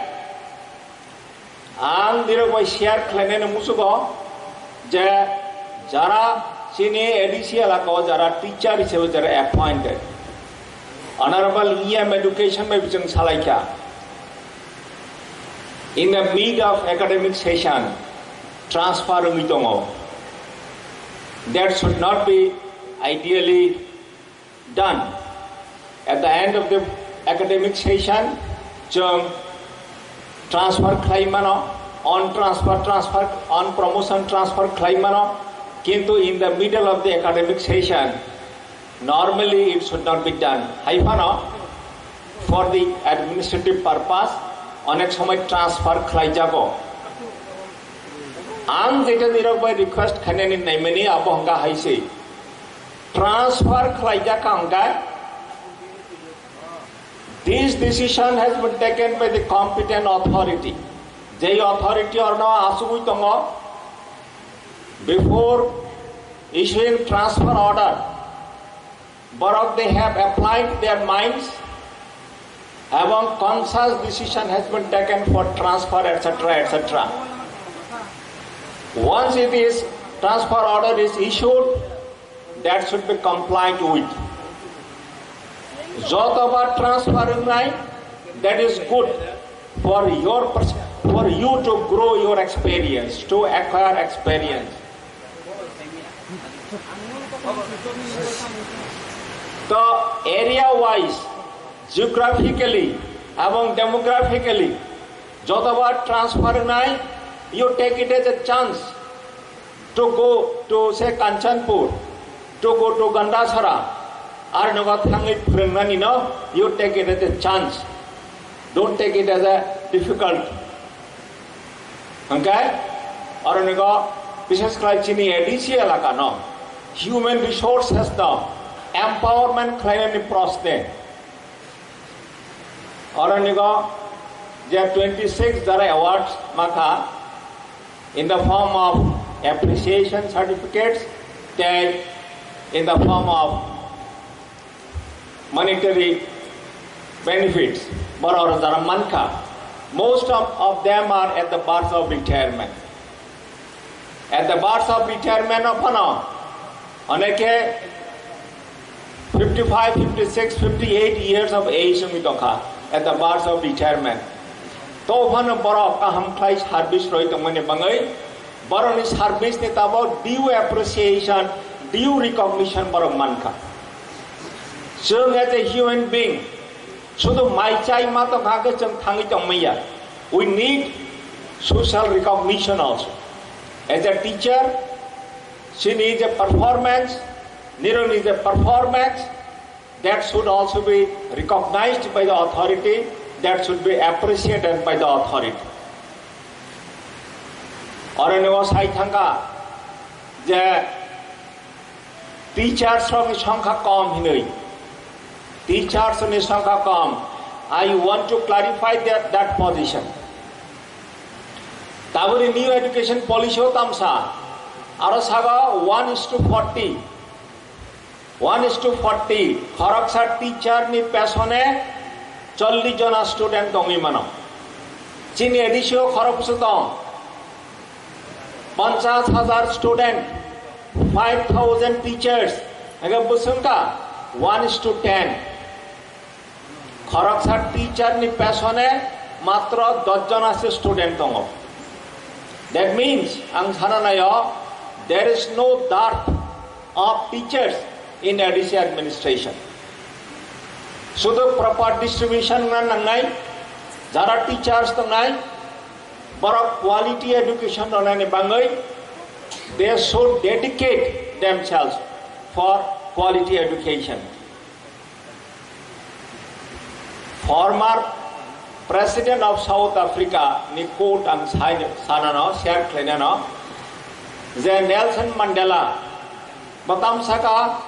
Ang nirok ba share khlane ne musugo je jara sini edisi alako jara teacher hisebe jara appointed. Honorable EM education mein bichang salaikya. In the mid of academic session, transfer umitongo. That should not be ideally done. At the end of the academic session, jung transfer claimano, on promotion transfer claimano. Kintu in the middle of the academic session, normally it should not be done. Haifano, for the administrative purpose, অনেক সময় transfer খাই যাব আম যেটা নিরক by request খানে নি নাইমানি আবহঙ্গা হাইছে transfer খাই যা কাঙ্গা this decision has been taken by the competent authority যেই অথরিটি অর না আসুই তঙ্গ before issuing transfer order borok they have applied their minds এবং conscious decision has been taken for transfer etc. etc. Once it is transfer order is issued, that should be complied with. Jotobar transfer nai, that is good for you to grow your experience, to acquire experience. So area wise, geographically এবং demographically যতবার transfer নাই you take it as a chance to go to say Kanchanpur, to go to Gandasara আর নগদ থাঙ্গি ফ্রেন্ডানি no, you take it as a chance, don't take it as a difficult. Okay, আর নগ বিশেষ করে চিনি ADC এলাকা no, human resources no, empowerment ক্লাইনি প্রশ্নে অরণ্য there are 26 Jara awards Maka in the form of appreciation certificates, tag in the form of monetary benefits. Boror Jara Manka. Most of them are at the bars of retirement. At the bars of retirement of Aneke 55, 56, 58 years of age at the bars of retirement. To one Borok Kaham Klai service Roy to Mani Bangai, Boron is service ni about due appreciation, due recognition Borok Manka. So as a human being, so the my chai mata bhagacham thangitong maya. We need social recognition also. As a teacher, she needs a performance, Niro needs a performance that should also be recognized by the authority, that should be appreciated by the authority. Or in our side the teachers from Shankha Kom Hinui. Teachers in Shankha Kom. I want to clarify that position. Taburi new education policy tamsa. Arasaga 1:40. 1:40. Kharaksar teacher ni pesone 40 jana student tongi mano. Chini edisio kharapsutong 50,000 student, 5,000 teachers. Aga busungka 1:10. Kharaksar teacher ni pesone matra 10 jana se student tongo. That means ang sananayo there is no dearth of teachers in ADC administration. So the proper distribution nangai, jara teachers tangai, but quality education nangai bangai, they should dedicate themselves for quality education. Former President of South Africa, Nikot ang Sanano, Sher Klenano, Nelson Mandela, Batam Saka,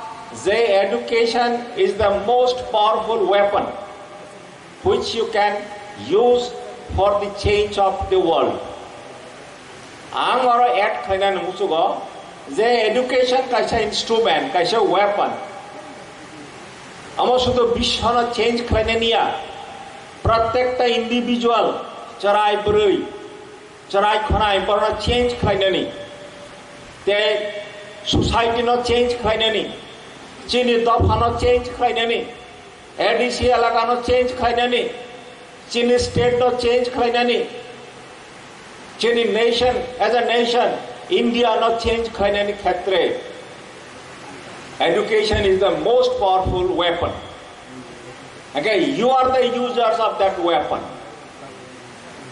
education is the most powerful weapon which you can use for the change of the world. Ang oro at Klenan Musugo, education kaisa instrument, kaisa weapon. Amo sudo bishana change Klenania. Protect the individual, charai brui, charai khonai, but change kainani. The society not change kainani. Chini Dopha not change kainani. ADC alaka not change kainani. Chini state not change kainani. Chini nation as a nation, India not change kainani khatre. Education is the most powerful weapon. Okay, you are the users of that weapon.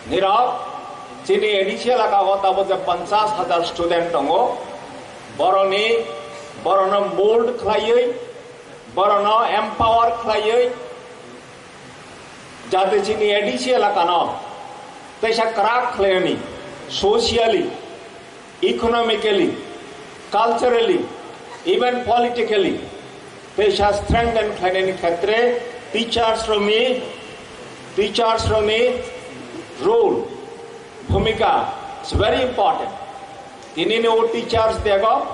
Nirav, chini edisya laka hota bote 50,000 student tongo, borona mold klayoi, borona empower klayoi, jate chini edisya laka no, tesha crack klayoni, socially, economically, culturally, even politically, tesha strengthen klayoni khatre. Teachers from me, role, bhumika, it's very important. Tini no teachers dego,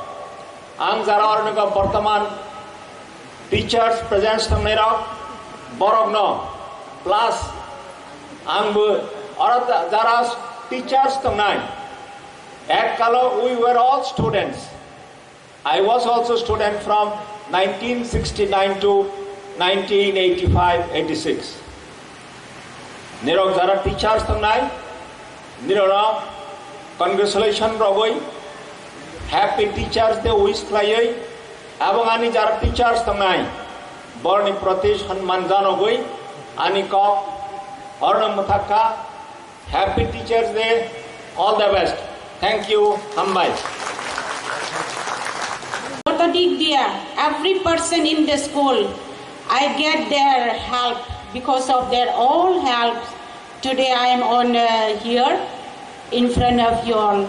ang zara ornaga Bartaman teachers presents to mera, borogno, plus ang or zara teachers to nine. At Kalo, we were all students. I was also student from 1969 to 1985-86. Nirok jara teachers tangnai, nirok congratulations rogoi, happy teachers de wish klayoi, abang ani jara teachers tangnai, borni pratish hanman janogoi, ani kok, orna muthaka, happy teachers day, all the best. Thank you, Hambai. Every person in the school, I get their help because of their all help. Today I am on here in front of you all.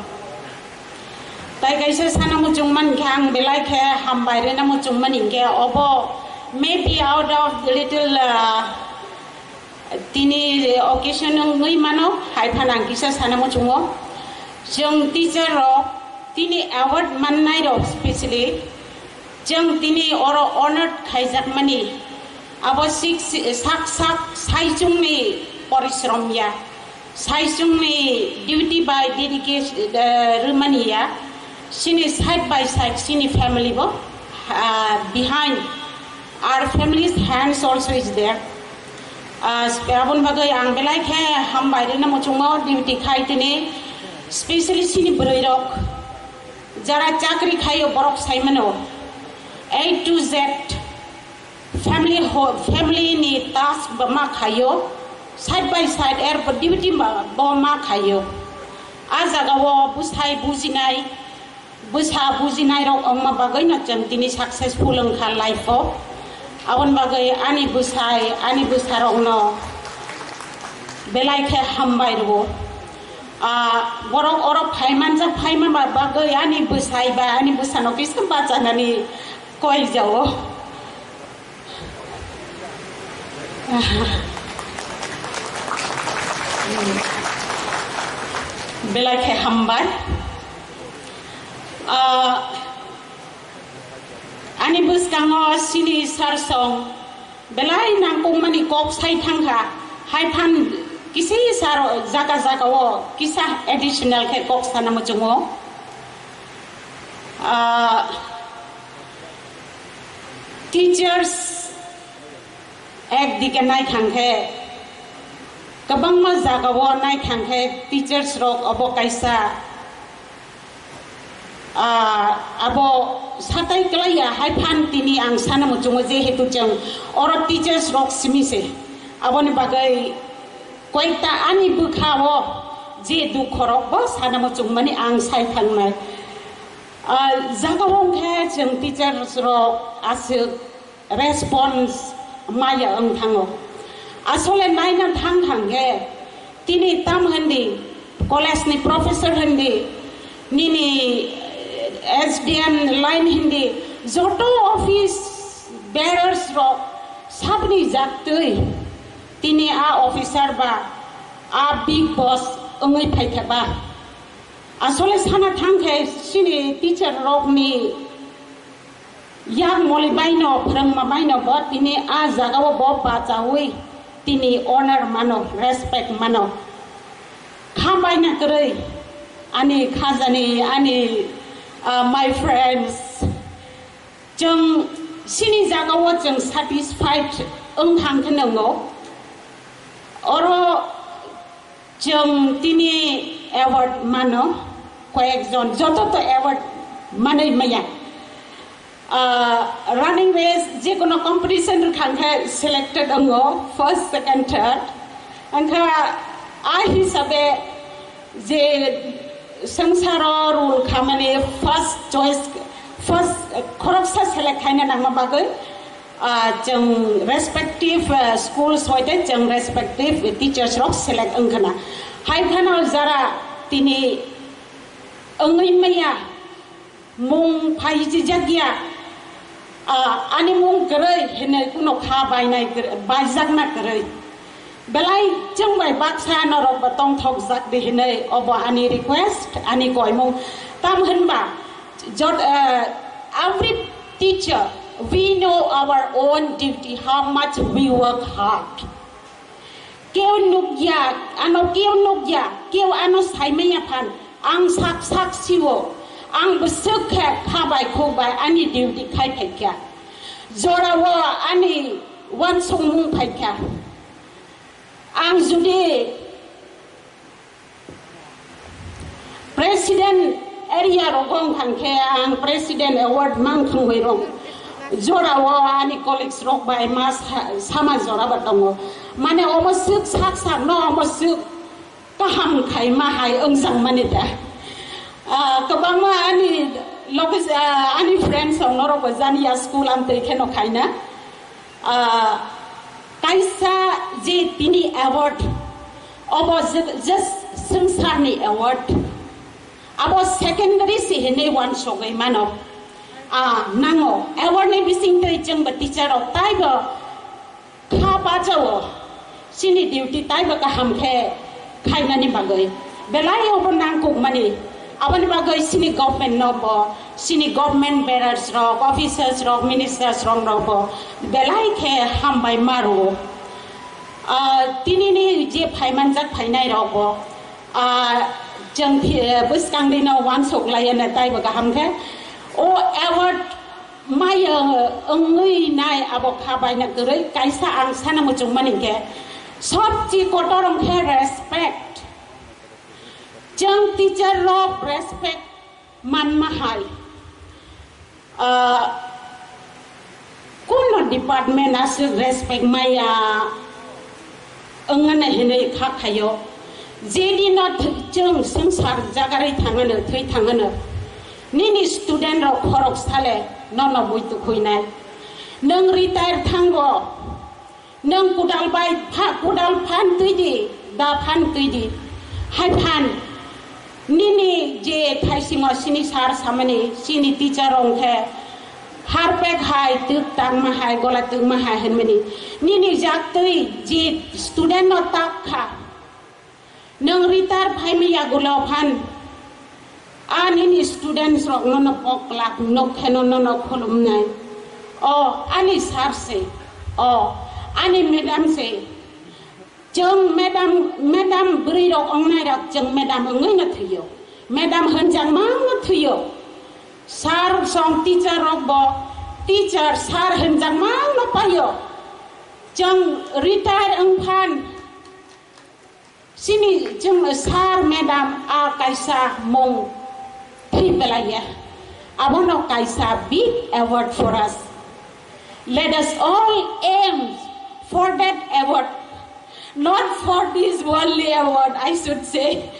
Maybe out of the little tini occasion ngui mano hai phanang kisa sanamo chungo jong teacher ro tini award mannai ro especially jong tini oro honored khaijak mani abo sak saijung ni porishrom ya saijung ni duty by dedication rumani ya sini side by side sini family bo behind our family's hands also is there abon bagai ang belai khe ham baire na mochungo duty khai tini especially sini broirok jara chakri khayo borok saimano A to Z family ni task bama khayo side by side air duty bama khayo ajaga wo busai bujinai busa bujinai rok amma bagai na jam tini successful angkha life o abon bagai ani busai rok no belai khe hambai ro borok orok phaiman ba bagai ani busai ba ani busano kis ba chanani koi jao belai khe hambai ani buskango sini sarsong belai nangkung mani kok sai thangha hai phan kisi sar jaga wo kisa additional khe kok sanamo chungo teachers ekdike nai thangkhe kabangma jaga wo nai thangkhe teachers rok abo kaisa abo satai klaya hai phan tini ang sanamo chungo je hetu jang oro teachers rok simise aboni bagai koita ani bukhawo je du khorok bo sanamo chung mani ang sai thangnai jaga wong khe jang teachers rok asuk response maya ang thango asole naina thanghe tini tam handi college ni professor handi nini SDM line hindi joto office bearers ro sabni jaktui tini a officer ba a big boss ongai phaitha ba asole sana thangkhe sini teacher rok ni yang moli baino phrangma baino bo tini a jagao bo pa chawi tini honor mano respect mano khambaina krai ani khajani ani my friends jeng sini jagawo jeng satisfied thang thanango oro jeng tini award mano koekjon joto to award manai maya running race je kono competition khangkha selected ango first second third angkha a hisabe je sangsaro rule khamani first choice first khoroksa select khaina nangma bagai jeng respective schools hoite jeng respective teachers rok select angkhana hai khana jara tini angai maya mung phai ji jagya ani mung grai hene kuno kha bainai baijak na grai belai jengbai baksa norok batong thok jak de hinai obo ani request ani koimong tam hinba jot every teacher we know our own duty how much we work hard keu nukya keu ano saimaya phan ang sak siwo ang besuk khabai khobai ani duty khai phekya jorawo ani wan songmung phekya ang judi president area rogong thangkhe ang president award mang thangoi rong jora wa ani colleagues rok bai mas sama jora batongo mane omosuk sak no omosuk kaham khai ma hai ongjang mane da kabangma ani lokis ani friends ong noro bajania school am te kheno khaina kaisa je tini award obo just samsarni award abo secondary se hene wan sogai mano nango award ne bising te jeng ba teacher ok tai ba kha pa chawo sini duty tai baka ham khe khaina ni bagai belai obon nang kuk mani abani bagai sini government no bo sini government bearers rok officers rok ministers rok no bo belai khe ham bai maru tini ni je phaiman jak phainai rok bo jeng buskang dina wan sok layana tai baka ham khe o award mai ngui nai abok khabai na gurei kaisa ang sana muchung maning ke sob chi kotorong khe respect jeng teacher rok respect man mahai kuno department as respect maya ngana hene kha khayo jedi not jeng samsar jagari thangane thei thangane nini student rok khorok sale nono buitu khuinai nang retire thango nang kudal bai pha kudal phan tuidi da phan tuidi hai phan nini je thaisimo sini sar samani sini teacher rong the har pe khai tuk tang ma hai gola tuk ma hai henmani nini jak tui je student no tak kha nang retire phai mi ya gulo phan ani students rok no pok lak no kheno no kholum nai ani sar se ani madam se jeng madam bri rok ongnai rok jeng madam ngai na thiyo madam hanjang ma na thiyo sar song teacher rok bo teacher sar hanjang ma no payo jeng retire ang phan sini jeng sar madam a kaisa mong Tripelaya. Abono kaisa big award for us. Let us all aim for that award, not for this worldly award, I should say.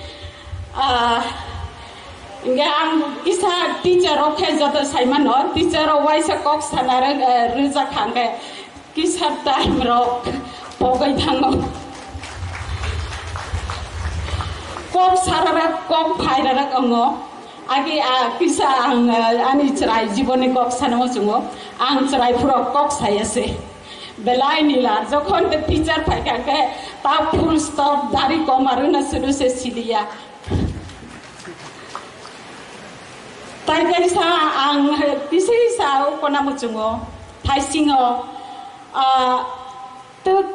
Ang isa teacher okay joto saiman no teacher waisa kok sanara ruja khangke kisa time rok pogai thango kok sarara kok phairara ango agi kisa ang ani cerai jibone kok sanamo jungo ang cerai puro kok saya se belai nila jokhon the teacher phaikake ta full stop dari komaruna sudu se sidia tai kisa ang kisi sa konamo jungo thaisingo tuk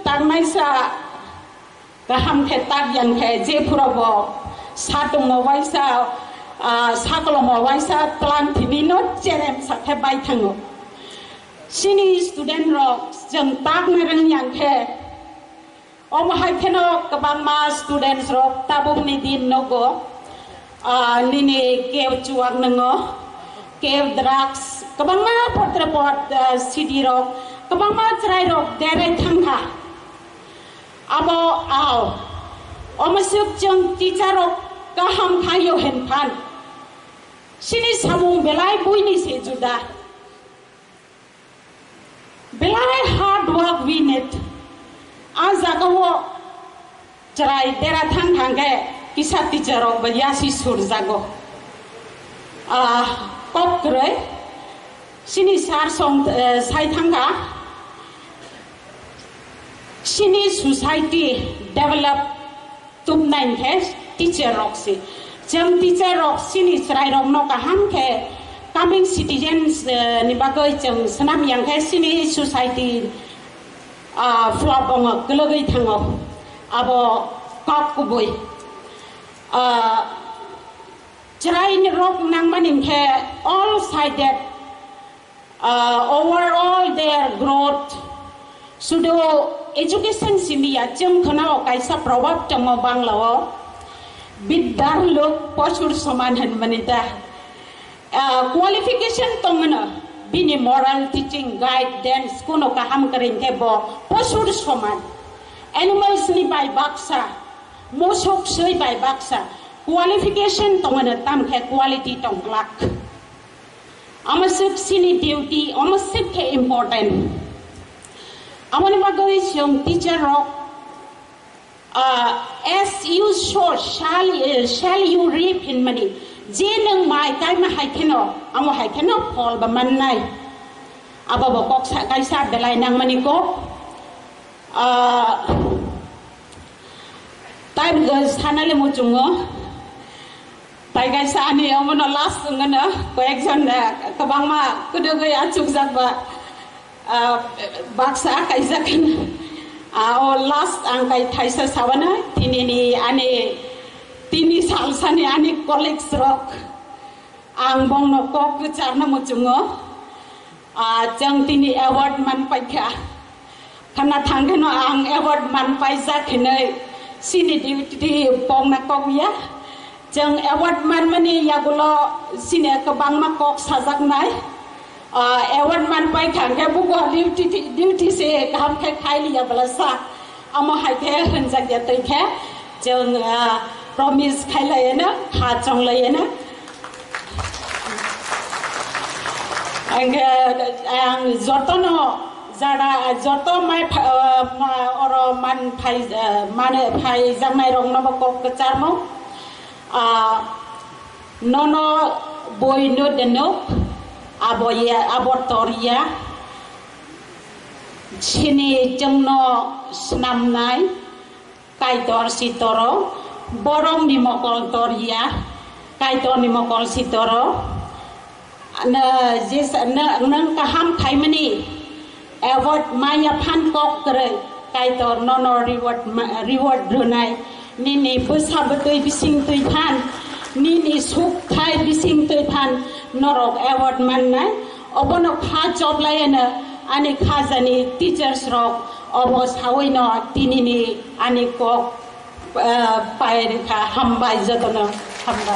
tagmai sa gaham khetak yang khe je puro bo Satung mawaisa, sakolo mawaisa, telan tini not jerem sakhe bai thango. Sini student rok jeng tak mereng yang ke. Hai keno kabang ma students rok tabung ni din nogo. Nini kev chuak nengo, kev drugs. Kabang ma pot CD rok, kabang ma cerai rok dere thangha. Abo masuk jeng teacher rok kaham khayo hen phan sini samung belai buini se juda belai hard work we need azagawo cerai dera thang ge kisa teacher rok bayasi sur jago kok kre sini sar song sai thanga sini society develop tum nain ke teacher rok si jam teacher rok sini serai rok no kaham ke coming citizens ni bagai jam senam yang ke sini society flop ong kelogai thango abo kok kuboi serai ni rok nang manin ke all sided overall their growth sudo education simia jeng khanao kaisa probab tamo banglao biddar lok posur saman han manita qualification tongna bini moral teaching guide dance kono kaham karin ke bo posur saman animals ni bai baksa mosok sei bai baksa qualification tongna tam ke quality tonglak amasuk sini duty amasuk ke important amani bagai siong teacher rok as you sow shall you reap in money je nang mai kai ma hai kheno amo hai kheno phol ba man nai aba ba kok sa kai sa belai nang mani ko Time goes Hanale Muchungo. Taigai Sani, Omono last Ngana, Koexon, Kabama, Kuduga Chukzaba, Baksa Kaisakan, or last Ankai Taisa Savana, Tinini, Ane, Tini Salsani, Ane colleagues rock, Ang Bono Kok, Charna Muchungo, Jang Tini Award Man Paika, Kanatangano Ang Award Man Paisa Kene, Sini Duty Pong Nakovia. Jeng award man mani yagulo sine kabang makok sajak nai award man pai khang ke bugo duty se kam khai khai liya balasa amo hai the hanjak ya tai khe jeng promise khai lai na kha chong lai na ang jotono jara joto mai oro man phai mane phai jamai rong na bakok kecharmo nono boy no deno aboya abotoria chini jengno snam nai kaitor sitoro borong ni mokol toria kaitor ni mokol sitoro na jis na nang kaham khaimani award maya phan kok kre kaitor nono reward runai Nini busab tui bising tui pan, Nini suk thai bising tui pan, Norok award man nai, Obonok ha job layana, Ani khazani teachers rock, Obos hawino tinini ani kok pairika hambai jatono hamba.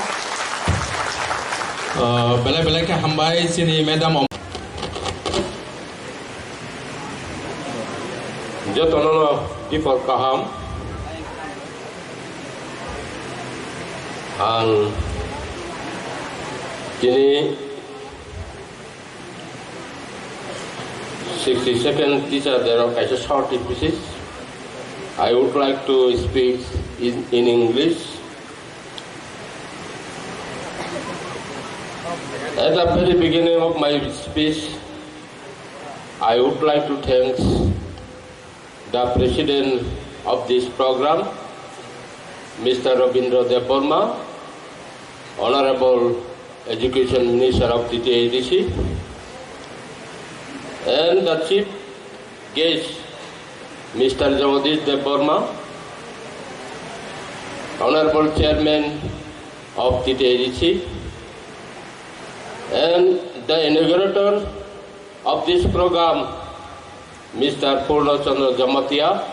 Bela ke hambai sini madam. Jatono people kaham. And kini 60-second teacher there are kind of short pieces. I would like to speak in English. At the very beginning of my speech, I would like to thank the president of this program, Mr. Debbarma, Honorable Education Minister of the TADC, and the Chief Guest, Mr. Debbarma, Honorable Chairman of the TADC, and the inaugurator of this program, Mr. Purnachandra Jamatia,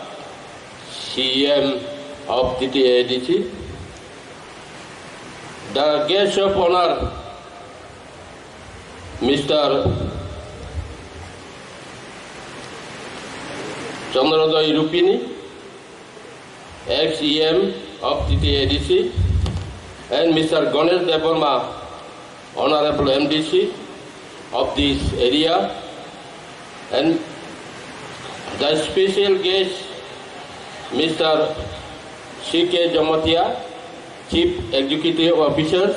CM of the TADC, the guest of honor, Mr. Chandradoy Rupini, ex-EM of the TADC, and Mr. Ganesh Debbarma, Honorable MDC of this area, and the special guest, Mr. C.K. Jamatia, Chief Executive Officers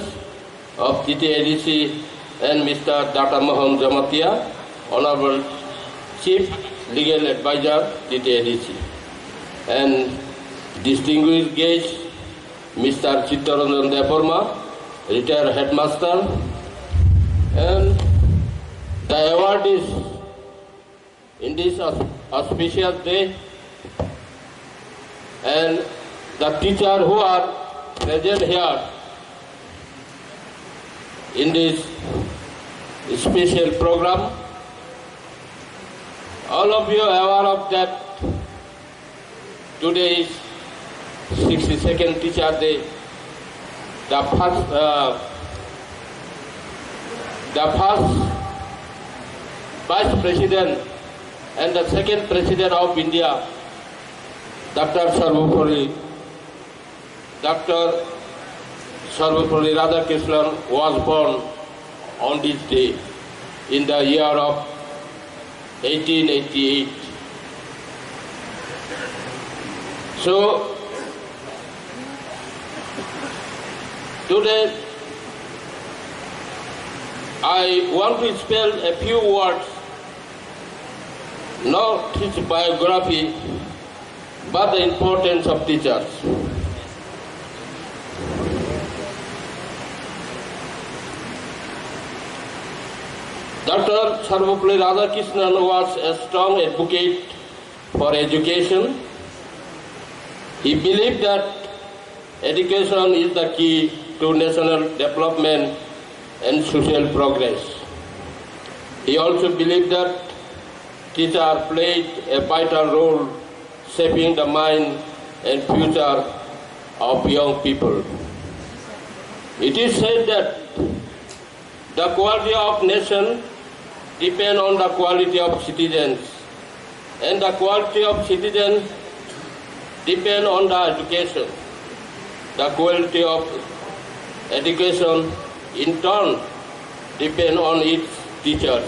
of TTADC, and Mr. Dr. Mohan Jamatia, Honorable Chief Legal Advisor, TTADC, and distinguished guest, Mr. Chittaranjan Debbarma, retired headmaster, and the award is in this auspicious day, and the teachers who are present here in this special program, all of you are aware of that today is 62nd Teacher Day. The first Vice President and the second President of India, Dr. Sarvapalli Radhakrishnan was born on this day in the year of 1888. So today I want to spell a few words, not his biography, but the importance of teachers. Dr. Sarvapalli Radhakrishnan was a strong advocate for education. He believed that education is the key to national development and social progress. He also believed that teachers played a vital role shaping the mind and future of young people. It is said that the quality of nation depends on the quality of citizens, and the quality of citizens depends on the education. The quality of education, in turn, depends on its teachers,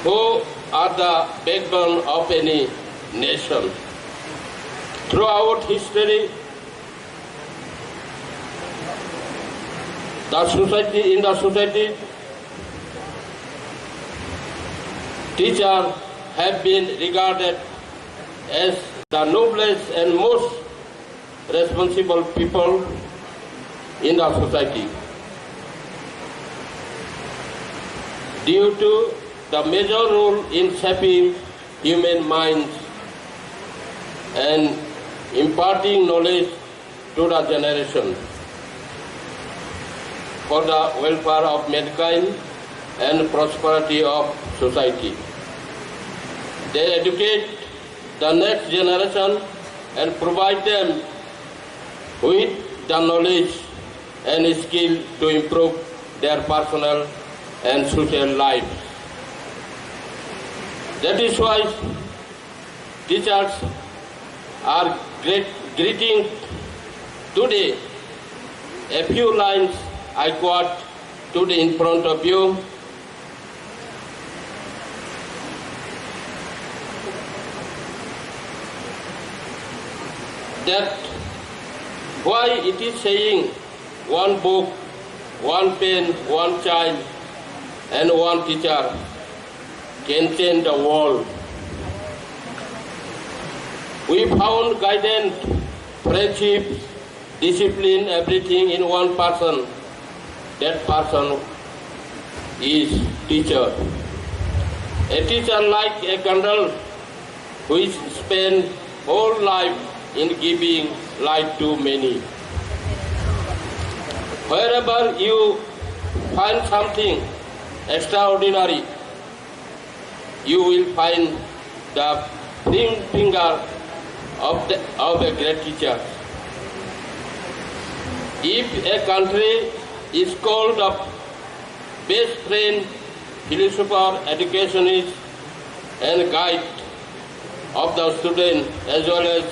who are the backbone of any nation. Throughout history, in the society, teachers have been regarded as the noblest and most responsible people in the society. Due to the major role in shaping human minds and imparting knowledge to the generation for the welfare of mankind and prosperity of society. They educate the next generation and provide them with the knowledge and skill to improve their personal and social lives. That is why teachers are greeting today. A few lines I quote today in front of you. That why it is saying one book, one pen, one child, and one teacher can change the world. We found guidance, friendship, discipline, everything in one person. That person is teacher. A teacher like a candle which spends whole life in giving light to many. Wherever you find something extraordinary, you will find the finger of a great teacher. If a country is called the best friend, philosopher, educationist, and guide of the student as well as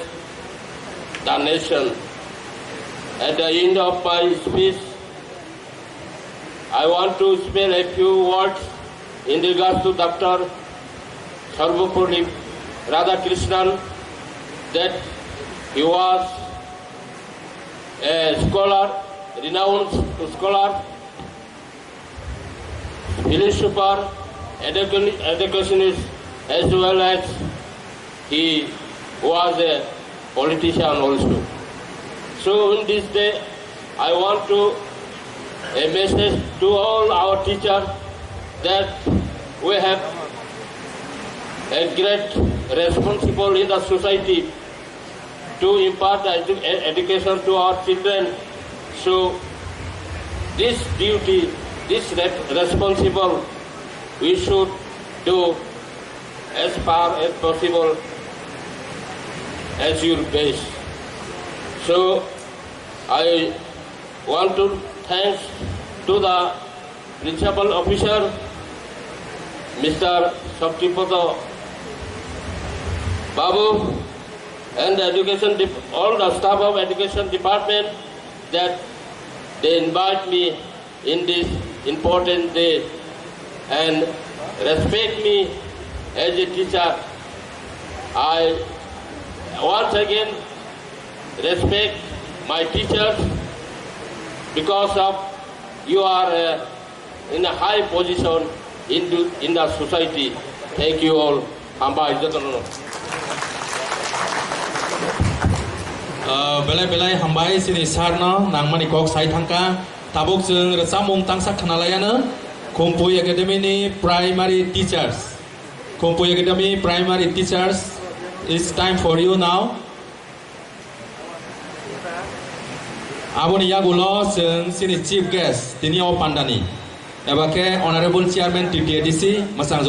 the nation. At the end of my speech, I want to spell a few words in regards to Dr. Sarvapalli Radhakrishnan, that he was a scholar, renowned scholar, philosopher, educationist, as well as he was a politician also. So in this day, I want to a message to all our teachers that we have a great responsibility in the society to impart education to our children. So this duty, this responsible, we should do as far as possible as your best. So I want to thank to the principal officer, Mr. Sub-Divisional Babu, and the all the staff of education department that they invite me in this important day and respect me as a teacher. I once again respect my teachers because of you are in a high position in the society. Thank you all. Hamba Izzatullah. belai belai hambai sini sarno nang mani kok sai thangka tabuk jeng resamung tangsak kanalayana Kompoi Academy ni primary teachers. Kompoi Academy primary teachers, it's time for you now. Aboni yagulo sini chief guest tini o pandani. Ebake honorable chairman TTADC masang